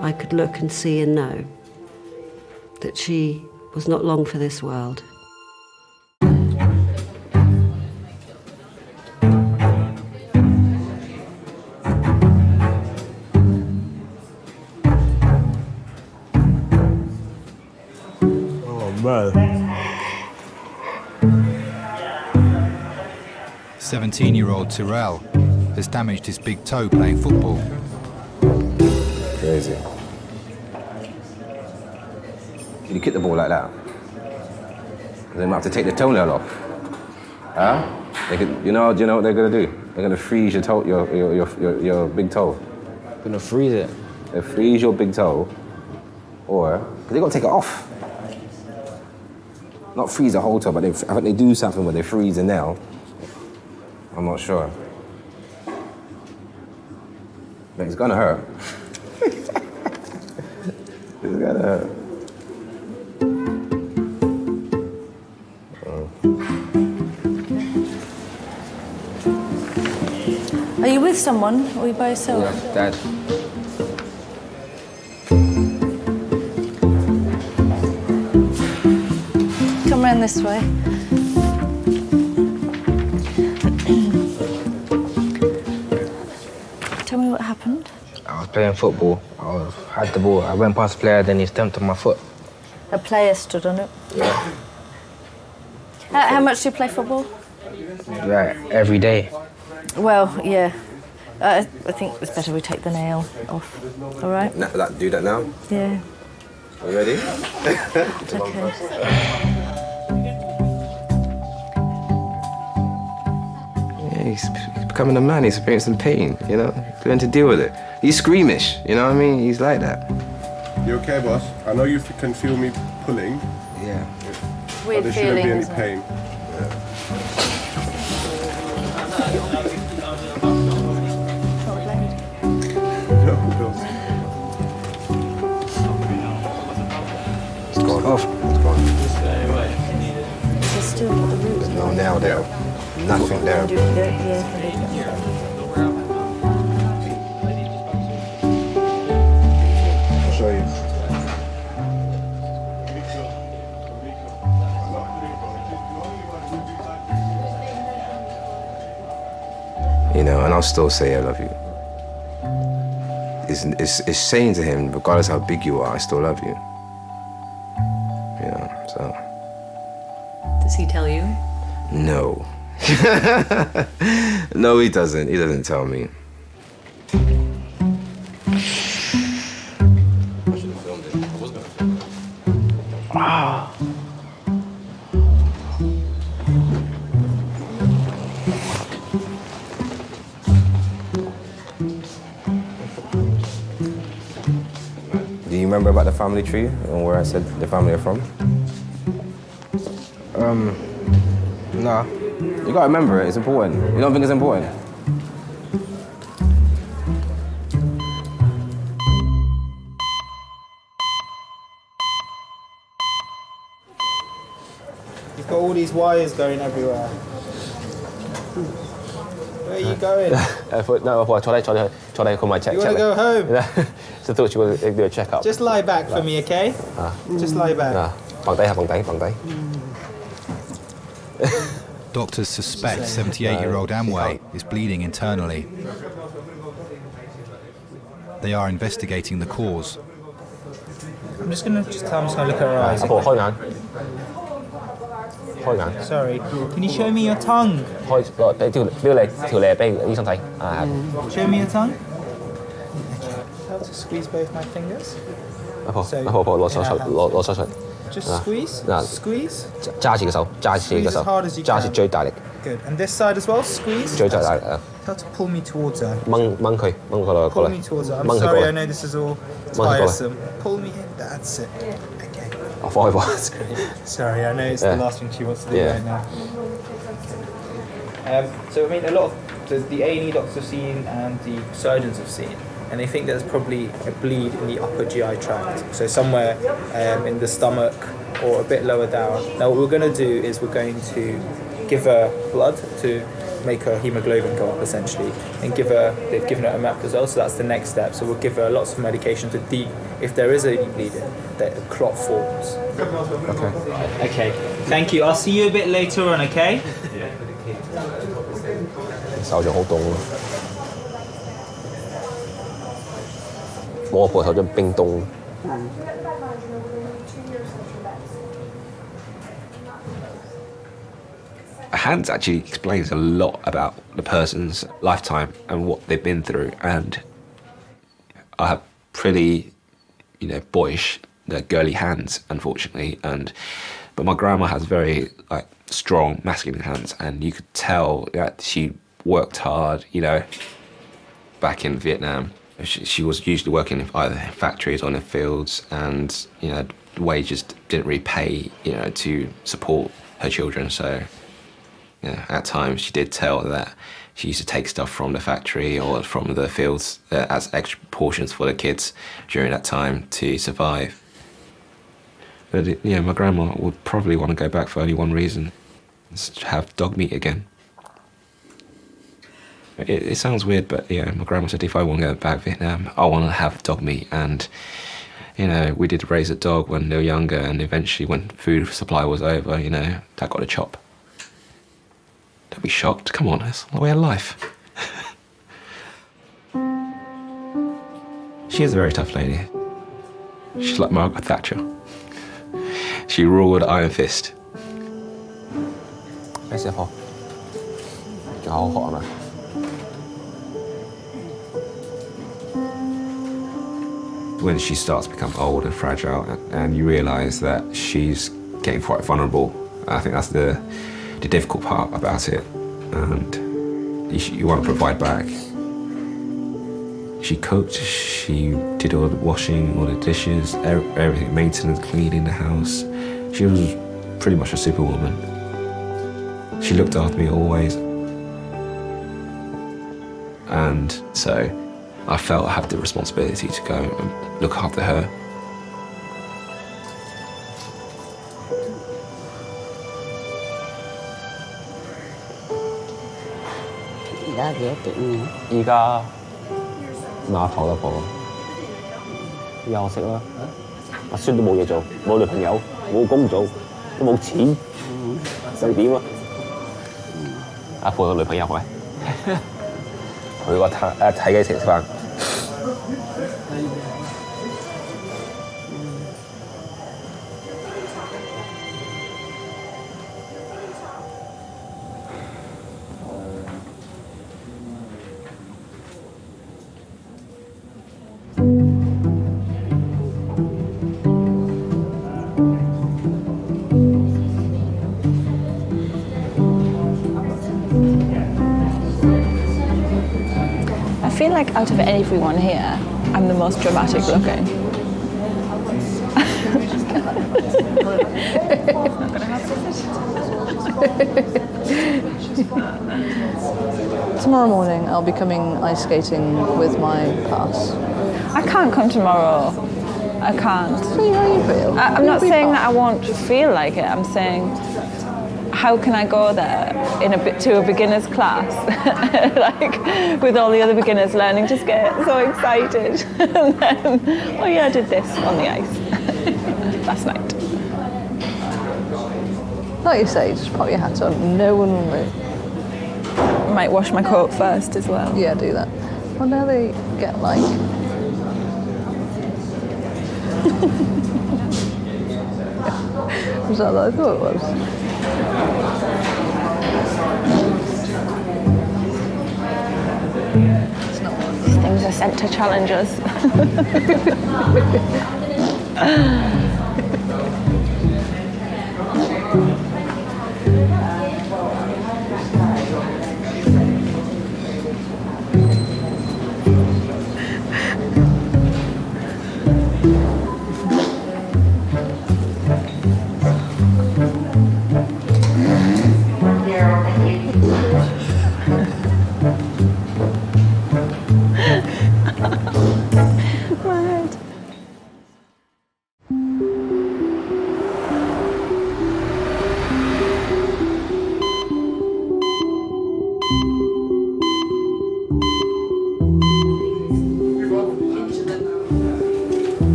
I could look and see and know that she was not long for this world. Oh, man. 17-year-old Tyrell has damaged his big toe playing football. Crazy. Can you kick the ball like that? Then I have to take the toenail off. Huh? You know what they're gonna do? They're gonna freeze your toe, your big toe. Gonna freeze it? They freeze your big toe, or they gotta take it off. Not freeze the whole toe, but I think they do something where they freeze the nail. I'm not sure. But it's gonna hurt. It's gonna hurt. Are you with someone or are you by yourself? Yeah, Dad. Come round this way. Tell me what happened. I was playing football. Had the ball. I went past the player, then he stamped on my foot. A player stood on it. Yeah. How much do you play football? Yeah, every day. Well, yeah. I think it's better we take the nail off. All right? Do that now? Yeah. Are you ready? It's okay. Yeah, he's becoming a man. He's experiencing pain, you know? Learn to deal with it. He's squeamish, you know what I mean? He's like that. You okay, boss? I know you can feel me pulling. Yeah. Weird but there shouldn't be feeling, any isn't it? pain. It's gone off. It's gone. There's still got the roots. No nail there. Nothing there. I'll show you. You know, and I'll still say I love you. It's saying to him, regardless how big you are, I still love you. You know, so. Does he tell you? No. No, he doesn't. He doesn't tell me. Ah. Do you remember about the family tree and where I said the family are from? Nah. You gotta remember it, it's important. You don't think it's important? You've got all these wires going everywhere. Where are you going? No, I tried to call my check. You want to go home? So I thought you were do a checkup. Just lie back for me, okay? Just lie back. Bằng tay. Doctors suspect 78-year-old Amway is bleeding internally. They are investigating the cause. I'm just gonna look at her eyes. Sorry. Can you show me your tongue? Show me your tongue. How to squeeze both my fingers? Just squeeze. Squeeze. Squeeze as hard as you can. Good. And this side as well. Squeeze. How to pull me towards her. Pull me towards her. I'm sorry. I know this is all tiresome. Pull me in. That's it. Okay. Sorry. I know it's the last thing she wants to do right now. So I mean, a lot of the A&E doctors have seen and the surgeons have seen, and they think there's probably a bleed in the upper GI tract, so somewhere in the stomach or a bit lower down. Now what we're going to do is we're going to give her blood to make her hemoglobin go up essentially, and they've given her a MAP as well, so that's the next step. So we'll give her lots of medication to if there is any bleeding, that the clot forms. Okay. Thank you. I'll see you a bit later on, okay? 手掌好凍咯，我個手掌冰凍。Hands actually explains a lot about the person's lifetime and what they've been through, and I have pretty, boyish, girly hands, unfortunately, and But my grandma has very strong masculine hands, and you could tell that she worked hard, back in Vietnam. She was usually working in either factories or in the fields, and the wages didn't really pay, to support her children. So, at times she did tell that she used to take stuff from the factory or from the fields as extra portions for the kids during that time to survive. But my grandma would probably want to go back for only one reason: have dog meat again. It sounds weird, but my grandma said if I want to go back to Vietnam, I want to have dog meat. And we did raise a dog when they were younger, and eventually when food supply was over, Dad got a chop. Don't be shocked. Come on, it's the way of life. She is a very tough lady. She's like Margaret Thatcher. She ruled iron fist. When she starts to become old and fragile, and you realise that she's getting quite vulnerable, I think that's the difficult part about it. And you want to provide back. She cooked, she did all the washing, all the dishes, everything, maintenance, cleaning the house. She was pretty much a superwoman. She looked after me always. And so I felt I had the responsibility to go and look after her. I feel like out of everyone here, I'm the most dramatic looking. Tomorrow morning I'll be coming ice skating with my class. I can't come tomorrow. I can't. See how you feel. I'm not saying that I won't feel like it. I'm saying, how can I go there to a beginner's class, like with all the other beginners learning to skate, so excited, and then, oh yeah, I did this on the ice last night. Like you say, just pop your hat on, no one will move. I might wash my coat first as well. Yeah, do that. Well, now they get like... Was that what I thought it was? These things are sent to challengers.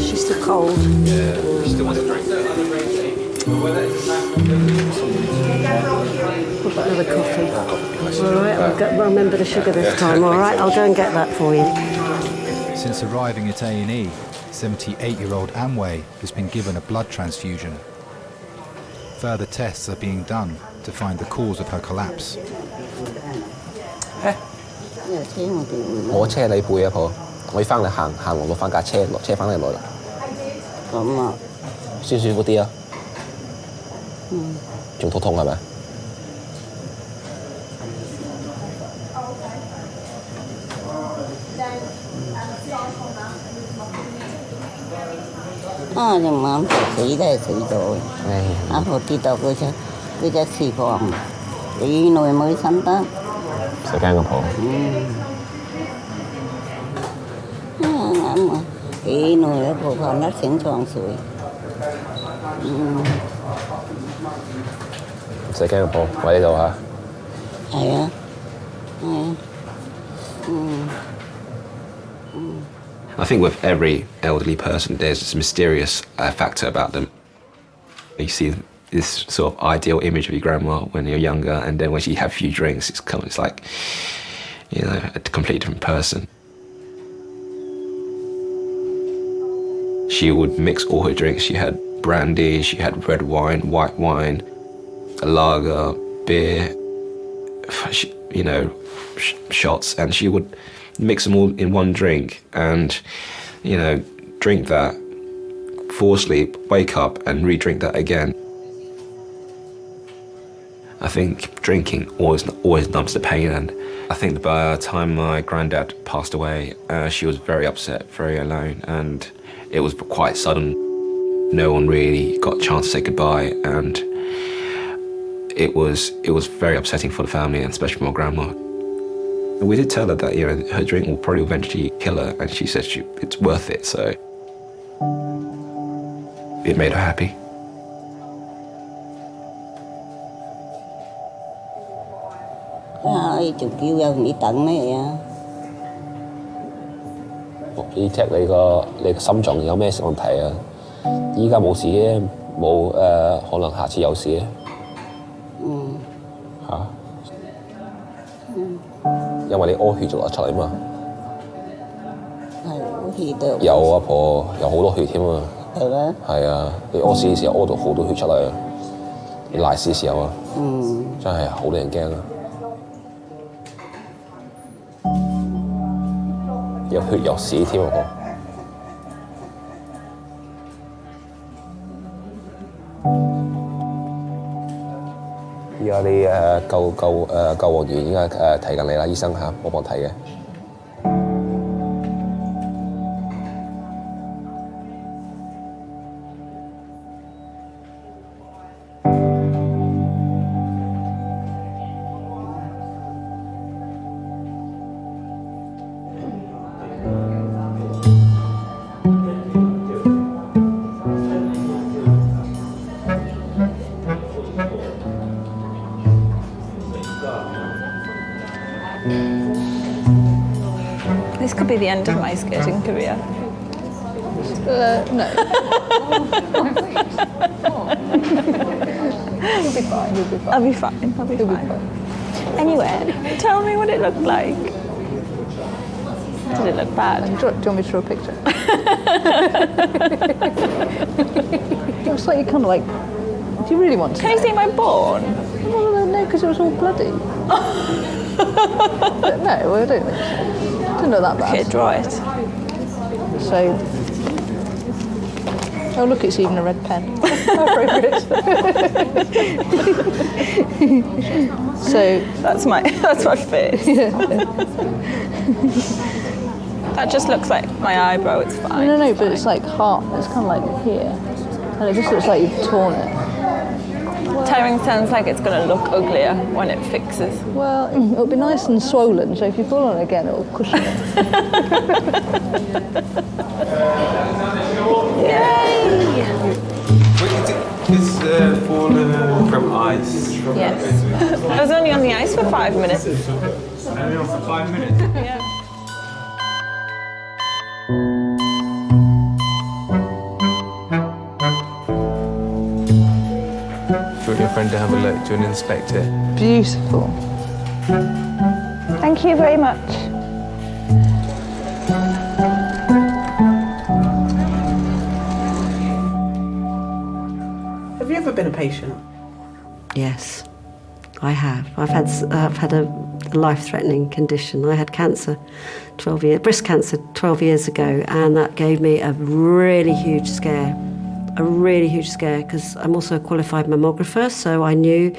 She's still cold. Yeah, she still wants a drink. What about another coffee? All right, I'll remember the sugar this time, all right? I'll go and get that for you. Since arriving at A&E, 78-year-old Amway has been given a blood transfusion. Further tests are being done to find the cause of her collapse. 我車你背啊，婆，我要翻嚟行路，攞翻架車，落車翻嚟攞啦。咁啊，舒服啲啊？嗯，仲肚痛係咪？啊，隻晚死都係死咗嘅。阿婆跌到佢隻翅膀，幾耐冇生得。死驚個婆。啱啊，幾耐阿婆瞓得醒床睡。死驚個婆，喺呢度嚇。係啊，係啊，I think with every elderly person, there's this mysterious factor about them. You see this sort of ideal image of your grandma when you're younger, and then when she had a few drinks, it's like, you know, a completely different person. She would mix all her drinks. She had brandy, she had red wine, white wine, a lager, beer, you know, shots, and she would mix them all in one drink and, you know, drink that, fall asleep, wake up and re-drink that again. I think drinking always numbs the pain, and I think by the time my granddad passed away, she was very upset, very alone, and it was quite sudden. No one really got a chance to say goodbye, and it was very upsetting for the family, and especially for my grandma. We did tell her that, you know, her drink will probably eventually kill her, and she said it's worth it, so it made her happy.仲叫人你等咩啊？你 check 你個心臟有咩問題啊？依家冇事嘅，冇可能下次有事嘅。嚇？因為你屙血就流出嚟嘛。係屙血都有阿婆有好多血添啊。係咩？係啊，你屙屎嘅時候屙到好多血出嚟啊！你賴屎嘅時候啊，真係好令人驚啊！有血有屎添啊！而家你救護員應該睇緊你啦，醫生嚇，我幫睇嘅。This could be the end of my skating career. No. You'll be fine. You'll be fine. I'll be fine. I'll be fine. Anyway, tell me what it looked like. Did it look bad? Do you want me to draw a picture? It looks like you kind of like. Do you really want to? Can you see my bone? Well, no, because it was all bloody. But no, well, I don't think so. Didn't look that bad. Okay, draw it. So. Oh, look, it's even a red pen. How appropriate. So that's my face. That just looks like my eyebrow. It's fine. No, but it's like heart. It's kind of like here, and it just looks like you've torn it. Tearing sounds like it's going to look uglier when it fixes. Well, it'll be nice and swollen, so if you fall on it again, it'll cushion it. Yay! It's fallen from ice. Yes. I was only on the ice for 5 minutes. Only on for 5 minutes? Yeah. Do you want your friend to have a look? Do you want to inspect it? Beautiful. Thank you very much. Have you ever been a patient? Yes. I have. I've had a life-threatening condition. I had cancer, breast cancer 12 years ago, and that gave me a really huge scare. Because I'm also a qualified mammographer, so I knew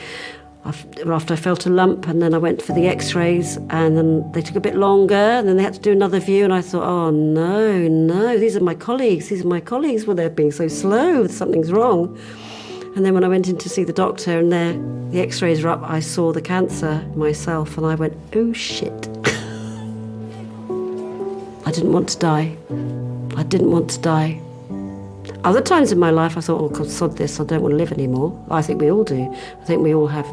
after I felt a lump, and then I went for the x-rays, and then they took a bit longer, and then they had to do another view, and I thought, oh no, these are my colleagues, well, they're being so slow, something's wrong. And then when I went in to see the doctor, and the x-rays were up, I saw the cancer myself, and I went, oh shit. I didn't want to die. Other times in my life, I thought, oh, God, sod this, I don't want to live anymore. I think we all do. I think we all have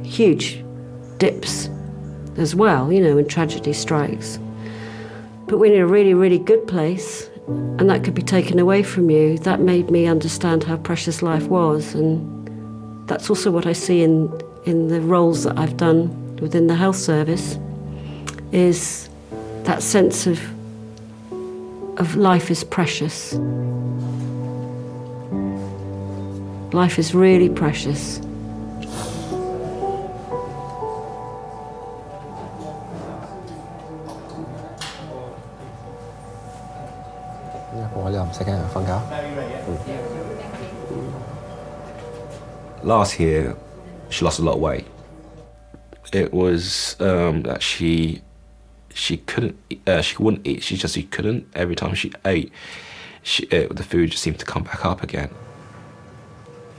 huge dips as well, when tragedy strikes. But when you're in a really, really good place, and that could be taken away from you, that made me understand how precious life was. And that's also what I see in the roles that I've done within the health service, is that sense of life is precious. Life is really precious. Last year, she lost a lot of weight. It was that she couldn't, she wouldn't eat. She couldn't. Every time she ate, the food just seemed to come back up again.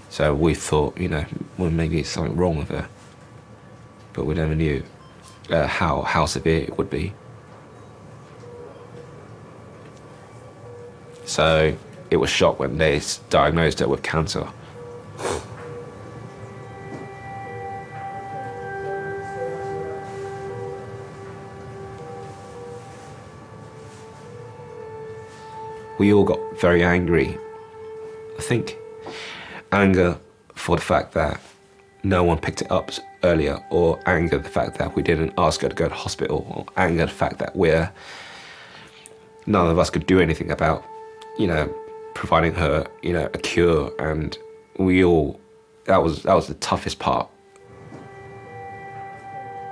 So we thought, well, maybe it's something wrong with her, but we never knew how severe it would be. So it was shocked when they diagnosed her with cancer. We all got very angry. I think anger for the fact that no one picked it up earlier, or anger the fact that we didn't ask her to go to hospital, or anger the fact that none of us could do anything about, providing her, a cure, and that was the toughest part.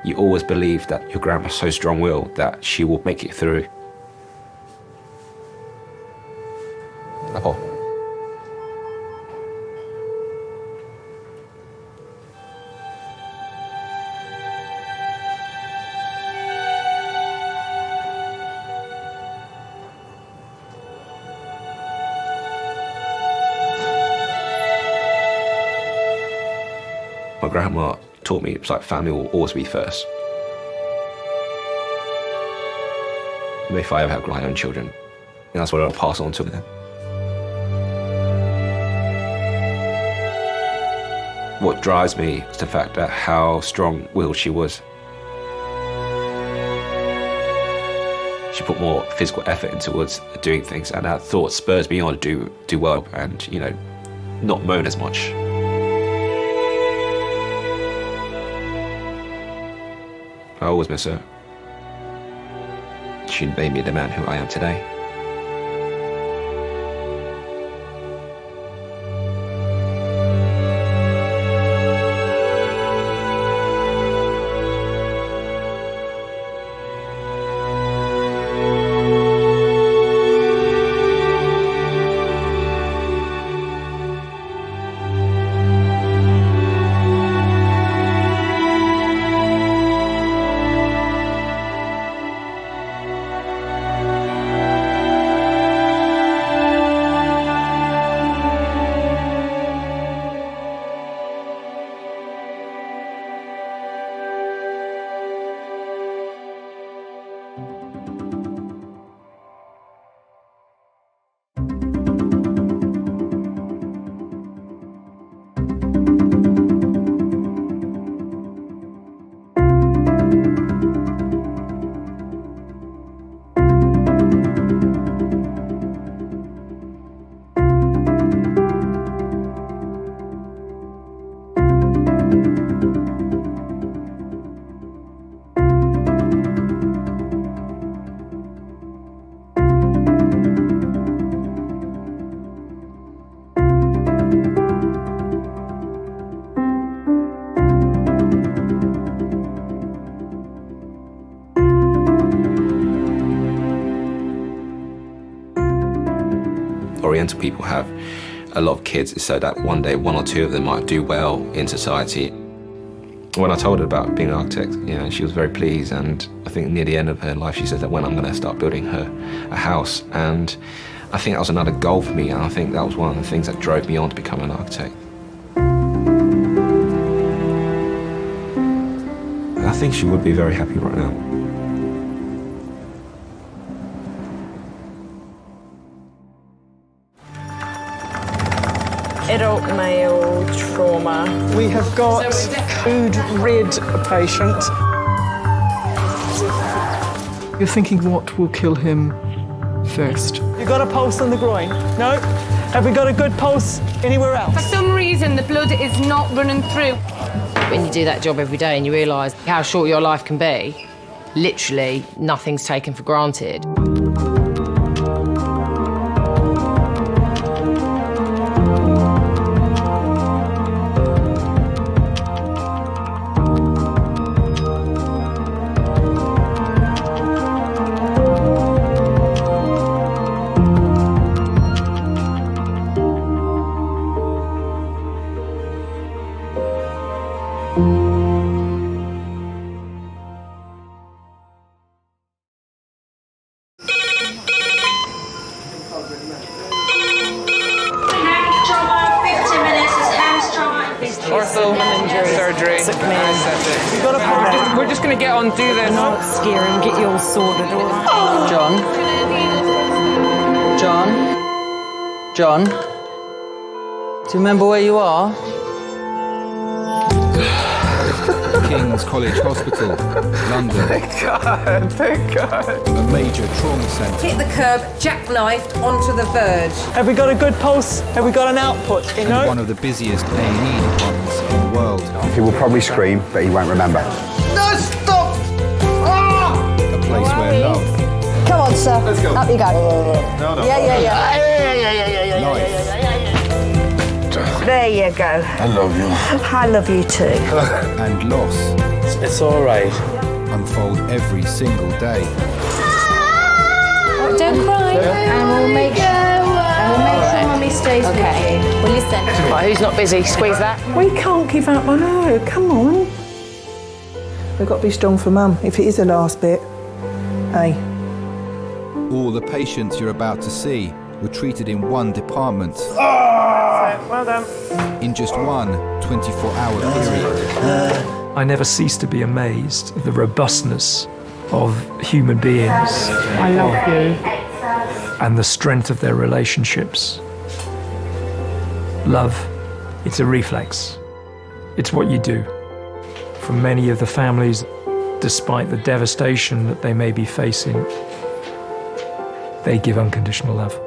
You always believe that your grandma's so strong-willed that she will make it through. Apo. My grandma taught me it's like family will always be first. If I ever have my own children, that's what I'll pass on to them. What drives me is the fact that how strong-willed she was. She put more physical effort into doing things, and that thought spurs me on to do well and, not moan as much. I always miss her. She made me the man who I am today. Oriental people have a lot of kids is so that one day 1 or 2 of them might do well in society. When I told her about being an architect, she was very pleased, and I think near the end of her life she said that when I'm going to start building her a house, and I think that was another goal for me, and I think that was one of the things that drove me on to become an architect. I think she would be very happy right now. Adult male trauma. We have got food-rid patient. You're thinking what will kill him first? You got a pulse on the groin? No? Have we got a good pulse anywhere else? For some reason, the blood is not running through. When you do that job every day and you realise how short your life can be, literally nothing's taken for granted. Surgery. You got a we're just going to get on, do this. Not scare him, get you all sorted, all right? John? Do you remember where you are? King's College Hospital, London. Thank God. A major trauma centre. Hit the curb, jackknifed onto the verge. Have we got a good pulse? Have we got an output? One of the busiest A&E departments in the world. He will probably scream, but he won't remember. No, stop! Ah! A place where love. Come on, sir. Let's go. Up you go. No. Yeah. There you go. I love you. I love you too. And loss. It's all right. Unfold every single day. Don't cry. And we'll make sure Mummy stays with you. Well, listen. Right, who's not busy? Squeeze that. We can't give up on her. Come on. We've got to be strong for Mum, if it is the last bit. Hey. All the patients you're about to see were treated in one department. Well done. In just one 24-hour period. I never cease to be amazed at the robustness of human beings. I love you. And the strength of their relationships. Love, it's a reflex. It's what you do. For many of the families, despite the devastation that they may be facing, they give unconditional love.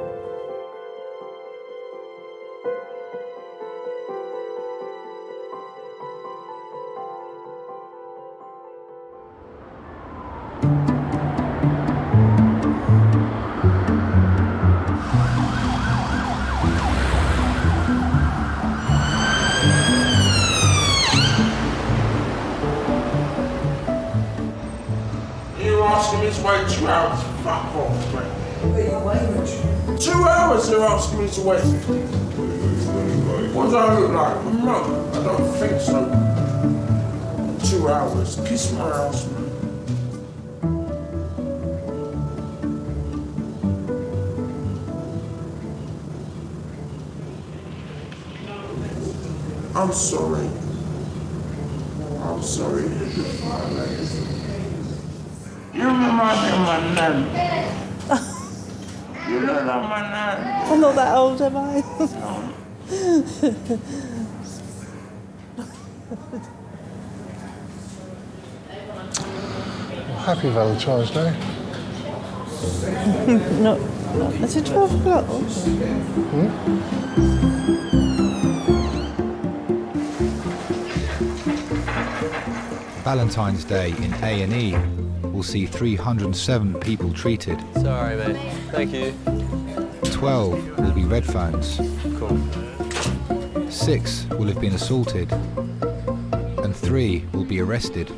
You're asking me to wait 2 hours. Fuck off, mate. 2 hours they're asking me to wait. What do I look like? No, I don't think so. 2 hours. Kiss my ass, man. I'm sorry. I'm sorry. You remind me of my nan. You look like my nan. I'm not that old, am I? Happy Valentine's Day. not it's 12 o'clock. Valentine's Day in A&E will see 307 people treated. Sorry, mate. Thank you. 12 will be red phones. Cool. 6 will have been assaulted. And 3 will be arrested.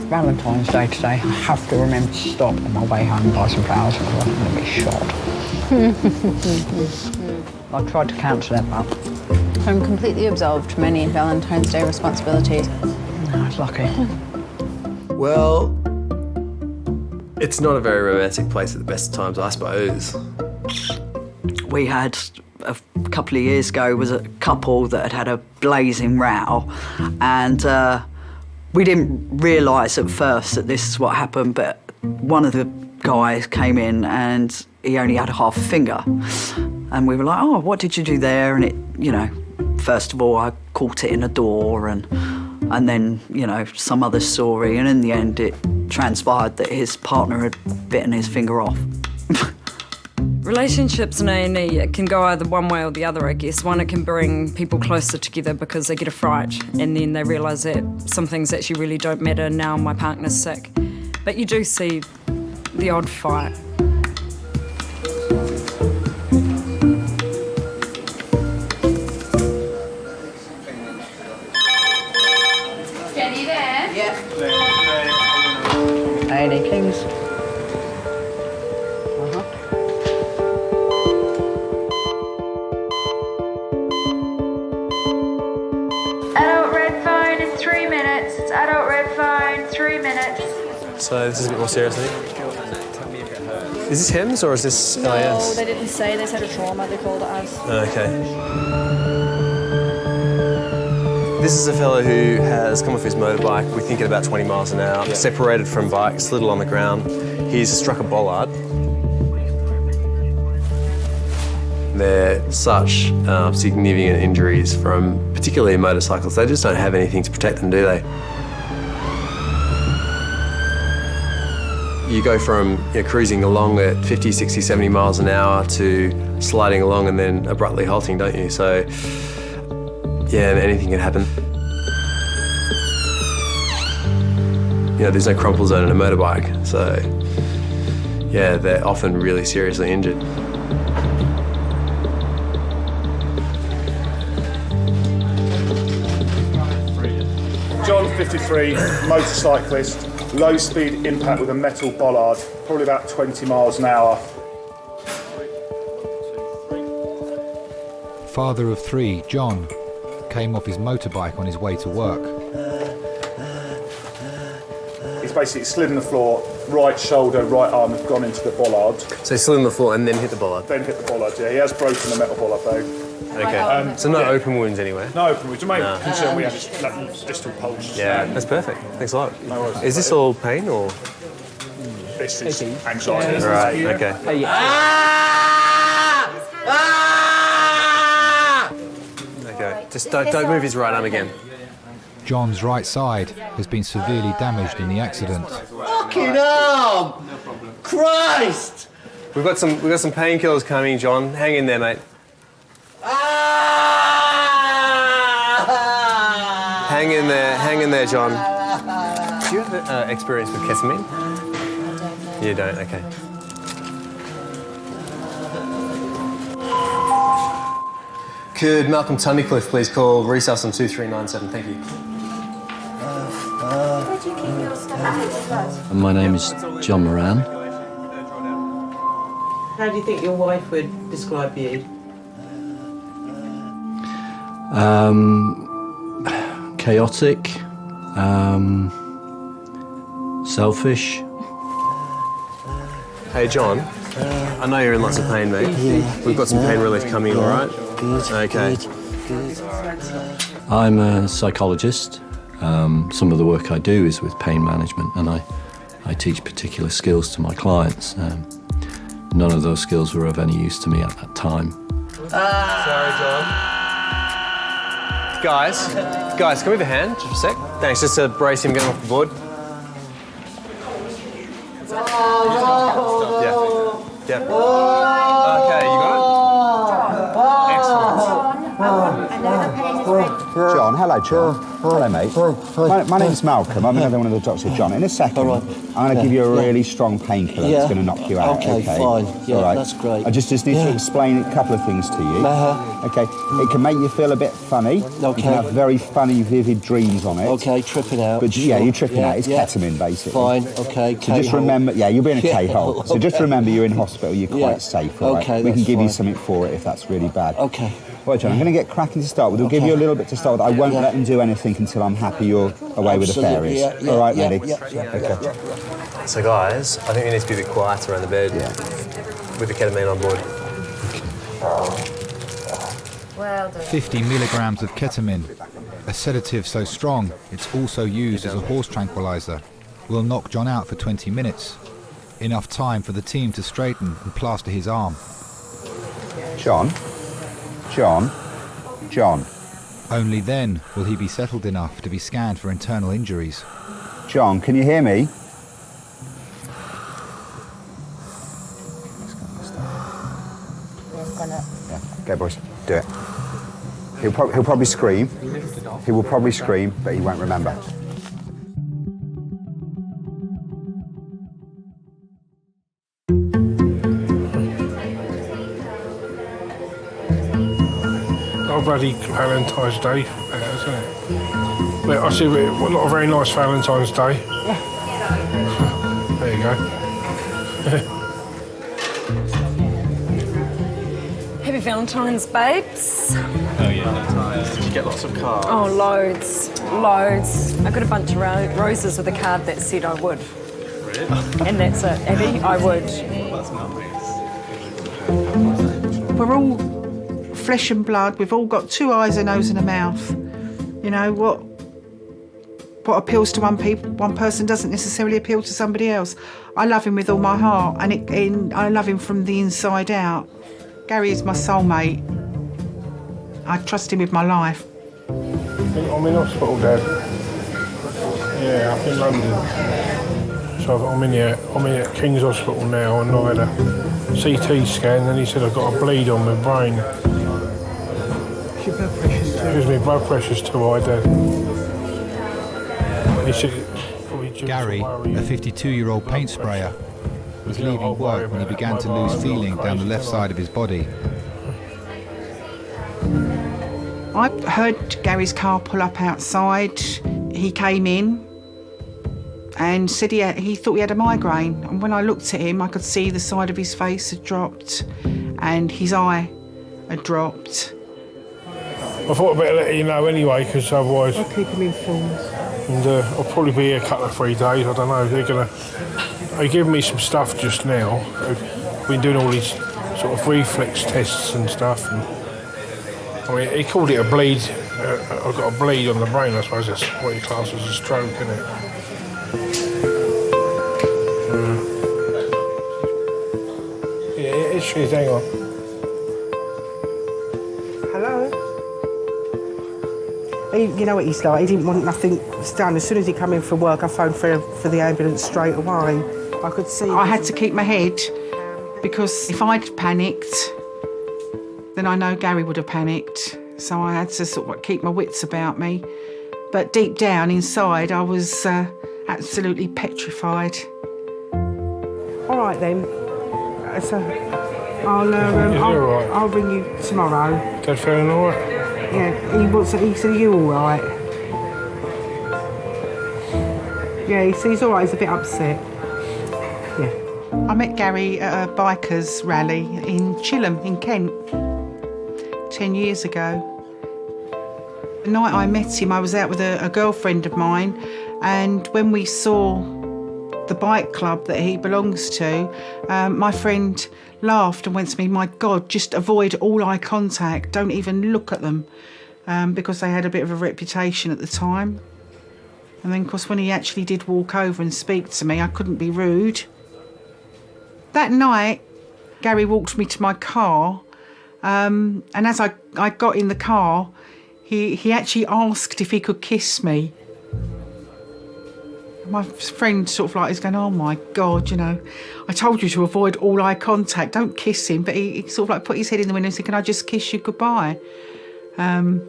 Valentine's Day today. I have to remember to stop on my way home and buy some flowers, or I'm going to be shot. I tried to cancel it, but I'm completely absolved from any Valentine's Day responsibilities. no, it's lucky. Well, it's not a very romantic place at the best of times, I suppose. We had, a couple of years ago, was a couple that had had a blazing row, and we didn't realise at first that this is what happened, but one of the guys came in and he only had half a finger. And we were like, oh, what did you do there? And it, you know, first of all, I caught it in a door, and then, you know, some other story. And in the end, it transpired that his partner had bitten his finger off. Relationships in A&E can go either one way or the other, I guess. One, it can bring people closer together because they get a fright and then they realise that some things actually really don't matter. Now my partner's sick. But you do see the odd fight. Jenny there? Yeah. A&E Kings. Adult red phone in 3 minutes. It's adult red phone, 3 minutes. So this is a bit more serious, I think. Is this HIMS or is this LIS? No, they didn't say. They said a trauma. They called it as. Okay. This is a fellow who has come off his motorbike, we think at about 20 miles an hour, separated from bike, slid on the ground. He's struck a bollard. They're such significant injuries from particularly motorcycles. They just don't have anything to protect them, do they? You go from cruising along at 50, 60, 70 miles an hour to sliding along and then abruptly halting, don't you? So, yeah, anything can happen. You know, there's no crumple zone in a motorbike, so, yeah, they're often really seriously injured. John, 53, motorcyclist, low speed impact with a metal bollard, probably about 20 miles an hour. Father of three, John, came off his motorbike on his way to work. He's basically slid on the floor, right shoulder, right arm have gone into the bollard. So he slid on the floor and then hit the bollard? Then hit the bollard, yeah. He has broken the metal bollard though. Okay. So no open wounds anywhere? No open wounds. The main concern we have is distal pulse. Yeah, that's perfect. Thanks a lot. No worries. Is this all pain or? This is anxiety. Right, okay. Okay, just don't move his right arm again. John's right side has been severely damaged in the accident. Fucking arm! Christ! We've got some painkillers coming, John. Hang in there, mate. Hang in there, John. Do you have experience with ketamine? You don't, okay. Could Malcolm Tunnicliffe please call Resus on 2397, thank you. My name is John Moran. How do you think your wife would describe you? Chaotic, selfish. Hey John, I know you're in lots of pain, mate. We've got some pain relief coming, all right? Okay. I'm a psychologist. Some of the work I do is with pain management, and I teach particular skills to my clients. None of those skills were of any use to me at that time. Sorry, John. Guys, can we have a hand just for a sec? Thanks, just to brace him getting off the board. Yeah. Okay, you got it? Excellent. John, hello, John. Hello, mate. My name's Malcolm. I'm another one of the doctors, John. In a second, I'm going to give you a really strong painkiller that's going to knock you out. Okay, fine. Yeah, all right. that's great. I just need to explain a couple of things to you. Okay. It can make you feel a bit funny. Okay. You can have very funny, vivid dreams on it. Okay, tripping out. But yeah, you're tripping out. It's ketamine, basically. Fine. Okay. So just remember, you'll be in a K-hole. So just remember, you're in hospital. You're quite safe. All right? Okay, we can give you fine. something for it if that's really bad. Okay. Right, John, I'm going to get cracking to start with. We'll give you a little bit to start with. I won't let them do anything until I'm happy you're away with the fairies. All right, Maddie? Okay. So guys, I think we need to be a bit quieter around the bed with the ketamine on board. Well done. 50 milligrams of ketamine, a sedative so strong it's also used as a horse tranquilizer, will knock John out for 20 minutes. Enough time for the team to straighten and plaster his arm. John. Only then will he be settled enough to be scanned for internal injuries. John, can you hear me? Okay, boys, do it. He'll probably scream. He will probably scream, but he won't remember. Not a bloody Valentine's Day, isn't it? But I see, not a very nice Valentine's Day. There you go. Happy Valentine's, babes. Oh yeah. Did you get lots of cards? Oh, loads. I got a bunch of roses with a card that said I would. Really? And that's it, Abby, I would. That's nice. We're all flesh and blood. We've all got two eyes, a nose and a mouth. You know, what appeals to one person doesn't necessarily appeal to somebody else. I love him with all my heart, and I love him from the inside out. Gary is my soulmate. I trust him with my life. I'm in hospital, Dad. Yeah, up in London. So I'm in at King's Hospital now, and I had a CT scan, and he said I've got a bleed on my brain. Your blood pressure's too high. Because my blood pressure's too high, Dad. He said, Gary, a 52-year-old paint sprayer, was leaving work when he began to lose feeling down the left side of his body. I heard Gary's car pull up outside. He came in and said he thought he had a migraine. And when I looked at him, I could see the side of his face had dropped and his eye had dropped. I thought I'd better let you know anyway, because otherwise... I'll keep him informed. And I'll probably be here a couple of 3 days, I don't know. They're giving me some stuff just now. They've been doing all these sort of reflex tests and stuff. And, I mean, he called it a bleed. I've got a bleed on the brain, I suppose that's what he classes as a stroke, isn't it? Yeah, it is, hang on. Hello? You know what he's like, he didn't want nothing done. As soon as he came in from work, I phoned for the ambulance straight away. I could see... I had to keep my head, because if I'd panicked, then I know Gary would have panicked. So I had to sort of keep my wits about me. But deep down inside, I was absolutely petrified. All right then. So I'll ring you tomorrow. Dad feeling all right? Yeah, he said, are you all right? Yeah, he's all right, he's a bit upset. Yeah. I met Gary at a bikers rally in Chilham in Kent 10 years ago. The night I met him, I was out with a girlfriend of mine, and when we saw the bike club that he belongs to, my friend laughed and went to me, "My God, just avoid all eye contact, don't even look at them," because they had a bit of a reputation at the time. And then, of course, when he actually did walk over and speak to me, I couldn't be rude. That night, Gary walked me to my car, and as I got in the car, he actually asked if he could kiss me. My friend sort of like is going, "Oh my God, you know, I told you to avoid all eye contact, don't kiss him." But he sort of like put his head in the window and said, "Can I just kiss you goodbye?" And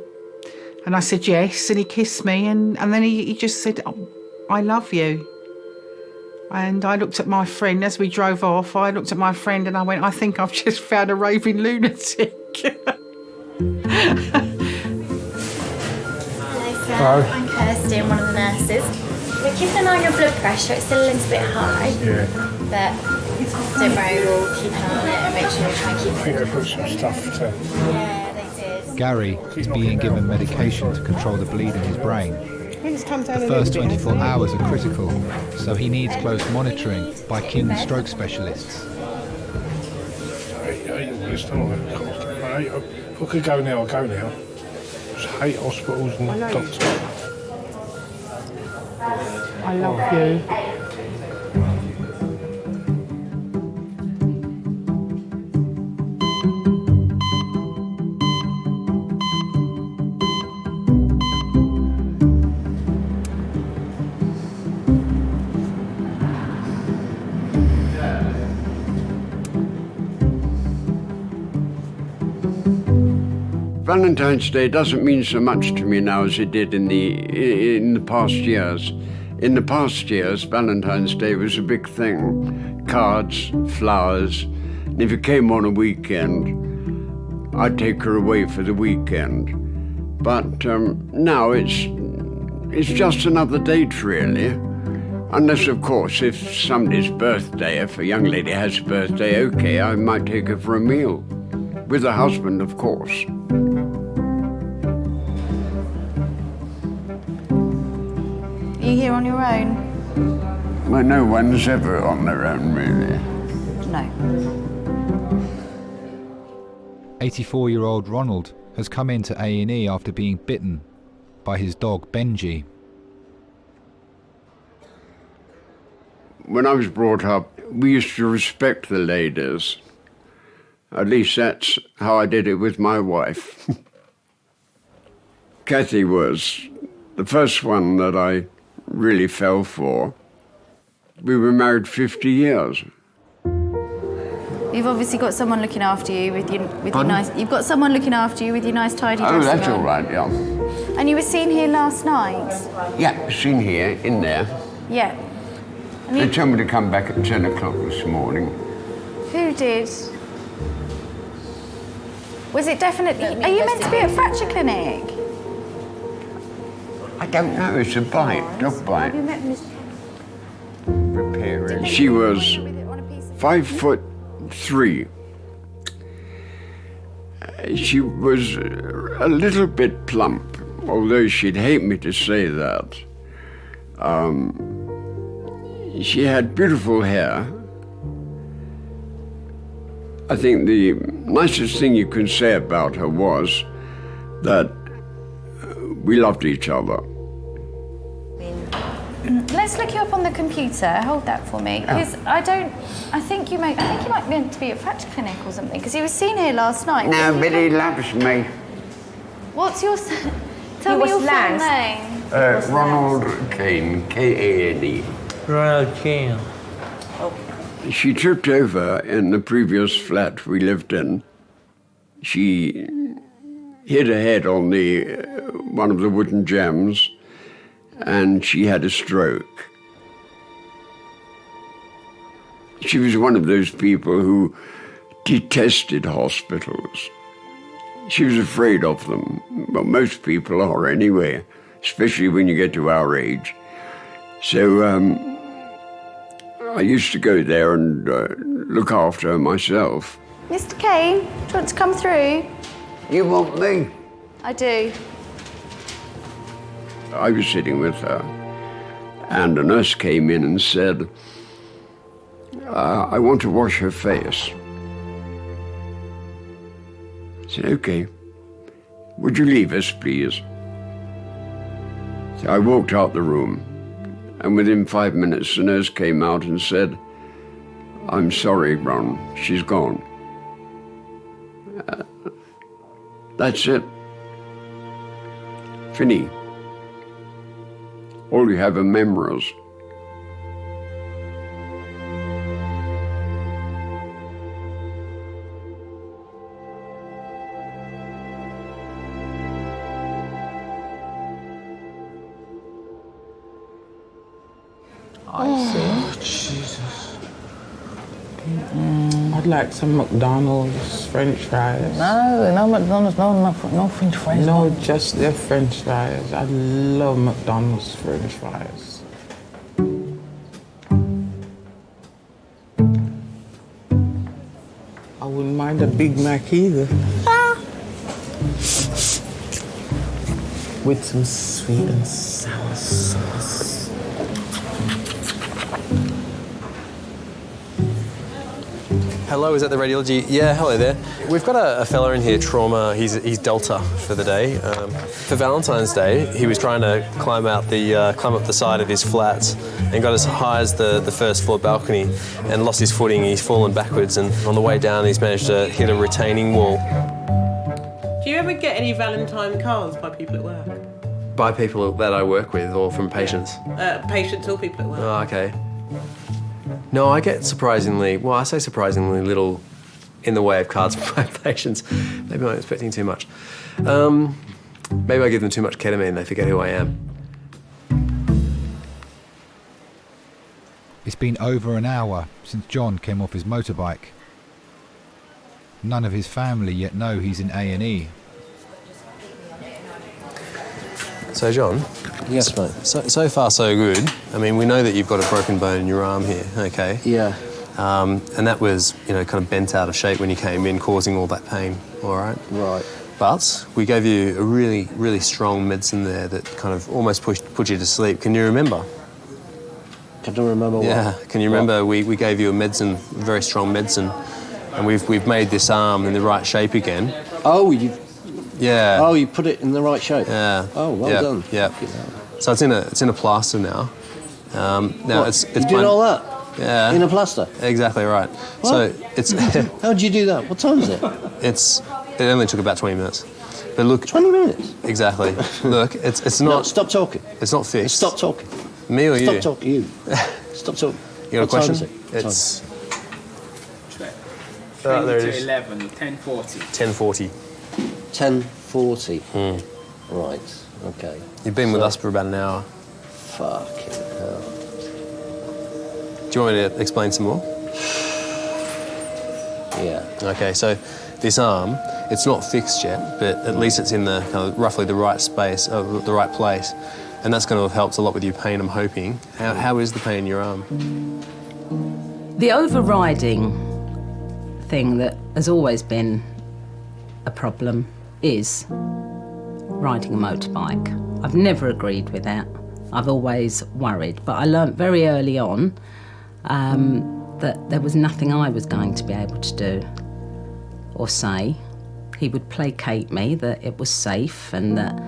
And I said yes, and he kissed me, and then he just said, oh, I love you. And I looked at my friend as we drove off. I looked at my friend and I went, I think I've just found a raving lunatic. Hello, I'm Kirsty, I'm one of the nurses. We're keeping an eye on your blood pressure, it's still a little bit high. Yeah. But don't worry, we'll keep an eye on it and make sure we try and keep I think they put some stuff to... Yeah, they did. Gary is being given medication to control the bleed in his brain. The first 24 hours are critical, so he needs close monitoring by keen stroke specialists. If I could go now, I'll go now. I just hate hospitals and doctors. I love you. Valentine's Day doesn't mean so much to me now as it did in the past years. In the past years, Valentine's Day was a big thing. Cards, flowers, and if it came on a weekend, I'd take her away for the weekend. But now it's just another date, really. Unless, of course, if somebody's birthday, if a young lady has a birthday, okay, I might take her for a meal. With a husband, of course. Are you here on your own? Well, no one's ever on their own, really. No. 84-year-old Ronald has come into A&E after being bitten by his dog Benji. When I was brought up, we used to respect the ladies. At least that's how I did it with my wife. Kathy was the first one that I really fell for. We were married 50 years. You've obviously got someone looking after you with your nice. You've got someone looking after you with your nice tidy dressing. Oh, that's on. all right, yeah. And you were seen here last night. Yeah, seen here, in there. Yeah. And They you, told me to come back at 10 o'clock this morning. who did? Was it definitely? Are you meant to be at fracture clinic? I don't know, it's a bite, dog bite. Have you met Miss? Repairing. She was 5'3". She was a little bit plump, although she'd hate me to say that. She had beautiful hair. I think the nicest thing you can say about her was that we loved each other. Let's look you up on the computer. Hold that for me, because I think you might be meant to be at fracture clinic or something. Because he was seen here last night. Nobody loves me. What's your? Tell me your full name. Ronald Kane, K-A-N-E. Ronald Kane. She tripped over in the previous flat we lived in. She hit her head on one of the wooden jambs, and she had a stroke. She was one of those people who detested hospitals. She was afraid of them. Well, most people are anyway, especially when you get to our age. So I used to go there and look after her myself. Mr. Kane, do you want to come through? You want me? I do. I was sitting with her, and a nurse came in and said, I want to wash her face. I said, okay. Would you leave us, please? So I walked out the room, and within 5 minutes, the nurse came out and said, I'm sorry, Ron, she's gone. That's it. Fini. All you have are memories. Oh, Jesus. I'd like some McDonald's French fries. No McDonald's, no French fries. No, just their French fries. I love McDonald's French fries. I wouldn't mind a Big Mac either. With some sweet and sour sauce. Hello, is that the radiology? Yeah, hello there. We've got a fella in here, trauma. He's Delta for the day. For Valentine's Day, he was trying to climb up the side of his flat and got as high as the first floor balcony and lost his footing. He's fallen backwards, and on the way down, he's managed to hit a retaining wall. Do you ever get any Valentine cards by people at work? By people that I work with, or from patients? Patients or people at work. Oh, okay. No, I get surprisingly little in the way of cards from my patients. Maybe I'm expecting too much. Maybe I give them too much ketamine and they forget who I am. It's been over an hour since John came off his motorbike. None of his family yet know he's in A&E. So, John? Yes, mate. So far, so good. I mean, we know that you've got a broken bone in your arm here, okay? Yeah. And that was, kind of bent out of shape when you came in, causing all that pain, all right? Right. But we gave you a really, really strong medicine there that kind of almost put you to sleep. Can you remember? Can you remember what? Yeah. Can you remember we gave you a medicine, very strong medicine, and we've made this arm in the right shape again. Oh, you... Yeah. Oh, you put it in the right shape. Yeah. Oh, well done. Yeah. So it's in a plaster now. Now what? it's you did all that? Yeah. In a plaster? Exactly right. What? So it's. How did you do that? What time is it? It only took about 20 minutes. But look. 20 minutes? Exactly. Look, it's not. No, stop talking. It's not fixed. Stop talking. Me or you? Stop talking. You. Stop talking. You got a question? Time is it? It's. There it is. 11, 10:40. 10:40. 10:40. Right. Okay. You've been with us for about an hour. Fucking hell. Do you want me to explain some more? Yeah. Okay, so this arm, it's not fixed yet, but at least it's in the kind of roughly the right space, the right place, and that's going to have helped a lot with your pain, I'm hoping. How is the pain in your arm? The overriding thing that has always been a problem is riding a motorbike. I've never agreed with that. I've always worried, but I learnt very early on that there was nothing I was going to be able to do or say. He would placate me that it was safe and that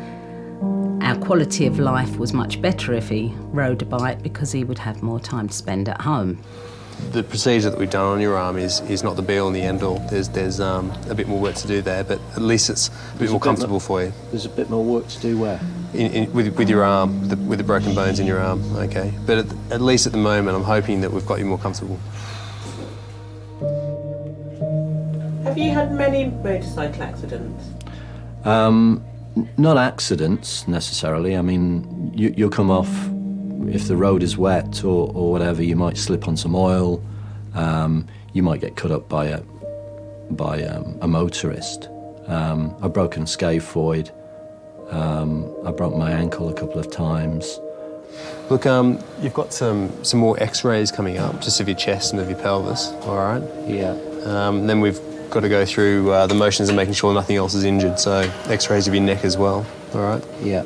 our quality of life was much better if he rode a bike because he would have more time to spend at home. The procedure that we've done on your arm is not the be-all and the end-all. There's a bit more work to do there, but at least it's a bit more comfortable for you. There's a bit more work to do where? With your arm, with the broken bones in your arm, okay. But at least at the moment, I'm hoping that we've got you more comfortable. Have you had many motorcycle accidents? Not accidents, necessarily. I mean, you'll come off, if the road is wet or whatever, you might slip on some oil, you might get cut up by a motorist. I've broken a scaphoid, I broke my ankle a couple of times. Look, you've got some more x-rays coming up, just of your chest and of your pelvis, all right? Yeah. Then we've got to go through the motions of making sure nothing else is injured, so x-rays of your neck as well, all right? Yeah.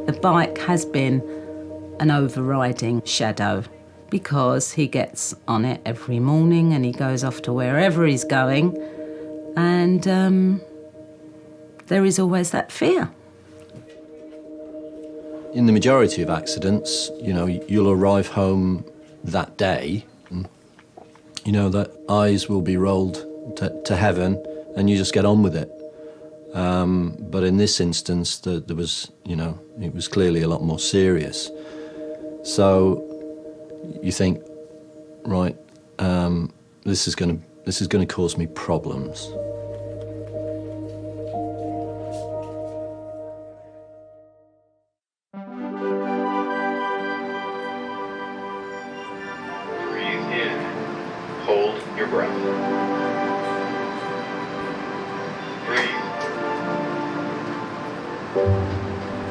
The bike has been an overriding shadow because he gets on it every morning and he goes off to wherever he's going, and there is always that fear. In the majority of accidents, you'll arrive home that day and, that eyes will be rolled to heaven and you just get on with it. But in this instance, there was, it was clearly a lot more serious. So you think, right, this is going to cause me problems. your breath. Breathe.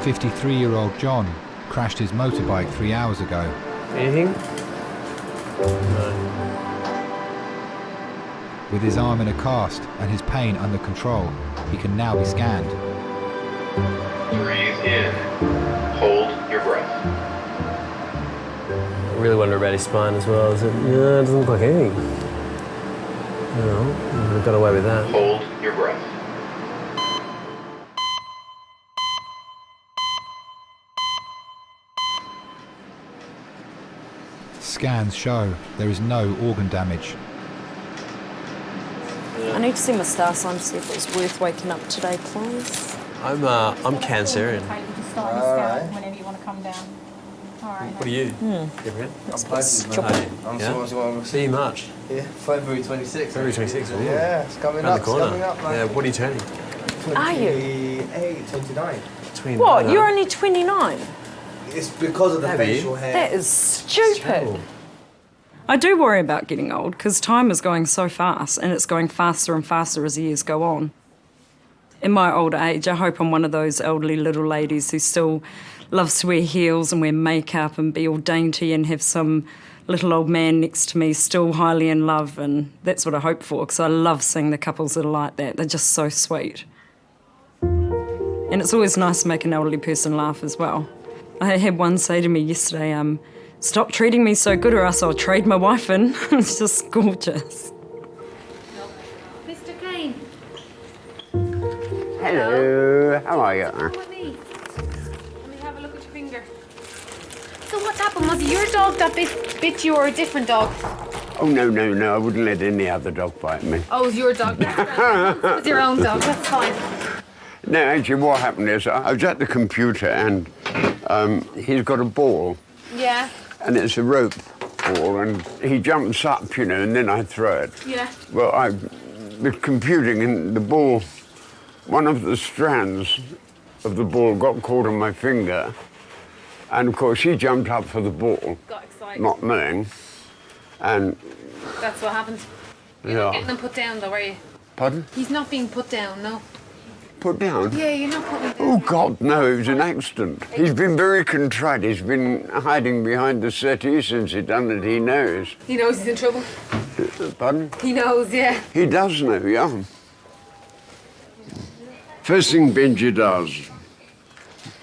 53-year-old John crashed his motorbike 3 hours ago. Anything? No. With his arm in a cast and his pain under control, he can now be scanned. Breathe in. Hold your breath. I really wonder about his spine as well. Is it? No, it doesn't look like anything. No, I got away with that. Hold your breath. Scans show there is no organ damage. I need to see my star sign to see if it was worth waking up today, please. I'm Cancerian. Start the scout whenever you want to come down. All right. What are you? Different? I'm Pisces, I'm yeah? See you March. Yeah, February 26th. February 26th. Ooh. Yeah, it's coming Around up. the corner. It's coming up. Like Yeah, what are you turning? Are you? 29. 29. What? You're only 29? It's because of the facial hair. That is stupid. I do worry about getting old because time is going so fast and it's going faster and faster as the years go on. In my older age, I hope I'm one of those elderly little ladies who still loves to wear heels and wear makeup and be all dainty and have some little old man next to me still highly in love, and that's what I hope for because I love seeing the couples that are like that. They're just so sweet. And it's always nice to make an elderly person laugh as well. I had one say to me yesterday, stop treating me so good or else I'll trade my wife in. It's just gorgeous. Mr. Kane. Hello, how are you? Come with me. Let me have a look at your finger. So what happened? Was it your dog that bit you or a different dog? Oh, no, I wouldn't let any other dog bite me. Oh, it was your dog. It's your own dog, that's fine. No, actually what happened is I was at the computer and he's got a ball. Yeah. And it's a rope ball and he jumps up, and then I throw it. Yeah. Well, I was computing and the ball, one of the strands of the ball got caught on my finger. And of course he jumped up for the ball. Got excited. Not knowing. And That's what happened. You're yeah. not getting him put down though, are you? Pardon? He's not being put down, no. Put down? Yeah, you're not putting him down. Oh, God, no, it was an accident. He's been very contrite. He's been hiding behind the settee since he done it. He knows. He knows he's in trouble. Pardon? He knows, yeah. He does know, yeah. First thing Benji does,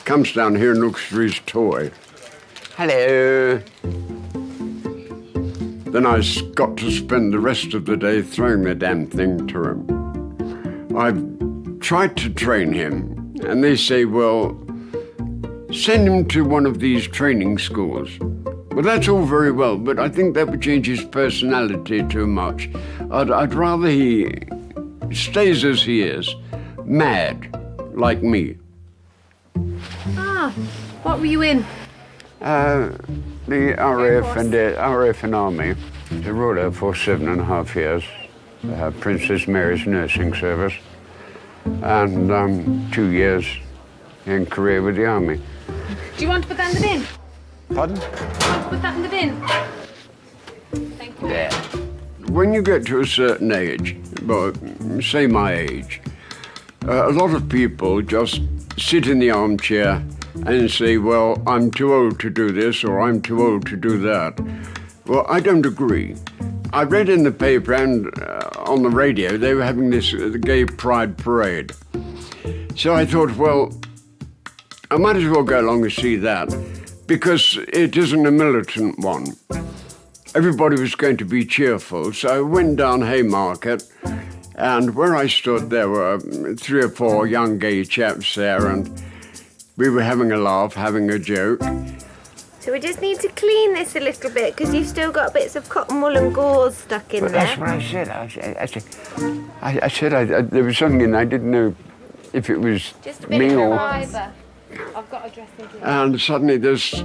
comes down here and looks for his toy. Hello. Then I got to spend the rest of the day throwing the damn thing to him. I've tried to train him, and they say, well, send him to one of these training schools. Well, that's all very well, but I think that would change his personality too much. I'd rather he stays as he is, mad, like me. Ah, what were you in? The RAF and the RAF and Army, the Royal Air Force, 7.5 years, Princess Mary's nursing service, and 2 years in Korea with the Army. Do you want to put that in the bin? Pardon? Do you want to put that in the bin? Thank you. Yeah. When you get to a certain age, well, say my age, a lot of people just sit in the armchair and say, well, I'm too old to do this or I'm too old to do that. Well, I don't agree. I read in the paper and on the radio they were having this gay pride parade. So I thought, well, I might as well go along and see that because it isn't a militant one. Everybody was going to be cheerful, so I went down Haymarket, and where I stood there were 3 or 4 young gay chaps there, and we were having a laugh, having a joke. So we just need to clean this a little bit because you've still got bits of cotton wool and gauze stuck in But there. that's what I said. There was something in there. I didn't know if it was Just a bit me of or... fibre. I've got a dressing table. And suddenly this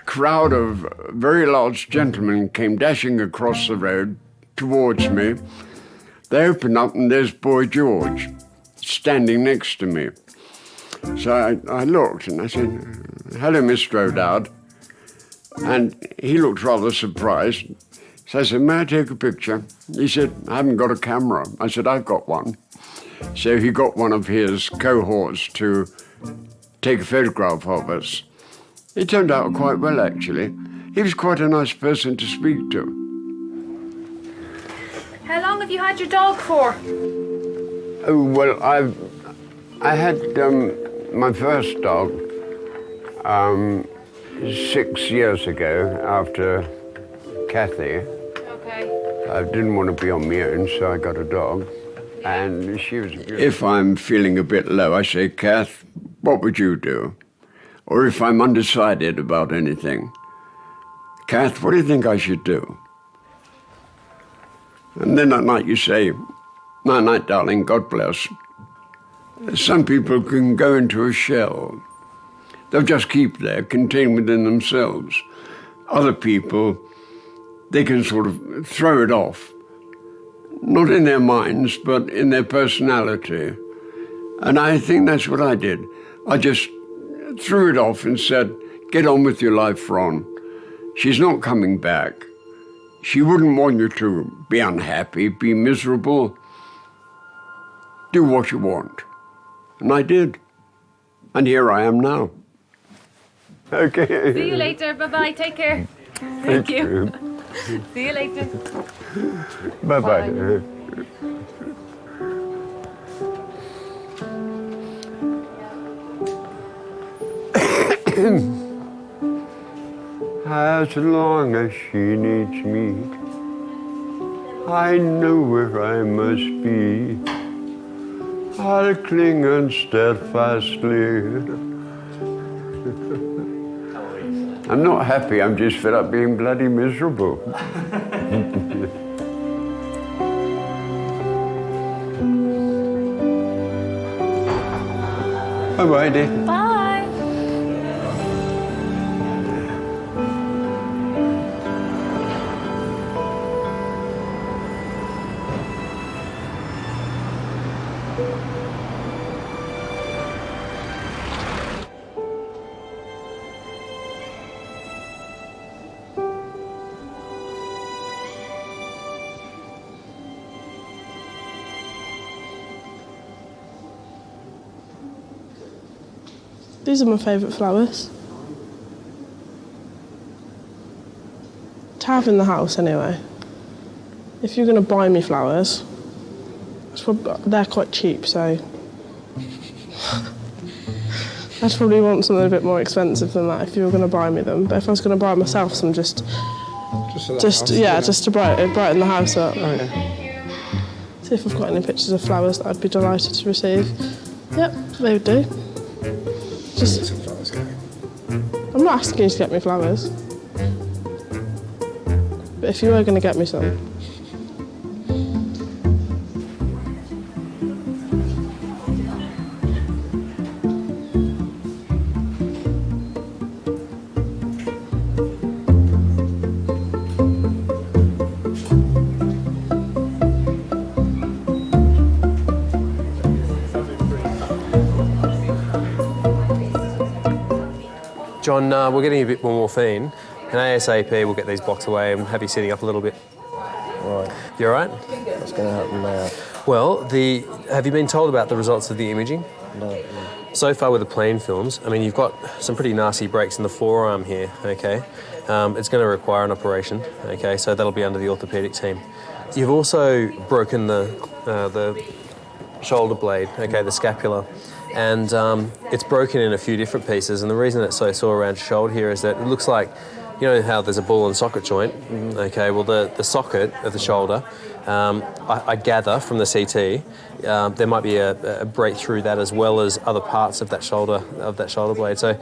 crowd of very large gentlemen came dashing across the road towards me. They opened up and there's Boy George standing next to me. So I looked and I said, hello, Mr. O'Dowd. And he looked rather surprised. So I said, may I take a picture? He said, I haven't got a camera. I said, I've got one. So he got one of his cohorts to take a photograph of us. It turned out quite well, actually. He was quite a nice person to speak to. How long have you had your dog for? Oh, well, I had my first dog 6 years ago after Kathy. Okay. I didn't want to be on my own, so I got a dog. And she was beautiful. If I'm feeling a bit low, I say, Kath, what would you do? Or if I'm undecided about anything, Kath, what do you think I should do? And then at night you say, night, night, darling, God bless. Some people can go into a shell. They'll just keep there, contained within themselves. Other people, they can sort of throw it off. Not in their minds, but in their personality. And I think that's what I did. I just threw it off and said, get on with your life, Ron. She's not coming back. She wouldn't want you to be unhappy, be miserable. Do what you want. And I did. And here I am now. Okay. See you later. Bye-bye. Take care. Thank you. See you later. Bye-bye. As long as she needs me, I know where I must be. I'll cling on steadfastly. I'm not happy, I'm just fed up being bloody miserable. Bye-bye, dear. Bye. These are my favourite flowers. To have in the house anyway. If you're going to buy me flowers, they're quite cheap, so I'd probably want something a bit more expensive than that if you were going to buy me them. But if I was going to buy myself some, just to brighten the house up. Oh, yeah. See if I've got any pictures of flowers that I'd be delighted to receive. Yep, they would do. Just, some flowers, Gary. I'm not asking you to get me flowers. But if you were going to get me some. John, we're getting a bit more morphine, and ASAP we'll get these blocks away and have you sitting up a little bit. Right. You all right? What's going to happen now? Well, have you been told about the results of the imaging? No. So far with the plain films, I mean, you've got some pretty nasty breaks in the forearm here, okay? It's going to require an operation, okay? So that'll be under the orthopaedic team. You've also broken the shoulder blade, okay, the scapula. And it's broken in a few different pieces, and the reason it's so sore around your shoulder here is that it looks like, you know how there's a ball and socket joint? Okay, well the socket of the shoulder, I gather from the CT, there might be a break through that as well as other parts of that shoulder blade. So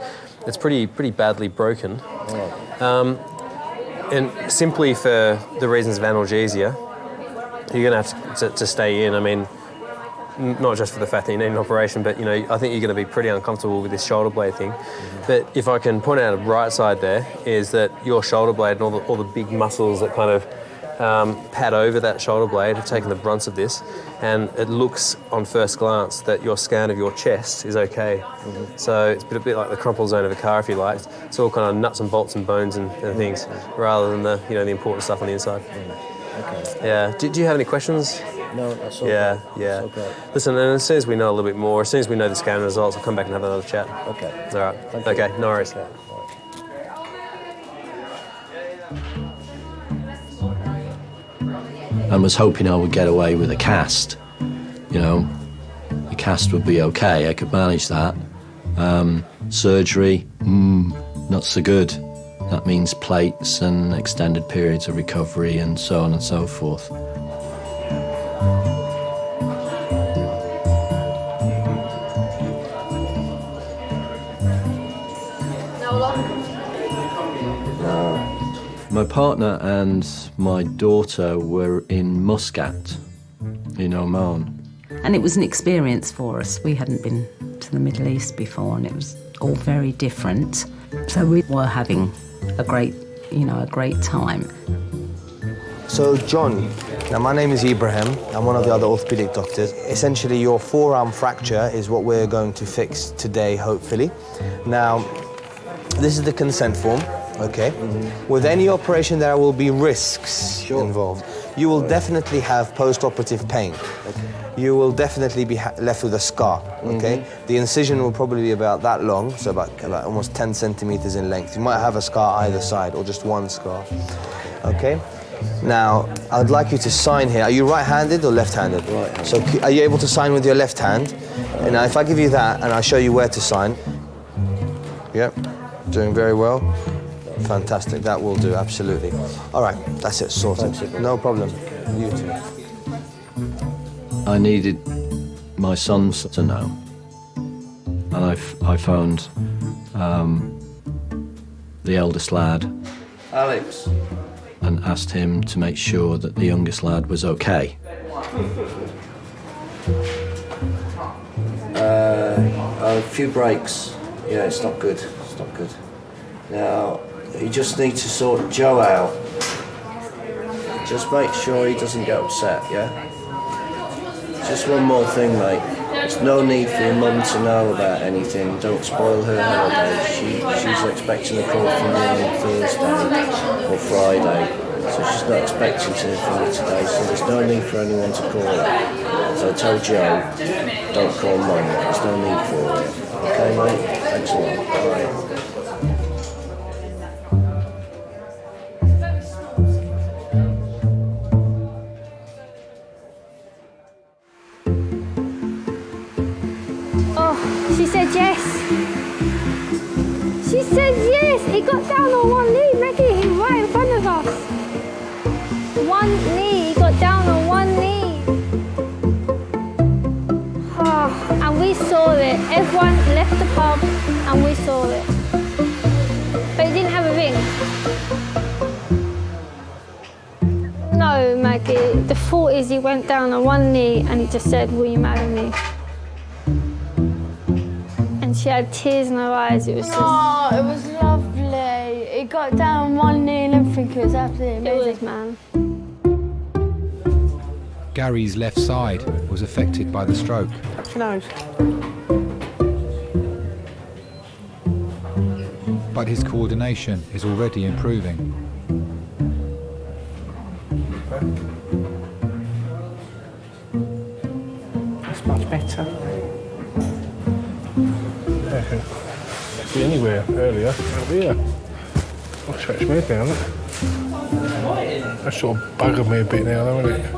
it's pretty badly broken. And simply for the reasons of analgesia, you're going to have to stay in. I mean, not just for the fact that you need an operation, but, you know, I think you're going to be pretty uncomfortable with this shoulder blade thing. But if I can point out a bright side there, is that your shoulder blade and all the big muscles that kind of pad over that shoulder blade, have taken the brunt of this, and it looks on first glance that your scan of your chest is okay. So it's a bit like the crumple zone of a car, if you like. It's all kind of nuts and bolts and bones and things, rather than the the important stuff on the inside. Okay. Yeah. Do you have any questions? No, that's all. Yeah, good. yeah. That's all good. Listen, and as soon as we know a little bit more, as soon as we know the scan results, I'll come back and have another chat. Okay. All right. Thank you. Okay, no worries. Okay. I was hoping I would get away with a cast. The cast would be okay, I could manage that. Surgery, not so good. That means plates and extended periods of recovery and so on and so forth. My partner and my daughter were in Muscat, in Oman. And it was an experience for us. We hadn't been to the Middle East before, and it was all very different. So we were having a great time. So, John, now my name is Ibrahim. I'm one of the other orthopedic doctors. Essentially, your forearm fracture is what we're going to fix today, hopefully. Now, this is the consent form. Okay. With any operation, there will be risks involved. You will definitely have post-operative pain. You will definitely be left with a scar. Okay. The incision will probably be about that long, so about almost 10 centimeters in length. You might have a scar either side, or just one scar. Okay. Now, I'd like you to sign here. Are you right-handed or left-handed? Right. So, are you able to sign with your left hand? And now, if I give you that, and I'll show you where to sign. Yep. Doing very well. Fantastic, that will do, absolutely. All right, that's it, sorted. No problem. You too. I needed my sons to know. And I phoned the eldest lad, Alex. and asked him to make sure that the youngest lad was okay. A few breaks. Yeah, it's not good. It's not good. Now, you just need to sort Joe out. Just make sure he doesn't get upset, yeah? Just one more thing, mate. There's no need for your mum to know about anything. Don't spoil her holiday. She's expecting a call from me on Thursday or Friday. So she's not expecting to hear from me today, so there's no need for anyone to call her. So tell Joe, don't call mum. There's no need for it. Okay, mate? Thanks a lot. Bye. She said yes. She said yes. He got down on one knee, Maggie. He's right in front of us. One knee. He got down on one knee. Oh, and we saw it. Everyone left the pub and we saw it. But he didn't have a ring. No, Maggie. The thought is he went down on one knee and he just said, "Will you marry me?" She had tears in her eyes. It was just... Oh, it was lovely. It got down one knee and everything. It was absolutely amazing. It was, man. Gary's left side was affected by the stroke. Touch your nose. But his coordination is already improving. That's much better. Be anywhere earlier, over here. I'll stretch me down. That sort of buggered me a bit now, though, isn't it?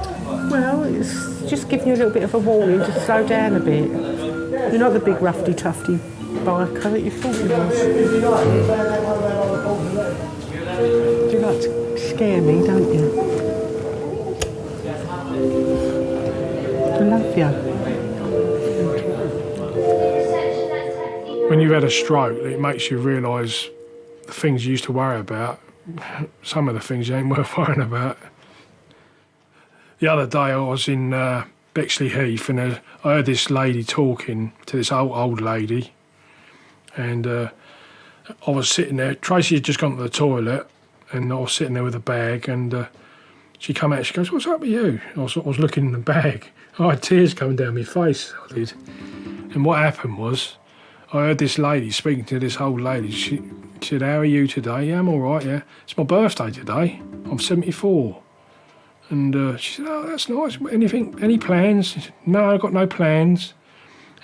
Well, it's just giving you a little bit of a warning to slow down a bit. You're not the big roughy-tufty biker that you thought you was. You like to scare me, don't you? I love you. When you've had a stroke, it makes you realise the things you used to worry about, some of the things you ain't worth worrying about. The other day I was in Bexley Heath and I heard this lady talking to this old lady, and I was sitting there. Tracy had just gone to the toilet and I was sitting there with a bag, and she come out, she goes, "What's up with you?" I was looking in the bag. I had tears coming down my face, I did. And what happened was, I heard this lady speaking to this old lady. She said, "How are you today?" "Yeah, I'm all right, yeah. It's my birthday today. I'm 74. And she said, "Oh, that's nice. Any plans?" She said, "No, I've got no plans."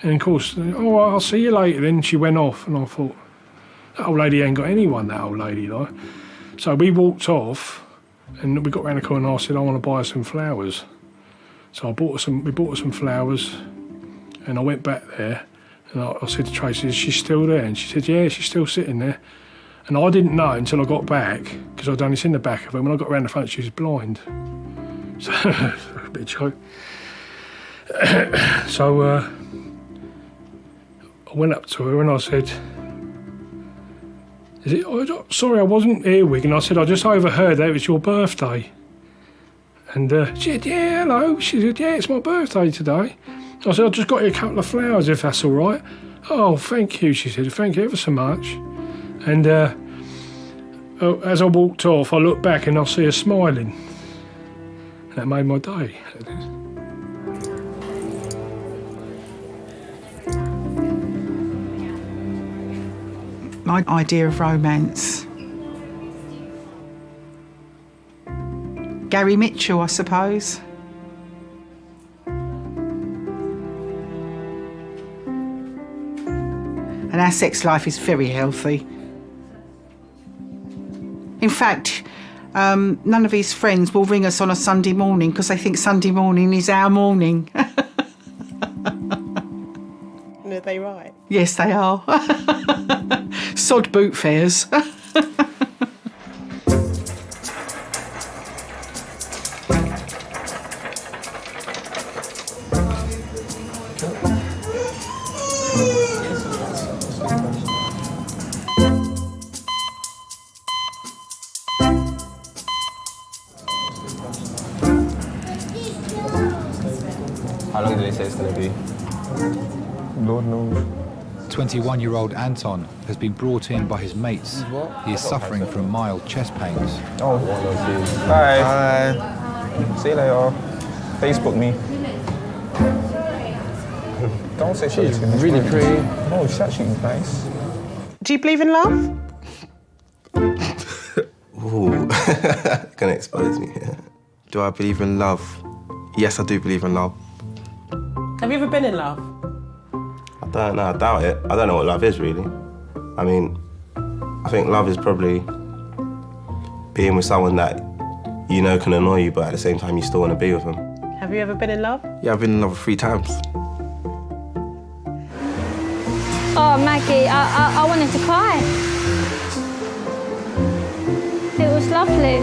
And of course, "Oh, well, I'll see you later." Then she went off, and I thought, that old lady ain't got anyone, that old lady, like. So we walked off, and we got round the corner, and I said, "I want to buy her some flowers." So we bought her some flowers, and I went back there, and I said to Tracy, "Is she still there?" And she said, "Yeah, she's still sitting there." And I didn't know until I got back, because I'd only seen the back of her. When I got round the front, she was blind. So, a bit joke. So I went up to her and I said, "Sorry, I wasn't here, Wigan." I said, "I just overheard that it was your birthday." And she said, "Yeah, hello." She said, "Yeah, it's my birthday today." I said, "I just got you a couple of flowers, if that's all right." "Oh, thank you," she said. "Thank you ever so much." And as I walked off, I looked back and I see her smiling. That made my day. My idea of romance. Gary Mitchell, I suppose. And our sex life is very healthy. In fact, none of his friends will ring us on a Sunday morning because they think Sunday morning is our morning. And are they right? Yes, they are. Sod boot fairs. How long do they say it's going to be? Lord knows. 21-year-old Anton has been brought in by his mates. He is suffering from mild chest pains. Oh, bye. Bye. See you later. Facebook me. Don't say she's really pretty. No, she's actually nice. Do you believe in love? Ooh, gonna expose me here. Do I believe in love? Yes, I do believe in love. Have you ever been in love? I don't know, I doubt it. I don't know what love is, really. I mean, I think love is probably being with someone that you know can annoy you, but at the same time you still want to be with them. Have you ever been in love? Yeah, I've been in love 3 times. Oh, Maggie, I wanted to cry. It was lovely.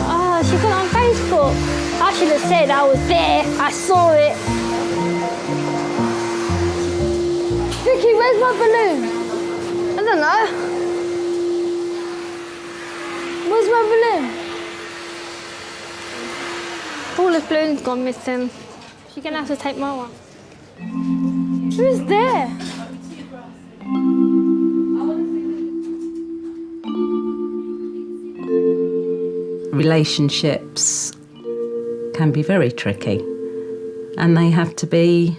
Oh, she put it on Facebook. I should have said I was there. I saw it. Vicky, where's my balloon? I don't know. Where's my balloon? All the balloons gone missing. She's gonna have to take my one. Who's there? Relationships can be very tricky, and they have to be,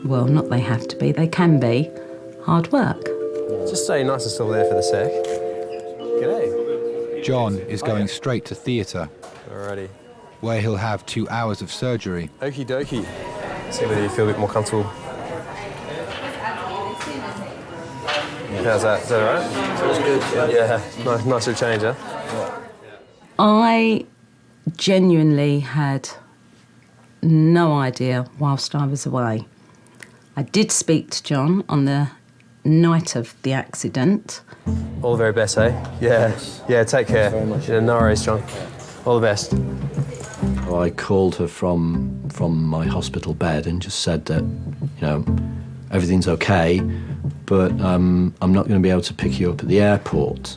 well, not they have to be, they can be hard work. Just stay nice and still there for the sec. G'day. John is going straight to theatre, Alrighty. where he'll have 2 hours of surgery. Okie dokie. See whether you feel a bit more comfortable. How's that? Is that all right? Feels good, Yeah, nice little change, huh? I genuinely had no idea whilst I was away. I did speak to John on the night of the accident. All the very best, eh? Yeah. Yeah, take care. Yeah, no worries, John. All the best. I called her from my hospital bed and just said that, you know, everything's okay, but I'm not going to be able to pick you up at the airport.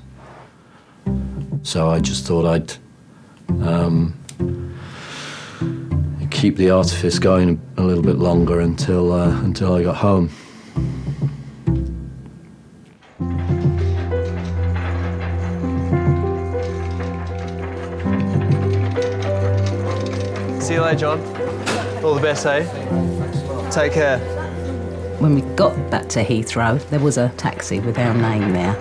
So I just thought I'd keep the artifice going a little bit longer until I got home. See you later, John. All the best, eh? Take care. When we got back to Heathrow, there was a taxi with our name there.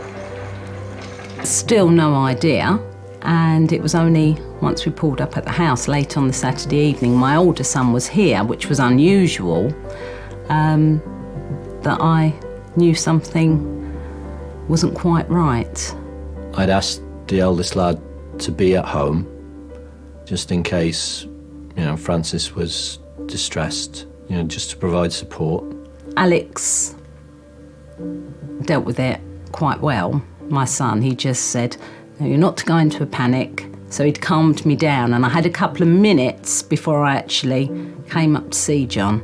Still no idea, and it was only once we pulled up at the house late on the Saturday evening, my older son was here, which was unusual, that I knew something wasn't quite right. I'd asked the eldest lad to be at home, just in case, Francis was distressed, just to provide support. Alex dealt with it quite well, my son. He just said, no, you're not to go into a panic. So he'd calmed me down, and I had a couple of minutes before I actually came up to see John.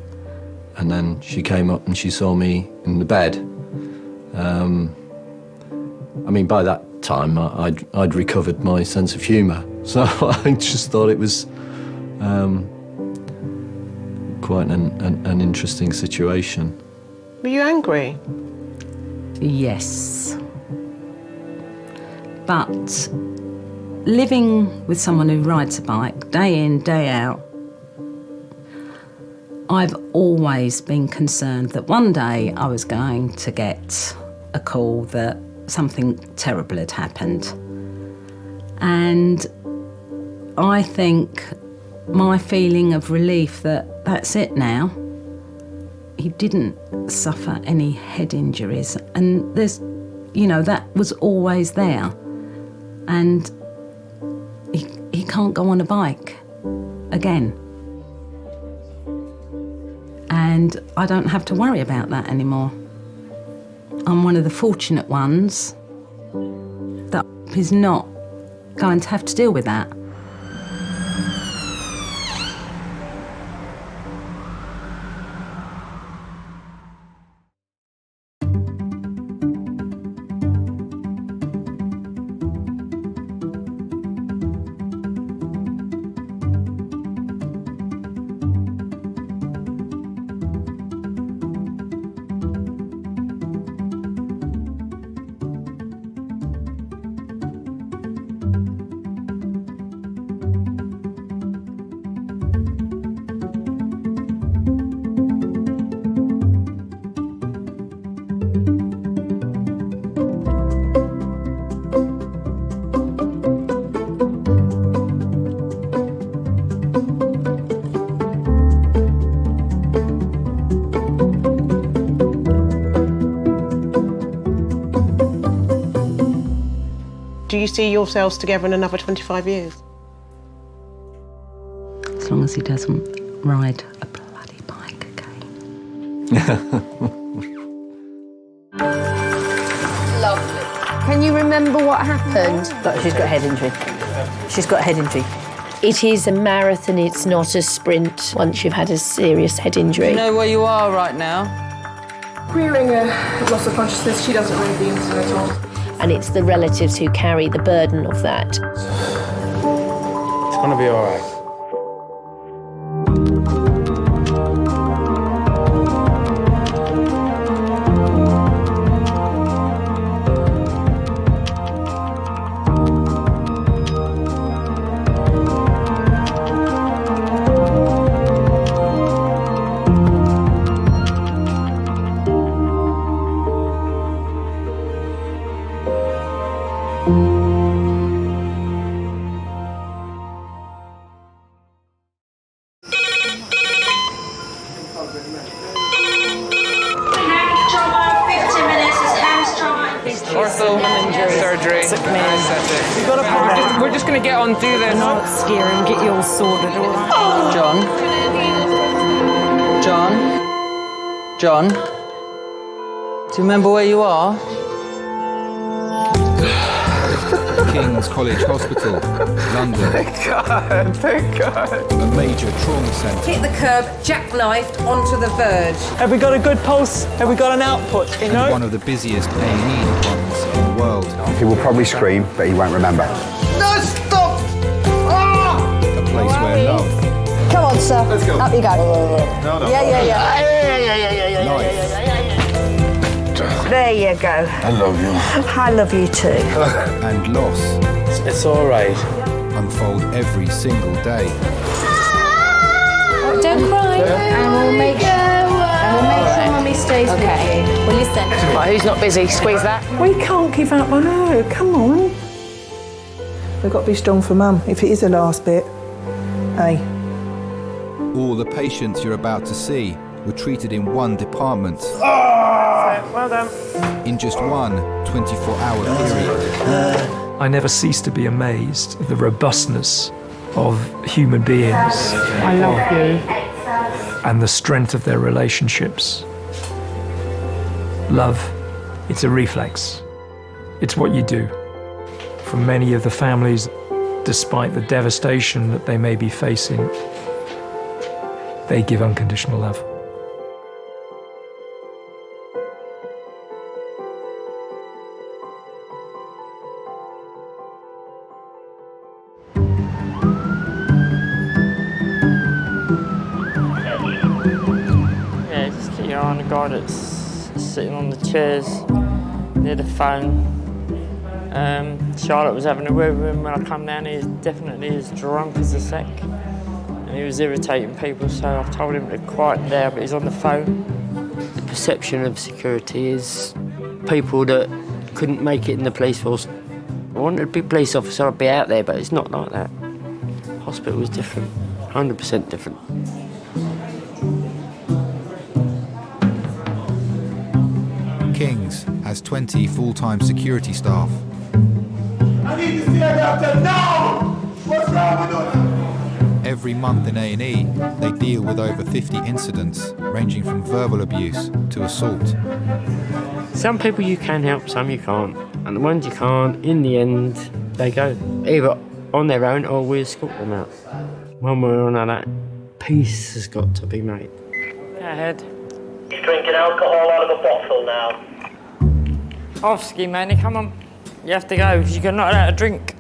And then she came up and she saw me in the bed. By that time, I'd recovered my sense of humour. So I just thought it was quite an interesting situation. Were you angry? Yes. But living with someone who rides a bike day in, day out, I've always been concerned that one day I was going to get a call that something terrible had happened. And I think my feeling of relief that that's it now. He didn't suffer any head injuries, and there's, that was always there. And he can't go on a bike again. And I don't have to worry about that anymore. I'm one of the fortunate ones that is not going to have to deal with that. Do you see yourselves together in another 25 years? As long as he doesn't ride a bloody bike again. Lovely. Can you remember what happened? She's got a head injury. She's got a head injury. It is a marathon, it's not a sprint once you've had a serious head injury. Do you know where you are right now? Queering a loss of consciousness, she doesn't read the internet at all. And it's the relatives who carry the burden of that. It's gonna be all right. We're just going to get on, do this. Not scare and get you all sorted, all right? John? Do you remember where you are? King's College Hospital, London. Thank God. A major trauma centre. Hit the curb, jackknifed onto the verge. Have we got a good pulse? Have we got an output? And one of the busiest A&E departments in the world. He will probably scream, but he won't remember. No, stop! A place where love, Come on, sir. Let's go. Up you go. No. Yeah. life, There you go. I love you. I love you too. and loss It's all right. unfold every single day. Don't cry. And we'll make sure Mummy stays with you. Well, listen. Right, who's not busy? Squeeze that. We can't give up on her. Come on. We've got to be strong for Mum, if it is the last bit. Hey. All the patients you're about to see were treated in one department. Well done. In just one 24-hour period. I never cease to be amazed at the robustness of human beings. I love you. And the strength of their relationships. Love, it's a reflex. It's what you do. For many of the families, despite the devastation that they may be facing, they give unconditional love. Yeah, just keep your eye on the guy that's sitting on the chairs near the phone. Charlotte was having a word with him when I come down. He's definitely as drunk as a sack. And he was irritating people, so I've told him to quieten down, but he's on the phone. The perception of security is people that couldn't make it in the police force. I wanted to be a police officer, I'd be out there, but it's not like that. Hospital was different, 100% different. King's has 20 full-time security staff. I need to see a doctor now! What's wrong with us? Every month in A&E, they deal with over 50 incidents, ranging from verbal abuse to assault. Some people you can help, some you can't. And the ones you can't, in the end, they go. Either on their own or we escort them out. One way or another, peace has got to be made. Go ahead. He's drinking alcohol out of a bottle now. Off, ski manny, come on. You have to go, because you're not allowed to drink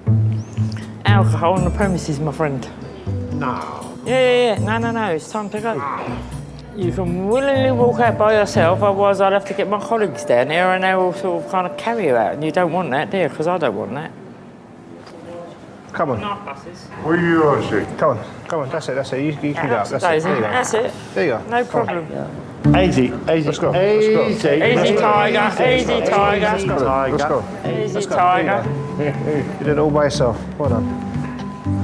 alcohol on the premises, my friend. No. Yeah. No, it's time to go. You can willingly walk out by yourself, otherwise I'd have to get my colleagues down here and they will sort of kind of carry you out, and you don't want that, do you? Because I don't want that. Come on. Nice buses. Where are you on, Sue? Come on, that's it. You can go up, that's it. There you go. That's it. There you go. No problem. Easy. Let's go. Easy, tiger. Easy, tiger. Let's go. Easy, tiger. You did it all by yourself. Well done.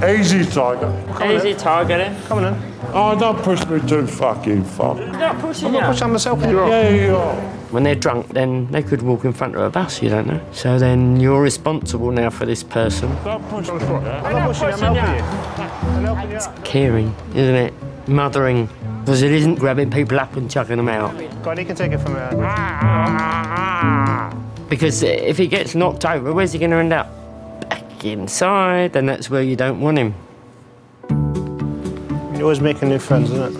Easy, tiger. Easy, tiger then. Come on then. Oh, don't push me too fucking far. I'm not pushing I'm you. not pushing myself. Yeah, you are. When they're drunk, then they could walk in front of a bus, you don't know. So then you're responsible now for this person. Don't push me. I'm not pushing you, I'm helping you. I'm helping you out. Caring, isn't it? Mothering. Because it isn't grabbing people up and chucking them out. God, he can take it from there. Because if he gets knocked over, where's he going to end up? Back inside, and that's where you don't want him. You're always making new friends, isn't it?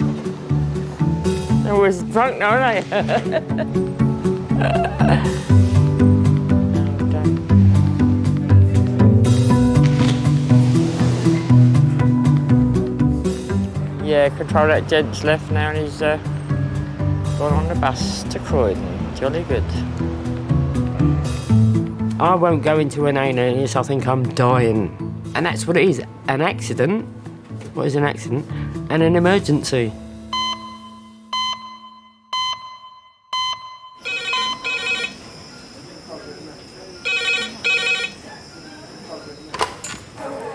They're always drunk now, aren't they? Yeah, control that gent's left now and he's gone on the bus to Croydon. Jolly good. I won't go into an A&E, I think I'm dying. And that's what it is, an accident. What is an accident? And an emergency.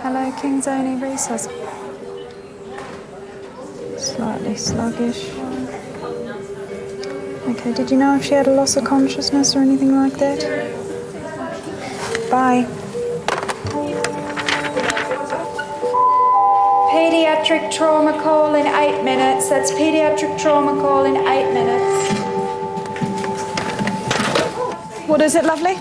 Hello, King's A&E Resource. Slightly sluggish. Okay, did you know if she had a loss of consciousness or anything like that? Bye. Pediatric trauma call in 8 minutes. That's pediatric trauma call in 8 minutes. What is it, lovely?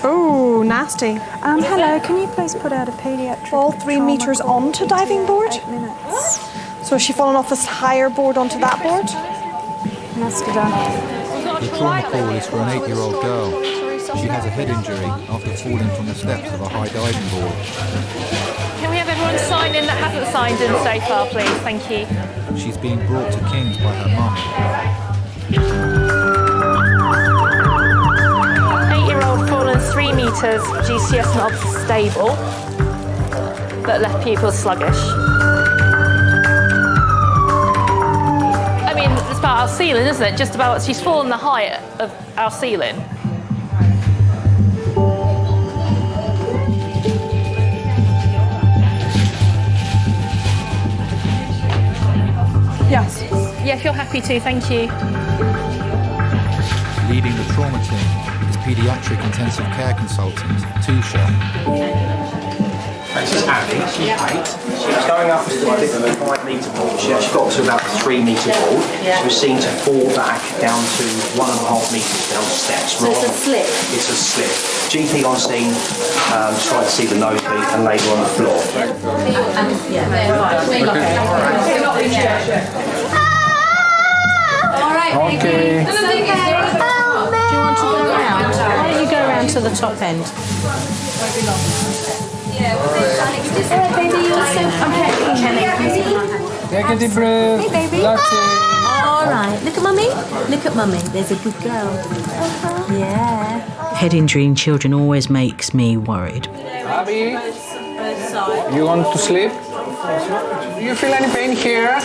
Oh, nasty. Hello, can you please put out a pediatric Fall 3 meters onto diving board? 8 minutes. So has she fallen off this higher board onto that board? Must have done. The trauma call is for an 8-year-old girl. She has a head injury after falling from the steps of a high diving board. Can we have everyone sign in that hasn't signed in so far, please? Thank you. She's being brought to King's by her mum. 8-year-old fallen 3 meters, GCS not stable, but left pupil sluggish. about our ceiling, isn't it? Just about, she's fallen the height of our ceiling. Yes. Yeah, if you're happy to, thank you. Leading the trauma team is paediatric intensive care consultant, Tusha. This is Abby, she's 8. She was going up a 5 metre board. She actually got to about the 3 metre board. She was seen to fall back down to 1.5 metres down the steps. So it's a slip? It's a slip. GP on scene tried to see the nosebleed and laid her on the floor. Alright, Okay. Do you want to go around? Why don't you go around to the top end? Baby, you're so Take a deep breath. Hey, baby. All right. Look at mummy. Look at mummy. There's a good girl. Yeah. Head injury in children always makes me worried. Abby, you want to sleep? Do you feel any pain here?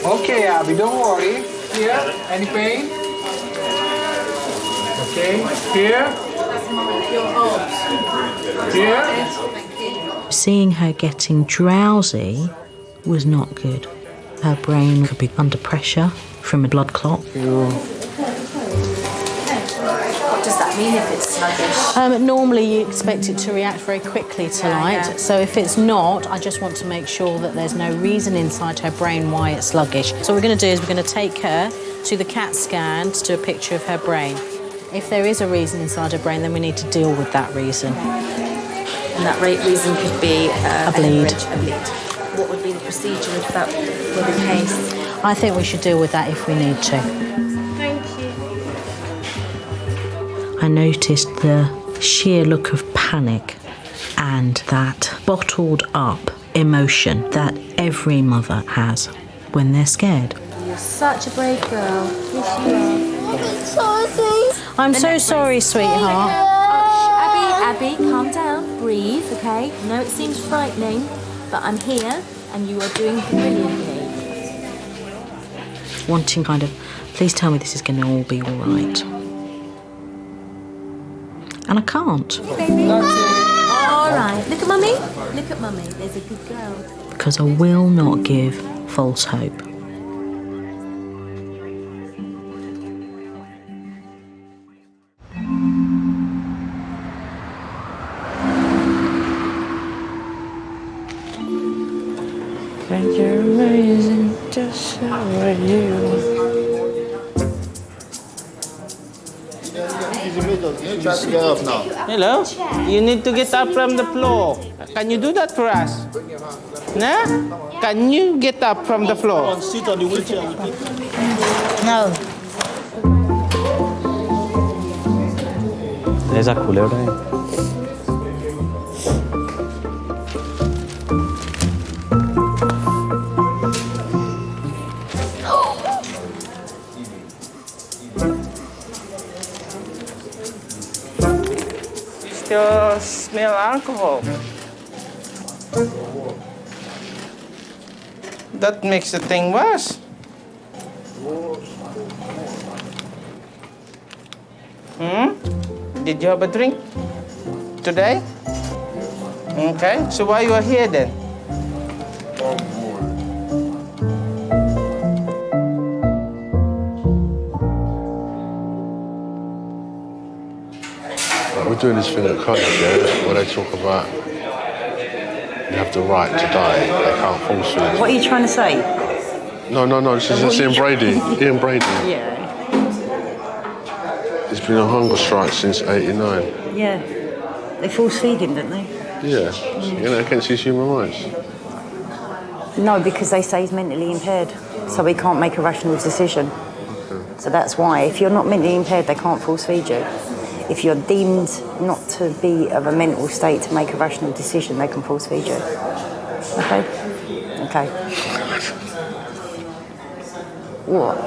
Okay, Abby, don't worry. Here, any pain? Okay, here. Here. Seeing her getting drowsy was not good. Her brain could be under pressure from a blood clot. What does that mean if it's sluggish? Normally you expect it to react very quickly to light, so if it's not, I just want to make sure that there's no reason inside her brain why it's sluggish. So what we're going to do is we're going to take her to the CAT scan to do a picture of her brain. If there is a reason inside her brain, then we need to deal with that reason. And that reason could be a bleed. A bleed. What would be the procedure if that were the case? I think we should deal with that if we need to. Thank you. I noticed the sheer look of panic and that bottled up emotion that every mother has when they're scared. You're such a brave girl. Yes, you are. I'm so sorry, sweetheart. Abby, calm down. Breathe, okay? I know it seems frightening, but I'm here and you are doing brilliantly. Wanting kind of, please tell me this is going to all be all right. And I can't. All right. Look at mummy. Look at mummy. There's a good girl. Because I will not give false hope. And you're amazing, just how are you? Try to get up now. Hello? You need to get up from the floor. Can you do that for us? Nah? Can you get up from the floor? Sit on the wheelchair. No. Esa culebra ahí. Still smell alcohol. That makes the thing worse. Did you have a drink today? Okay, so why you are here then? We're doing this thing at college, yeah, where they talk about you have the right to die. They can't force you. What are you trying to say? No, this is Ian Brady. Ian Brady. Yeah. There's been a hunger strike since '89. Yeah. They force feed him, don't they? Yeah, you know, against his human rights. No, because they say he's mentally impaired, so he can't make a rational decision. So that's why. If you're not mentally impaired, they can't force feed you. If you're deemed not to be of a mental state to make a rational decision, they can force feed you. Okay? Okay. What?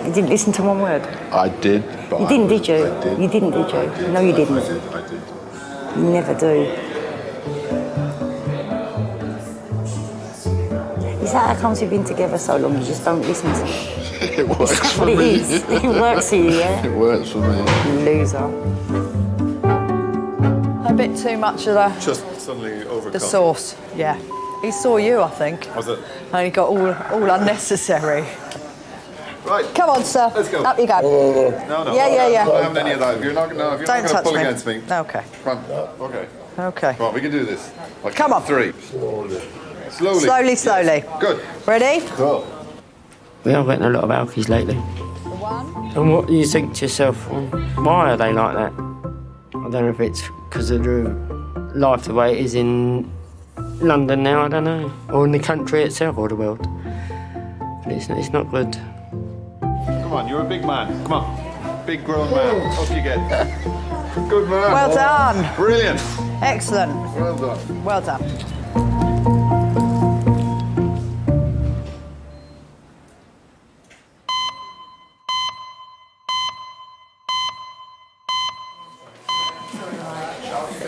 You didn't listen to one word? I did, but you didn't, did you? I did. You didn't, did you? No, you didn't. I did. You never do. Is that how comes we've been together so long? You just don't listen to me? It works for It me. is. It works for you, yeah? It works for me. Loser. A bit too much of Just suddenly overcome. the sauce, yeah. He saw you, I think. Was it? And he got all unnecessary. Right. Come on, sir. Let's go. Up you go. No. Yeah. I'm not having any of that. If you're not going Don't to touch pull me. against me. Okay. Come on. Okay. Okay. Right, we can do this. Like Come on. 3. Slowly. Slowly. Good. Ready? Cool. We are getting a lot of alkies lately. And what do you think to yourself? Why are they like that? I don't know if it's because of the life the way it is in London now, I don't know. Or in the country itself or the world. But it's not good. Come on, you're a big man. Come on. Big grown man. Up you get. Good man. Well done. Brilliant. Excellent. Well done. Well done.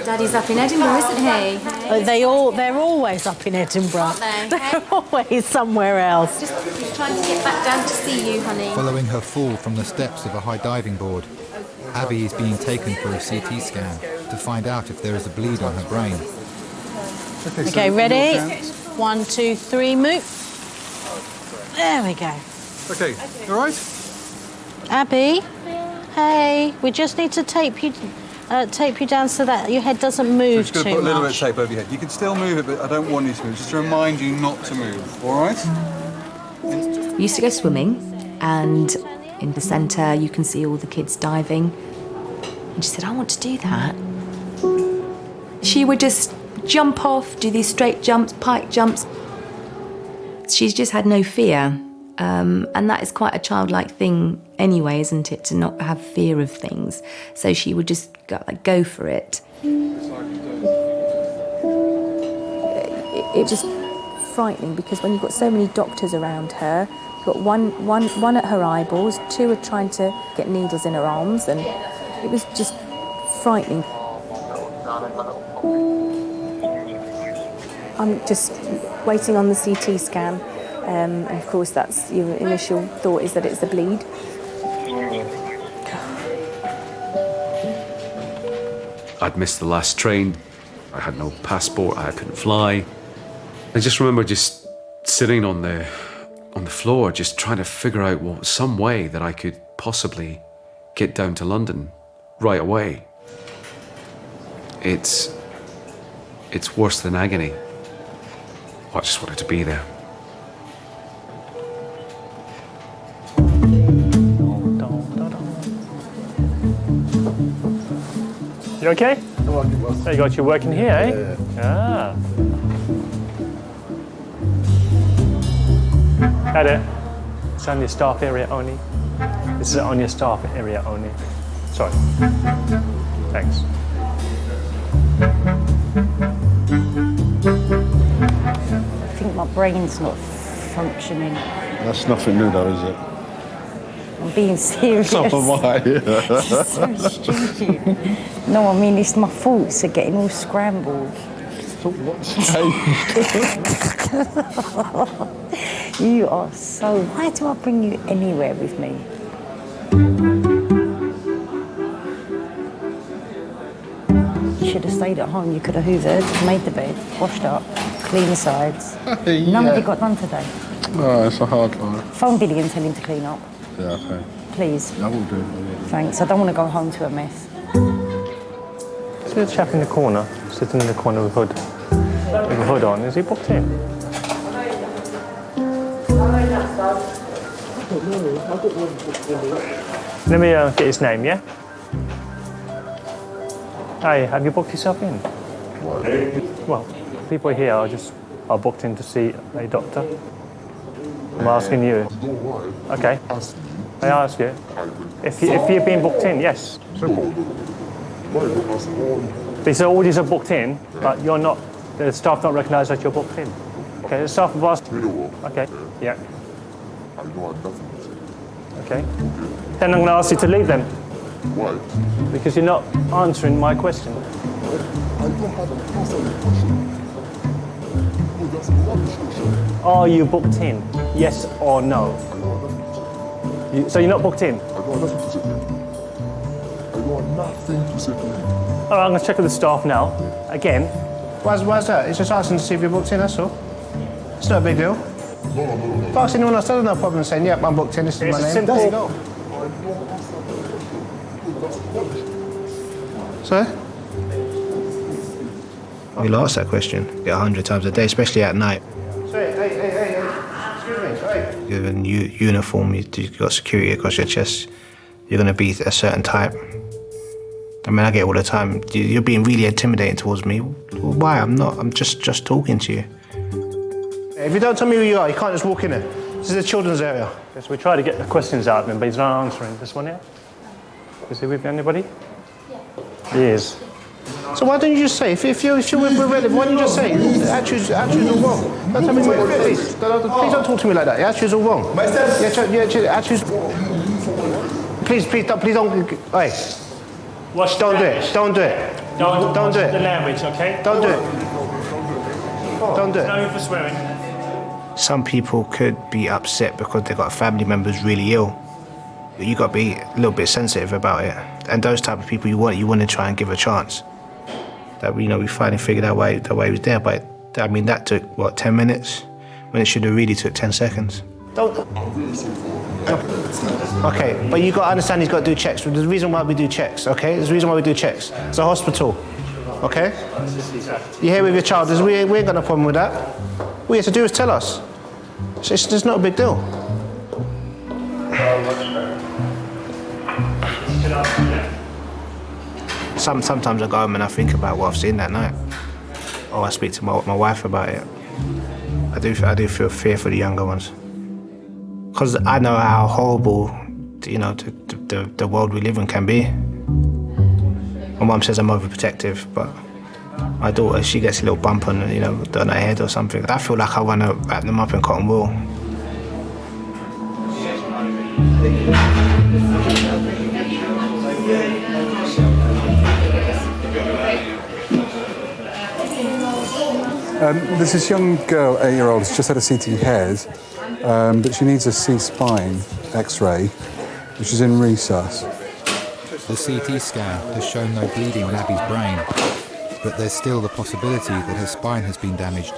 Daddy's up in Edinburgh, isn't he? They're always up in Edinburgh. Aren't they? They're always somewhere else. Just trying to get back down to see you, honey. Following her fall from the steps of a high diving board, Abby is being taken for a CT scan to find out if there is a bleed on her brain. Okay, ready? 1, 2, 3, move. There we go. Okay, you all right? Abby, hey, we just need to tape you down so that your head doesn't move Just going to too put a little bit of much. tape over your head. You can still move it, but I don't want you to move. Just to remind you not to move, all right? We used to go swimming, and in the centre you can see all the kids diving. And she said, I want to do that. She would just jump off, do these straight jumps, pike jumps. She's just had no fear. And that is quite a childlike thing anyway, isn't it, to not have fear of things. So she would just go for it. It's just frightening because when you've got so many doctors around her, you've got one at her eyeballs, 2 are trying to get needles in her arms, and it was just frightening. I'm just waiting on the CT scan. And of course, that's your initial thought is that it's the bleed. I'd missed the last train. I had no passport. I couldn't fly. I just remember just sitting on the floor, just trying to figure out some way that I could possibly get down to London right away. It's worse than agony. I just wanted to be there. You okay? So you got your working here, eh? Ah. Hi there. It's on your staff area only. This is on your staff area only. Sorry. Thanks. I think my brain's not functioning. That's nothing new though, is it? I'm being serious. So am I. It's so stupid. No, I mean, it's my thoughts are getting all scrambled. You are so... Why do I bring you anywhere with me? You should have stayed at home. You could have hoovered, made the bed, washed up, cleaned the sides. None of it got done today. No, it's a hard life. Phone Billy and tell him to clean up. Yeah, okay. Please. I will do. Thanks. I don't want to go home to a mess. See the chap in the corner, sitting in the corner with a hood on. Is he booked in? Let me get his name, yeah? Hi, have you booked yourself in? Well, people here are booked in to see a doctor. I'm asking you. Okay. I ask you. If you've been booked in, yes. These orders are booked in, but you're not. The staff don't recognise that you're booked in. Okay, the staff have asked. Okay. Yeah. Okay. Then I'm going to ask you to leave then. Why? Because you're not answering my question. I don't have an answer to the question. Oh, that's rubbish question. Are you booked in? Yes or no? So you're not booked in? I've got nothing to say. I've got nothing to say. All right, I'm going to check with the staff now. Again. Why's that? It's just asking to see if you're booked in, that's all. It's not a big deal. If I ask anyone else, I don't have no problem saying, yep, I'm booked in, this is my name. There you go. Sorry? We'll ask that question 100 times a day, especially at night. Sorry, hey, excuse me, hey. You're in uniform, you've got security across your chest, you're going to be a certain type. I mean, I get it all the time. You're being really intimidating towards me. Why? I'm not. I'm just talking to you. If you don't tell me who you are, you can't just walk in there. This is a children's area. Yes, we try to get the questions out of him, but he's not answering. This one here? Is he with anybody? Yeah. He is. So why don't you just say, if you're with relative, why don't you just say, attitude's all wrong? Don't tell me please don't talk to me like that. Your attitude's all wrong. Yeah, attitude's... Please don't... Hey. Don't do it. Don't do it. Don't do it. The language, okay? Don't do it. Don't do it. No for swearing. Some people could be upset because they've got family members really ill. You got to be a little bit sensitive about it. And those type of people you want to try and give a chance. That we finally figured out why he was there. But I mean, that took what, 10 minutes, when it should have really took 10 seconds. Don't. Okay, but you got to understand he's got to do checks. There's a reason why we do checks, okay? There's a reason why we do checks. It's a hospital, okay? You're here with your child. We ain't got no problem with that. All you have to do is tell us. It's not a big deal. Sometimes I go home and I think about what I've seen that night. Or I speak to my wife about it. I do feel fear for the younger ones. Because I know how horrible, the world we live in can be. My mum says I'm overprotective, but my daughter, she gets a little bump on, on her head or something. I feel like I want to wrap them up in cotton wool. There's this young girl, 8-year-old, who's just had a CT head, but she needs a C-spine X-ray, which is in resus. The CT scan has shown no bleeding on Abby's brain, but there's still the possibility that her spine has been damaged.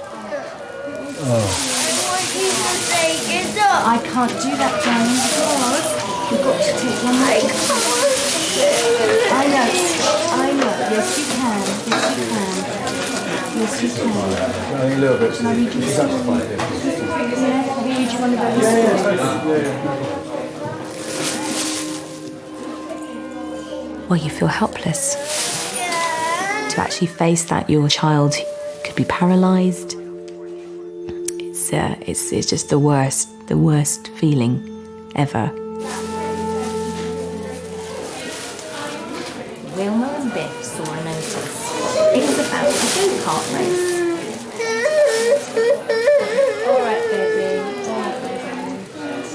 I can't do that, darling, because you've got to take one leg. I know. Yes, you can. Yes, you can. A little bit. Can I read you something? Yeah, I'll read you one of those. Well, you feel helpless. To actually face that your child could be paralysed, it's just the worst feeling ever. Wilma and Biff saw a notice. It was about a go-kart race. All right, baby.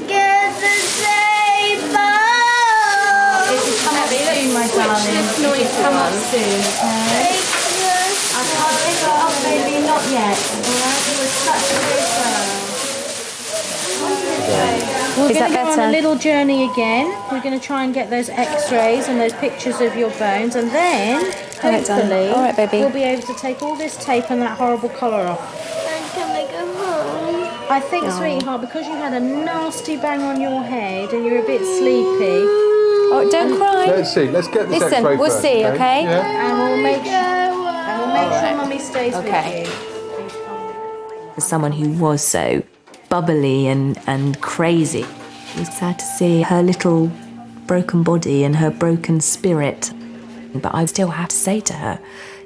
Get the saber! It will come up soon, my darling. It will come up soon, okay? I can't take it up, baby, not yet. All right? You were such a good girl. We're Is going that to go on better? a little journey again. We're going to try and get those x-rays and those pictures of your bones, and then All right, darling. hopefully All right, baby. we'll be able to take all this tape and that horrible collar off. And can I go home? I think, sweetheart, because you had a nasty bang on your head and you're a bit sleepy. Oh, don't cry. Let's see. Let's get this Listen, X-ray we'll first, see, okay? Yeah? And we'll make sure Mummy stays with you. For someone who was so bubbly and crazy, it was sad to see her little broken body and her broken spirit. But I still have to say to her,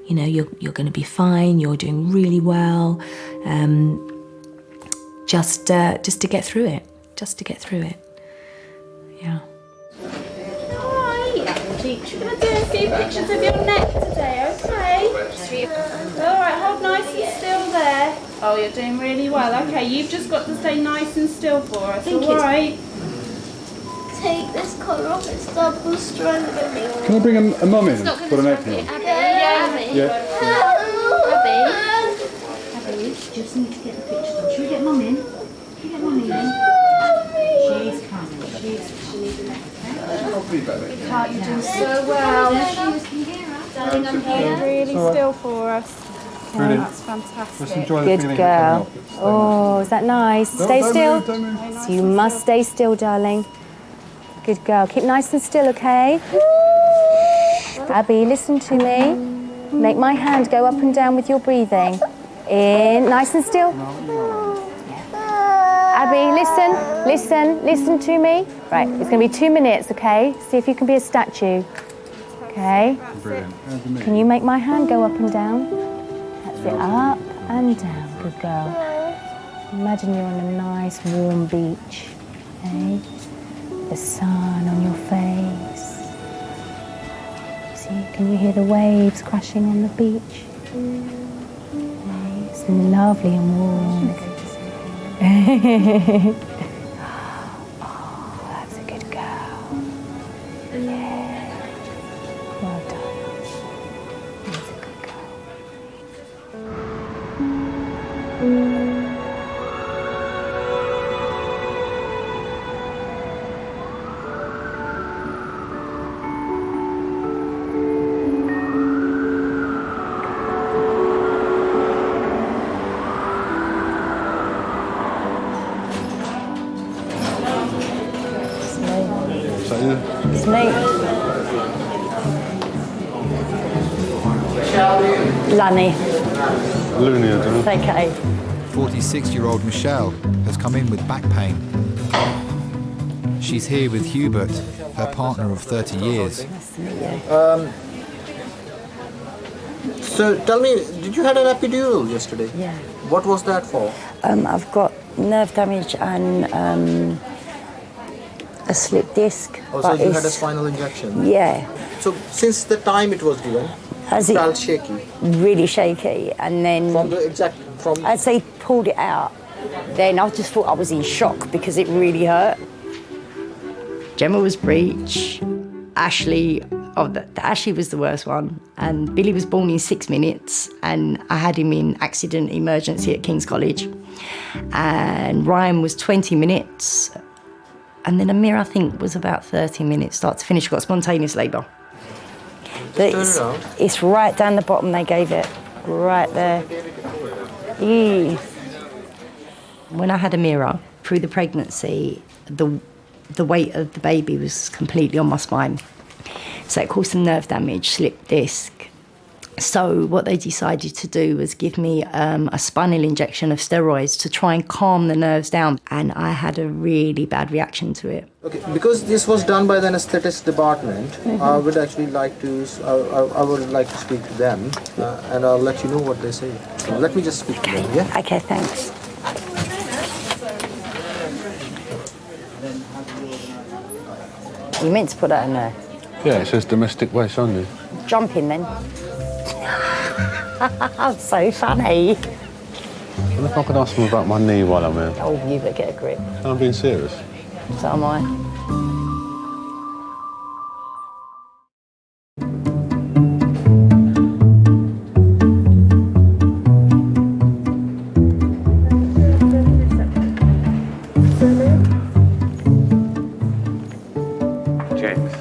you're going to be fine. You're doing really well. Just to get through it. Just to get through it. Yeah. We're going to do a few pictures of your neck today, okay? Alright, hold nice and still there. Oh, you're doing really well. Okay, you've just got to stay nice and still for us, alright? Take this collar off, it's double stranded. Can I bring a mum in for an apron? Abby. Abby, you just need to get the pictures on. Should we get Mum in? Should we get Mum in? She's coming. Can't you do so well? Darling, I'm here. Really still for us. Okay, that's fantastic. Good girl. Oh, is that nice? Stay still. So you must stay still, darling. Good girl. Keep nice and still, okay? Abby, listen to me. Make my hand go up and down with your breathing. In, nice and still. Abby, listen to me. Right, it's going to be 2 minutes, okay? See if you can be a statue. Okay? Brilliant. Can you make my hand go up and down? That's it, up and down. Good girl. Imagine you're on a nice warm beach, okay? The sun on your face. See, can you hear the waves crashing on the beach? Okay, it's lovely and warm. Oh, that's a good girl. Yeah. Well done. That's a good girl. It's me. Lunny. Looney, I don't know. It's okay. 46-year-old Michelle has come in with back pain. She's here with Hubert, her partner of 30 years. So tell me, did you had an epidural yesterday? Yeah. What was that for? I've got nerve damage and a slip disc. Oh, so you had a spinal injection? Yeah. So since the time it was given, it felt shaky? Really shaky. And then... As they pulled it out, then I just thought I was in shock because it really hurt. Gemma was breech. Ashley... Ashley was the worst one. And Billy was born in 6 minutes. And I had him in accident emergency at King's College. And Ryan was 20 minutes. And then Amir, I think, was about 30 minutes, start to finish. Got spontaneous labour. But it's right down the bottom they gave it. Right there. Eee. When I had Amira, through the pregnancy, the weight of the baby was completely on my spine. So it caused some nerve damage, slip disc. So what they decided to do was give me a spinal injection of steroids to try and calm the nerves down. And I had a really bad reaction to it. Okay, because this was done by the anaesthetics department, I would actually like to, I would like to speak to them, and I'll let you know what they say. Let me just speak to them, yeah? Okay, thanks. You meant to put that in there? Yeah, it says domestic waste only. Jump in then. So funny. What if I could ask them about my knee while I'm here? Oh, you better get a grip. I'm being serious. So am I. James.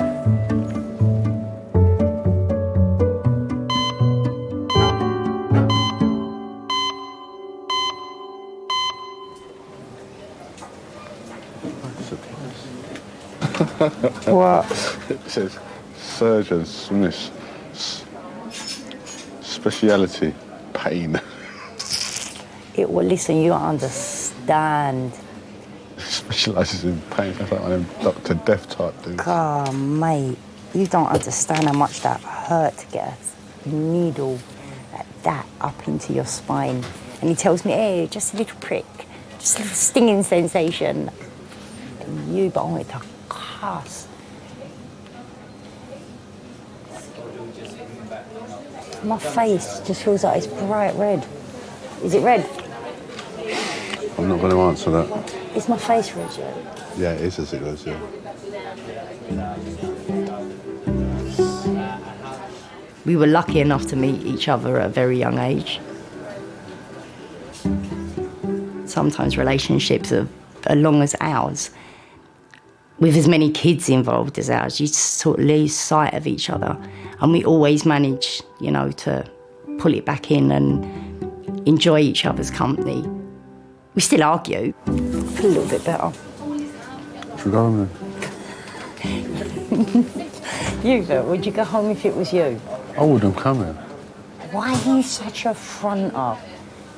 What? It says surgeon Smith. Speciality, pain. Well, listen, you don't understand. Specialises in pain. Sounds like one of them Dr. Death type dudes. Oh, mate, you don't understand how much that hurt to get a needle like that up into your spine. And he tells me, hey, just a little prick, just a little stinging sensation. And you, but I wanted to cuss. My face just feels like it's bright red. Is it red? I'm not going to answer that. Is my face red yet? Yeah, it is as it goes, yeah. We were lucky enough to meet each other at a very young age. Sometimes relationships are as long as ours. with as many kids involved as ours, you sort of lose sight of each other. And we always manage, you know, to pull it back in and enjoy each other's company. We still argue. I feel a little bit better. Should we go home then? You, would you go home if it was you? I wouldn't come here. Why are you such a fronter?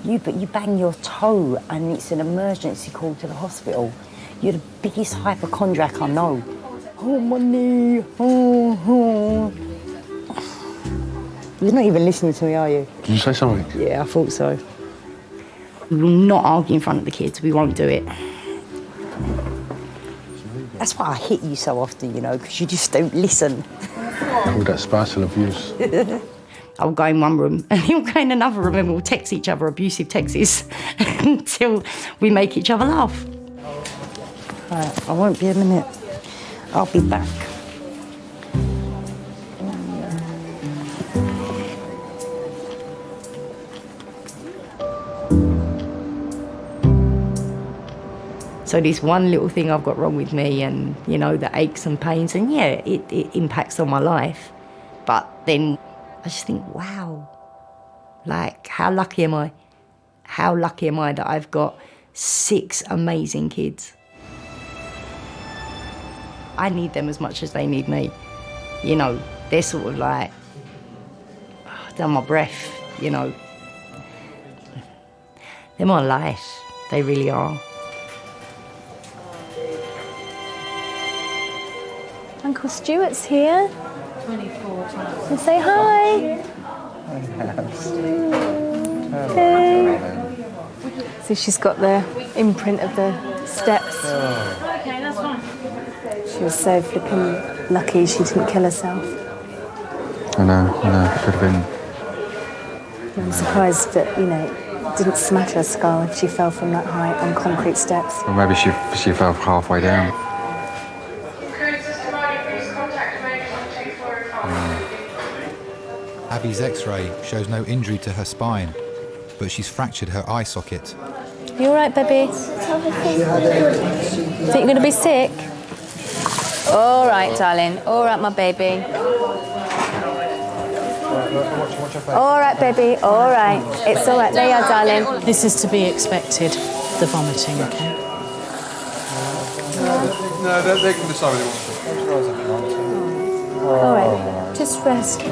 You bang your toe and it's an emergency call to the hospital. You're the biggest hypochondriac I know. Oh, my knee. Oh. You're not even listening to me, are you? Did you say something? Yeah, I thought so. We will not argue in front of the kids. We won't do it. That's why I hit you so often, you know, because you just don't listen. Call that spousal abuse. I'll go in one room and he'll go in another room and we'll text each other abusive texts until we make each other laugh. Right, I won't be a minute. I'll be back. So this one little thing I've got wrong with me and, you know, the aches and pains, and yeah, it impacts on my life. But then I just think, wow, like, how lucky am I? How lucky am I that I've got 6 amazing kids? I need them as much as they need me. You know, they're sort of like, down my breath, you know. They're my life, they really are. Uncle Stuart's here. 24 times. And say hi. Hey. So she's got the imprint of the steps. Oh. Okay, that's fine. She was so flipping lucky she didn't kill herself. I know, could have been. I'm surprised that, you know, it didn't smash her skull if she fell from that height on concrete steps. Or maybe she fell halfway down. Abby's X-ray shows no injury to her spine, but she's fractured her eye socket. You all right, baby? Think you're going to be sick? All right, darling. All right, my baby. All right, baby. All right. It's all right. There you are, darling. This is to be expected, the vomiting, okay? No, they can decide what they want to. All right. Just rest. So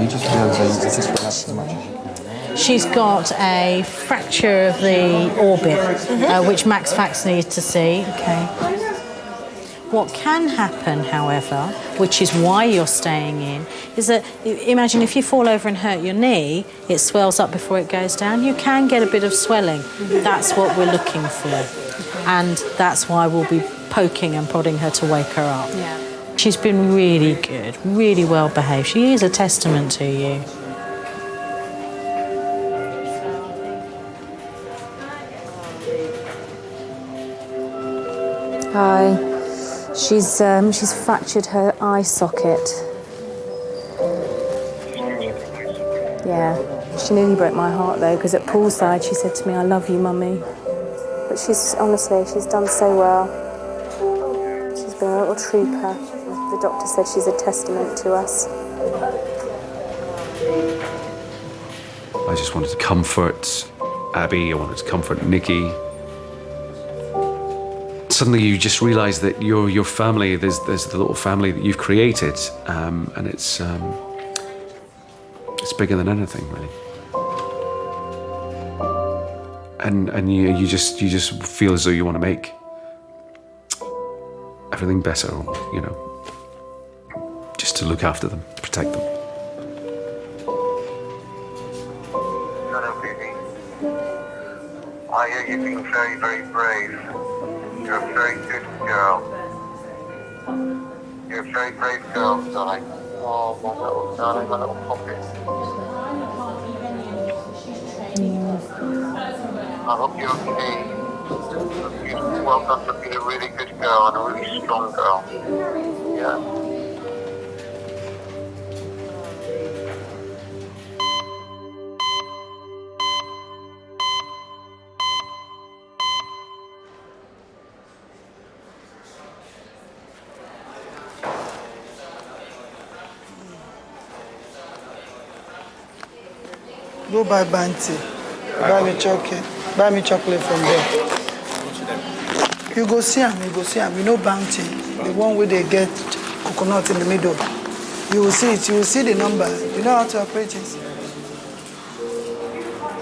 you just just relax as much as you can. She's got a fracture of the orbit, which Max Fax needs to see, okay? What can happen, however, which is why you're staying in, is that, imagine if you fall over and hurt your knee, it swells up before it goes down. You can get a bit of swelling. That's what we're looking for. And that's why we'll be poking and prodding her to wake her up. Yeah. She's been really good, really well behaved. She is a testament to you. Hi. She's fractured her eye socket. Yeah. She nearly broke my heart though, because at poolside she said to me, "I love you, Mummy." But she's done so well. She's been a little trooper. The doctor said she's a testament to us. I just wanted to comfort Abby, I wanted to comfort Nikki. Suddenly you just realise that your family, there's the little family that you've created, and it's bigger than anything, really. And you just feel as though you want to make everything better, you know, just to look after them, protect them. I hear you being very, very brave. You're a very good girl. You're a very brave girl, darling. Oh, my little darling, my little poppy. I hope you're okay. Well done for being a really good girl and a really strong girl. Yeah. Go buy Banty. Buy me chocolate. Buy me chocolate from there. You go see him. You know Bounty, the one where they get coconut in the middle. You will see it. You will see the number. You know how to operate it.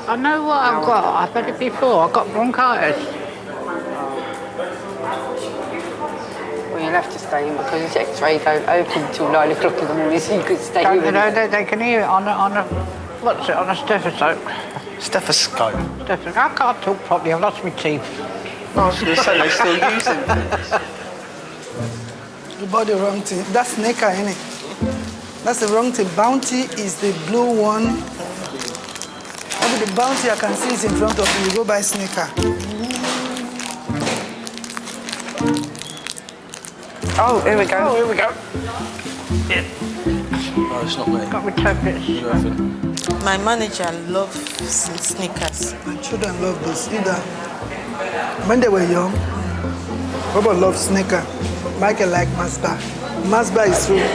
I know what I've got. I've had it before. I've got bronchitis. Well, you'll have to stay in because this X-ray don't open till 9 o'clock in the morning, so you could stay in. They can hear it on a what's it, on a stethoscope. Stethoscope? I can't talk properly. I've lost my teeth. I was going to say, they still use them. You bought the wrong thing. That's Snicker, innit? That's the wrong thing. Bounty is the blue one. Maybe the Bounty I can see is in front of you. You go buy Snicker. Oh, here we go. Yeah. No, it's not me. Got my tablets. My manager loves Snickers. My children love this. Either when they were young, Robert loved Snicker. Michael liked Masba. Masba is true.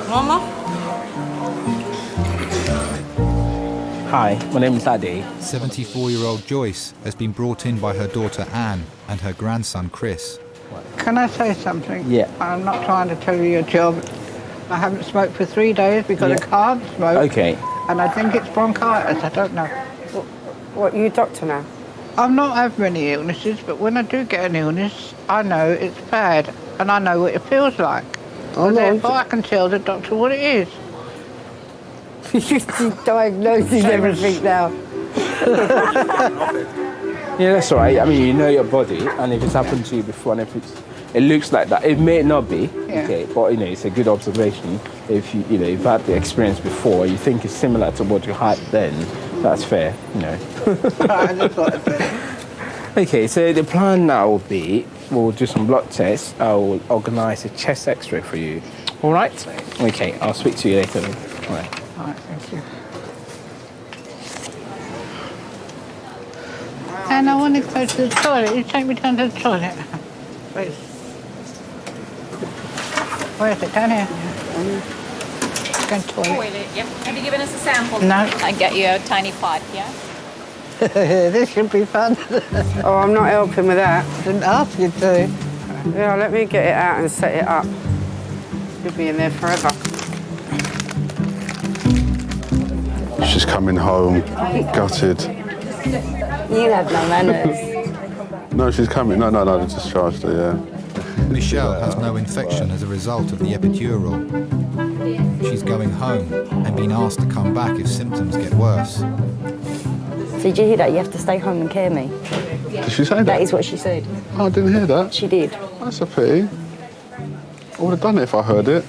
Mama? Hi, my name is Adi. 74-year-old Joyce has been brought in by her daughter Anne and her grandson Chris. Can I say something? Yeah. I'm not trying to tell you your job. I haven't smoked for 3 days because I can't smoke. Okay. And I think it's bronchitis. I don't know. What, you a doctor now? I've not had many illnesses, but when I do get an illness, I know it's bad, and I know what it feels like. Oh, no. Therefore, I can tell the doctor what it is. She diagnoses everything now. Yeah, that's all right. I mean, you know your body, and if it's happened to you before, and if it looks like that, it may not be, okay, but it's a good observation. If you've had the experience before, you think it's similar to what you had then, that's fair, Okay, so the plan now will be, we'll do some blood tests. I will organise a chest X-ray for you. All right? Okay, I'll speak to you later then. All right. All right, thank you. And I want to go to the toilet. You take me down to the toilet, please. Where is it? Down here? Go to the toilet. Yeah. Have you given us a sample? No. I get you a tiny pipe, yeah? This should be fun. Oh, I'm not helping with that. Didn't ask you to. Yeah, let me get it out and set it up. You'll be in there forever. She's coming home, gutted. You have no manners. No, she's coming. No, they discharged her, yeah. Michelle has no infection as a result of the epidural. She's going home and being asked to come back if symptoms get worse. So did you hear that? You have to stay home and care me. Did she say that? That is what she said. Oh, I didn't hear that. She did. That's a pity. I would have done it if I heard it.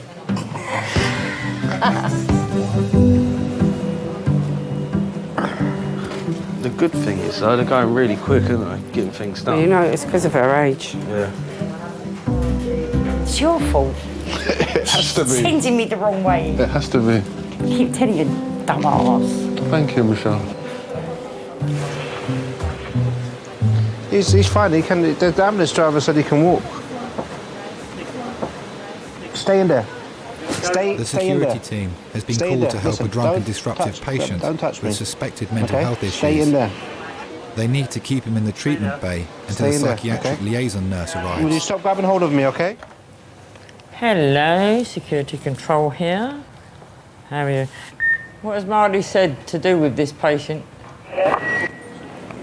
The good thing is, though, they're going really quick, aren't they? Getting things done. You know, it's because of her age. Yeah. It's your fault. It has to be. Sending me the wrong way. It has to be. I keep telling you, dumbass. Thank you, Michelle. He's fine. He can. The ambulance driver said he can walk. Stay in there. The security team has been called to help a drunk and disruptive patient with suspected mental health issues. Stay in there. They need to keep him in the treatment bay until the psychiatric liaison nurse arrives. Will you stop grabbing hold of me, okay? Hello, security control here. How are you? What has Marley said to do with this patient?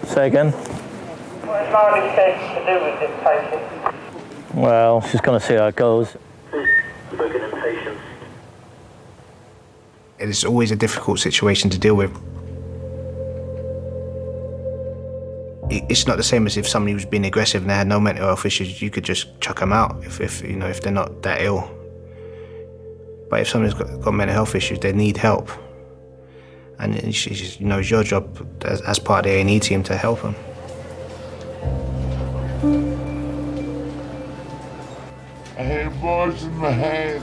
Say again? What has Marley said to do with this patient? Well, she's going to see how it goes. It's always a difficult situation to deal with. It's not the same as if somebody was being aggressive and they had no mental health issues. You could just chuck them out if they're not that ill. But if somebody's got mental health issues, they need help, and it's your job as part of the A&E team to help them. I hear voices in my head.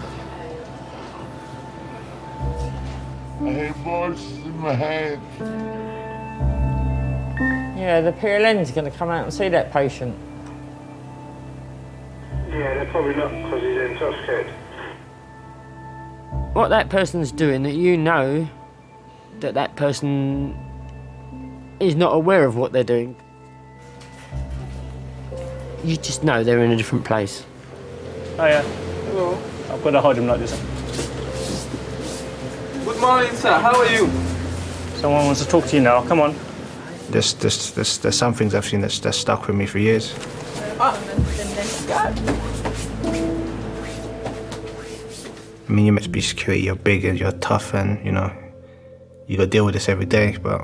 I hear voices in my head. Yeah, the PLN's going to come out and see that patient. Yeah, they're probably not because he's intoxicated. what that person's doing, that you know that that person is not aware of what they're doing. You just know they're in a different place. Oh yeah. Hello. I've got to hold him like this. Good morning, sir. How are you? Someone wants to talk to you now. Come on. There's some things I've seen that's stuck with me for years. I mean, you're meant to be security, you're big and you're tough and, you know, you got to deal with this every day, but,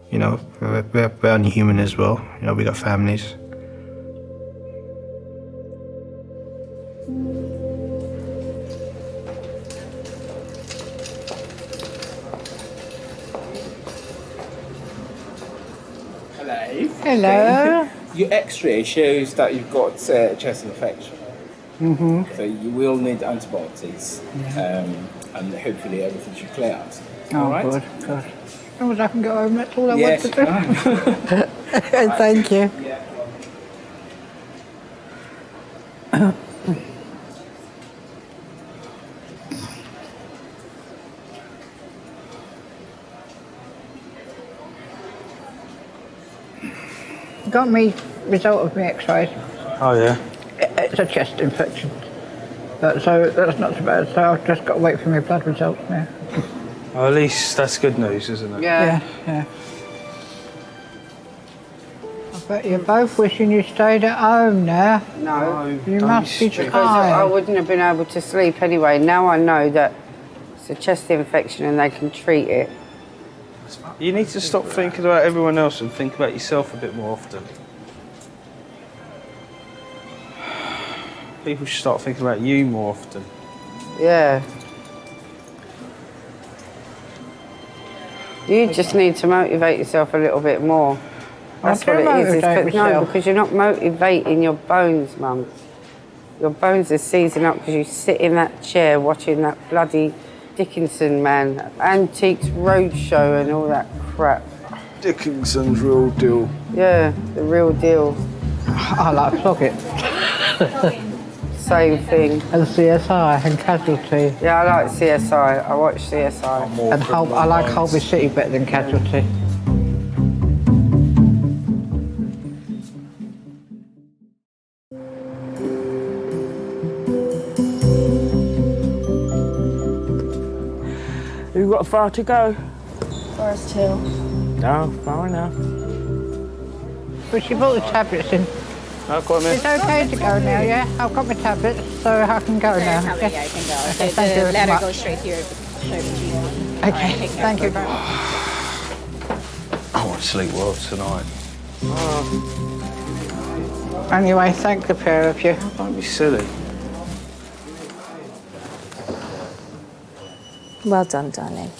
you know, we're only human as well. You know, we got families. Hello. Your X-ray shows that you've got chest infection. Mm-hmm. So you will need antibiotics, and hopefully everything should clear out. Oh, all right? good. As long as I can go home, that's all I Yes, want to do. Thank you. Got me result of my X-rays. Oh yeah. It's a chest infection, but so that's not so bad. So I've just got to wait for my blood results now. Well, at least that's good news, isn't it? Yeah. I bet you're both wishing you stayed at home now. No. You must be Because tired. I wouldn't have been able to sleep anyway. Now I know that it's a chest infection and they can treat it. You need to stop thinking about everyone else and think about yourself a bit more often. People should start thinking about you more often. Yeah. You just need to motivate yourself a little bit more. That's what it is. No, because you're not motivating your bones, Mum. Your bones are seizing up because you sit in that chair watching that bloody Dickinson, man. Antiques Roadshow and all that crap. Dickinson's Real Deal. Yeah, the real deal. I like Floggit. Same thing. And CSI and Casualty. Yeah, I like CSI. I watch CSI. And I like Holby City better than Casualty. You've got far to go. Forest Hill. No, far enough. But she brought the tablets in. I've got them in. It's okay to go now, yeah? I've got my tablets, so I can go now. Yeah, you can go. Okay, thank you The very ladder much. goes straight here. Okay, thank you very much. I won't sleep well tonight. Anyway, thank the pair of you. Don't be silly. Well done, darling.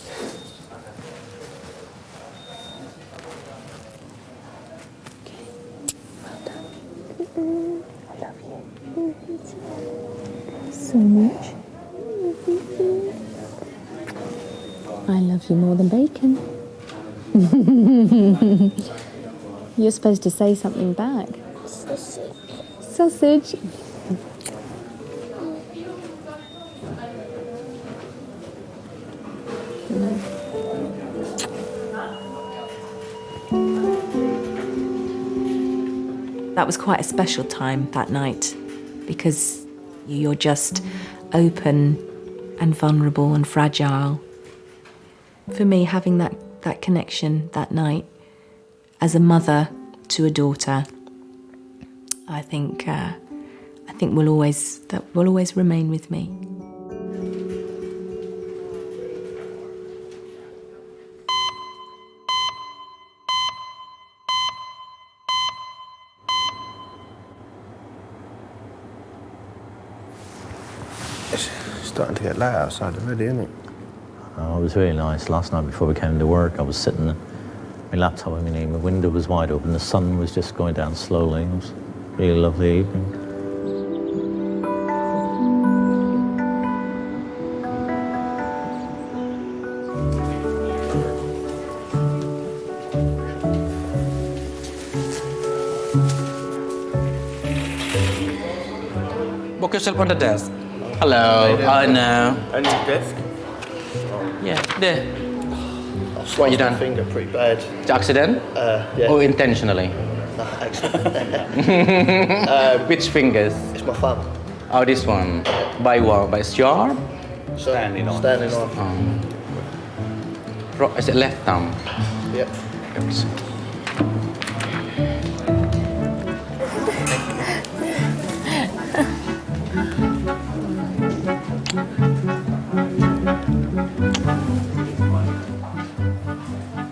So much. I love you more than bacon. You're supposed to say something back. Sausage. Sausage. That was quite a special time that night because you're just open and vulnerable and fragile. For me, having that connection that night as a mother to a daughter, I think will always remain with me. It's starting to get light outside already, isn't it? Oh, it was really nice. Last night before we came to work, I was sitting, my laptop, my window was wide open, the sun was just going down slowly. It was a really lovely evening. Book yourself on the desk. Hello. I know. And your desk? Yeah, there. I've What you sliced my done? finger pretty bad. Accident? Yeah. Or intentionally? No, accident. Which fingers? It's my thumb. Oh, this one. By what? By sharp? Standing on. Is it left thumb? Yep.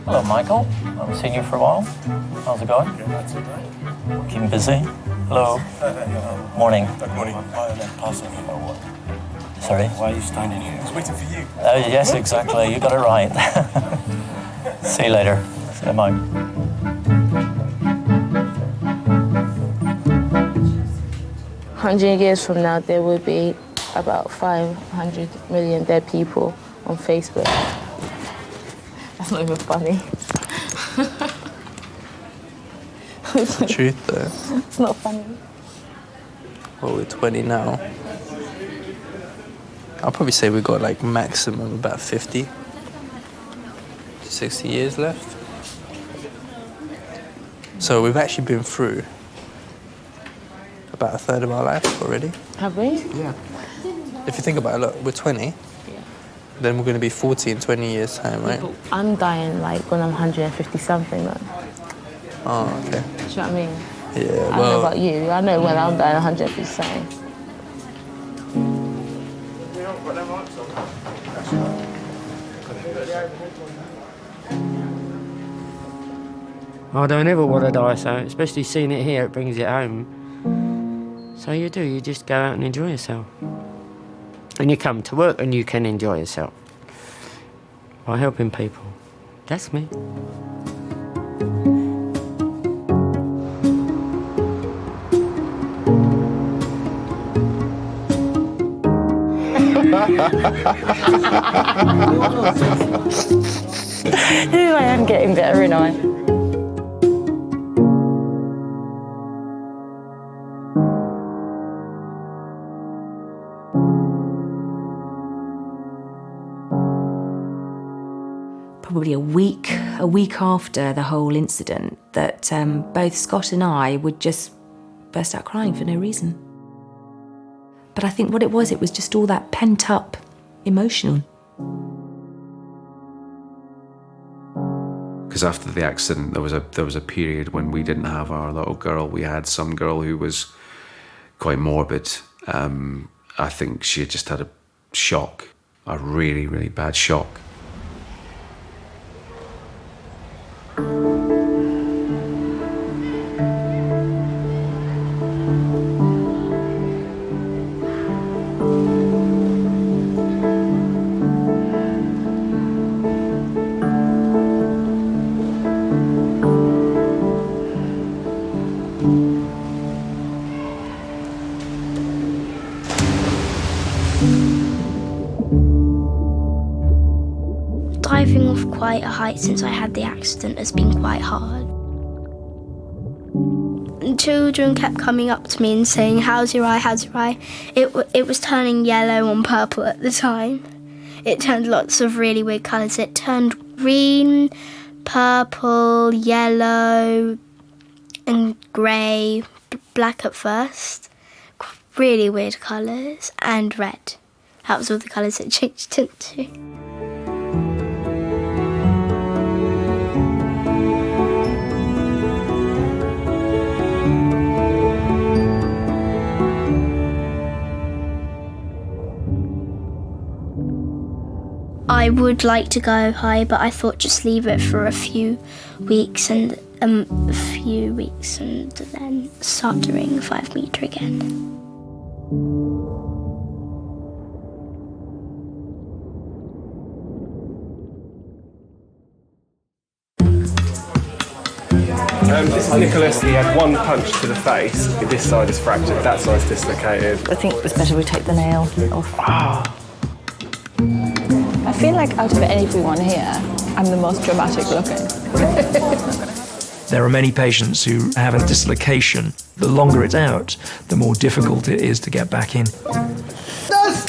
Hello, Michael. I haven't seen you for a while. How's it going? Keeping busy? Hello. Morning. Good morning. Why are they passing me my work? Sorry? Why are you standing here? I was waiting for you. Yes, exactly. You got it right. See you later. See you, Mike. $100 from now, there will be about 500 million dead people on Facebook. That's not even funny. It's the truth, though. It's not funny. Well, we're 20 now. I'll probably say we've got like maximum about 50 to 60 years left. So we've actually been through about a third of our life already. Have we? Yeah. If you think about it, look, we're 20. Then we're going to be 40 in 20 years' time, right? But I'm dying like when I'm 150 something though. Oh, okay. Do you know what I mean? Yeah, I don't know well, about you. I know when I'm dying 150 something. I don't ever want to die, so especially seeing it here, it brings it home. So you do, you just go out and enjoy yourself. And you come to work and you can enjoy yourself by helping people. That's me. Here I am getting better, ain't I? Probably a week after the whole incident, that both Scott and I would just burst out crying for no reason. But I think what it was just all that pent-up emotion. Because after the accident, there was a period when we didn't have our little girl. We had some girl who was quite morbid. I think she had just had a shock, a really, really bad shock. Diving off quite a height since I had the accident has been quite hard. And children kept coming up to me and saying, "How's your eye, how's your eye?" It was turning yellow and purple at the time. It turned lots of really weird colours. It turned green, purple, yellow and grey, black at first. Really weird colours, and red. That was all the colours it changed into. I would like to go high, but I thought just leave it for a few weeks and then start doing 5 metre again. This is Nicholas. He had one punch to the face. This side is fractured, that side's dislocated. I think it's better we take the nail off. I feel like out of everyone here, I'm the most dramatic looking. There are many patients who have a dislocation. The longer it's out, the more difficult it is to get back in. That's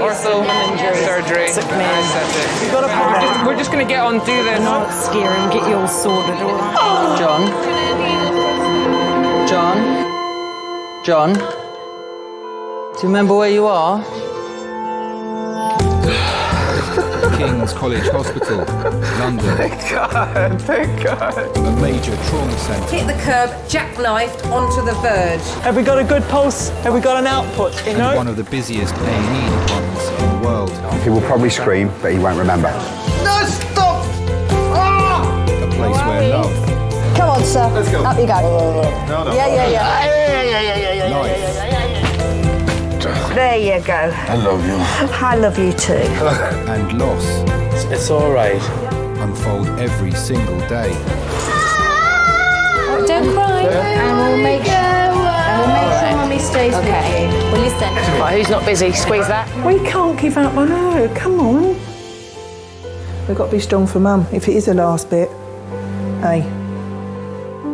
Ortho, surgery, we're just going to get on, do this. Not scare and get you all sorted, all right? John, do you remember where you are? King's College Hospital, London. Thank God. A major trauma centre. Hit the curb, jackknifed onto the verge. Have we got a good pulse? Have we got an output? You know? One of the busiest A&E departments in the world. He will probably scream, but he won't remember. No, stop! Ah! A place where love, Come on, sir. Let's go. Up you go. No. Yeah. life, There you go. I love you. I love you too. and loss It's all right. unfold every single day. Don't cry. And we'll make sure Mummy stays with you. Well, listen. Right, who's not busy? Squeeze that. We can't give up on her. Come on. We've got to be strong for Mum, if it is the last bit. Hey.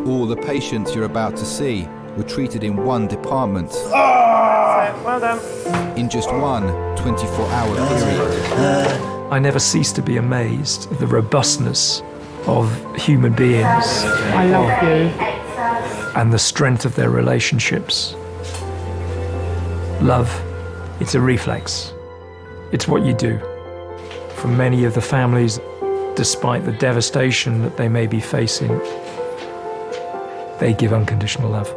All the patients you're about to see were treated in one department Well done. in just one 24-hour period. I never cease to be amazed at the robustness of human beings. I love you. And the strength of their relationships. Love, it's a reflex. It's what you do. For many of the families, despite the devastation that they may be facing, they give unconditional love.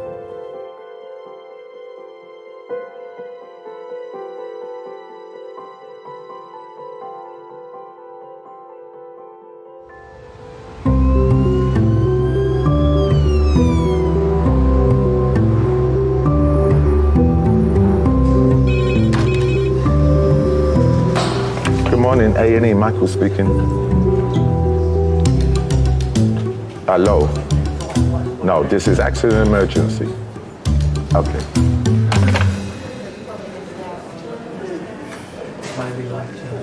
Good morning, A&E, Michael speaking. Hello. No, this is accident emergency. Okay.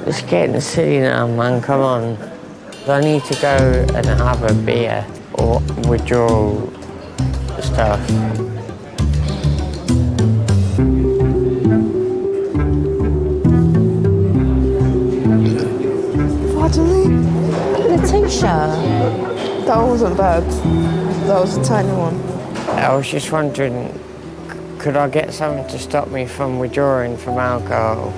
It's getting silly now, man. Come on. I need to go and have a beer or withdraw stuff. Letitia. That wasn't bad. That was a tiny one. I was just wondering, could I get something to stop me from withdrawing from alcohol?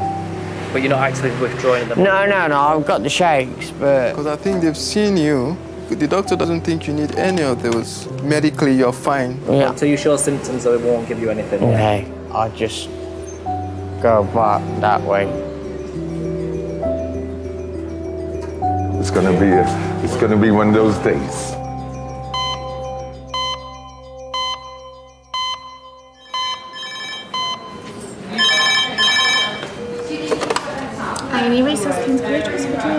But you're not actively withdrawing them? No, I've got the shakes, but... Because I think they've seen you. The doctor doesn't think you need any of those. Medically, you're fine. Yeah. Until you show symptoms, so it won't give you anything. Okay, I'll just go back that way. It's gonna be one of those days. Any resource King's College Hospital.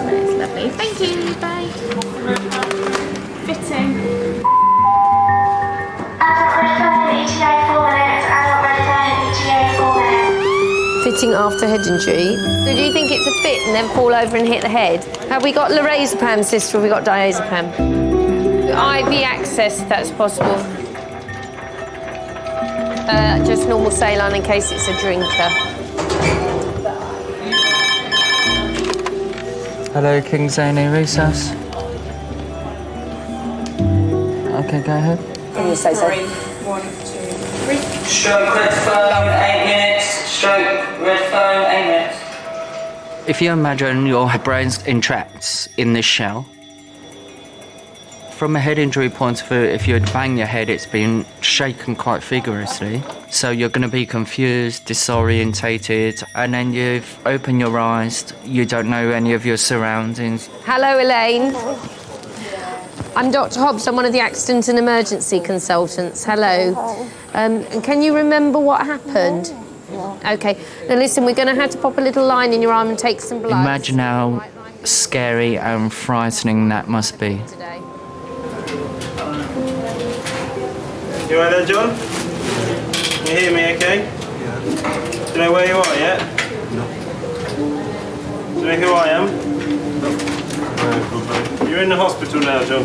That's lovely. Thank you. Bye. Fitting. Fitting after head injury. So do you think it's a fit and then fall over and hit the head? Have we got lorazepam, sister, or have we got diazepam? IV access, if that's possible. Just normal saline in case it's a drinker. Hello, King's A&E resource. Okay, go ahead. Can you say so? 1, 2, 3. Stroke red phone, 8 minutes. Stroke red phone, 8 minutes. If you imagine your brain's entrapped in this shell, from a head injury point of view, if you bang your head, it's been shaken quite vigorously. So you're going to be confused, disorientated, and then you've opened your eyes, you don't know any of your surroundings. Hello, Elaine. I'm Dr. Hobbs. I'm one of the accident and emergency consultants. Hello. And can you remember what happened? Okay. Now listen, we're going to have to pop a little line in your arm and take some blood. Imagine how scary and frightening that must be. You right there, John? Can you hear me okay? Yeah. Do you know where you are yet? No. Do you know who I am? No. You're in the hospital now, John.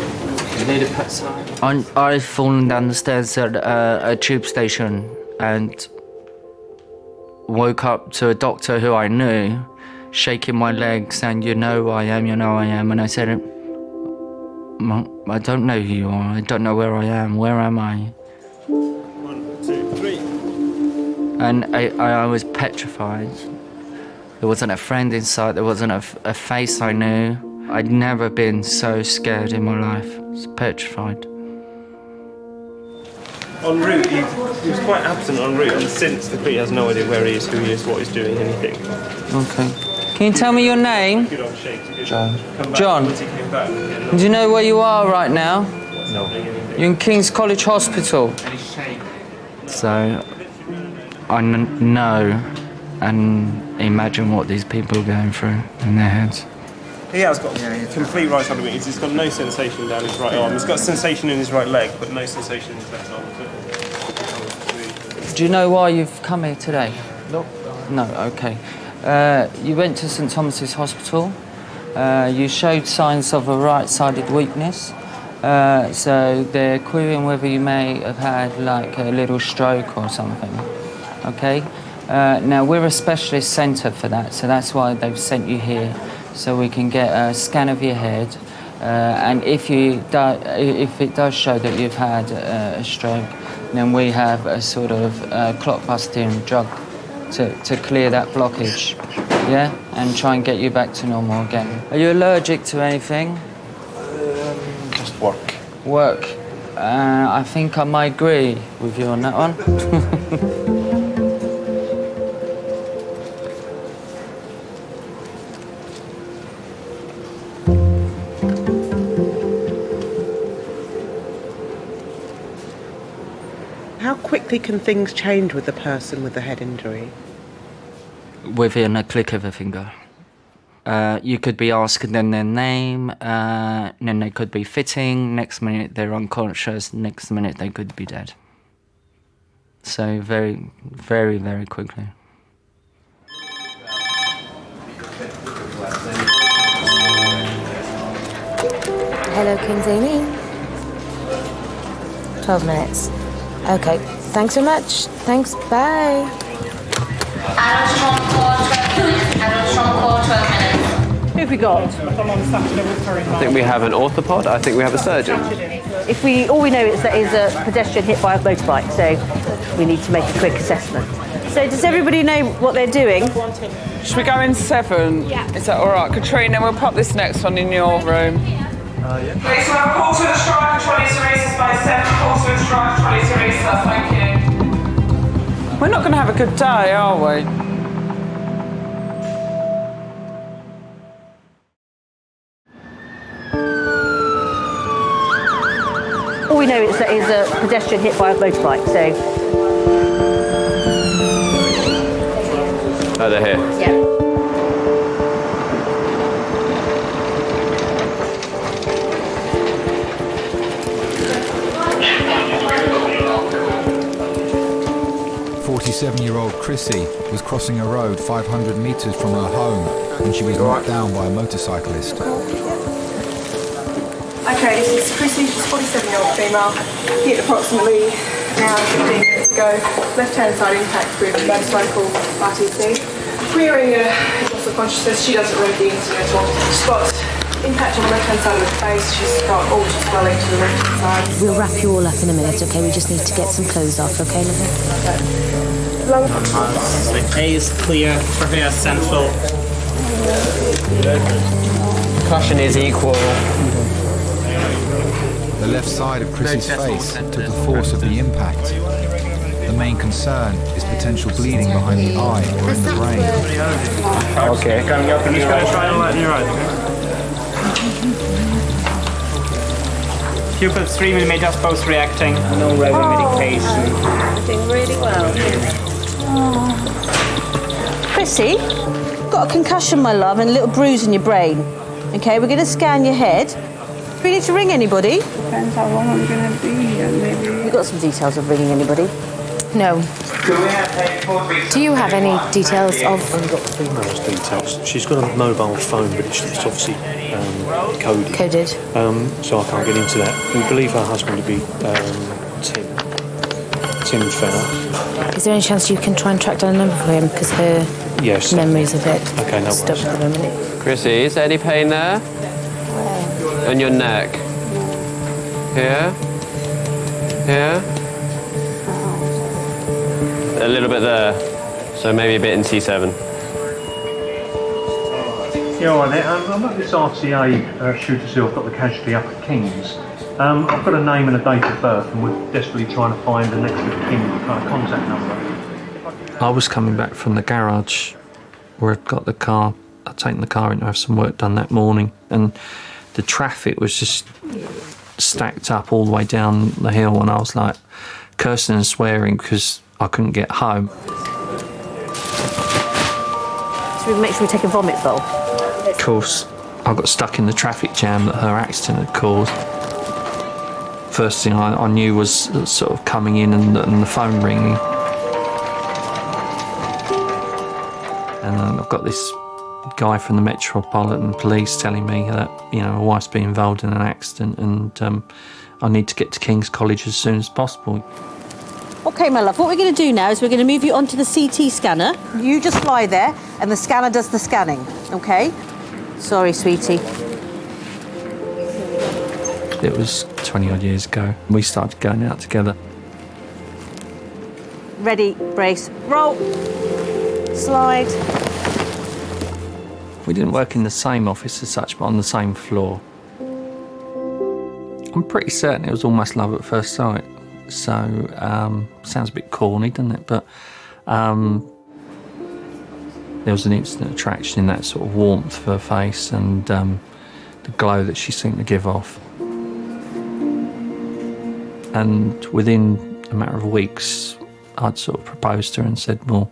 You need a pet sign? I've fallen down the stairs at a tube station and woke up to a doctor who I knew shaking my leg saying, you know who I am, you know I am. And I said, I don't know who you are. I don't know where I am. Where am I? 1, 2, 3. And I was petrified. There wasn't a friend in sight. There wasn't a face I knew. I'd never been so scared in my life. I was petrified. En route, he was quite absent en route, and since the police has no idea where he is, who he is, what he's doing, anything. Okay. Can you tell me your name? Good on shakes. John. John. Do you know where you are right now? No. You're in King's College Hospital. So I know and imagine what these people are going through in their heads. He has got complete right side of weakness. He's got no sensation down his right arm. He's got sensation in his right leg, but no sensation in his left arm. Do you know why you've come here today? No. No, okay. You went to St Thomas's Hospital. You showed signs of a right-sided weakness. So they're querying whether you may have had like a little stroke or something. Okay? Now we're a specialist centre for that, so that's why they've sent you here, so we can get a scan of your head. And if it does show that you've had a stroke, then we have a sort of clot-busting drug to clear that blockage, yeah? And try and get you back to normal again. Are you allergic to anything? Just work. Work. I think I might agree with you on that one. How quickly can things change with the person with the head injury? Within a click of a finger. You could be asking them their name, then they could be fitting, next minute they're unconscious, next minute they could be dead. So very, very, very quickly. Hello, King's Amy. 12 minutes. Okay, thanks so much. Thanks, bye. Who have we got? I think we have an orthopod. I think we have a surgeon. All we know is that is a pedestrian hit by a motorbike, so we need to make a quick assessment. So does everybody know what they're doing? Should we go in 7? Yeah. Is that all right? Katrina, we'll pop this next one in your room. Yeah. Okay, so I've called to the strike and trolley to races by 7, call to the strike and trolley to races, thank you. We're not going to have a good day, are we? All we know is that is a pedestrian hit by a motorbike, so... Oh, they're here. Yeah. Seven-year-old Chrissy was crossing a road 500 metres from her home when she was knocked down by a motorcyclist. Okay, this is Chrissy, she's a 47-year-old female, hit approximately an hour and 15 minutes ago, left-hand side impact with motorcycle RTC. Querying loss of consciousness, she doesn't read the incidental. She's got impact on the left-hand side of the face, she's got altered swelling to the left-hand side. We'll wrap you all up in a minute, okay? We just need to get some clothes off, okay, lovely? A is clear, trachea central. Concussion is equal. The left side of Chrissy's face took the force of the impact. The main concern is potential bleeding behind the eye or in the brain. Okay. I'm just going to try and lighten your eyes. Pupils 3mm post reacting. No regular medication. Doing really well. Chrissy, got a concussion, my love, and a little bruise in your brain. Okay, we're going to scan your head. Do we need to ring anybody? Depends how long I'm going to be here, maybe. You've got some details of ringing anybody? No. Do you have any details of... I've only got the female's details. She's got a mobile phone, but it's obviously coded. So I can't get into that. We believe her husband to be Tim Fenner. Is there any chance you can try and track down a number for him? Because her memory's a bit stuck at the moment. Chrissy, is there any pain there? Where? On your neck. Here? Here? A little bit there. So maybe a bit in T7. Yeah, all right there. I'm at this RTA shooter seal. I've got the casualty up at King's. I've got a name and a date of birth, and we're desperately trying to find the next of kin contact number. I was coming back from the garage where I'd got the car. I'd taken the car in to have some work done that morning, and the traffic was just stacked up all the way down the hill, and I was like cursing and swearing because I couldn't get home. So we make sure we take a vomit bowl. Of course, I got stuck in the traffic jam that her accident had caused. First thing I knew was sort of coming in and the phone ringing. And I've got this guy from the Metropolitan Police telling me that, you know, my wife's been involved in an accident and I need to get to King's College as soon as possible. OK, my love, what we're going to do now is we're going to move you onto the CT scanner. You just lie there and the scanner does the scanning, OK? Sorry, sweetie. It was 20-odd years ago. We started going out together. Ready, brace, roll. Slide. We didn't work in the same office as such, but on the same floor. I'm pretty certain it was almost love at first sight. So, sounds a bit corny, doesn't it? But there was an instant attraction in that sort of warmth of her face and the glow that she seemed to give off. And within a matter of weeks, I'd sort of proposed to her and said, well,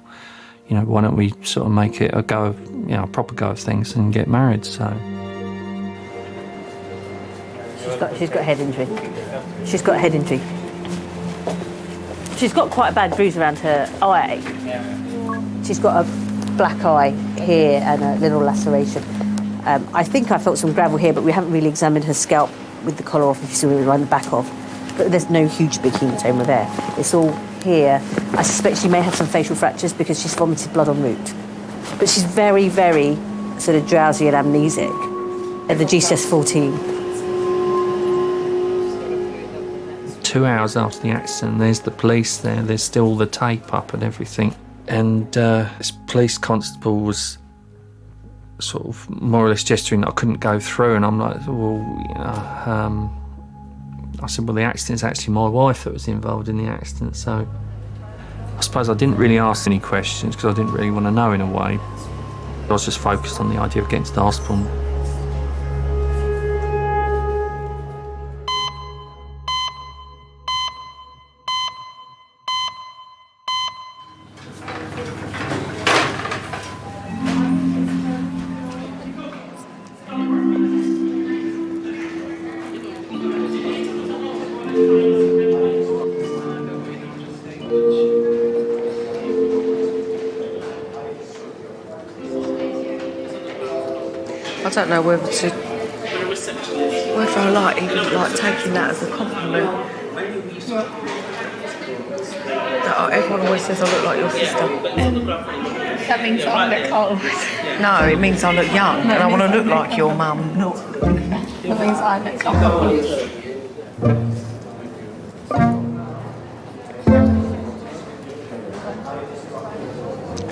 you know, why don't we sort of make it a go of, you know, a proper go of things and get married, so. She's got a head injury. She's got a head injury. She's got quite a bad bruise around her eye. She's got a black eye here and a little laceration. I think I felt some gravel here, but we haven't really examined her scalp with the collar off, if you see what around the back of. But there's no huge big hematoma there. It's all here. I suspect she may have some facial fractures because she's vomited blood en route. But she's very, very sort of drowsy and amnesic at the GCS-14. 2 hours after the accident, there's the police there. There's still the tape up and everything. And this police constable was sort of more or less gesturing that I couldn't go through. And I'm like, well, you know, I said, well, the accident's actually my wife that was involved in the accident, so I suppose I didn't really ask any questions because I didn't really want to know in a way. I was just focused on the idea of getting to the hospital. I don't know whether I like even like taking that as a compliment. That everyone always says I look like your sister. That means I look old. No, it means I look young and I want to look like your mum. That means I look old.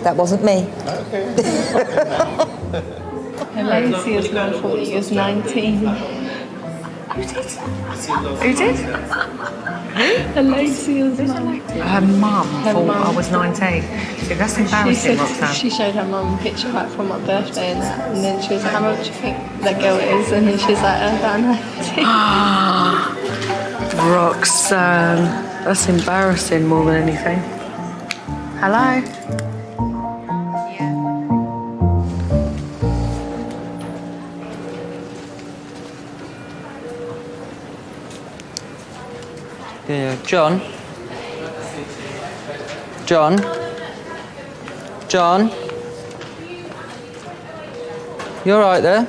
That wasn't me. Lacey was born before he was 19. Who did? Lacey was 19. Her mum thought I was 19. So that's embarrassing, Roxanne. She showed her mum a picture back from my birthday and that, and then she was like, how old do you think that girl is? And then she was like, about 19. Roxanne, that's embarrassing more than anything. Hello? Yeah, John? John? John? You all right there?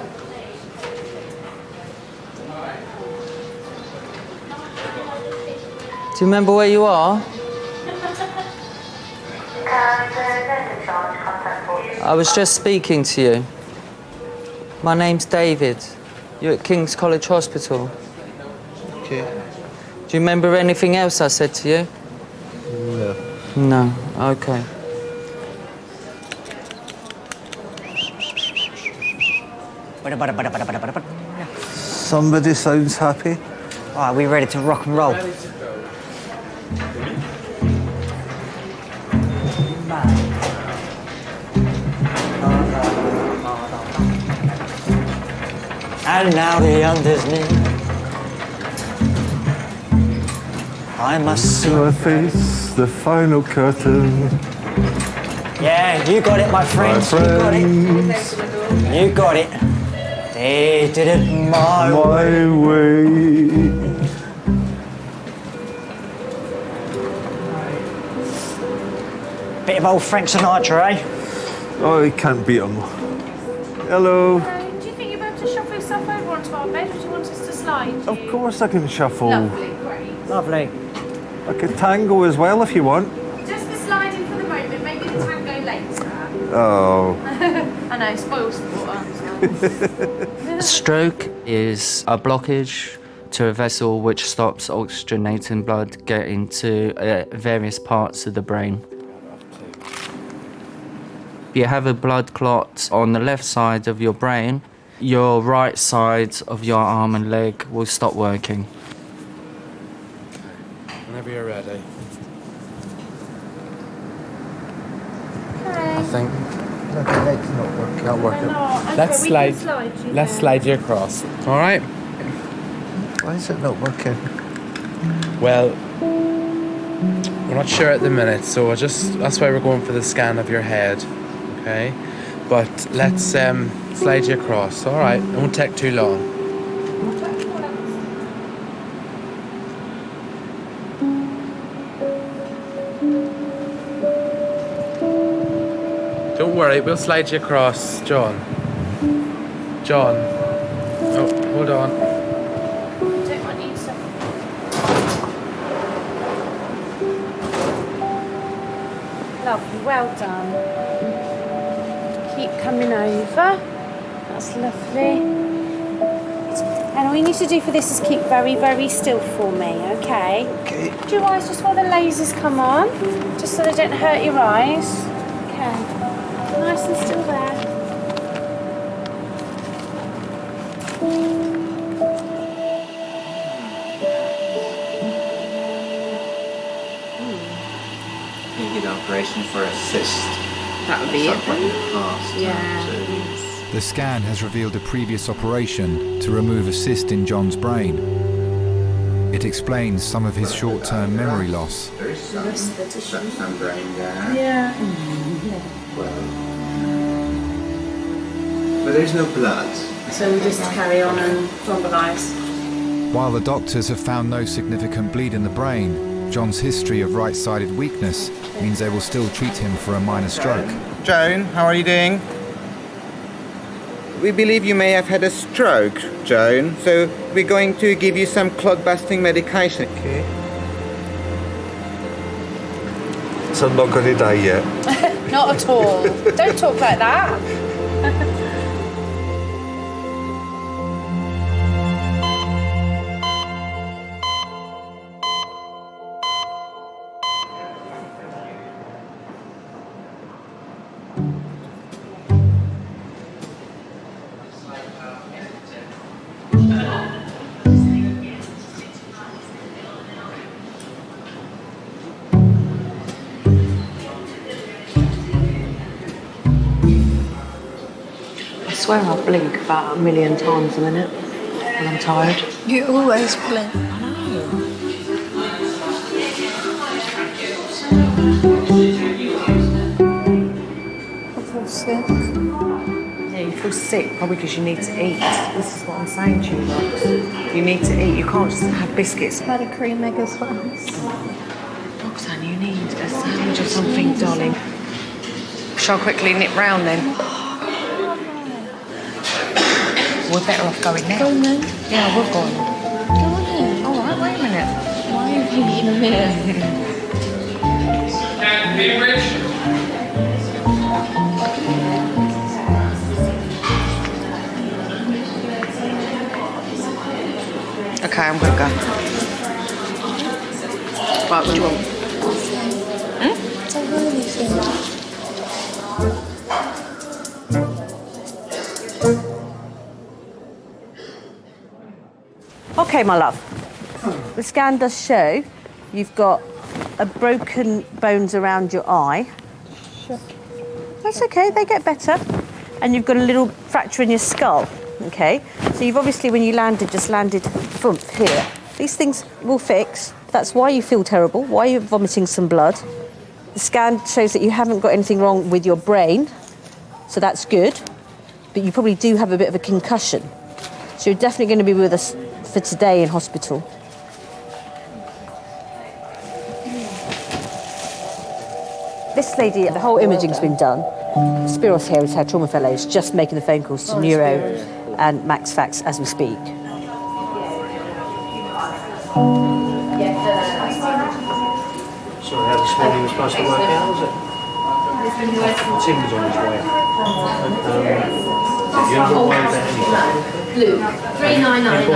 Do you remember where you are? I was just speaking to you. My name's David. You're at King's College Hospital. Okay. Do you remember anything else I said to you? No. No. Okay. Somebody sounds happy. All right, we ready to rock and roll? And now the under's near. I must So I face the final curtain. Yeah, you got it, my friends. You got it. You got it. They did it my way. Bit of old Frank Sinatra, eh? Oh, he can't beat him. Hello. Do you think you're able to shuffle yourself over onto our bed, or do you want us to slide? Of course I can shuffle. Lovely, great. Lovely. I could tango as well if you want. Just the sliding for the moment, maybe the tango later. Oh. I know, spoil sport. A stroke is a blockage to a vessel which stops oxygenating blood getting to various parts of the brain. If you have a blood clot on the left side of your brain, your right side of your arm and leg will stop working. Whenever you're ready. Okay. I think. No, the leg's not working. Not working. Okay, Let's we slide. can slide you Let's there. slide you across. All right. Why is it not working? Well, we're not sure at the minute, so that's why we're going for the scan of your head. Okay. But let's slide you across. All right. It won't take too long. Don't worry, we'll slide you across, John. John. Oh, hold on. Don't want you to. Lovely, well done. Keep coming over. That's lovely. And all you need to do for this is keep very, very still for me, okay? Okay. Do your eyes just while the lasers come on, just so they don't hurt your eyes. Okay. Nice and still there. You did an operation for a cyst. That would be it then. Yeah. The scan has revealed a previous operation to remove a cyst in John's brain. It explains some of his short-term memory loss. There is some brain there. Yeah. But there's no blood. So we just carry on and thrombolise. While the doctors have found no significant bleed in the brain, John's history of right-sided weakness means they will still treat him for a minor stroke. Joan, how are you doing? We believe you may have had a stroke, Joan, so we're going to give you some clot-busting medication. Okay. So I'm not going to die yet. Not at all. Don't talk like that. I swear I blink about 1 million times a minute when I'm tired. You always blink. I feel sick. Yeah, you feel sick probably because you need to eat. This is what I'm saying to you, Rox. You need to eat. You can't just have biscuits. Had a cream egg as well. Roxanne, you need a sandwich or something, darling. Shall I quickly nip round then? We're better off going now. Go then. Yeah, we're going. Go on then. All right, wait a minute. Why are you thinking a minute? Okay, I'm gonna go. Right, what do you want? Okay, my love. The scan does show you've got a broken bones around your eye. Sure. That's okay, they get better. And you've got a little fracture in your skull, okay? So you've obviously, when you landed, just landed thump here. These things will fix. That's why you feel terrible, why you're vomiting some blood. The scan shows that you haven't got anything wrong with your brain, so that's good. But you probably do have a bit of a concussion. So you're definitely going to be with us for today in hospital. This lady, the whole imaging's been done. Spiros here is her trauma fellows, just making the phone calls to Neuro and Max Fax as we speak. Sorry, how this morning was supposed to work out, was it? Tim was on his way. You haven't got to worry about anything. Luke, 3999,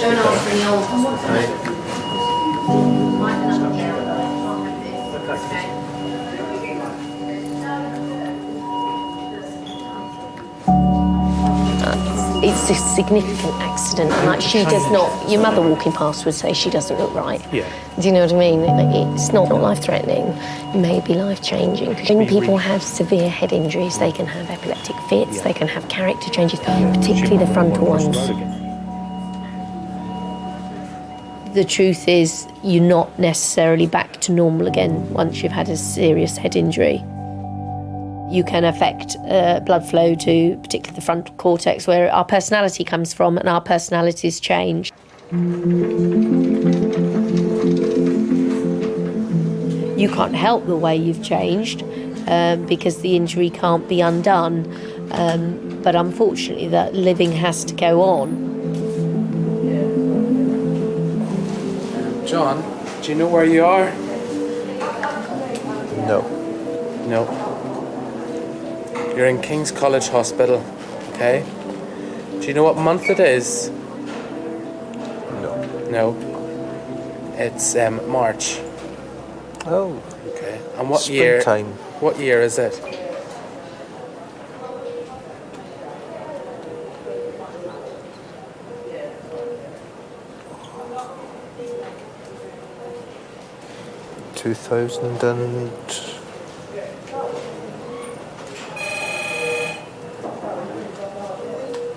don't ask for the old one. It's a significant accident, and like she does not. Your mother walking past would say she doesn't look right. Yeah. Do you know what I mean? It's not life-threatening. It may be life-changing. When people have severe head injuries, they can have epileptic fits. They can have character changes, particularly the frontal ones. The truth is, you're not necessarily back to normal again once you've had a serious head injury. You can affect blood flow to particularly the frontal cortex, where our personality comes from, and our personalities change. You can't help the way you've changed because the injury can't be undone. But unfortunately, that living has to go on. John, do you know where you are? No. No. You're in King's College Hospital, okay? Do you know what month it is? No. No. It's March. Oh. Okay. And what year? Springtime. What year is it?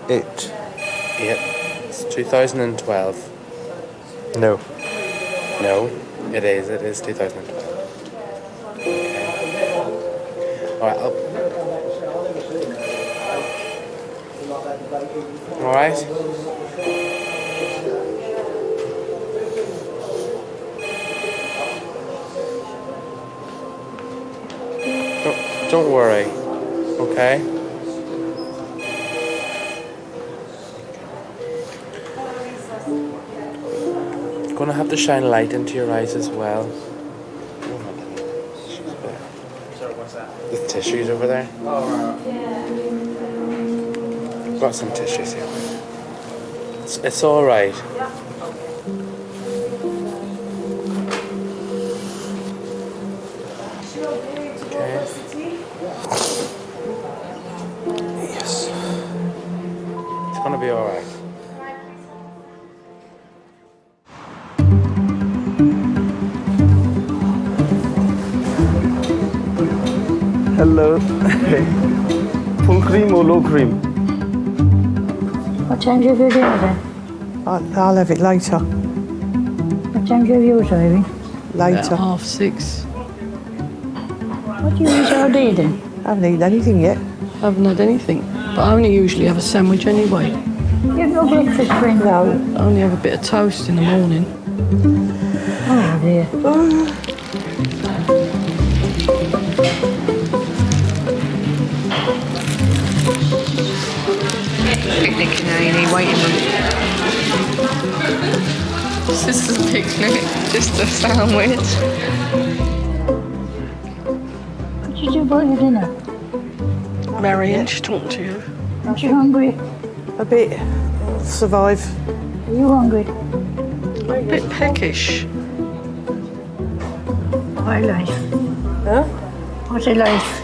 It's 2012. No. No, it is 2012. Okay. Alright, Alright. Don't worry, okay? Gonna have to shine light into your eyes as well. Sorry, what's that? The tissues over there. Oh, right. Got some tissues here. It's all right. Yes. It's gonna be all right. Hello. Full cream or low cream? What time do you have your dinner then? I'll have it later. What time do you have yours, Ivy? Later. About 6:30. What do you eat all day then? I haven't eaten anything yet. I haven't had anything, but I only usually have a sandwich anyway. You have no breakfast, friend? No. I only have a bit of toast in the morning. Oh dear. Picnic in A&E waiting room. This is a picnic, just a sandwich. What did you do about your dinner? Marion, she's talking to you. Aren't you hungry? A bit. Survive. Are you hungry? A bit peckish. What a life. Huh? What a life.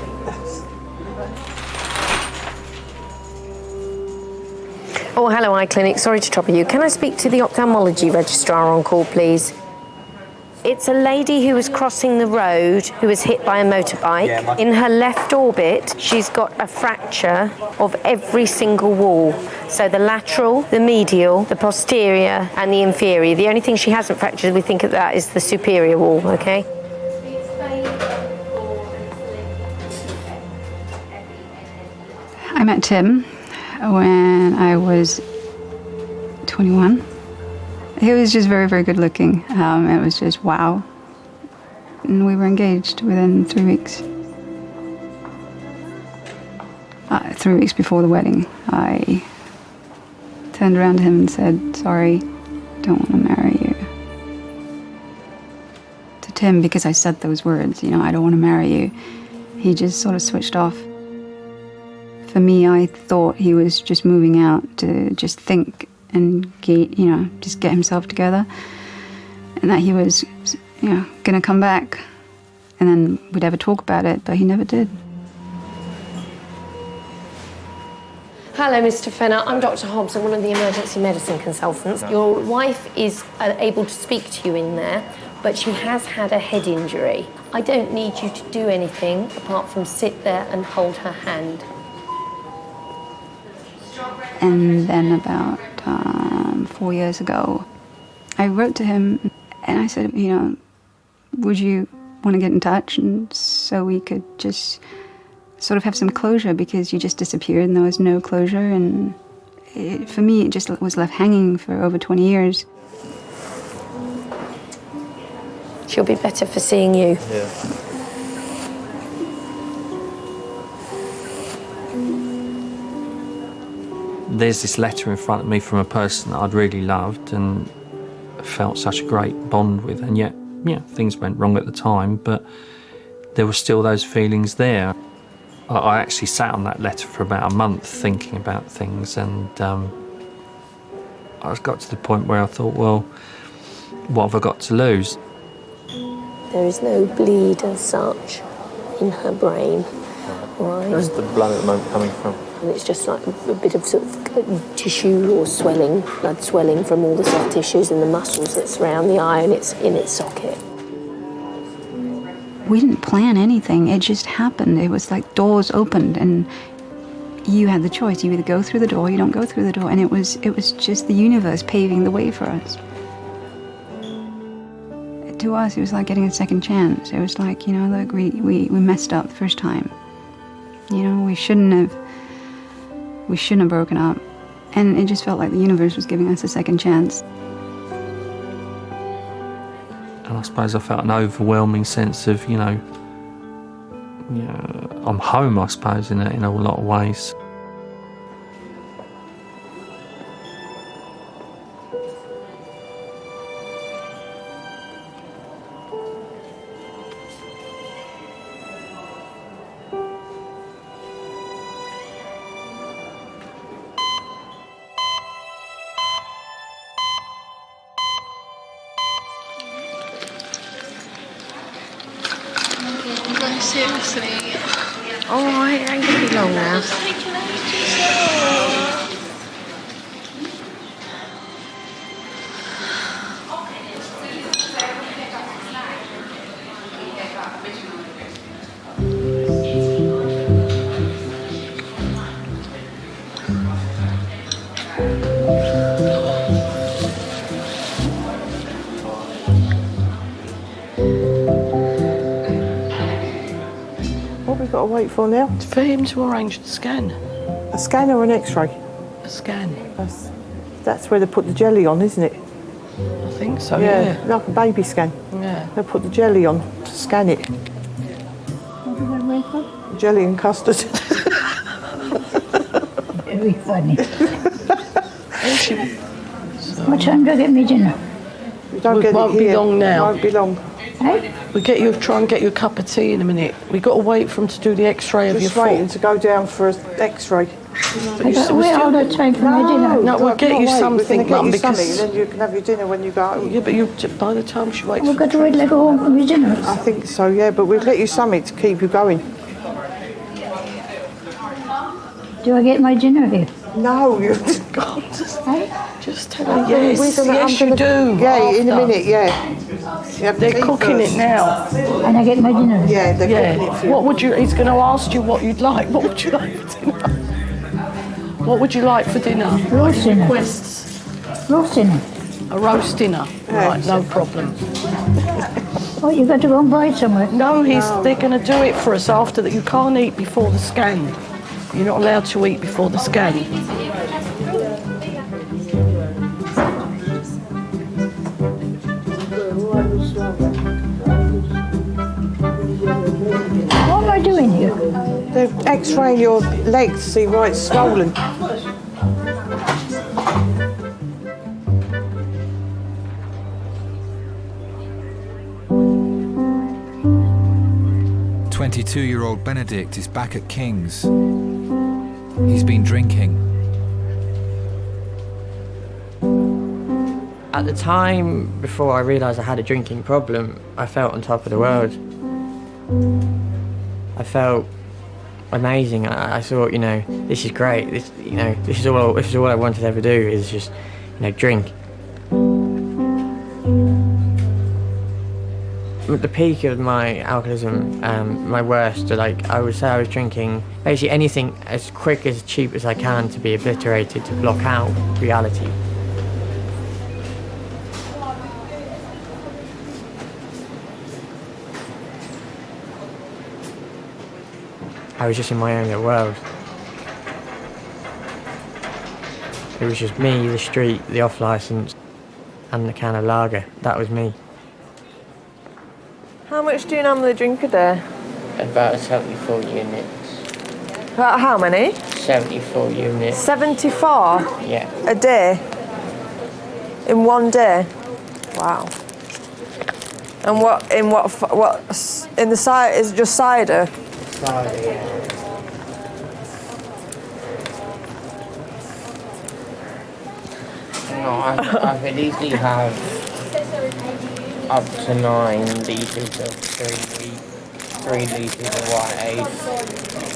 Oh, hello, Eye Clinic. Sorry to trouble you. Can I speak to the ophthalmology registrar on call, please? It's a lady who was crossing the road who was hit by a motorbike. In her left orbit, she's got a fracture of every single wall. So the lateral, the medial, the posterior, and the inferior. The only thing she hasn't fractured, we think of that, is the superior wall, okay? I met Tim when I was 21. He was just very, very good looking. It was just wow. And we were engaged within 3 weeks. 3 weeks before the wedding, I turned around to him and said, sorry, don't want to marry you. To Tim, because I said those words, I don't want to marry you, he just sort of switched off. For me, I thought he was just moving out to just think and just get himself together, and that he was, gonna come back, and then we'd ever talk about it, but he never did. Hello, Mr. Fenner. I'm Dr. Hobbs. I'm one of the emergency medicine consultants. Your wife is able to speak to you in there, but she has had a head injury. I don't need you to do anything apart from sit there and hold her hand. And then about 4 years ago, I wrote to him and I said, would you want to get in touch, and so we could just sort of have some closure, because you just disappeared and there was no closure, and for me it just was left hanging for over 20 years. She'll be better for seeing you. Yeah. There's this letter in front of me from a person that I'd really loved and felt such a great bond with, and yet, things went wrong at the time, but there were still those feelings there. I actually sat on that letter for about a month thinking about things, and I got to the point where I thought, well, what have I got to lose? There is no bleed as such in her brain. Right. Where's the blood at the moment coming from? And it's just like a bit of sort of tissue or swelling, blood swelling from all the soft tissues and the muscles that surround the eye, and it's in its socket. We didn't plan anything, it just happened. It was like doors opened and you had the choice. You either go through the door or you don't go through the door, and it was just the universe paving the way for us. To us, it was like getting a second chance. It was like, look, we messed up the first time. We shouldn't have broken up. And it just felt like the universe was giving us a second chance. And I suppose I felt an overwhelming sense of, I'm home, I suppose, in a lot of ways. Seriously. All right, it ain't gonna be long now. What have we got to wait for now? For him to arrange the scan. A scan or an X-ray? A scan. That's where they put the jelly on, isn't it? I think so, Yeah, yeah. like a baby scan. Yeah. They'll put the jelly on to scan it. Jelly and custard. Very funny. What time do I get me dinner? We don't It get won't it be here. long now. Won't be long. Hey? We try and get you a cup of tea in a minute. We've got to wait for him to do the X-ray of your Just foot. waiting to go down for an X-ray. I don't wait all the time for my dinner. No, we'll get you something, Mum, because... because... then you can have your dinner when you go home. Yeah, but by the time she waits... We've got to wait till I go home for my dinner. I think so, yeah, but we'll get you something to keep you going. Do I get my dinner here? No, you... God, just tell her We're yes, gonna- yes you do. Yeah, in a after. minute, yeah. They're cooking it now. And I get my dinner? Yeah, they're cooking it for you. What would you... He's going to ask you what you'd like. What would you like for dinner? What would you like for dinner? Roast dinner. Requests. Roast dinner. A roast dinner. Right, no problem. Oh, you got to go and buy it somewhere? No, they're going to do it for us after that. You can't eat before the scan. You're not allowed to eat before the scan. What am I doing here? They're X-raying your legs to see why it's swollen. 22-year-old Benedict is back at King's. He's been drinking. At the time, before I realised I had a drinking problem, I felt on top of the world. I felt amazing. I thought, you know, this is great. This is all I wanted to ever do is just, drink. At the peak of my alcoholism, my worst, I would say I was drinking basically anything as quick, as cheap as I can to be obliterated, to block out reality. I was just in my own little world. It was just me, the street, the off-licence, and the can of lager. That was me. How much do you normally drink a day? About 74 units. About how many? 74 units. 74? Yeah. A day? In one day? Wow. And what in the cider, is it just cider? Cider, yeah. No, I could easily have up to 9 litres of 3 litres of white ale.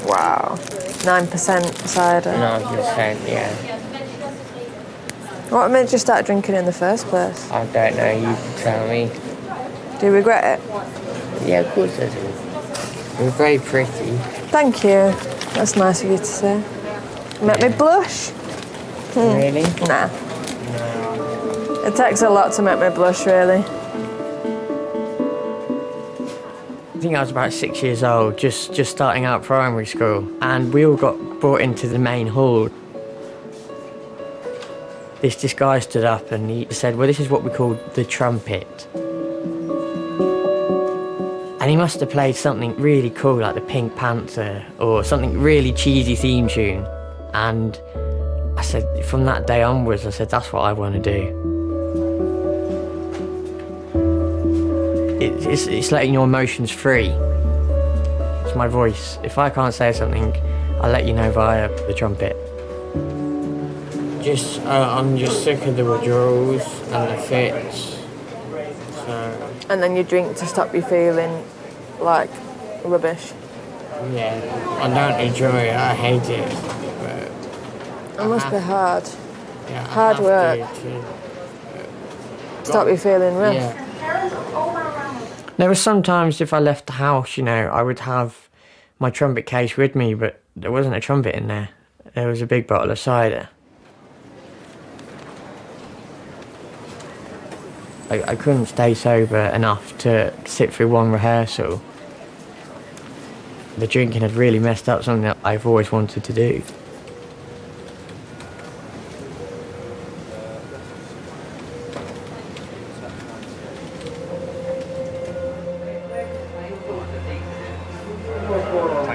Wow. 9% cider. 9%, yeah. What made you start drinking in the first place? I don't know, you can tell me. Do you regret it? Yeah, of course I do. You're very pretty. Thank you. That's nice of you to say. Make me blush. Really? Nah. It takes a lot to make me blush, really. I think I was about 6 years old, just starting out primary school, and we all got brought into the main hall. This guy stood up and he said, well, this is what we call the trumpet. And he must have played something really cool like the Pink Panther or something really cheesy theme tune. And I said, from that day onwards, I said, that's what I want to do. It's letting your emotions free. It's my voice. If I can't say something, I'll let you know via the trumpet. I'm just sick of the withdrawals and the fits. So, And then you drink to stop you feeling like rubbish. yeah, I don't enjoy it, I hate it. But It must be hard. yeah, I Hard have work. to Stop you feeling rough. Yeah. There were some times if I left the house, I would have my trumpet case with me, but there wasn't a trumpet in there. There was a big bottle of cider. I couldn't stay sober enough to sit through one rehearsal. The drinking had really messed up something that I've always wanted to do.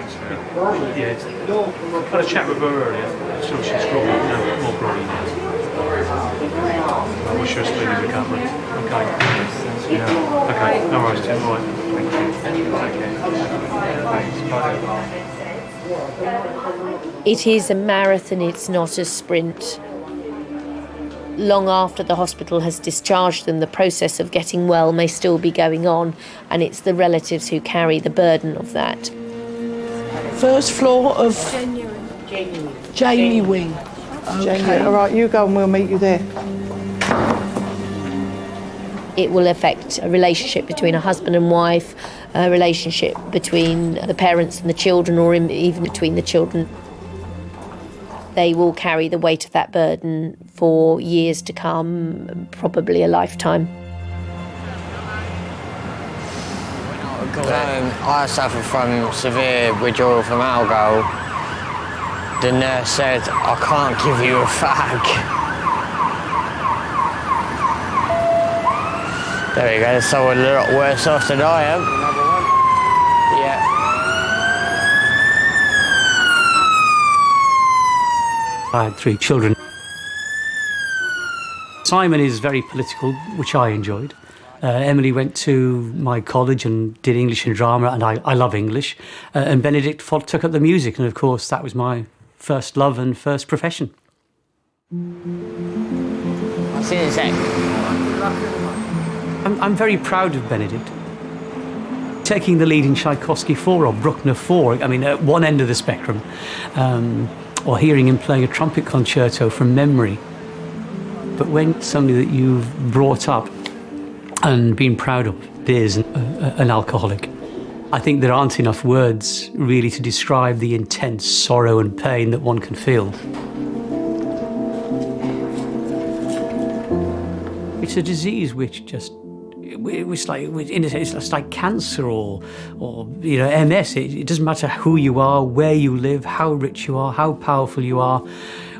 thanks. Yeah, I had a chat with her earlier. So she's groggy, more groggy now. I wish her a speedy recovery. Okay. Yeah. Okay. No worries, Tim. All right. Thank you. Thanks. Bye. It is a marathon, it's not a sprint. Long after the hospital has discharged them, the process of getting well may still be going on, and it's the relatives who carry the burden of that. First floor of Jamie Wing. Okay. All right, you go and we'll meet you there. It will affect a relationship between a husband and wife, a relationship between the parents and the children, or even between the children. They will carry the weight of that burden for years to come, probably a lifetime. I suffer from severe withdrawal from alcohol. The nurse said, I can't give you a fag. There we go, so a lot worse off than I am. Another one? Yeah. I had 3 children. Simon is very political, which I enjoyed. Emily went to my college and did English and drama, and I love English. And Benedict took up the music, and of course that was my first love and first profession. I'll see you in a sec. I'm very proud of Benedict. Taking the lead in Tchaikovsky 4 or Bruckner 4, I mean, at one end of the spectrum, or hearing him playing a trumpet concerto from memory. But when somebody that you've brought up and been proud of is an alcoholic, I think there aren't enough words really to describe the intense sorrow and pain that one can feel. It's a disease which just, it's like cancer or MS. It doesn't matter who you are, where you live, how rich you are, how powerful you are,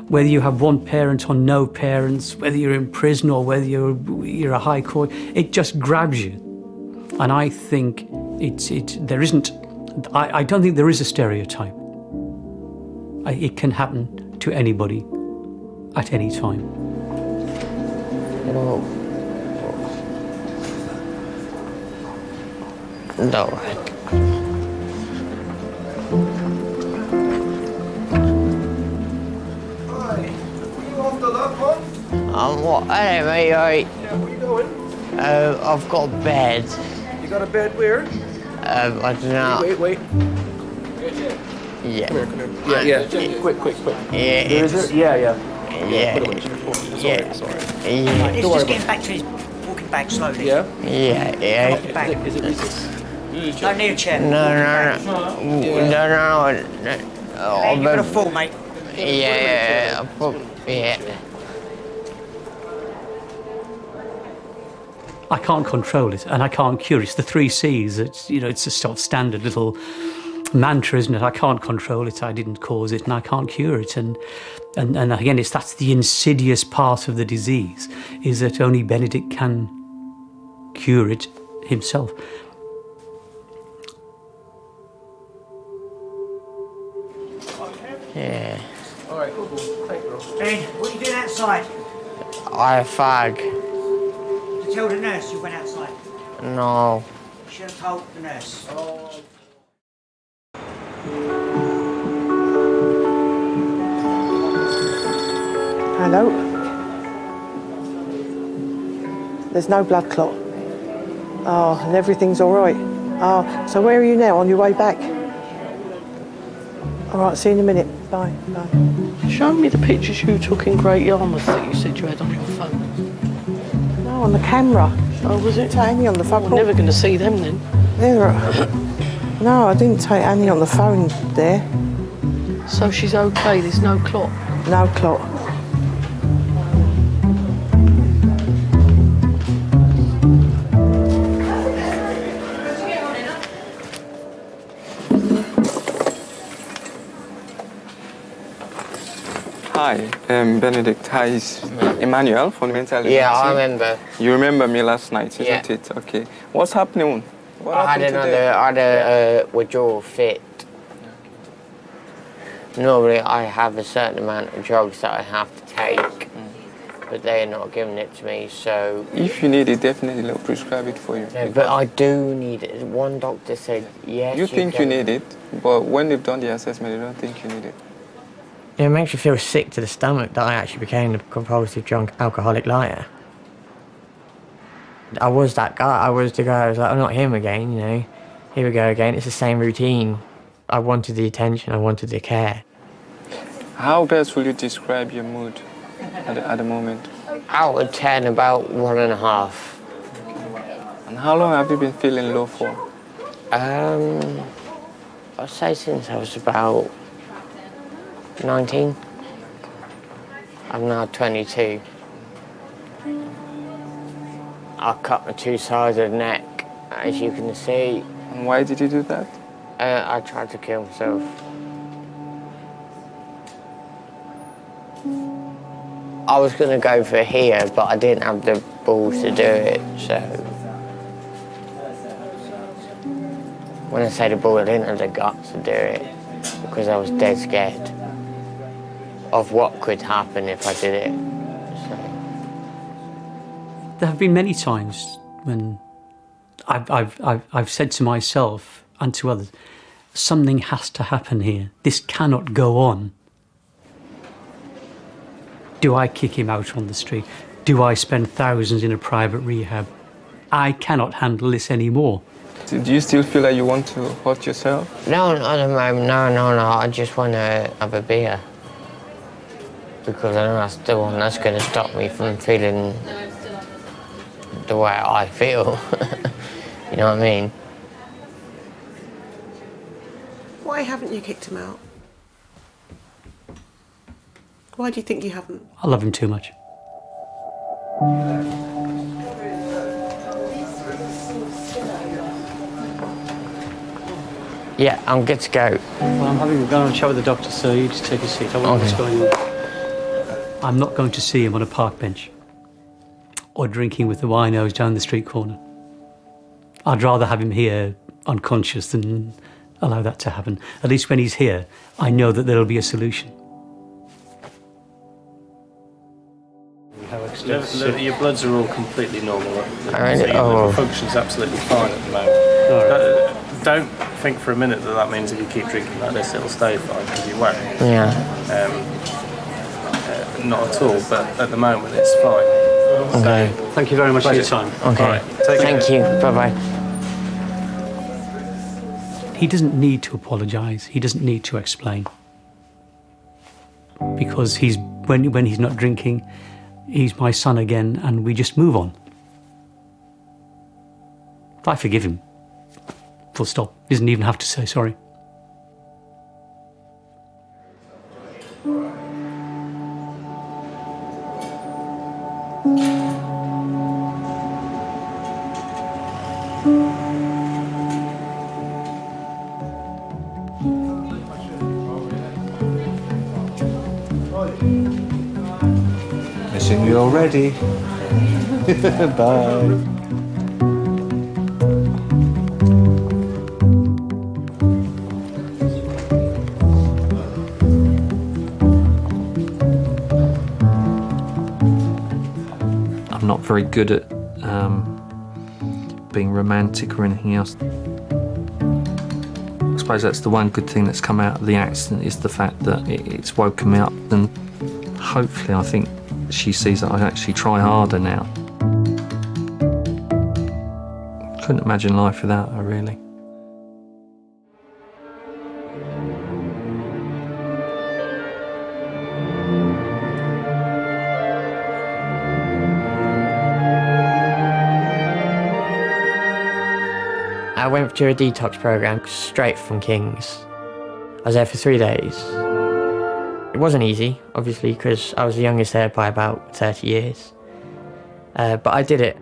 whether you have one parent or no parents, whether you're in prison or whether you're a high court. It just grabs you, and I think I don't think there is a stereotype. It can happen to anybody at any time. No. What? I don't know, mate. Right. Yeah, what are you doing? I've got a bed. You got a bed where? I don't know. Wait. Yeah. Come here. Yeah. Quick. Yeah. Where is it? Yeah. Yeah. Put it away. Sorry. Yeah. He's just getting back to his walking back slowly. Yeah? Yeah. Walking back. Is it? Don't need a chair. No. You're gonna fall, mate. Yeah. I can't control it, and I can't cure it. It's the 3 C's. It's a sort of standard little mantra, isn't it? I can't control it. I didn't cause it, and I can't cure it. And again, that's the insidious part of the disease, is that only Benedict can cure it himself. Yeah. All right, cool. Thank you. Ben, what are you doing outside? I a fag. Did you tell the nurse you went outside? No. You should have told the nurse. Hello? There's no blood clot. Oh, and everything's all right. Oh, so where are you now? On your way back? All right, see you in a minute. Bye. Show me the pictures you took in Great Yarmouth that you said you had on your phone. No, on the camera. Oh, was it? Take Annie on the phone. We're never going to see them then. No, I didn't take Annie on the phone there. So she's okay, there's no clot? No clot. Hi, Benedict. Hi, it's Emmanuel from Mental Emergency. Yeah, I remember. You remember me last night, isn't it? Okay. What's happening? What I had happened today? a withdrawal fit. normally I have a certain amount of drugs that I have to take, but they're not giving it to me, so... If you need it, definitely they'll prescribe it for you. Yeah, but I do need it. One doctor said, yes, you think you need it, but when they've done the assessment, they don't think you need it. It makes you feel sick to the stomach that I actually became a compulsive drunk alcoholic liar. I was that guy. I was the guy. I was like, I'm not him again, you know. Here we go again. It's the same routine. I wanted the attention. I wanted the care. How best will you describe your mood at the moment? Out of 10, about 1.5. And how long have you been feeling low for? I'd say since I was about 19. I'm now 22. I cut my 2 sides of the neck, as you can see. And why did you do that? I tried to kill myself. I was going to go for here, but I didn't have the balls to do it, so... When I say the ball, I didn't have the guts to do it, because I was dead scared of what could happen if I did it. So. There have been many times when I've said to myself and to others, something has to happen here. This cannot go on. Do I kick him out on the street? Do I spend thousands in a private rehab? I cannot handle this anymore. Do you still feel like you want to hurt yourself? No, not at the moment. No. I just want to have a beer. Because I know that's the one that's going to stop me from feeling the way I feel. You know what I mean? Why haven't you kicked him out? Why do you think you haven't? I love him too much. Yeah, I'm good to go. Well, I'm having a go and chat with the doctor, so you just take a seat. I wonder what's going on. I'm not going to see him on a park bench or drinking with the winos down the street corner. I'd rather have him here unconscious than allow that to happen. At least when he's here, I know that there'll be a solution. Your bloods are all completely normal. Liver function's absolutely fine at the moment. Don't think for a minute that means if you keep drinking like this, it'll stay fine, because you won't. Yeah. Not at all, but at the moment it's fine. Okay. So, thank you very much for your time. Okay. Right, thank you. Bye-bye. He doesn't need to apologise. He doesn't need to explain. Because when he's not drinking, he's my son again, and we just move on. I forgive him. Full stop. He doesn't even have to say sorry. Missing you already. Bye. I'm not very good at being romantic or anything else. I suppose that's the one good thing that's come out of the accident, is the fact that it's woken me up, and hopefully I think she sees that I actually try harder now. Couldn't imagine life without her, really. I went through a detox program straight from King's. I was there for 3 days. It wasn't easy, obviously, because I was the youngest there by about 30 years. But I did it.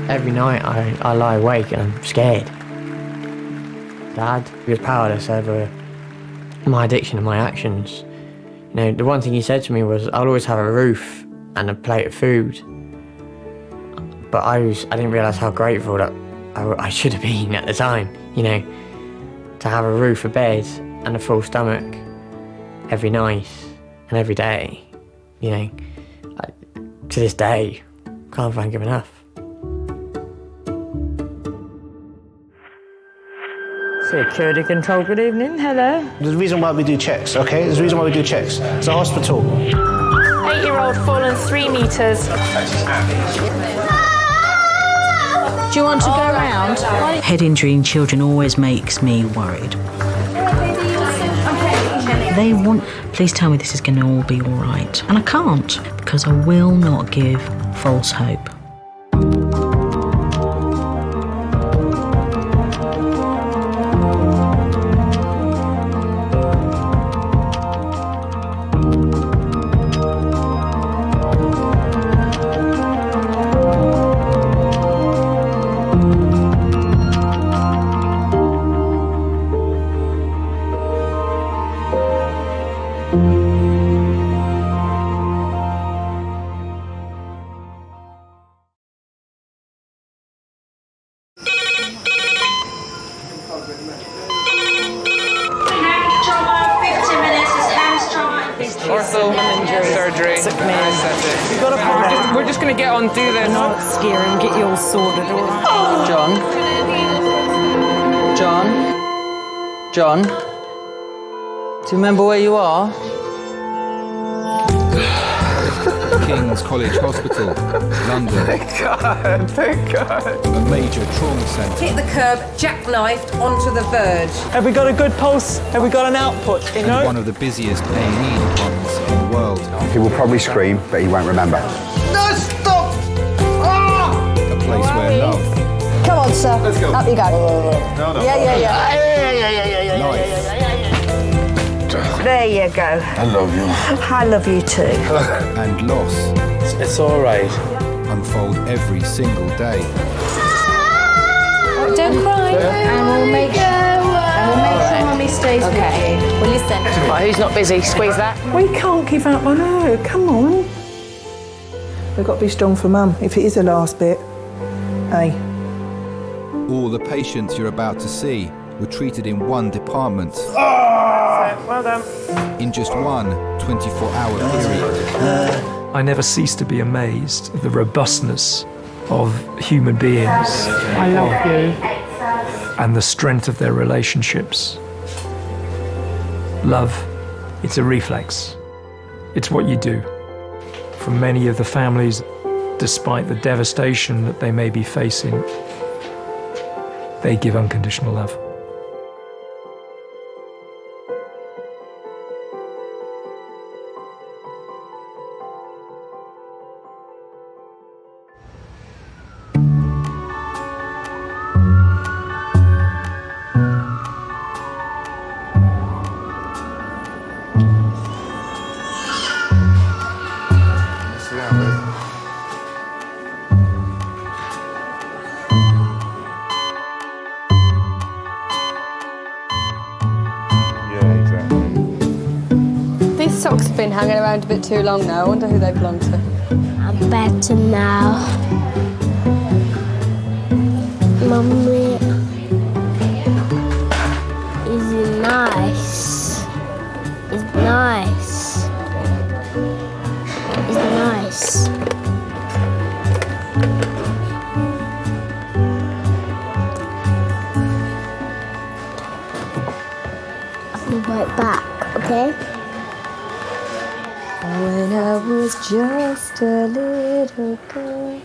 Every night I lie awake and I'm scared. Dad, he was powerless over my addiction and my actions. You know, the one thing he said to me was, I'll always have a roof and a plate of food. But I didn't realise how grateful that I should have been at the time, you know, to have a roof, a bed and a full stomach every night and every day, you know. To this day, can't thank him enough. Security control, good evening, hello. There's a reason why we do checks, okay? There's a reason why we do checks. It's a hospital. 8-year-old fallen 3 metres. Do you want to go around? Head injury in children always makes me worried. They want, please tell me this is going to all be all right. And I can't, because I will not give false hope. Surgery. We're just going to get on, do this. Not scare and get you all sorted, all right? John? Do you remember where you are? King's College Hospital, London. Thank God. A major trauma centre. Hit the curb, jackknifed onto the verge. Have we got a good pulse? Have we got an output? You know? One of the busiest A&E departments in the world. He will probably scream, but he won't remember. No, stop! Oh! A place where love, Come on, sir. Let's go. Up you go. No. Yeah. life, There you go. I love you. I love you too. and loss It's all right. unfold every single day. Don't cry. And we'll make sure Mummy stays with you. Well, listen. Right, who's not busy? Squeeze that. We can't give up on her. Come on. We've got to be strong for Mum, if it is the last bit. Hey. All the patients you're about to see were treated in one department. Well done. In just one 24-hour period. I never cease to be amazed at the robustness of human beings. I love you. And the strength of their relationships. Love, it's a reflex. It's what you do. For many of the families, despite the devastation that they may be facing, they give unconditional love. These socks have been hanging around a bit too long now. I wonder who they belong to. I'm better now. Mummy is nice. It's nice. It's nice. I'll be right back, okay? When I was just a little girl,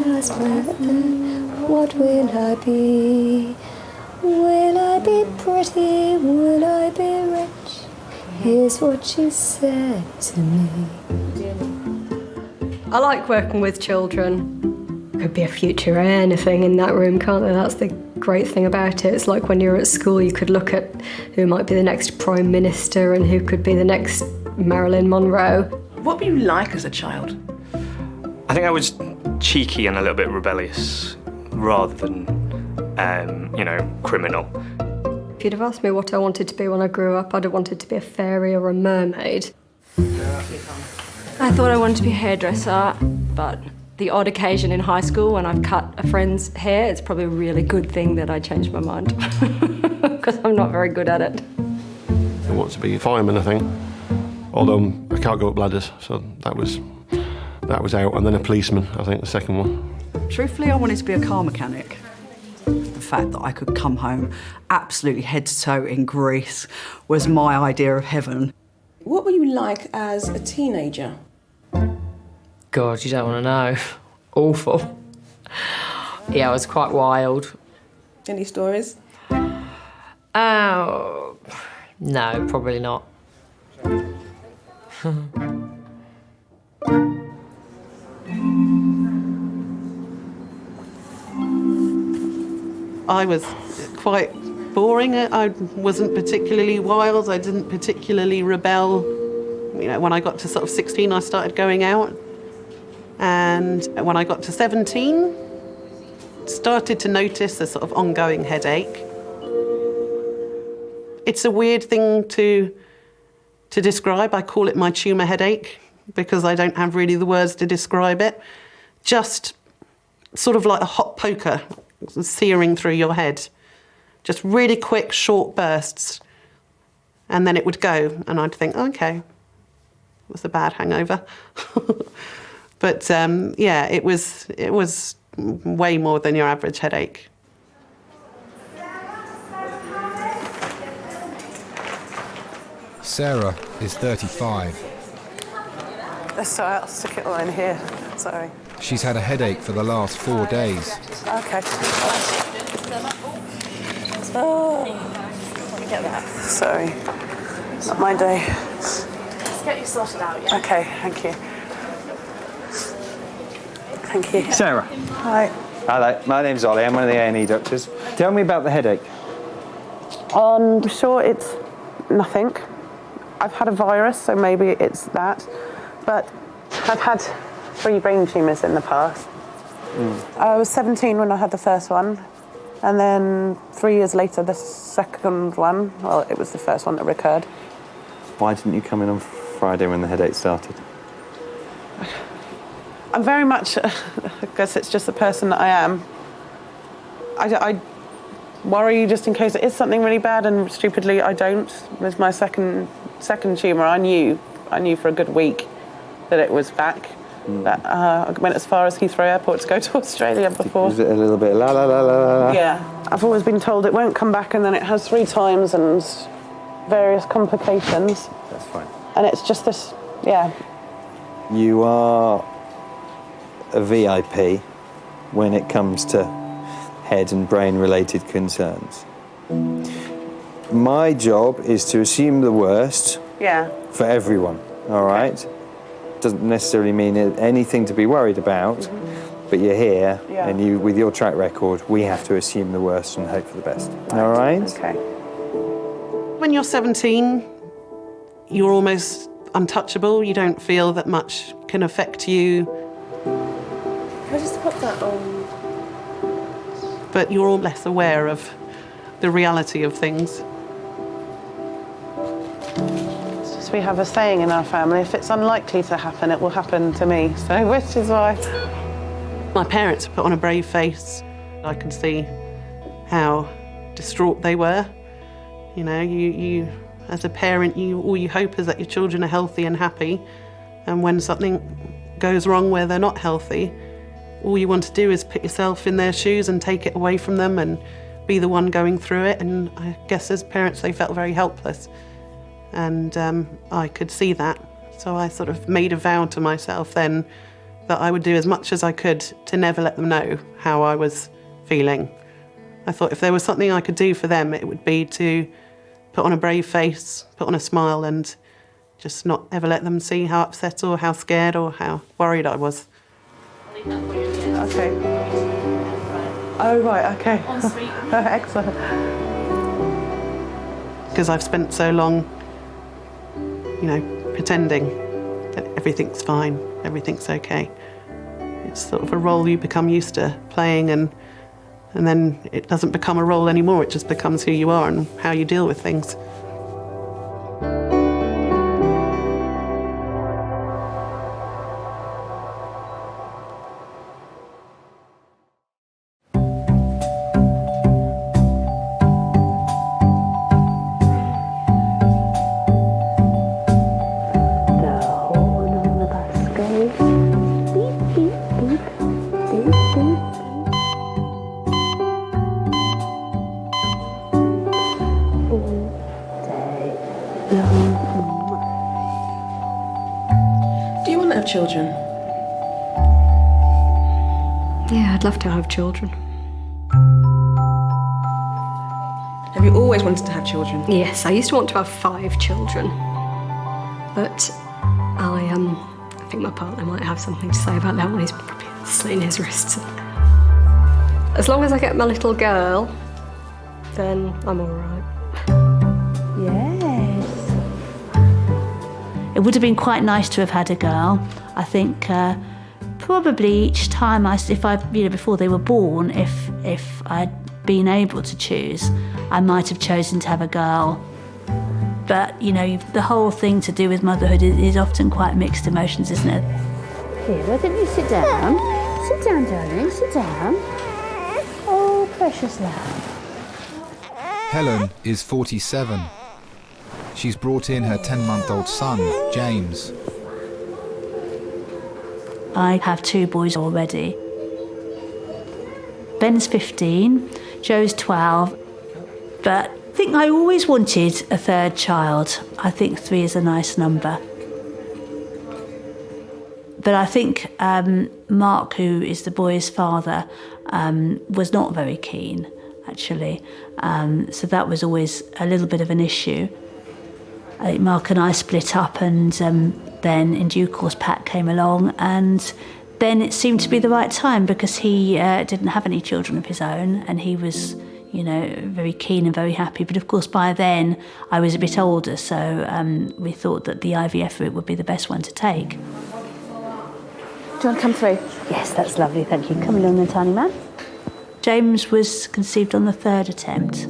asked my mother, what will I be? Will I be pretty? Will I be rich? Here's what she said to me. I like working with children. Could be a future anything in that room, can't there? That's the great thing about it. It's like when you're at school, you could look at who might be the next Prime Minister and who could be the next Marilyn Monroe. What were you like as a child? I think I was cheeky and a little bit rebellious rather than, criminal. If you'd have asked me what I wanted to be when I grew up, I'd have wanted to be a fairy or a mermaid. I thought I wanted to be a hairdresser, but the odd occasion in high school when I've cut a friend's hair, it's probably a really good thing that I changed my mind, because I'm not very good at it. I want to be a fireman, I think, although I can't go up ladders, so that was out, and then a policeman, I think, the second one. Truthfully, I wanted to be a car mechanic. The fact that I could come home absolutely head to toe in grease was my idea of heaven. What were you like as a teenager? God, you don't want to know. Awful. Yeah, I was quite wild. Any stories? Oh, no, probably not. I was quite boring. I wasn't particularly wild. I didn't particularly rebel. When I got to sort of 16, I started going out. And when I got to 17, started to notice a sort of ongoing headache. It's a weird thing to describe. I call it my tumour headache because I don't have really the words to describe it. Just sort of like a hot poker searing through your head. Just really quick, short bursts. And then it would go, and I'd think, okay, it was a bad hangover. But it was way more than your average headache. Sarah is 35. Sorry, I'll stick it all in here. Sorry. She's had a headache for the last 4 days. Okay. Oh, let me get that. Sorry. Not my day. Let's get you sorted out, yeah? Okay, thank you. Thank you. Sarah. Hi. Hello, my name's Ollie. I'm one of the A&E doctors. Tell me about the headache. I'm sure it's nothing. I've had a virus, so maybe it's that. But I've had 3 brain tumours in the past. I was 17 when I had the first one, and then 3 years later, the second one. Well, it was the first one that recurred. Why didn't you come in on Friday when the headache started? I'm very much, I guess it's just the person that I am. I worry just in case it is something really bad, and stupidly I don't. With my second tumour, I knew for a good week that it was back. That, I went as far as Heathrow Airport to go to Australia before. Was it a little bit la la la la la? Yeah. I've always been told it won't come back, and then it has 3 times and various complications. That's fine. And it's just this, yeah. You are a VIP when it comes to head and brain related concerns. My job is to assume the worst for everyone, all right? Doesn't necessarily mean anything to be worried about, but you're here and you, with your track record, we have to assume the worst and hope for the best, all right? Okay. When you're 17, you're almost untouchable. You don't feel that much can affect you. Can I just put that on? But you're all less aware of the reality of things. It's just we have a saying in our family, if it's unlikely to happen, it will happen to me. So, which is why. My parents put on a brave face. I could see how distraught they were. You know, you as a parent, all you hope is that your children are healthy and happy. And when something goes wrong where they're not healthy, all you want to do is put yourself in their shoes and take it away from them and be the one going through it. And I guess as parents, they felt very helpless. And I could see that. So I sort of made a vow to myself then that I would do as much as I could to never let them know how I was feeling. I thought if there was something I could do for them, it would be to put on a brave face, put on a smile, and just not ever let them see how upset or how scared or how worried I was. Okay. Oh, right, okay. Excellent. Because I've spent so long, you know, pretending that everything's fine, everything's okay. It's sort of a role you become used to playing, and then it doesn't become a role anymore. It just becomes who you are and how you deal with things. Do you want to have children? Yeah, I'd love to have children. Have you always wanted to have children? Yes, I used to want to have 5 children. But I think my partner might have something to say about that one. He's probably slitting his wrists. As long as I get my little girl, then I'm all right. Yes. It would have been quite nice to have had a girl. I think probably each time before they were born, if I'd been able to choose, I might have chosen to have a girl. But, the whole thing to do with motherhood is often quite mixed emotions, isn't it? Here, why don't you sit down? Sit down, darling, sit down. Oh, precious love. Helen is 47. She's brought in her 10-month-old son, James. I have 2 boys already. Ben's 15, Joe's 12, but I think I always wanted a 3rd child. I think 3 is a nice number. But I think Mark, who is the boy's father, was not very keen, actually. So that was always a little bit of an issue. I think Mark and I split up, and then in due course Pat came along, and then it seemed to be the right time because he didn't have any children of his own, and he was, very keen and very happy. But of course by then I was a bit older, so we thought that the IVF route would be the best one to take. Do you want to come through? Yes, that's lovely, thank you. Come along then, tiny man. James was conceived on the 3rd attempt.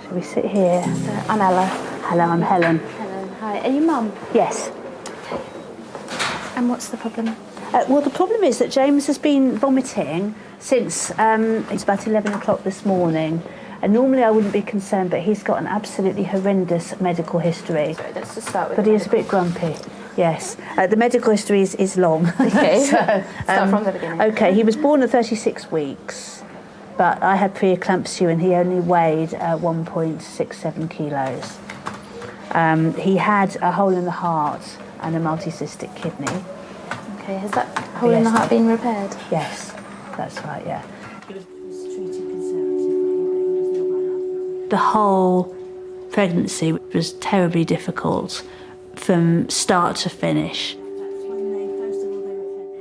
Shall we sit here? I'm Ella. Hello, I'm Helen. Hello, hi. Are you mum? Yes. And what's the problem? Well, the problem is that James has been vomiting since it's about 11 o'clock this morning. And normally I wouldn't be concerned, but he's got an absolutely horrendous medical history. Sorry, let's just start with. But he is a bit grumpy. Yes, the medical history is long. Okay, so, start from the beginning. Okay, he was born at 36 weeks, but I had pre-eclampsia and he only weighed 1.67 kilos. He had a hole in the heart and a multicystic kidney. Okay, has that hole in the heart been repaired? Yes, that's right, yeah. The whole pregnancy was terribly difficult from start to finish.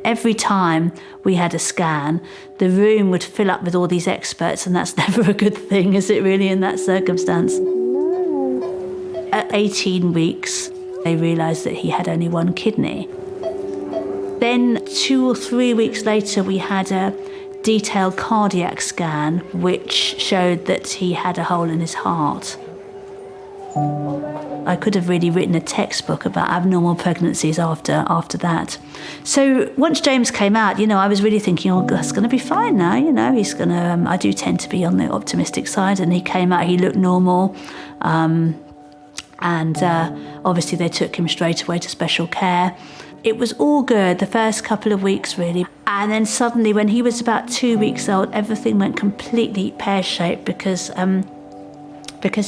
Every time we had a scan, the room would fill up with all these experts, and that's never a good thing, is it really, in that circumstance? No. At 18 weeks, they realised that he had only 1 kidney. Then 2 or 3 weeks later, we had a detailed cardiac scan, which showed that he had a hole in his heart. I could have really written a textbook about abnormal pregnancies after that. So once James came out, I was really thinking, oh, that's going to be fine now, he's going to... I do tend to be on the optimistic side, and he came out, he looked normal. And obviously they took him straight away to special care. It was all good the first couple of weeks, really. And then suddenly, when he was about 2 weeks old, everything went completely pear-shaped because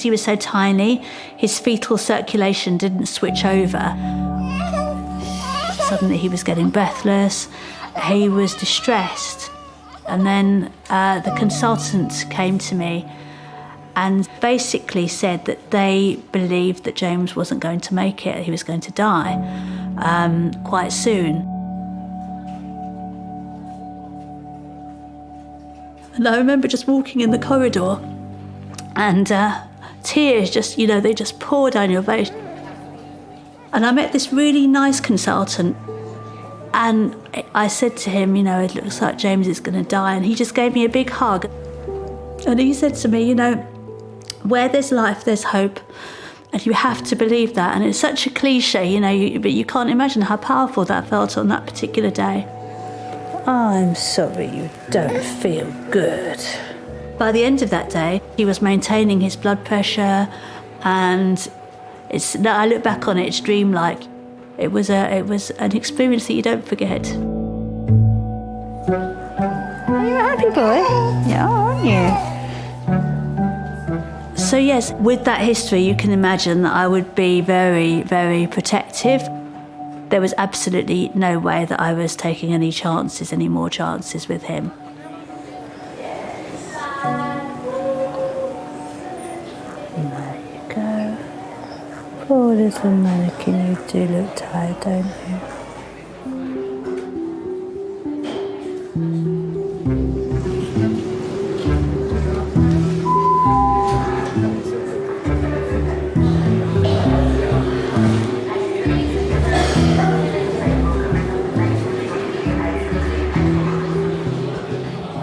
he was so tiny, his fetal circulation didn't switch over. Suddenly he was getting breathless, he was distressed. And then the consultant came to me and basically said that they believed that James wasn't going to make it, he was going to die quite soon. And I remember just walking in the corridor and tears just, they just pour down your face. And I met this really nice consultant And I said to him, you know, it looks like James is going to die. And he just gave me a big hug. And he said to me, you know, where there's life, there's hope. And you have to believe that. And it's such a cliche, you know, but you can't imagine how powerful that felt on that particular day. I'm sorry you don't feel good. By the end of that day, he was maintaining his blood pressure, and I look back on it, it's dreamlike. It was an experience that you don't forget. Are you a happy boy? Yeah, aren't you? So yes, with that history, you can imagine that I would be very, very protective. There was absolutely no way that I was taking any more chances with him. There you go. Poor little mannequin, you do look tired, don't you?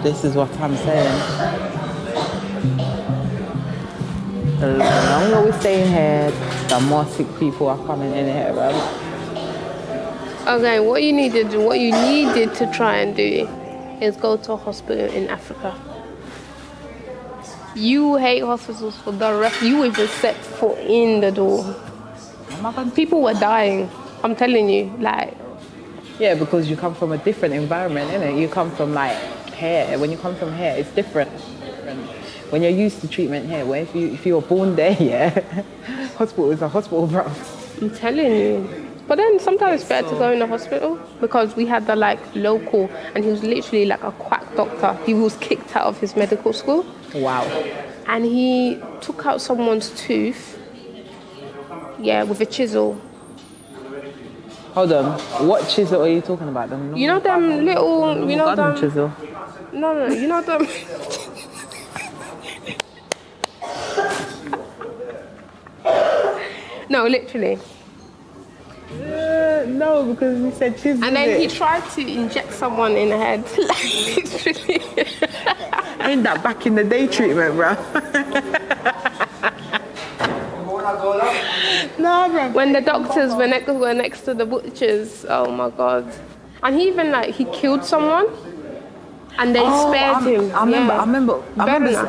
This is what I'm saying. The longer we stay in here, the more sick people are coming in here, right? Okay, what you needed to try and do is go to a hospital in Africa. You hate hospitals for the rest. You even set foot in the door. People were dying. I'm telling you, like. Yeah, because you come from a different environment, innit? You come from like here. When you come from here, it's different. When you're used to treatment here, where if you were born there, yeah, hospital is a hospital, bro. I'm telling you. But then sometimes it's better to go in the hospital because we had the like local, and he was literally like a quack doctor. He was kicked out of his medical school. Wow. And he took out someone's tooth, yeah, with a chisel. Hold on, what chisel are you talking about? You know them little, you know them chisel. No, you know them. No, literally. No, because you said chisel. And then he tried to inject someone in the head, like literally. Ain't that back in the day treatment, bro? No, bro. When the doctors were next to the butchers, oh my God. And he even he killed someone. And they spared him. I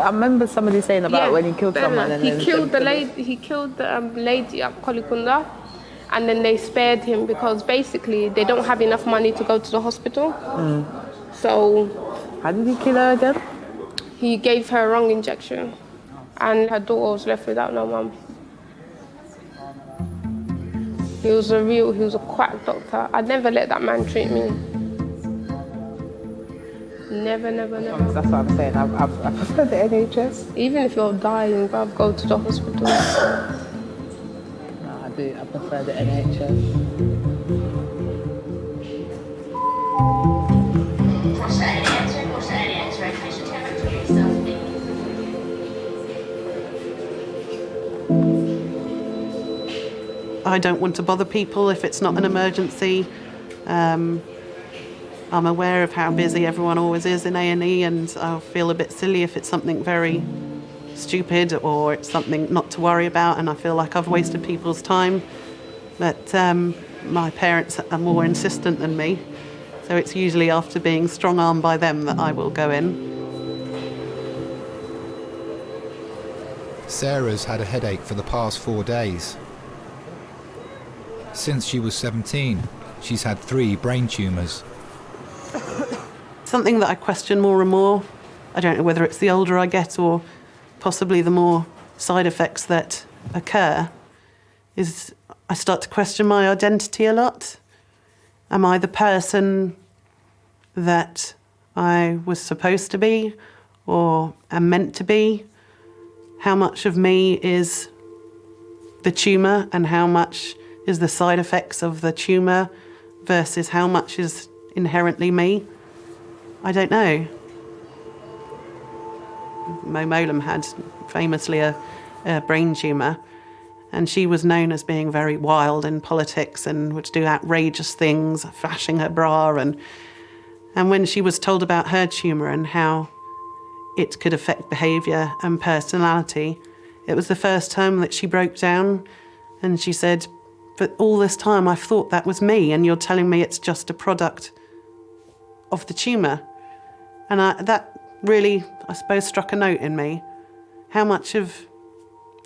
remember somebody saying about when he killed someone. And he killed the lady. He killed the lady at Kolikunda, and then they spared him because basically they don't have enough money to go to the hospital. So, how did he kill her again? He gave her a wrong injection, and her daughter was left without no mum. He was a quack doctor. I'd never let that man treat me. Never. That's what I'm saying. I prefer the NHS. Even if you're dying, bruv, go to the hospital. No, I do. I prefer the NHS. I don't want to bother people if it's not an emergency. I'm aware of how busy everyone always is in A&E, and I'll feel a bit silly if it's something very stupid or it's something not to worry about, and I feel like I've wasted people's time. But my parents are more insistent than me, so it's usually after being strong-armed by them that I will go in. Sarah's had a headache for the past 4 days. Since she was 17, she's had 3 brain tumours. Something that I question more and more, I don't know whether it's the older I get or possibly the more side effects that occur, is I start to question my identity a lot. Am I the person that I was supposed to be or am meant to be? How much of me is the tumour and how much is the side effects of the tumour versus how much is inherently me? I don't know. Mo Molam had famously a brain tumour, And she was known as being very wild in politics and would do outrageous things, flashing her bra. And when she was told about her tumour and how it could affect behaviour and personality, it was the first time that she broke down. And she said, "But all this time I've thought that was me, and you're telling me it's just a product of the tumour." And that really, I suppose, struck a note in me. How much of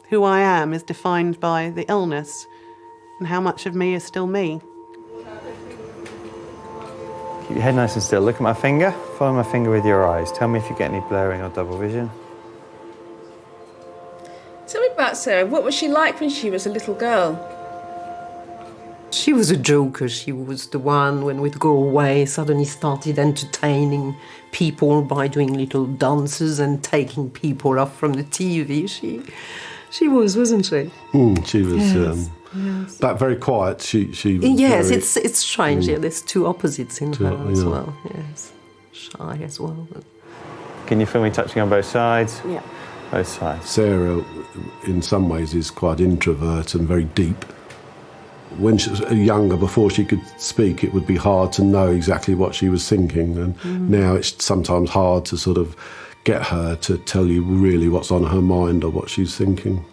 who I am is defined by the illness, and how much of me is still me. Keep your head nice and still. Look at my finger. Follow my finger with your eyes. Tell me if you get any blurring or double vision. Tell me about Sarah. What was she like when she was a little girl? She was a joker. She was the one, when we'd go away, suddenly started entertaining people by doing little dances and taking people off from the TV. She was, wasn't she? She was. Yes, yes. But very quiet. She was yes, very, it's strange. Yeah, there's two opposites in her as yeah. well. Yes, shy as well. Can you feel me touching on both sides? Yeah. Both sides. Sarah, in some ways, is quite introvert and very deep. When she was younger, before she could speak, it would be hard to know exactly what she was thinking. And now it's sometimes hard to sort of get her to tell you really what's on her mind or what she's thinking.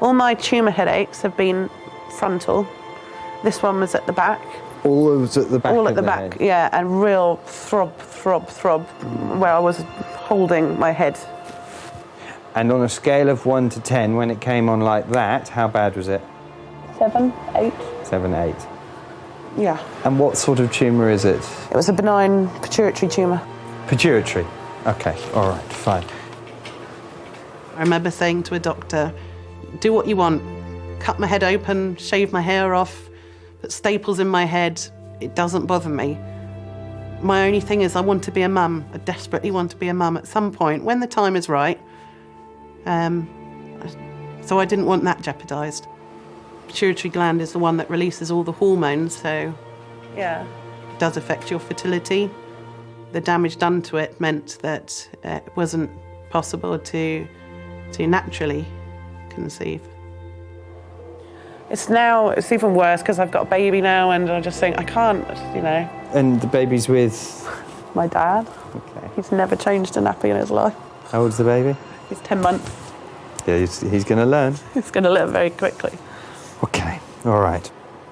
All my tumour headaches have been frontal. This one was at the back. All of it at the back. All at of the the back, head. yeah, and real throb, where I was holding my head. And on a scale of 1 to 10, when it came on like that, how bad was it? 7, 8. 7, 8. Yeah. And what sort of tumour is it? It was a benign pituitary tumour. Pituitary. Okay, all right, fine. I remember saying to a doctor, "Do what you want. Cut my head open, shave my hair off, put staples in my head. It doesn't bother me. My only thing is I want to be a mum. I desperately want to be a mum at some point, when the time is right." So I didn't want that jeopardised. Pituitary gland is the one that releases all the hormones, so yeah, it does affect your fertility. The damage done to it meant that it wasn't possible to naturally conceive. It's even worse because I've got a baby now, and I just think I can't, And the baby's with? My dad. Okay. He's never changed a nappy in his life. How old's the baby? He's 10 months. Yeah, he's going to learn. He's going to learn very quickly. Okay, all right.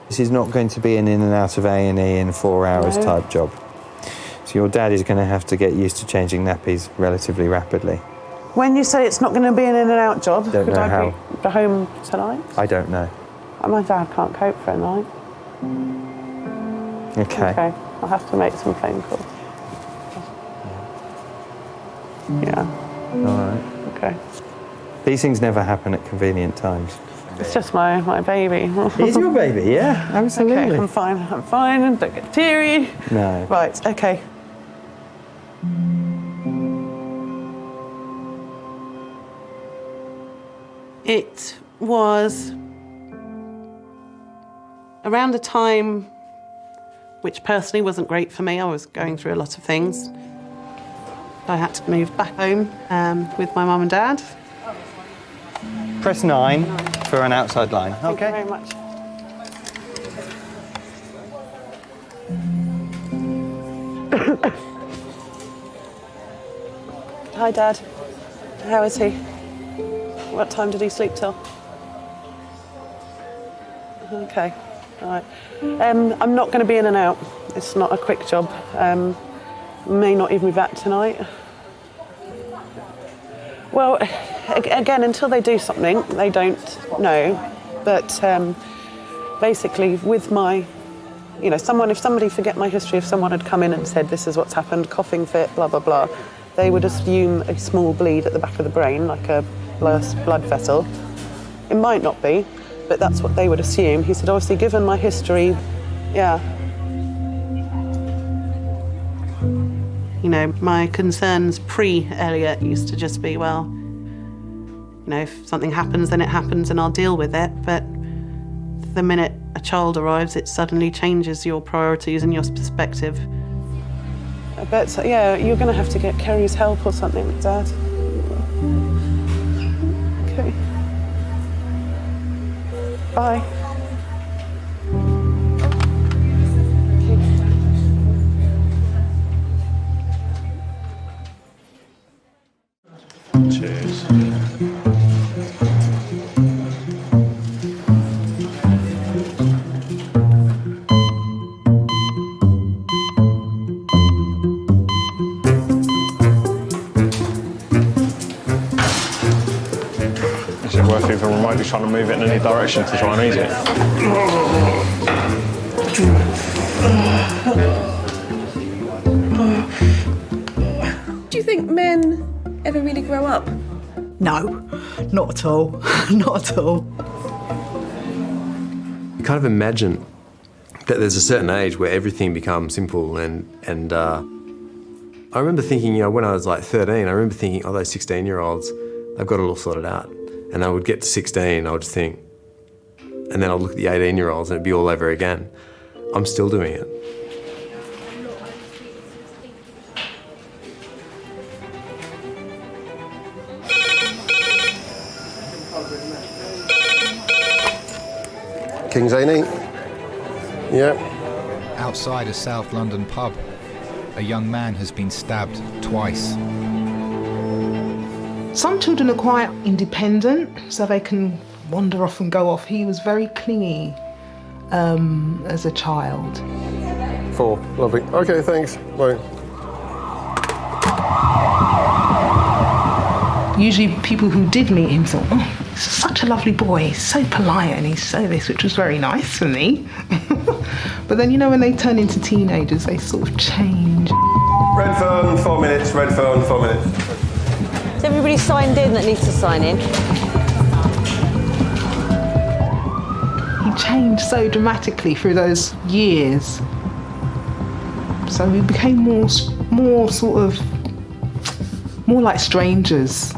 This is not going to be an in and out of A&E in 4 hours type job. So your dad is going to have to get used to changing nappies relatively rapidly. When you say it's not going to be an in and out job, Don't could know I how. be home tonight? I don't know. My dad can't cope for a night. Okay. Okay, I'll have to make some phone calls. Yeah. All right. Okay. These things never happen at convenient times. It's just my baby. It's your baby, yeah, absolutely. Okay, I'm fine, and don't get teary. No. Right, okay. It was around a time which personally wasn't great for me. I was going through a lot of things. I had to move back home with my mum and dad. Press 9 for an outside line. Thank you very much. Hi, Dad. How is he? What time did he sleep till? Okay, all right. I'm not going to be in and out. It's not a quick job. May not even be back tonight. Well, again, until they do something, they don't know. But basically, with my, if somebody forget my history, if someone had come in and said, this is what's happened, coughing fit, blah, blah, blah, they would assume a small bleed at the back of the brain, like a blood vessel. It might not be, but that's what they would assume. He said, obviously, given my history, yeah. My concerns pre-Elliot used to just be, well, if something happens, then it happens and I'll deal with it. But the minute a child arrives, it suddenly changes your priorities and your perspective. But, yeah, you're going to have to get Kerry's help or something, Dad. Okay. Bye. Cheers. Is it worth even remotely trying to move it in any direction to try and ease it? Do you think men ever really grow up? No, not at all. Not at all. You kind of imagine that there's a certain age where everything becomes simple and I remember thinking, you know, when I was like 13, I remember thinking, oh, those 16-year-olds, they've got it all sorted out. And I would get to 16, I would just think, and then I'd look at the 18-year-olds and it'd be all over again. I'm still doing it. King's A&E. Yeah. Outside a South London pub, a young man has been stabbed twice. Some children are quite independent, so they can wander off and go off. He was very clingy as a child. 4, lovely. Okay, thanks. Bye. Usually people who did meet him thought, oh, he's such a lovely boy, he's so polite and he's so this, which was very nice for me. But then, you know, when they turn into teenagers, they sort of change. Red phone, 4 minutes. Red phone, 4 minutes. Is everybody signed in that needs to sign in? He changed so dramatically through those years. So we became more like strangers.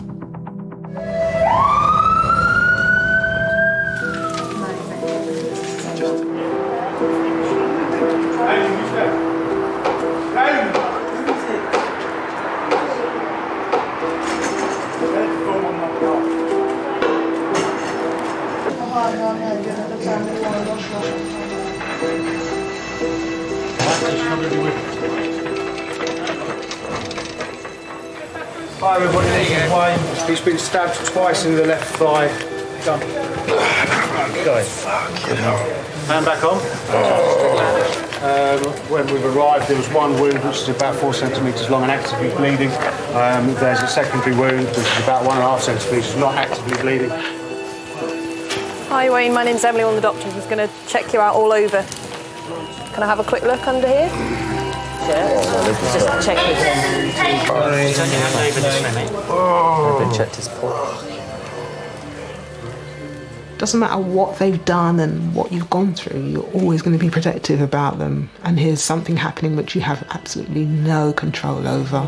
Hi everybody, this is Wayne. He's been stabbed twice in the left thigh. Done. Okay. Fucking hell. Hand back on. When we've arrived, there was one wound which is about 4 centimetres long and actively bleeding. There's a secondary wound which is about 1.5 centimetres, not actively bleeding. Hi Wayne, my name's Emily, one of the doctors. I was going to check you out all over. Can I have a quick look under here? Just check it. Turn your hand over this minute. I've checked his pulse. Doesn't matter what they've done and what you've gone through, you're always going to be protective about them. And here's something happening which you have absolutely no control over.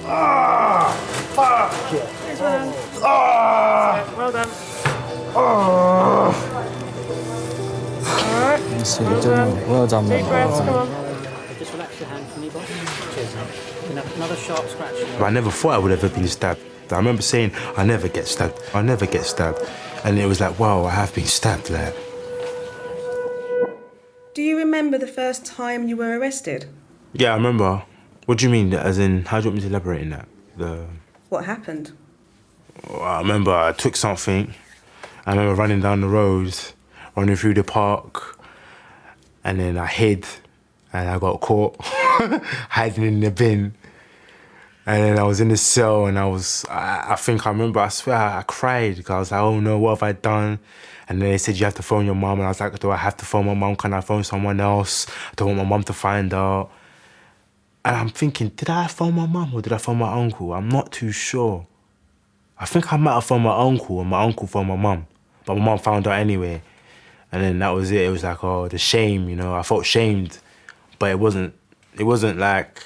Ah! Fuck! Ah! Well done. Ah! Alright. Well done, Deep breaths, come on. Just relax your hand for me, boss. Cheers. You can have another sharp scratch. I never thought I would ever been stabbed. I remember saying, I never get stabbed. I never get stabbed. And it was like, wow, I have been stabbed, like. Do you remember the first time you were arrested? Yeah, I remember. What do you mean? As in, how do you want me to elaborate in that? What happened? Well, I remember I took something. I remember running down the road, running through the park, and then I hid, and I got caught hiding in the bin. And then I was in the cell, and I think I remember, I swear I cried, because I was like, oh no, what have I done? And then they said, you have to phone your mum, and I was like, do I have to phone my mum? Can I phone someone else? I don't want my mum to find out. And I'm thinking, did I phone my mum or did I phone my uncle? I'm not too sure. I think I might have phoned my uncle, and my uncle phoned my mum. But my mum found out anyway. And then that was it. It was like, oh, the shame, you know. I felt shamed, but it wasn't like,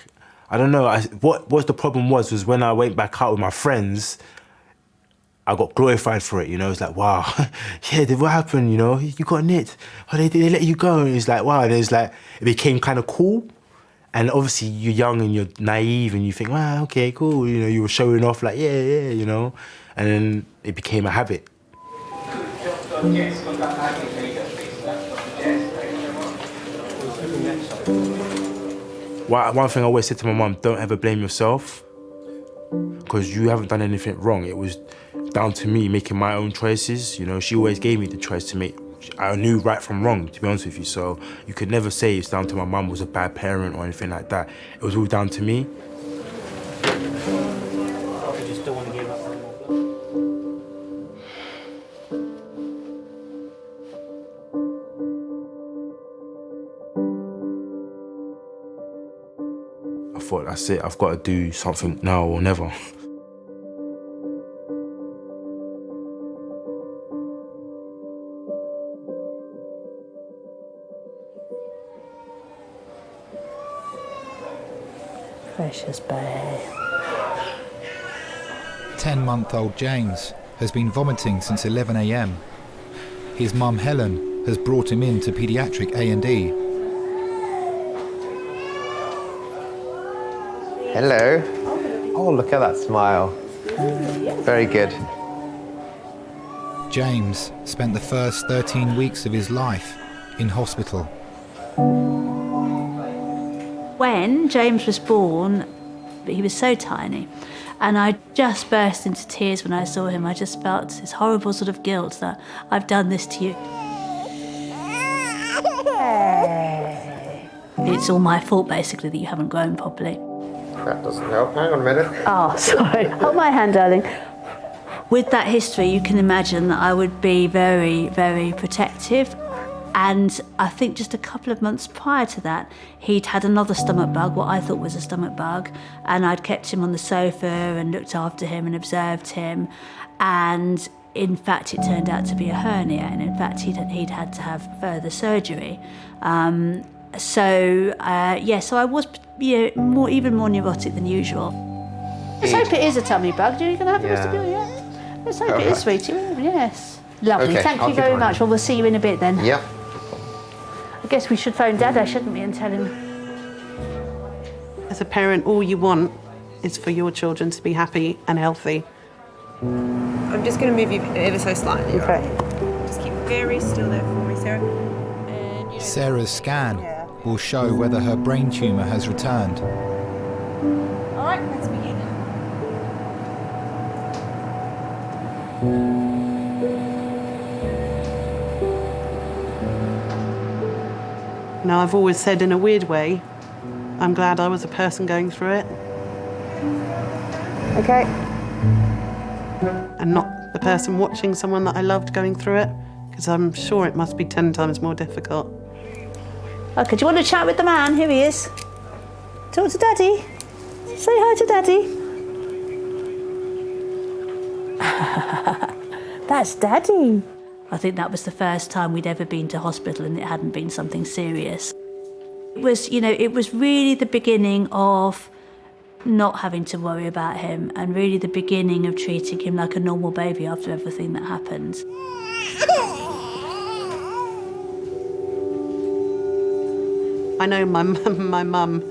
I don't know. What the problem was when I went back out with my friends, I got glorified for it, you know. It's like, wow, yeah, what happened, you know? You got nicked. Oh, they let you go. And it's like, wow, it became kind of cool. And obviously you're young and you're naive and you think, wow, okay, cool. You know, you were showing off like, yeah, you know. And then it became a habit. One thing I always said to my mum, don't ever blame yourself, because you haven't done anything wrong. It was down to me making my own choices. You know, she always gave me the choice to make. I knew right from wrong, to be honest with you. So you could never say it's down to my mum was a bad parent or anything like that. It was all down to me. I thought, that's it, I've got to do something now or never. Precious babe. 10-month-old James has been vomiting since 11 a.m. His mum Helen has brought him in to paediatric A&E. Hello. Oh, look at that smile. Very good. James spent the first 13 weeks of his life in hospital. When James was born, he was so tiny, and I just burst into tears when I saw him. I just felt this horrible sort of guilt that I've done this to you. It's all my fault, basically, that you haven't grown properly. That doesn't help. Hang on a minute. Oh, sorry. Hold my hand, darling. With that history, you can imagine that I would be very, very protective. And I think just a couple of months prior to that, he'd had another stomach bug, what I thought was a stomach bug, and I'd kept him on the sofa and looked after him and observed him. And in fact, it turned out to be a hernia, and in fact, he'd had to have further surgery. So I was even more neurotic than usual. Let's hope it is a tummy bug. Are you going to have a vestibular yet? Let's hope it is, sweetie. Yes. Lovely. Okay, Thank I'll you keep very an eye much. Well, we'll see you in a bit then. Yep. I guess we should phone Dada, shouldn't we, and tell him. As a parent, all you want is for your children to be happy and healthy. I'm just going to move you ever so slightly. Okay. Just keep very still there for me, Sarah. Sarah's scan will show whether her brain tumour has returned. All right, let's begin. Now, I've always said in a weird way, I'm glad I was a person going through it. Okay. And not the person watching someone that I loved going through it, because I'm sure it must be 10 times more difficult. Okay, do you want to chat with the man? Here he is. Talk to Daddy. Say hi to Daddy. That's Daddy. I think that was the first time we'd ever been to hospital and it hadn't been something serious. It was really the beginning of not having to worry about him and really the beginning of treating him like a normal baby after everything that happened. I know my mum,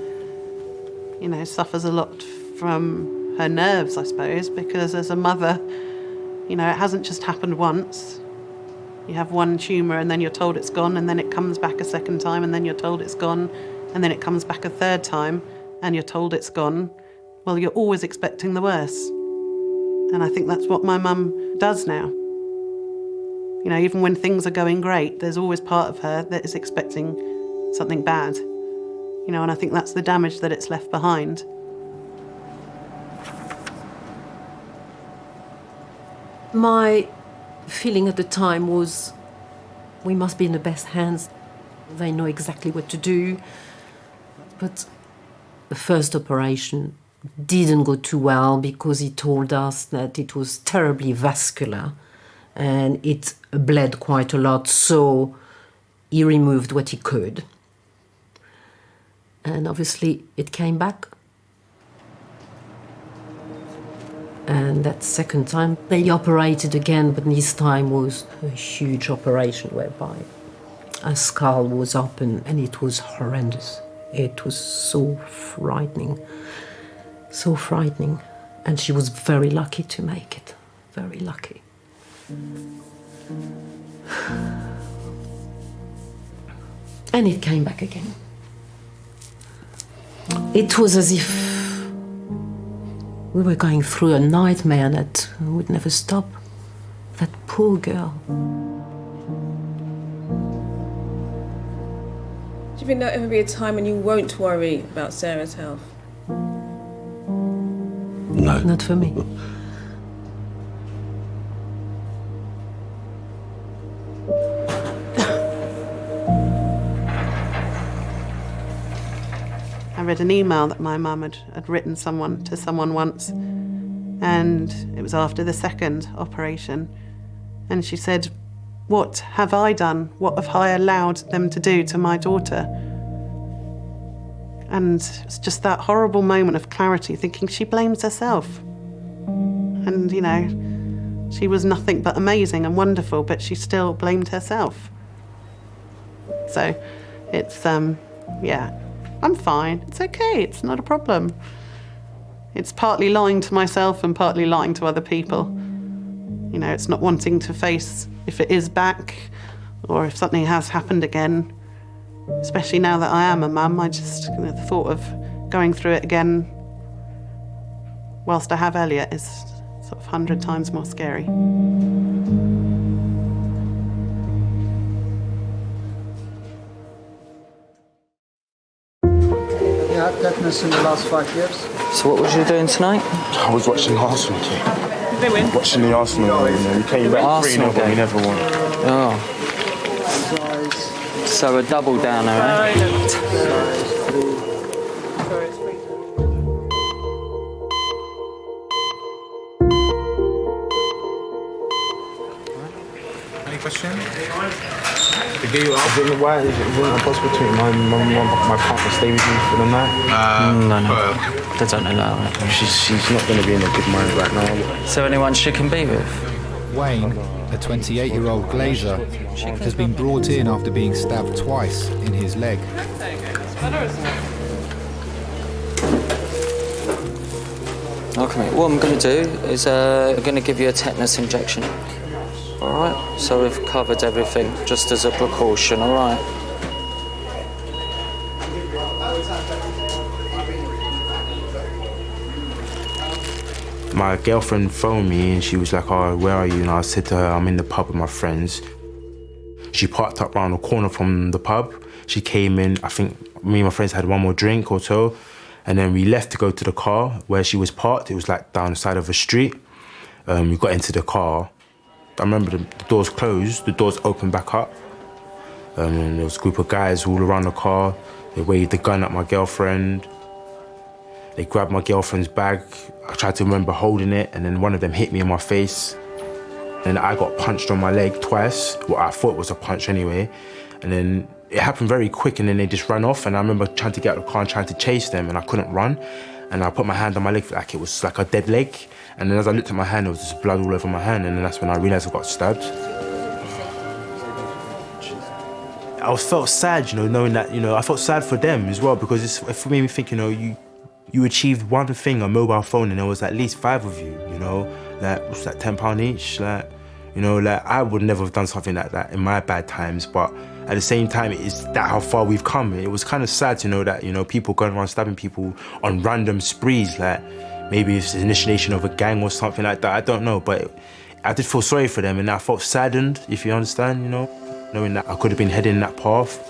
suffers a lot from her nerves, I suppose, because as a mother, it hasn't just happened once. You have one tumour and then you're told it's gone, and then it comes back a second time and then you're told it's gone, and then it comes back a third time and you're told it's gone. Well, you're always expecting the worst. And I think that's what my mum does now. Even when things are going great, there's always part of her that is expecting something bad. And I think that's the damage that it's left behind. My feeling at the time was we must be in the best hands. They know exactly what to do. But the first operation didn't go too well because he told us that it was terribly vascular and it bled quite a lot, so he removed what he could. And obviously it came back. And that second time, they operated again, but this time was a huge operation whereby a skull was open and it was horrendous. It was so frightening. And she was very lucky to make it, very lucky. And it came back again. It was as if we were going through a nightmare that would never stop. That poor girl. Do you think there'll ever be a time when you won't worry about Sarah's health? No. Not for me. I read an email that my mum had written to someone once, and it was after the second operation. And she said, "What have I done? What have I allowed them to do to my daughter?" And it's just that horrible moment of clarity, thinking she blames herself. And, you know, she was nothing but amazing and wonderful, but she still blamed herself. So it's, yeah, I'm fine. It's okay. It's not a problem. It's partly lying to myself and partly lying to other people. You know, it's not wanting to face if it is back or if something has happened again. Especially now that I am a mum, I just, the thought of going through it again whilst I have Elliot is sort of 100 times more scary. You had tetanus in the last 5 years. So what was you doing tonight? I was watching the Arsenal game. Did they win? Watching the Arsenal game. We came back 3-0, but we never won. Oh. So a double downer, eh? Any questions? Why is it impossible to my partner stay with you for the night? No. They don't allow it. She's not going to be in a good mind right now. Is there anyone she can be with? Wayne, a 28-year-old glazer, has been brought in after being stabbed twice in his leg. Okay, mate. What I'm going to do is I'm going to give you a tetanus injection. All right? So we've covered everything just as a precaution, all right? My girlfriend phoned me and she was like, "Oh, where are you?" And I said to her, "I'm in the pub with my friends." She parked up around the corner from the pub. She came in, I think me and my friends had one more drink or so, and then we left to go to the car where she was parked. It was like down the side of a street. We got into the car. I remember the doors closed, the doors opened back up. And there was a group of guys all around the car. They waved the gun at my girlfriend. They grabbed my girlfriend's bag. I tried to remember holding it, and then one of them hit me in my face. And I got punched on my leg twice. What I thought was a punch anyway. And then it happened very quick, and then they just ran off. And I remember trying to get out of the car and trying to chase them, and I couldn't run. And I put my hand on my leg like it was like a dead leg. And then as I looked at my hand, there was just blood all over my hand. And then that's when I realized I got stabbed. I felt sad, you know, knowing that, you know, I felt sad for them as well, because it made me think, you know, you achieved one thing, a mobile phone, and there was at least 5 of you, you know, like, what's that, £10 each? Like, you know, like, I would never have done something like that in my bad times, but at the same time, it's that how far we've come. It was kind of sad to know that, you know, people going around stabbing people on random sprees, like, maybe it's the initiation of a gang or something like that, I don't know, but I did feel sorry for them, and I felt saddened, if you understand, you know, knowing that I could have been heading that path.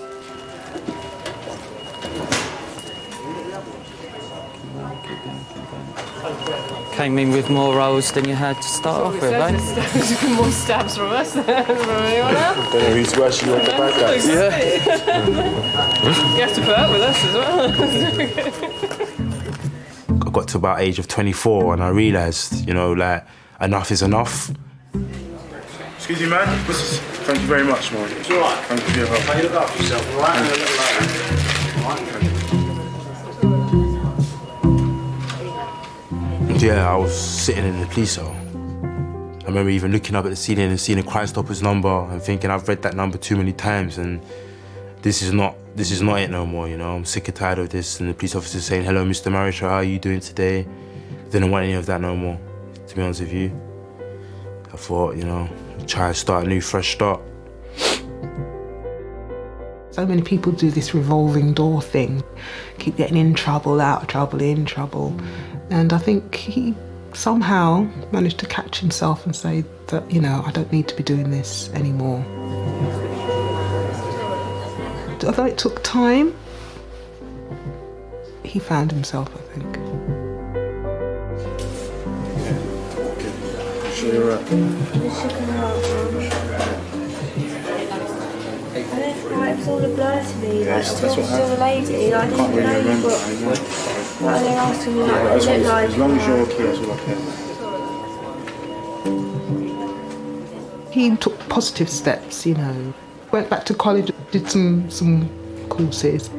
Came in with more rolls than you had to start off with, eh? More stabs from us than from anyone else. I don't know who's worse, you or the bad guys. Yeah. You have to put up with us as well. I got to about age of 24 and I realised, you know, like, enough is enough. Excuse me, man. Thank you very much, man. It's all right. Thank you for your help. How you look after yourself, all right? Yeah, I was sitting in the police cell. I remember even looking up at the ceiling and seeing a Crime Stoppers number and thinking I've read that number too many times, and this is not it no more, you know. I'm sick and tired of this, and the police officer saying, "Hello, Mr. Marisha, how are you doing today?" Didn't want any of that no more, to be honest with you. I thought, you know, try to start a new, fresh start. So many people do this revolving door thing, keep getting in trouble, out of trouble, in trouble. And I think he somehow managed to catch himself and say that, you know, I don't need to be doing this anymore. Although it took time, he found himself, I think. It was all a blur to me. Like, I was talking to the lady, I didn't know what they were asking me, like, what it looked like. As long as you're okay, that's all I care. He took positive steps, you know. Went back to college, did some courses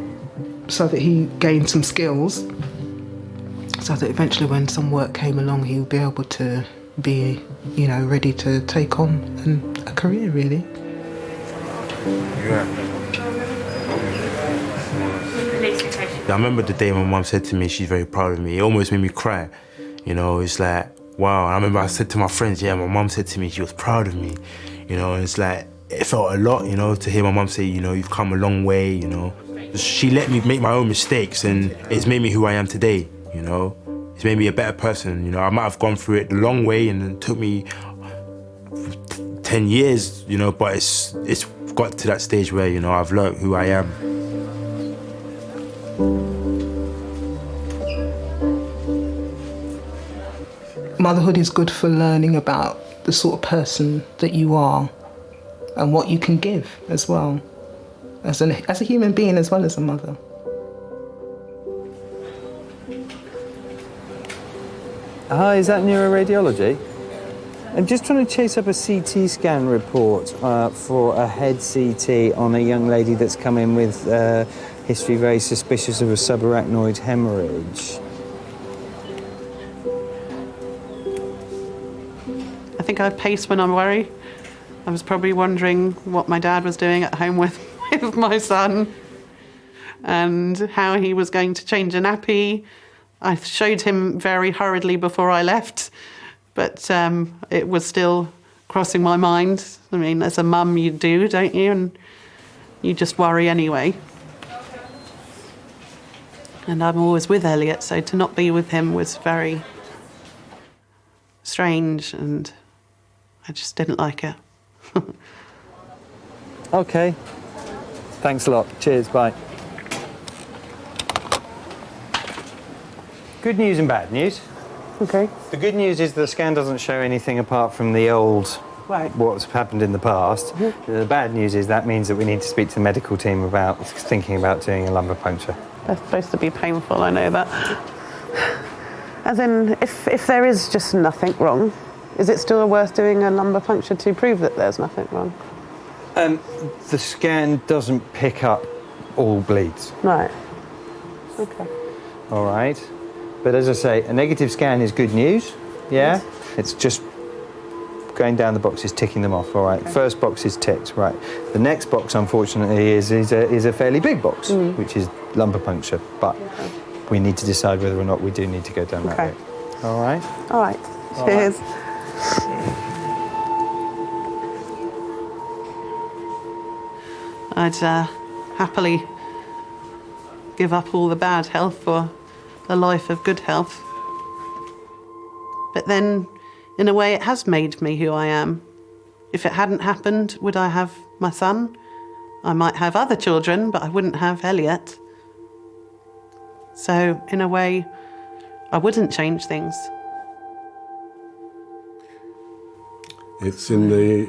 so that he gained some skills, so that eventually when some work came along, he would be able to be, you know, ready to take on a career, really. Yeah. I remember the day my mum said to me she's very proud of me. It almost made me cry. You know, it's like, wow. I remember I said to my friends, yeah, my mum said to me she was proud of me. You know, it's like, it felt a lot, you know, to hear my mum say, you know, you've come a long way, you know. She let me make my own mistakes and it's made me who I am today, you know. It's made me a better person, you know. I might have gone through it the long way and it took me 10 years, you know, but it's got to that stage where, you know, I've learnt who I am. Motherhood is good for learning about the sort of person that you are and what you can give as well, as a human being as well as a mother. Hi, is that neuroradiology? I'm just trying to chase up a CT scan report for a head CT on a young lady that's come in with history very suspicious of a subarachnoid hemorrhage. I think I pace when I worry. I was probably wondering what my dad was doing at home with my son and how he was going to change a nappy. I showed him very hurriedly before I left, but it was still crossing my mind. I mean, as a mum, you do, don't you? And you just worry anyway. And I'm always with Elliot, so to not be with him was very strange, and I just didn't like it. Okay. Thanks a lot. Cheers, bye. Good news and bad news. Okay. The good news is the scan doesn't show anything apart from the old, right, what's happened in the past. Mm-hmm. The bad news is that means that we need to speak to the medical team about thinking about doing a lumbar puncture. They're supposed to be painful, I know that. As in, if there is just nothing wrong, is it still worth doing a lumbar puncture to prove that there's nothing wrong? The scan doesn't pick up all bleeds. Right. Okay. All right. But as I say, a negative scan is good news, yeah? Yes. It's just going down the boxes, ticking them off, all right? Okay. First box is ticked, right. The next box, unfortunately, is a fairly big box, which is lumbar puncture, but we need to decide whether or not we do need to go down that route. All right? All right. Cheers. I'd happily give up all the bad health for a life of good health. But then, in a way, it has made me who I am. If it hadn't happened, would I have my son? I might have other children, but I wouldn't have Elliot. So, in a way, I wouldn't change things. It's in the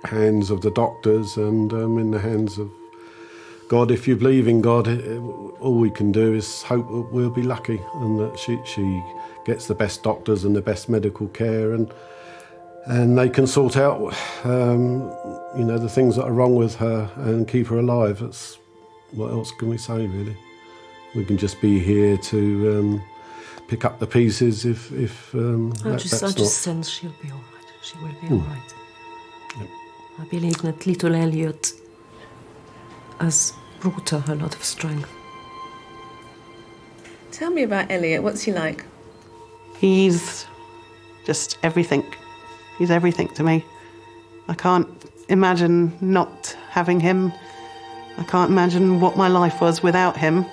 hands of the doctors and in the hands of God. If you believe in God, all we can do is hope that we'll be lucky and that she gets the best doctors and the best medical care and they can sort out, you know, the things that are wrong with her and keep her alive. That's, what else can we say, really? We can just be here to pick up the pieces if I just sense she'll be all right. She will be all right. Yep. I believe that little Elliot has brought her a lot of strength. Tell me about Elliot. What's he like? He's just everything. He's everything to me. I can't imagine not having him. I can't imagine what my life was without him.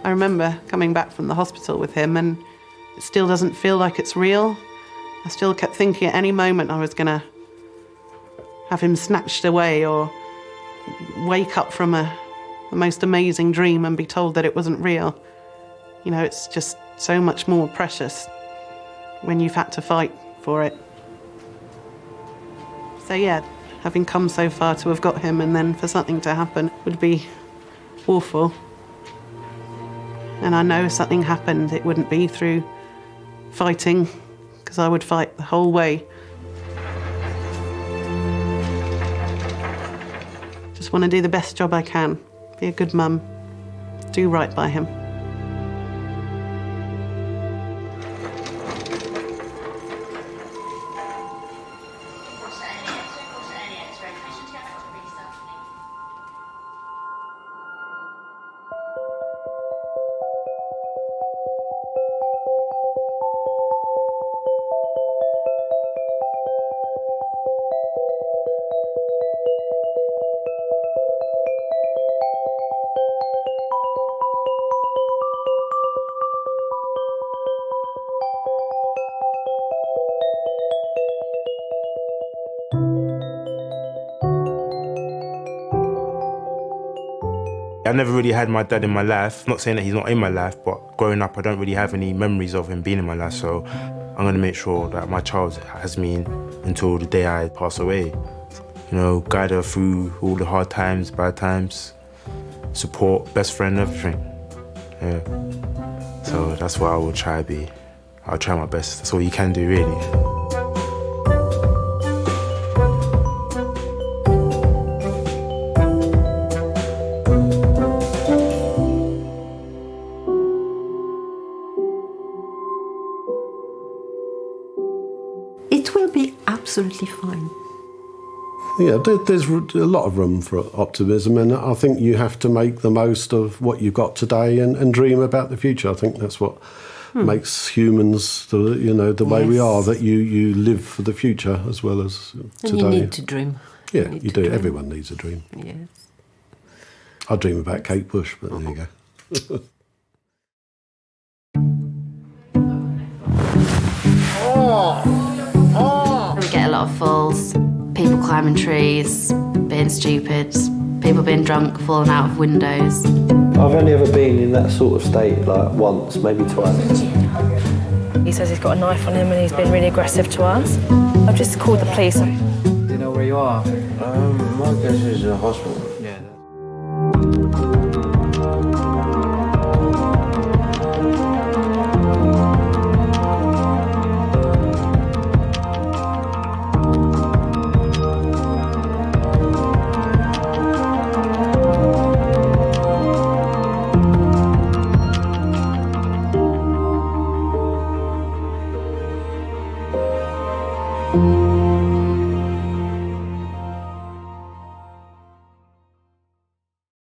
I remember coming back from the hospital with him and it still doesn't feel like it's real. I still kept thinking at any moment I was going to have him snatched away or wake up from the most amazing dream and be told that it wasn't real. You know, it's just so much more precious when you've had to fight for it. So yeah, having come so far to have got him and then for something to happen would be awful. And I know if something happened, it wouldn't be through fighting, because I would fight the whole way. Just want to do the best job I can, be a good mum, do right by him. I never really had my dad in my life. Not saying that he's not in my life, but growing up I don't really have any memories of him being in my life, so I'm going to make sure that my child has me until the day I pass away. You know, guide her through all the hard times, bad times, support, best friend, everything. Yeah. So that's what I will try to be. I'll try my best. That's all you can do, really. It will be absolutely fine. Yeah, there's a lot of room for optimism, and I think you have to make the most of what you've got today and dream about the future. I think that's what makes humans, the way we are, that you live for the future as well as today. And you need to dream. Yeah, you do. Everyone needs a dream. Yes. I dream about Kate Bush, but there you go. We get a lot of falls, people climbing trees, being stupid, people being drunk, falling out of windows. I've only ever been in that sort of state like once, maybe twice. He says he's got a knife on him and he's been really aggressive to us. I've just called the police. Do you know where you are? My guess is a hospital.